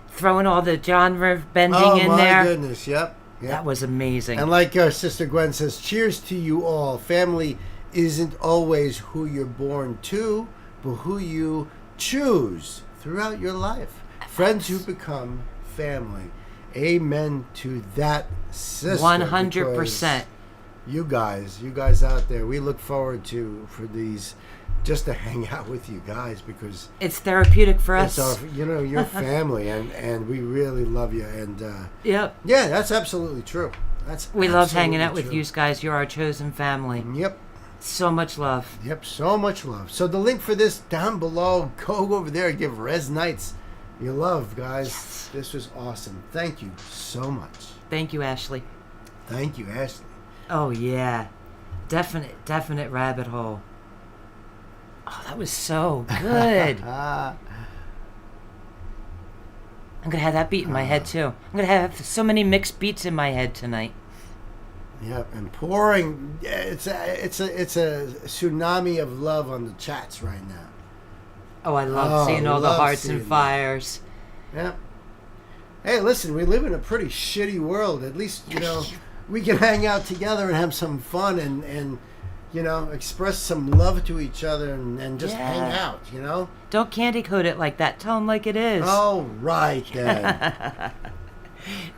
Throwing all the genre bending in there. Oh, my goodness. Yep. That was amazing. And like Sister Gwen says, cheers to you all. Family isn't always who you're born to, but who you choose throughout your life. Friends who become family. Amen to that, sister. 100%. You guys out there, we look forward for these, just to hang out with you guys, because It's therapeutic for us. it's our, your family, and we really love you. And Yep. yeah, that's absolutely true. We love hanging absolutely out with true. you guys. You're our chosen family. Yep. So much love. Yep, so much love. So the link for this down below. Go over there and give Res Knights your love, guys. Yes. This was awesome. Thank you so much. Thank you, Ashley. Thank you, Ashley. Oh, yeah. Definite rabbit hole. Oh, that was so good. I'm going to have that beat in my head, too. I'm going to have so many mixed beats in my head tonight. Yep, and pouring. It's a tsunami of love on the chats right now. Oh, I love seeing all the love hearts seeing and that. fires. Yep. Hey, listen, we live in a pretty shitty world. At least, we can hang out together and have some fun and express some love to each other and just hang out, Don't candy coat it like that. Tell them like it is. Oh, right then.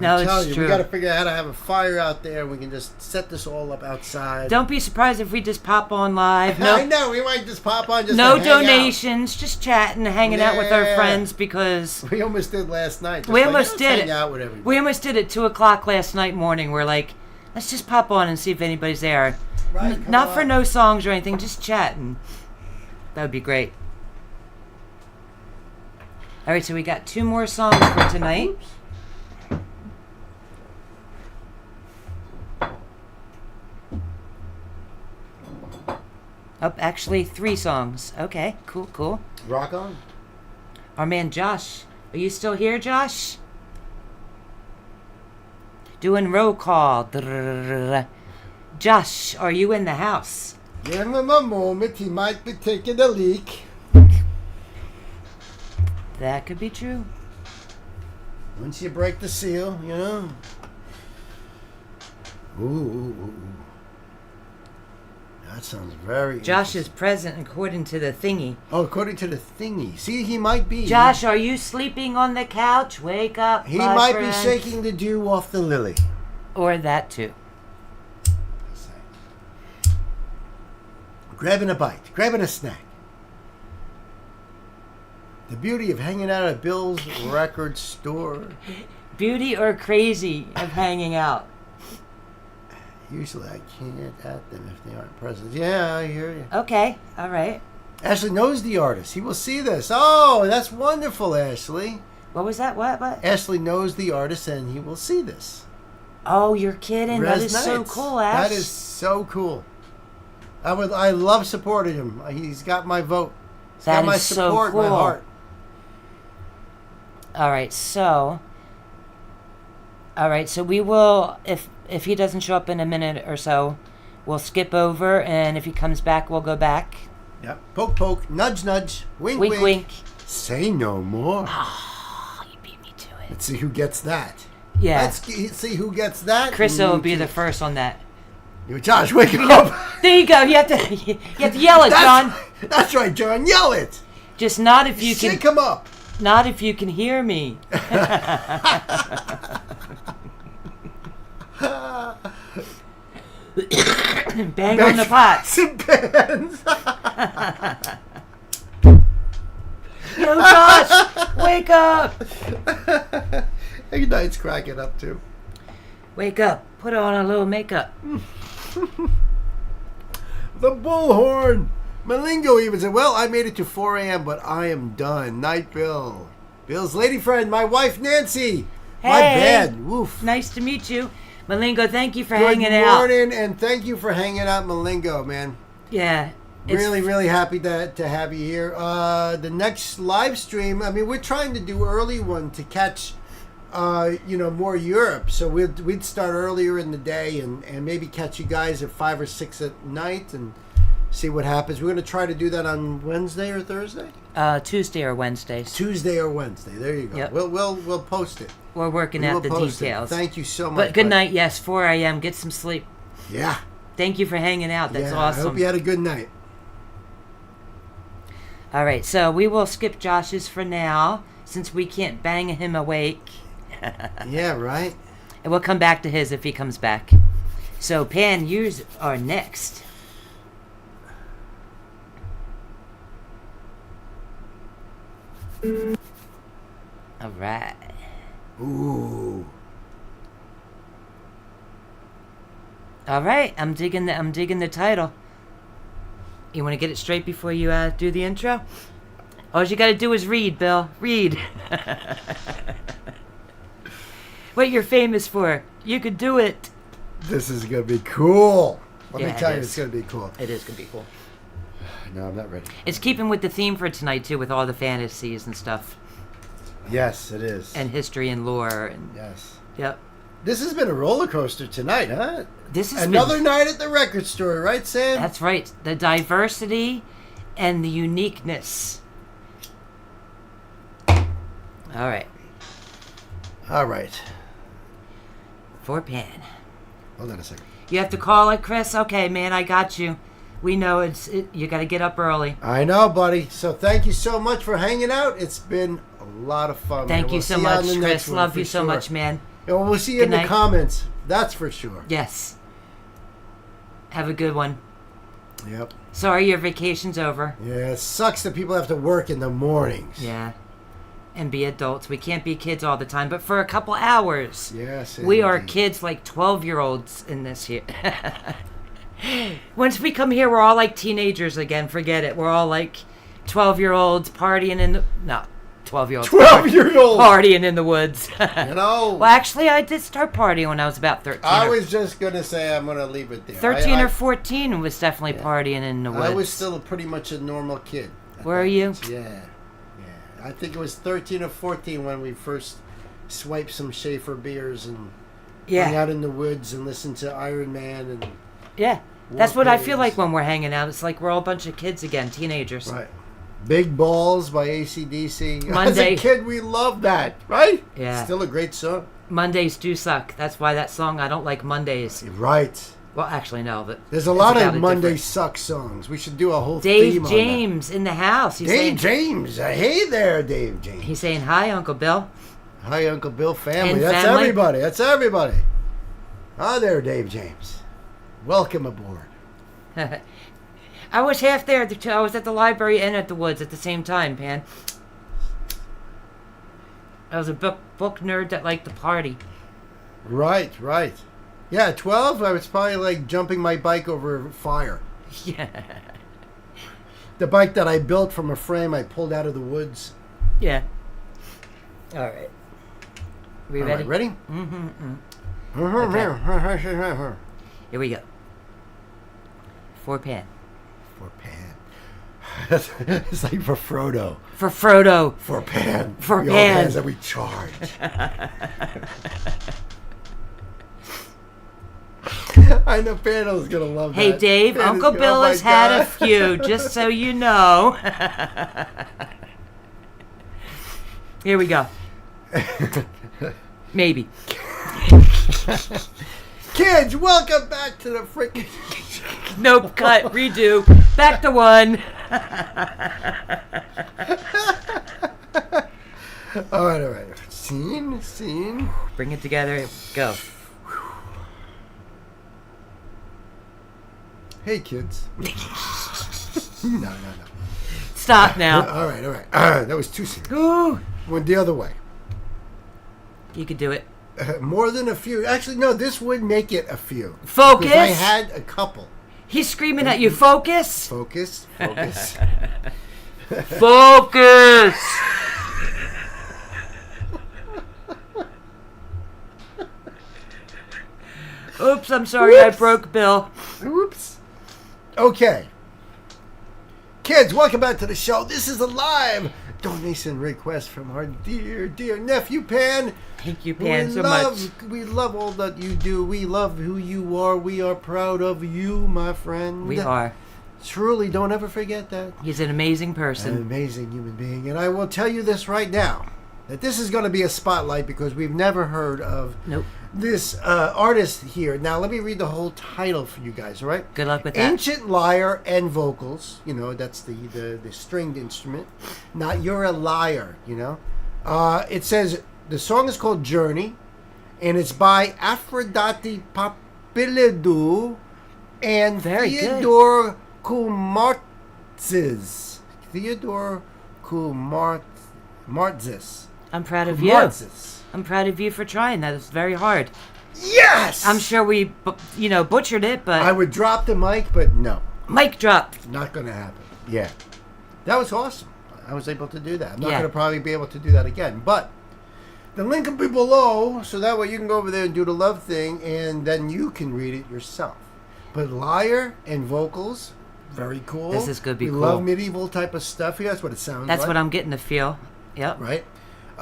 No, I'm telling it's you, true. we got to figure out how to have a fire out there. We can just set this all up outside. Don't be surprised if we just pop on live. I know, we might just pop on just No to hang out. donations, just chatting, hanging out with our Yeah. friends because We almost did last night. Just we like, almost let's did hang it. out with everybody. We almost did it 2:00 last night morning. We're like, let's just pop on and see if anybody's there. Right, come Not for on. no songs or anything, just chatting. That would be great. All right, so we got 2 more songs for tonight. Oh, actually 3 songs. Okay, cool. Rock on. Our man Josh. Are you still here, Josh? Doing roll call. Drrrr. Josh, are you in the house? Give him a moment. He might be taking a leak. That could be true. Once you break the seal, Ooh. That sounds very Josh is interesting. present according to the thingy. Oh, according to the thingy. See, he might be. Josh, are you sleeping on the couch? Wake up, He my might friend. be shaking the dew off the lily. Or that too. Grabbing a bite. Grabbing a snack. The beauty of hanging out at Bill's record store. Beauty or crazy of hanging out? Usually I can't at them if they aren't present. Yeah, I hear you. Okay, all right. Ashley knows the artist. He will see this. Oh, that's wonderful, Ashley. What was that? What? Ashley knows the artist and he will see this. Oh, you're kidding. That Res is so Knights. cool, Ash. That is so cool. I love supporting him. He's got my vote. He's That got my is so support, my cool. heart. All right, so we will, if he doesn't show up in a minute or so, we'll skip over, and if he comes back, we'll go back. Yep. Poke, poke. Nudge, nudge. Wink, Wink, wink. Say no more. Oh, you beat me to it. Let's see who gets that. Yeah. Let's see who gets that. Chris and will you be two- the first on that. Josh, wake up. There you go. You have to yell it, John. That's right, John. Yell it. Just not if you can. Shake him up. Not if you can hear me. Bang on the pots. Bands. Yo, Josh, wake up. Ignite's cracking up too. Wake up. Put on a little makeup. The bullhorn. Malingo even said, well, I made it to 4 a.m., but I am done. Night, Bill. Bill's lady friend, my wife, Nancy. My Hey. bad. Woof. Nice to meet you. Malingo, thank you for hanging out. Good morning, and thank you for hanging out, Malingo, man. Yeah. Really happy to have you here. The next live stream, I mean, we're trying to do early one to catch, more Europe. So we'd start earlier in the day and maybe catch you guys at 5 or 6 at night and see what happens. We're going to try to do that on Wednesday or Thursday? Tuesday or Wednesdays. Tuesday or Wednesday. There you go. Yep. We'll post it. We're working out the details. Thank you so much. But good night. Yes, 4 a.m. Get some sleep. Yeah. Thank you for hanging out. That's awesome. I hope you had a good night. All right, so we will skip Josh's for now since we can't bang him awake. Yeah, right. And we'll come back to his if he comes back. So, Pan, yours are next. All right. Ooh. All right, I'm digging the title. You want to get it straight before you do the intro? All you got to do is read, Bill. Read. What you're famous for. You could do it. This is going to be cool. Let me tell you, is. it's going to be cool. It is going to be cool. No, I'm not ready. It's keeping with the theme for tonight, too, with all the fantasies and stuff. Yes, it is. And history and lore. And yes. Yep. This has been a roller coaster tonight, huh? This is another night at the record store, right, Sam? That's right. The diversity and the uniqueness. All right. All right. For Pan. Hold on a second. You have to call it, Chris? Okay, man, I got you. We know you got to get up early. I know, buddy. So thank you so much for hanging out. It's been a lot of fun. Thank you so much, Chris. Love you so much, man. And we'll see you in the comments. That's for sure. Yes. Have a good one. Yep. Sorry your vacation's over. Yeah, it sucks that people have to work in the mornings. Yeah. And be adults. We can't be kids all the time, but for a couple hours. Yes. We are kids like 12-year-olds in this here. Once we come here, we're all like teenagers again. Forget it. We're all like 12-year-olds partying in the... No. 12-year-olds. 12-year-olds! Partying in the woods. You know... Well, actually, I did start partying when I was about 13. I was just going to say I'm going to leave it there. 13 or 14 was definitely partying in the woods. I was still pretty much a normal kid. Were you? Yeah. I think it was 13 or 14 when we first swiped some Schaefer beers and hung out in the woods and listened to Iron Man and... Yeah. That's what I feel like when we're hanging out. It's like we're all a bunch of kids again, teenagers. Right. Big Balls by AC/DC. Monday. As a kid, we loved that, right? Yeah. Still a great song. Mondays do suck. That's why that song, I don't like Mondays. Right. Well, actually, no. But there's a lot of Monday suck songs. We should do a whole Dave theme James on that. in the house. He's Dave James. Hey there, Dave James. He's saying, hi, Uncle Bill. Hi, Uncle Bill family. And That's family. everybody. That's everybody. Hi there, Dave James. Welcome aboard. I was half there. I was at the library and at the woods at the same time, Pan. I was a book nerd that liked to party. Right. Yeah, at 12, I was probably like jumping my bike over fire. Yeah. The bike that I built from a frame I pulled out of the woods. Yeah. All right. We ready? Right, ready? Okay. Here we go. For Pan. For Pan. It's like for Frodo. For Frodo. For Pan. For we Pan. all hands that we charge. I know Pando's gonna love that. Hey, Dave, Uncle Bill has had a few, just so you know. Here we go. Maybe. Kids, welcome back to the freaking... Nope, cut, redo. Back to one. All right. Scene. Bring it together. Go. Hey, kids. No. Stop now. All right. That was too serious. Ooh. Went the other way. You could do it. More than a few. Actually, no, this would make it a few. Focus. Because I had a couple. He's screaming at you, focus. Focus. Focus. Oops, I'm sorry, I broke Bill. Oops. Okay. Kids, welcome back to the show. This is a live donation request from our dear, dear nephew, Pan. Thank you, Pan, so much. We love all that you do. We love who you are. We are proud of you, my friend. We are. Truly, don't ever forget that. He's an amazing person. An amazing human being. And I will tell you this right now, that this is going to be a spotlight because we've never heard of this artist here. Now, let me read the whole title for you guys, all right? Good luck with that. Ancient Lyre and Vocals. You know, that's the stringed instrument. Not You're a Liar, you know. It says, the song is called Journey, and it's by Aphrodite Papilidou and Theodore Kumartzis. Theodore Kumartzis. I'm proud of you. I'm proud of you for trying that. It's very hard. Yes! I'm sure we, butchered it, but... I would drop the mic, but no. Mic drop. Not going to happen. Yeah. That was awesome. I was able to do that. I'm not Yeah. going to probably be able to do that again. But the link will be below, so that way you can go over there and do the love thing, and then you can read it yourself. But Lyre and Vocals, very cool. This is going to be we cool. love medieval type of stuff here. That's what it sounds like. That's what I'm getting to feel. Yep. Right?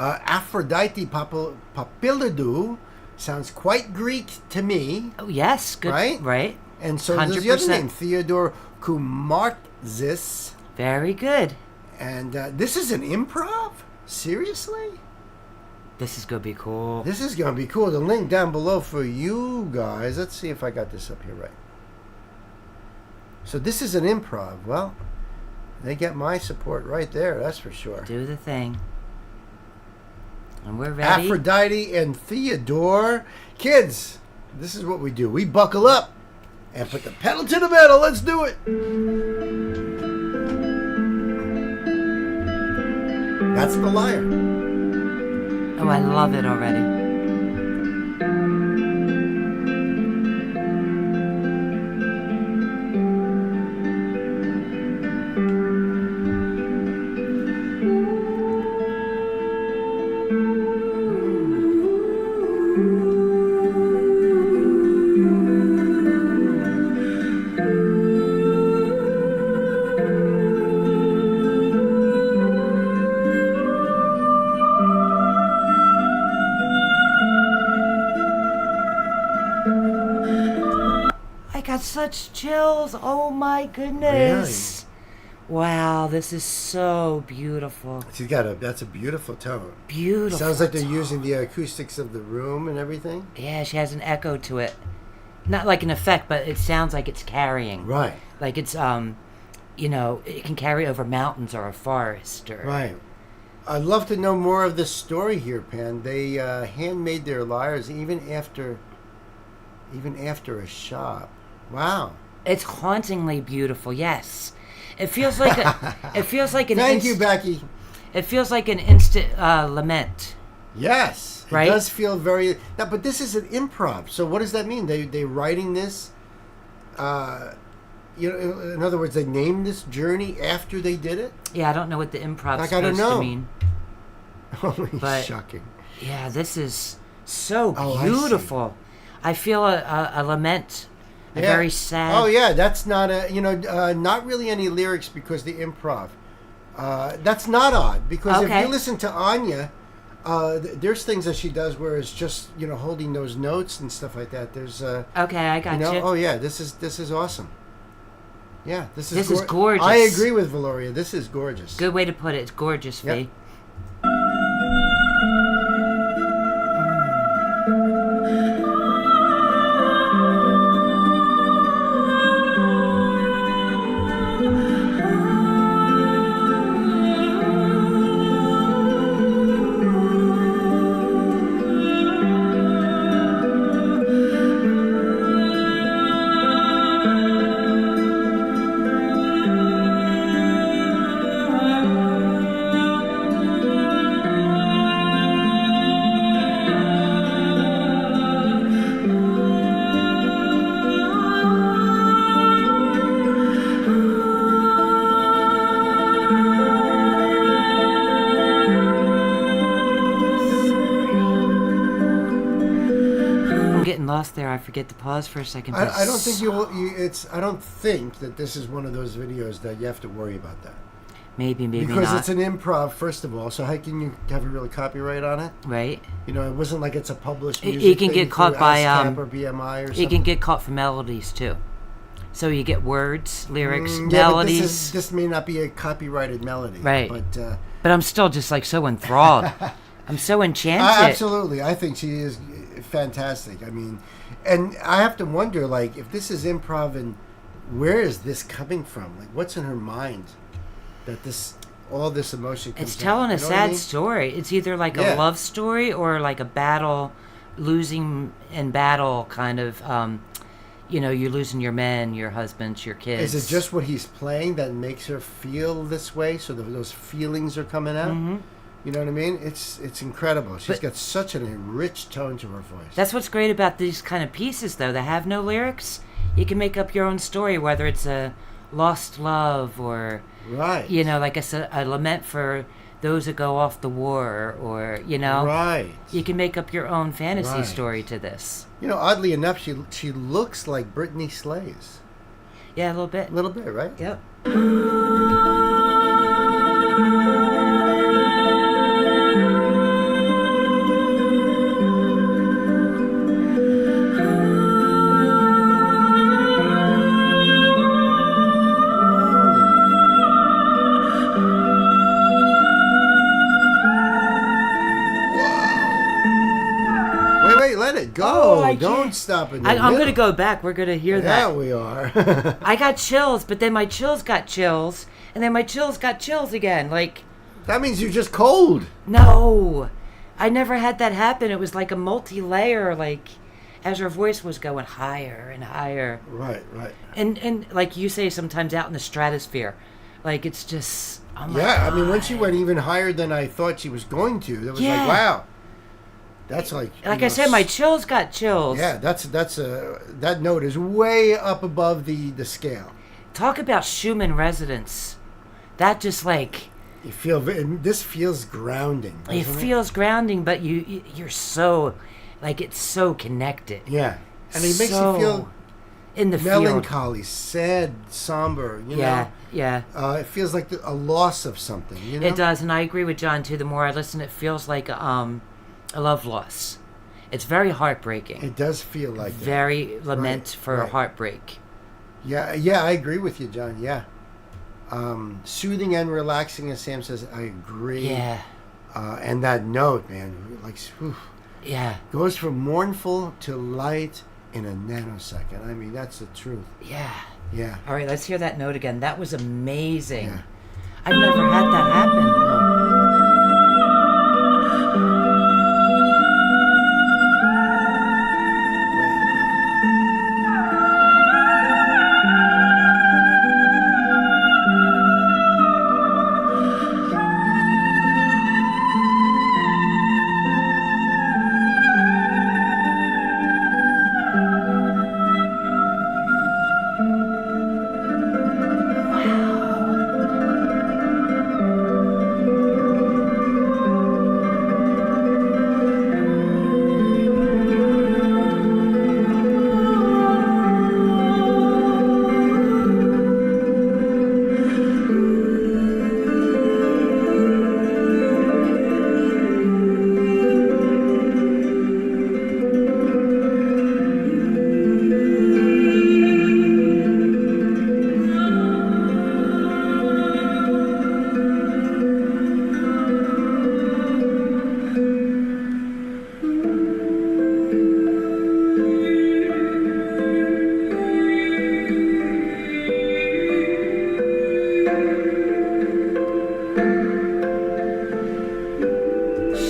Aphrodite Papilidou sounds quite Greek to me. Oh, yes. Good. Right? Right. And so there's the other name, Theodore Kumartzis. Very good. And this is an improv? Seriously? This is going to be cool. This is going to be cool. The link down below for you guys. Let's see if I got this up here right. So this is an improv. Well, they get my support right there. That's for sure. Do the thing. And we're ready. Aphrodite and Theodore. Kids, this is what we do. We buckle up and put the pedal to the metal. Let's do it. That's the Lyre. Oh, I love it already. Such chills. Oh my goodness. Really? Wow, this is so beautiful. That's a beautiful tone. Beautiful. Sounds like they're using the acoustics of the room and everything. Yeah, she has an echo to it. Not like an effect, but it sounds like it's carrying. Right. Like it's it can carry over mountains or a forest or Right. I'd love to know more of this story here, Pan. They handmade their lyres even after a shop. Wow. It's hauntingly beautiful, yes. It feels like an Thank you, Becky. It feels like an instant lament. Yes. Right? It does feel very but this is an improv. So what does that mean? They writing this in other words, they named this journey after they did it? Yeah, I don't know what the improv's I don't supposed know. to mean. Holy shocking. Yeah, this is so beautiful. I feel a lament. A very sad. Oh yeah, that's not not really any lyrics because the improv. That's not odd because if you listen to Anya, there's things that she does where it's just holding those notes and stuff like that. There's okay, I got you. Oh yeah, this is awesome. Yeah, this is gorgeous. I agree with Valoria. This is gorgeous. Good way to put it. It's gorgeous, Yep. Fee. lost there. I forget to pause for a second. I don't think I don't think that this is one of those videos that you have to worry about that. Maybe because not. It's an improv, first of all. So how can you have a real copyright on it? Right. You know, it wasn't like it's a published music You can thing get caught through by ASCAP or BMI or something. You can get caught for melodies too. So you get words, lyrics, Yeah, melodies. but this may not be a copyrighted melody. Right. But I'm still just like so enthralled. I'm so enchanted. Absolutely. I think she is fantastic. I mean, and I have to wonder, like, if this is improv, and where is this coming from? Like, what's in her mind that all this emotion comes It's telling out? a sad story. It's either like a love story or like a battle, losing in battle kind of, you're losing your men, your husbands, your kids. Is it just what he's playing that makes her feel this way, so those feelings are coming out? Mm-hmm. You know what I mean? It's incredible. She's got such a rich tone to her voice. That's what's great about these kind of pieces, though. They have no lyrics. You can make up your own story, whether it's a lost love or, right. Like I said, a lament for those that go off the war, or, Right. You can make up your own fantasy story to this. Oddly enough, she looks like Britney Slays. Yeah, a little bit. A little bit, right? Yep. Let it go. Don't stop it. I'm going to go back. We're going to hear that. Yeah, we are. I got chills, but then my chills got chills, and then my chills got chills again. Like, that means you're just cold. No, I never had that happen. It was like a multi-layer, like, as her voice was going higher and higher. Right. And like you say, sometimes out in the stratosphere, like it's just. Oh my God. I mean, when she God. went even higher than I thought she was going to, that was like, wow. That's like I said, my chills got chills. Yeah, that note is way up above the scale. Talk about Schumann resonance. That just like you feel. This feels grounding. It feels grounding, but you're so like it's so connected. Yeah, and it makes you feel in the melancholy, sad, somber. You know? Yeah. It feels like a loss of something. You know, it does, and I agree with John too. The more I listen, it feels like a love loss. It's very heartbreaking. It does feel like very lament for heartbreak. Yeah, I agree with you, John. Yeah, soothing and relaxing, as Sam says. I agree. Yeah, and that note, man, like, whew, goes from mournful to light in a nanosecond. I mean, that's the truth. Yeah. All right, let's hear that note again. That was amazing. Yeah. I've never had that happen. No.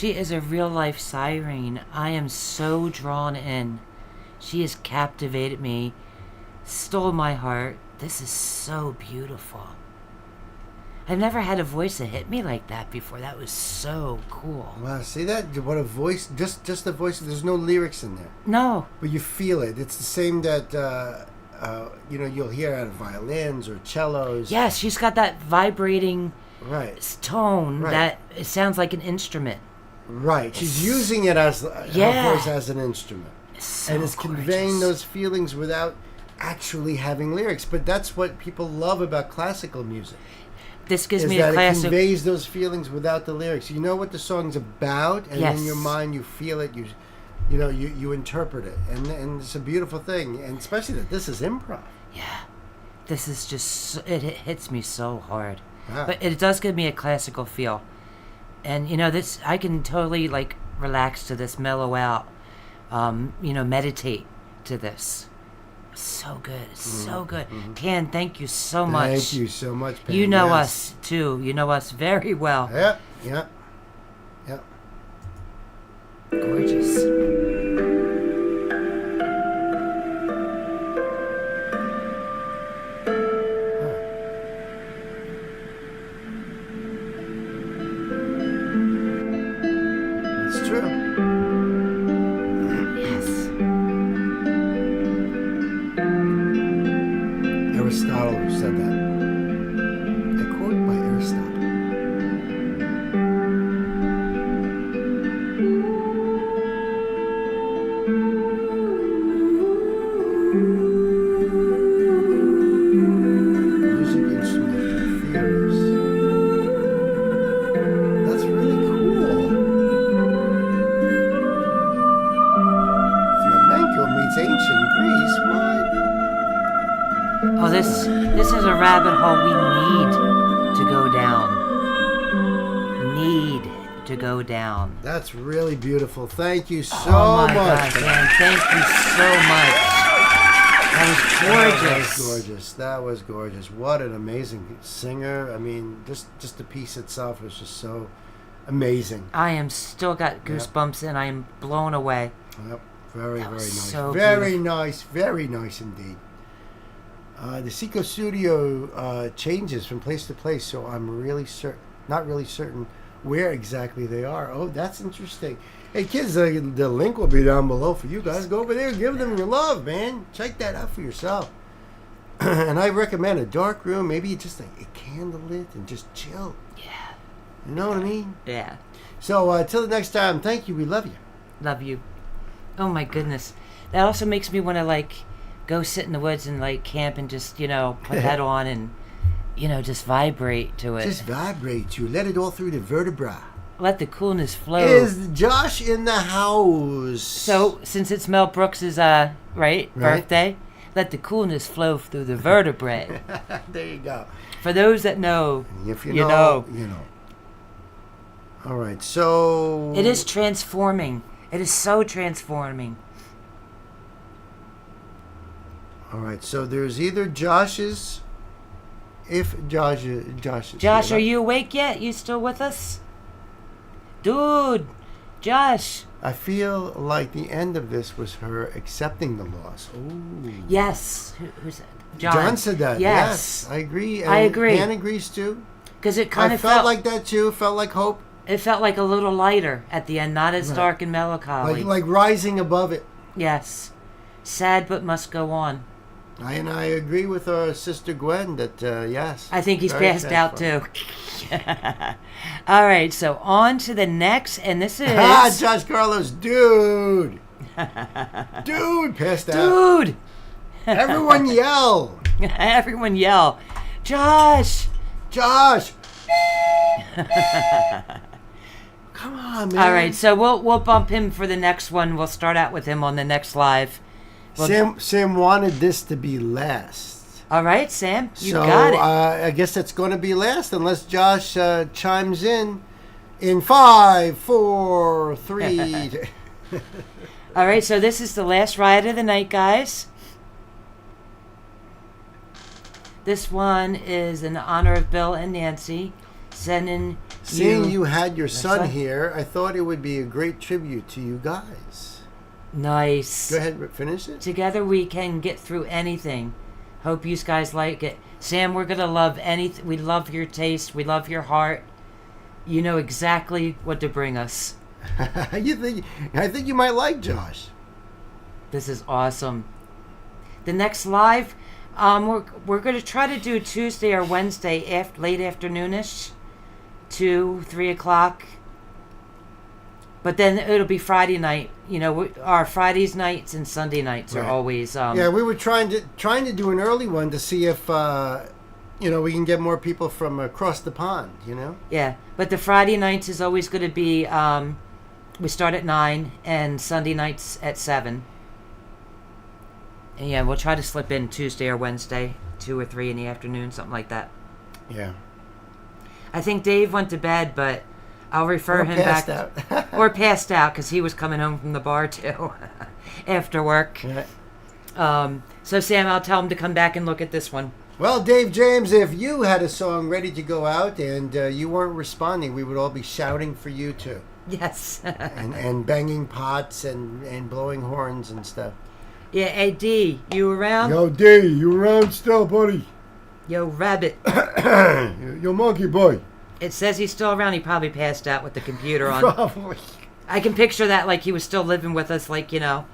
Is a real life siren. I am so drawn in. She has captivated me, stole my heart. This is so beautiful. I've never had a voice that hit me like that before. That was so cool. Wow, see that? What a voice. Just the voice. There's no lyrics in there. No. But you feel it. It's the same that you'll hear out of violins or cellos. Yes, she's got that vibrating tone that it sounds like an instrument. Right, she's using it as her voice as an instrument. So and it's conveying gorgeous. those feelings without actually having lyrics. But that's what people love about classical music. This gives Is me that a it classic. conveys those feelings without the lyrics. You know what the song's about, and Yes. in your mind you feel it. You interpret it, and it's a beautiful thing. And especially that this is improv. Yeah, this is just it hits me so hard, Wow. but it does give me a classical feel, and this I can totally like relax to this, mellow out, meditate to this. So good, so good. Pan, thank you so much. Thank you so much, Pam. You know Yes. us too. You know us very well. Yep. Gorgeous. It's true. Yes. Aristotle said that. A quote by Aristotle. Music instrument theories. That's really cool. Flamenco meets ancient Greece. What? Oh, this is a rabbit hole we need to go down. Need to go down. That's really beautiful. Thank you so Oh my much. God, man! Thank you so much. That was gorgeous. That was gorgeous. That was gorgeous. What an amazing singer. I mean, just the piece itself was just so amazing. I am still got goosebumps and I am blown away. Yep. Very, That very was nice. so Very beautiful. nice. Very nice indeed. The Seco Studio changes from place to place, so I'm really not really certain where exactly they are. Oh, that's interesting. Hey, kids, the link will be down below for you guys. Go over there, give them your love, man. Check that out for yourself. And I recommend a dark room, maybe just a candle lit, and just chill. Yeah. You know what I mean? Yeah. So, till the next time, thank you. We love you. Love you. Oh my goodness. That also makes me want to like go sit in the woods and like camp and just, put that on and, just vibrate to it. Just vibrate you. Let it all through the vertebra. Let the coolness flow. Is Josh in the house? So, since it's Mel Brooks's birthday, let the coolness flow through the vertebrae. There you go. For those that know, If you you know, know. you know. All right, so It is transforming. It is so transforming. All right, so there's either Josh's. If Josh is Josh, here, are you awake yet? You still with us? Dude, Josh. I feel like the end of this was her accepting the loss. Ooh. Yes. Who's that? John said that. Yes. I agree. And I agree. Ann agrees too. Because it kind I of felt like that too. Felt like hope. It felt like a little lighter at the end, not as Right. dark and melancholy. Like rising above it. Yes. Sad but must go on. I agree with our sister Gwen that yes. I think he's very passed out too. satisfying. All right, so on to the next, and this is Josh Carlos, dude, passed out. dude. Everyone yell, Everyone yell, Josh. Josh. Come on, man. All right, so we'll bump him for the next one. We'll start out with him on the next live. Sam wanted this to be last. All right, Sam, you So got it. I guess that's going to be last unless Josh chimes in 5, 4, 3. All right, so this is the last ride of the night, guys. This one is in honor of Bill and Nancy, sending Seeing you had your son son? here, I thought it would be a great tribute to you guys. Nice. Go ahead, finish it. Together we can get through anything. Hope you guys like it. Sam, we're going to love anything. We love your taste. We love your heart. You know exactly what to bring us. I think you might like Josh. This is awesome. The next live, we're going to try to do Tuesday or Wednesday, late afternoonish, 2, 3 o'clock. But then it'll be Friday night. You know, our Fridays nights and Sunday nights are Right. always. Yeah, we were trying to do an early one to see if we can get more people from across the pond. You know. Yeah, but the Friday nights is always going to be. We start at 9 and Sunday nights at 7. And yeah, we'll try to slip in Tuesday or Wednesday, 2 or 3 in the afternoon, something like that. Yeah. I think Dave went to bed, but I'll refer Or him passed back. out. Or passed out because he was coming home from the bar too after work. Yeah. So Sam, I'll tell him to come back and look at this one. Well, Dave James, if you had a song ready to go out and you weren't responding, we would all be shouting for you too. Yes. and banging pots and blowing horns and stuff. Yeah, hey D, you around? Yo, D, you around still, buddy? Yo, Rabbit. Yo, monkey boy. It says he's still around. He probably passed out with the computer on. Probably. I can picture that like he was still living with us, like, you know,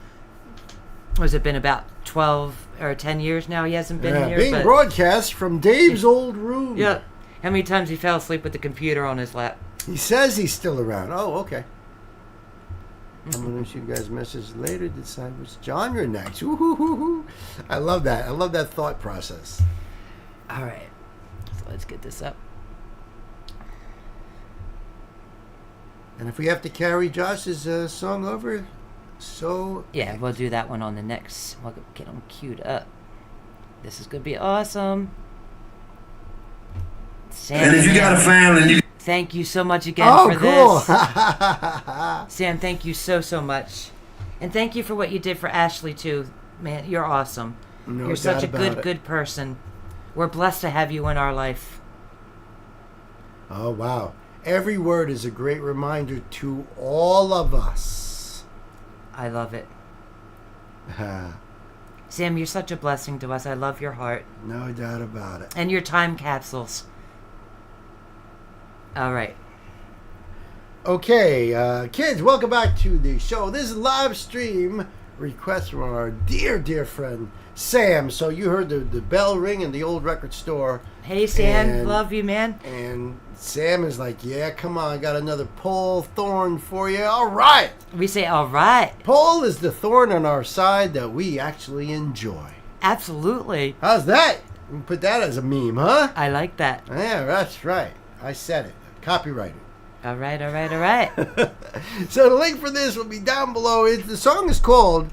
was it been about 12 or 10 years now he hasn't been here? Being broadcast from Dave's old room. Yeah. How many times he fell asleep with the computer on his lap? He says he's still around. Oh, okay. I'm going to shoot you guys a message later. Decide which genre next. Ooh, I love that. I love that thought process. All right. So let's get this up. And if we have to carry Josh's song over, so... Yeah, we'll do that one on the next. We'll get them queued up. This is going to be awesome. Sam, And if you got a family, thank you so much again for cool. this. Sam, thank you so much. And thank you for what you did for Ashley, too. Man, you're awesome. No You're such a doubt about it. good person. We're blessed to have you in our life. Oh, wow. Every word is a great reminder to all of us. I love it. Sam, you're such a blessing to us. I love your heart. No doubt about it. And your time capsules. All right. Okay, kids, welcome back to the show. This is live stream request from our dear friend Sam. So you heard the bell ring in the old record store. Hey, Sam. And- Love you, man. And Sam is like, yeah, come on, I got another Paul thorn for you. All right. We say, all right. Paul is the thorn on our side that we actually enjoy. Absolutely. How's that? We can put that as a meme, huh? I like that. Yeah, that's right. I said it. Copyrighted. All right, all right, all right. So the link for this will be down below. The song is called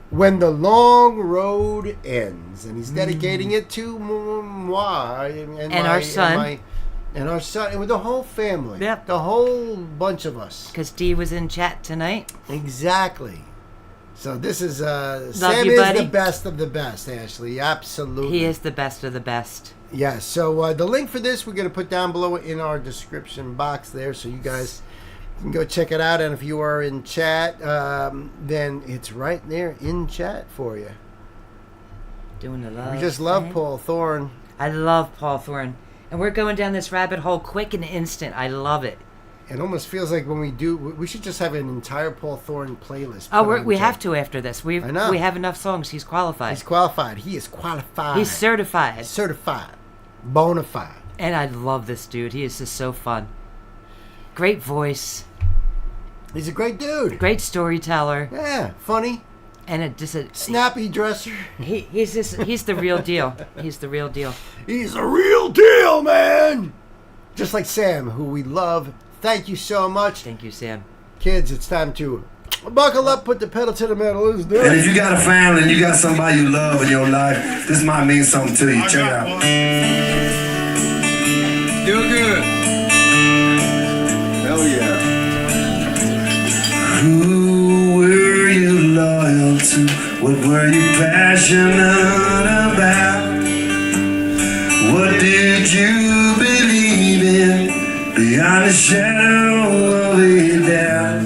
When the Long Road Ends. And he's dedicating it to moi and our son. And our son, and with the whole family. Yep. The whole bunch of us. Because Dee was in chat tonight. Exactly. So this is, Love Sam you, is buddy. the best of the best, Ashley. Absolutely. He is the best of the best. Yeah, so the link for this we're going to put down below in our description box there, so you guys can go check it out. And if you are in chat, then it's right there in chat for you. Doing the love. We just love thing. Paul Thorne. I love Paul Thorne. And we're going down this rabbit hole quick and instant. I love it. It almost feels like when we do, we should just have an entire Paul Thorne playlist. Oh, put on we chat. have to after this. I know. We have enough songs. He's qualified. He's qualified. He is qualified. He's certified. Certified. Bona fide. And I love this dude. He is just so fun. Great voice. He's a great dude. Great storyteller. Yeah, funny. And just a snappy dresser. He's the real deal. He's the real deal. He's a real deal, man. Just like Sam, who we love. Thank you so much. Thank you, Sam. Kids, it's time to buckle up, put the pedal to the metal. Let's do it. And if you got a family and you got somebody you love in your life, this might mean something to you. Check it out. Do good. Hell yeah. Who were you loyal to? What were you passionate about? What did you believe in? Beyond the shadow of a doubt.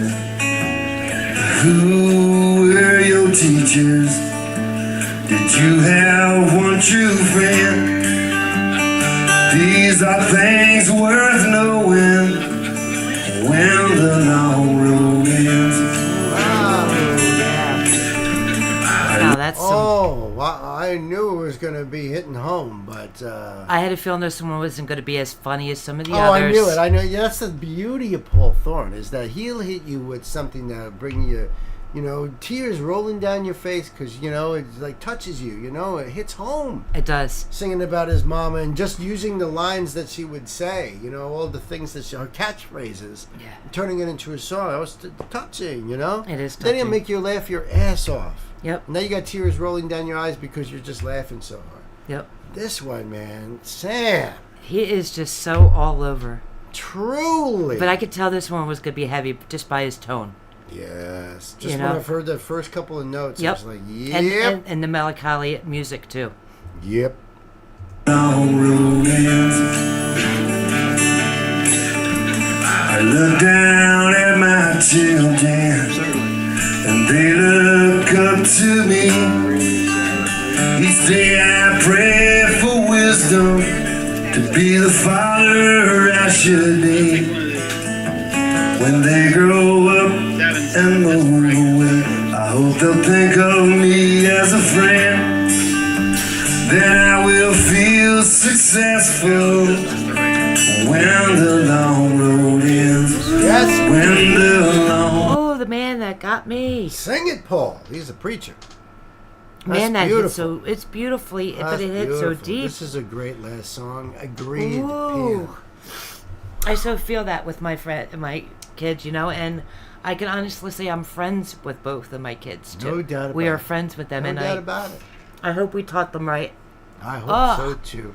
Who were your teachers? Did you have one true friend? These are things worth knowing when the long road ends. Wow, that's some... Oh, well, I knew it was going to be hitting home, but but I had a feeling this one wasn't going to be as funny as some of the oh, others. I knew it. I know. Yeah, that's the beauty of Paul Thorne, is that he'll hit you with something that bring you, tears rolling down your face because, it like touches you, it hits home. It does. Singing about his mama and just using the lines that she would say, all the things that her catchphrases, turning it into a song. That was touching, It is Then he'll touching. make you laugh your ass off. Yep. Now you got tears rolling down your eyes because you're just laughing so hard. Yep. This one, man, Sam. He is just so all over. Truly. But I could tell this one was going to be heavy just by his tone. Yes. Just when I've heard the first couple of notes, I was like, yep. And the melancholy music, too. Yep. I look down at my children, and they look up to me. Each day I pray for wisdom to be the father I should be. When they grow up and move away, I hope they'll think of me as a friend. Then I will feel successful when the long road ends. Yes. When the long... Oh, the man that got me. Sing it, Paul. He's a preacher. Man, That's that beautiful. hits so... It's beautifully... That's but it hits so beautiful. deep. This is a great last song. Agreed. Ooh. Pam. I so feel that with my kids, and I can honestly say I'm friends with both of my kids too. No doubt about we are it. friends with them, No and doubt about it. I hope we taught them right. I hope so too.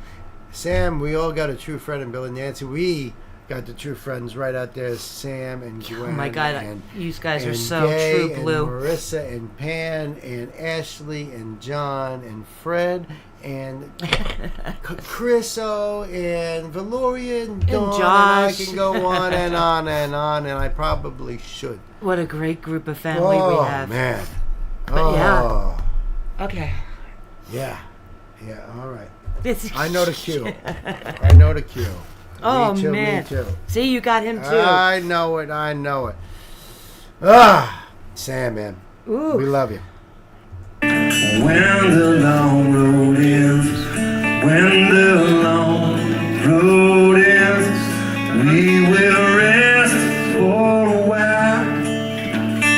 Sam, we all got a true friend in Bill and Nancy. We got the true friends right out there, Sam and Gwen. Oh my God, and, you guys are and so Gay true blue. And Marissa and Pan and Ashley and John and Fred and Chriso and Valoria and Dawn, and I Josh. can go on and on and on, and I probably should. What a great group of family we have. Man. But yeah. Okay. Yeah. Yeah, all right. This I know the cue. I know the cue. Oh, me too, man. Me too. See, you got him too. I know it. I know it. Ah, Sam, man. Ooh. We love you. When the long road ends, when the long road ends, we will rest for a while.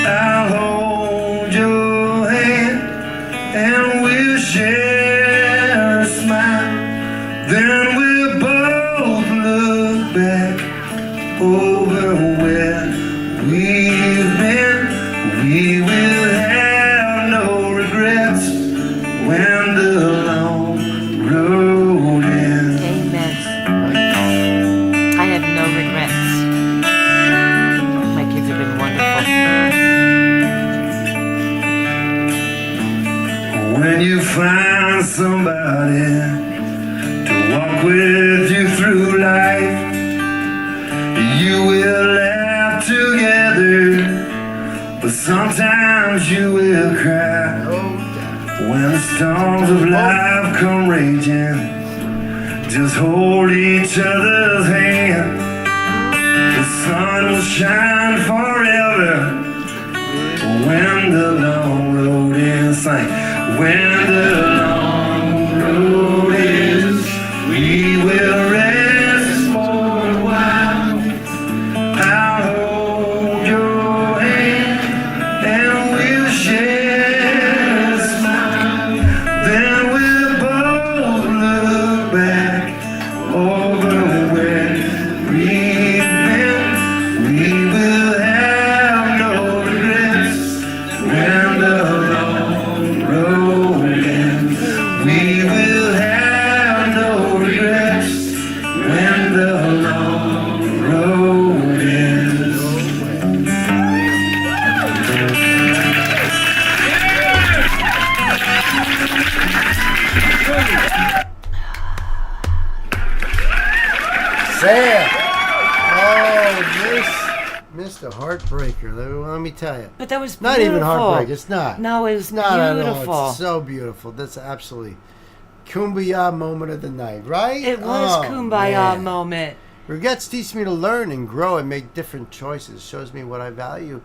I'll hold your hand and we'll share a smile. Then we'll both look back over where we've been. We will have no regrets when the long road ends. Amen. I have no regrets. My kids have been wonderful. When you find somebody to walk with you through life, you will laugh together, but sometimes you will cry. When the storms of life come raging, just hold each other's hand. The sun will shine forever when the long road ends. When the long road ends, we will rest for a while. I'll hold your hand and we'll share a smile. Then we'll both look back over where we've been. We will have no regrets when the long road ends. We will have no regrets when the long road ends. Sam. Oh, Mr. Heartbreaker. Let me tell you. But that was Not beautiful. even heartbreak. It's not. No, it was Not at beautiful. all. It's so beautiful. That's absolutely kumbaya moment of the night, right? It was Oh, kumbaya man. moment. Regrets teach me to learn and grow and make different choices. Shows me what I value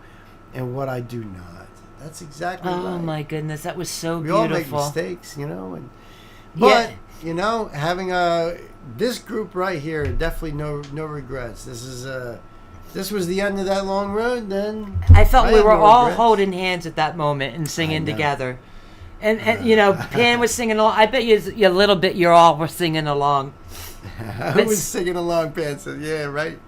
and what I do not. That's exactly Oh right. my goodness, that was so We beautiful. all make mistakes, and But you know, having this group right here, definitely no regrets. This was the end of that long road. Then I felt we had were no all regrets. holding hands at that moment and singing together. And you know, Pan was singing along. I bet you a little bit you all were singing along. I was singing along, Pan said, yeah, right.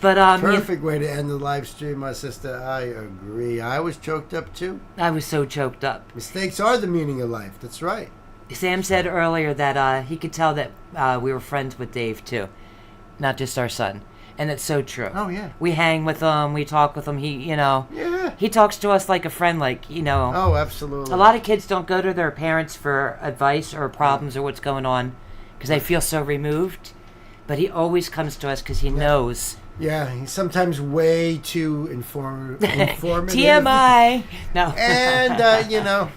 But Perfect way to end the live stream, my sister. I agree. I was choked up too. I was so choked up. Mistakes are the meaning of life. That's right. Sam said earlier that he could tell that we were friends with Dave too, not just our son, and it's so true. Oh yeah. We hang with him. We talk with him. He talks to us like a friend, Oh, absolutely. A lot of kids don't go to their parents for advice or problems or what's going on because they feel so removed, but he always comes to us because he knows. Yeah, he's sometimes way too informative. TMI. No. And you know.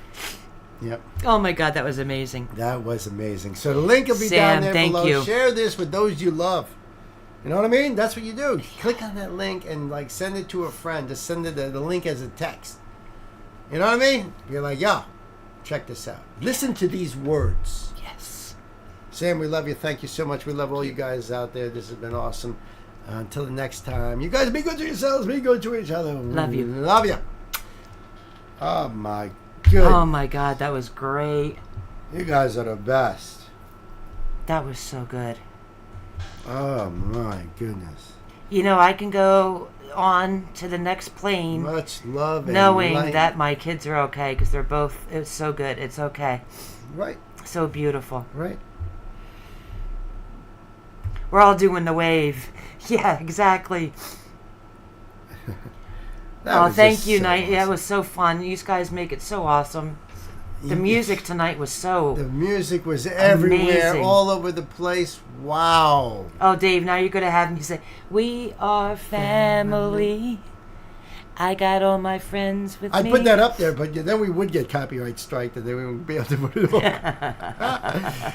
Yep. Oh my God, that was amazing. That was amazing. So the link will be Sam, down there thank below. you. Share this with those you love. You know what I mean? That's what you do. You click on that link and like send it to a friend. Just send it the link as a text. You know what I mean? You're like, yo, check this out. Listen to these words. Yes. Sam, we love you. Thank you so much. We love all you guys out there. This has been awesome. Until the next time, you guys be good to yourselves. Be good to each other. Love you. Love you. Oh my God. Oh my God, that was great. You guys are the best. That was so good. Oh my goodness. You know, I can go on to the next plane Much love and knowing light. that my kids are okay because they're both, it's so good. It's okay. Right. So beautiful. Right. We're all doing the wave. Yeah, exactly. Thank you, Night. Awesome. Yeah, it was so fun. You guys make it so awesome. The music tonight was so The music was everywhere, amazing. all over the place. Wow. Oh, Dave, now you're going to have me say, "We are family. I got all my friends with I me." put that up there, but then we would get copyright strike, and then we wouldn't be able to put it on.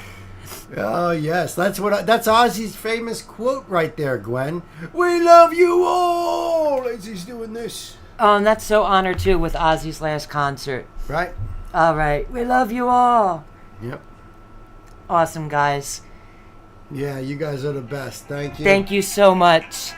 Oh yes, that's Ozzy's famous quote right there, Gwen. We love you all as he's doing this. Oh, and that's so honored too with Ozzy's last concert. Right. All right, we love you all. Yep. Awesome, guys. Yeah, you guys are the best. Thank you. Thank you so much.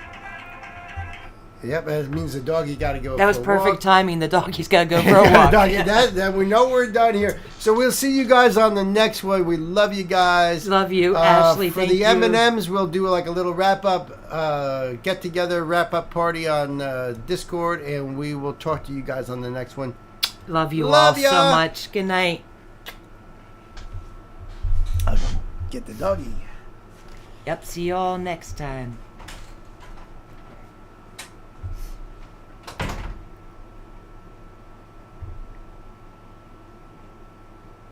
Yep, that means the doggy got to go. That was for a perfect walk. timing. The doggy's got to go for a walk. Doggy, that we know we're done here. So we'll see you guys on the next one. We love you guys. Love you, Ashley. For Thank the you. M&Ms, we'll do like a little wrap up, get together, wrap up party on Discord, and we will talk to you guys on the next one. Love you Love all ya. so much. Good night. I'll go get the doggy. Yep. See you all next time.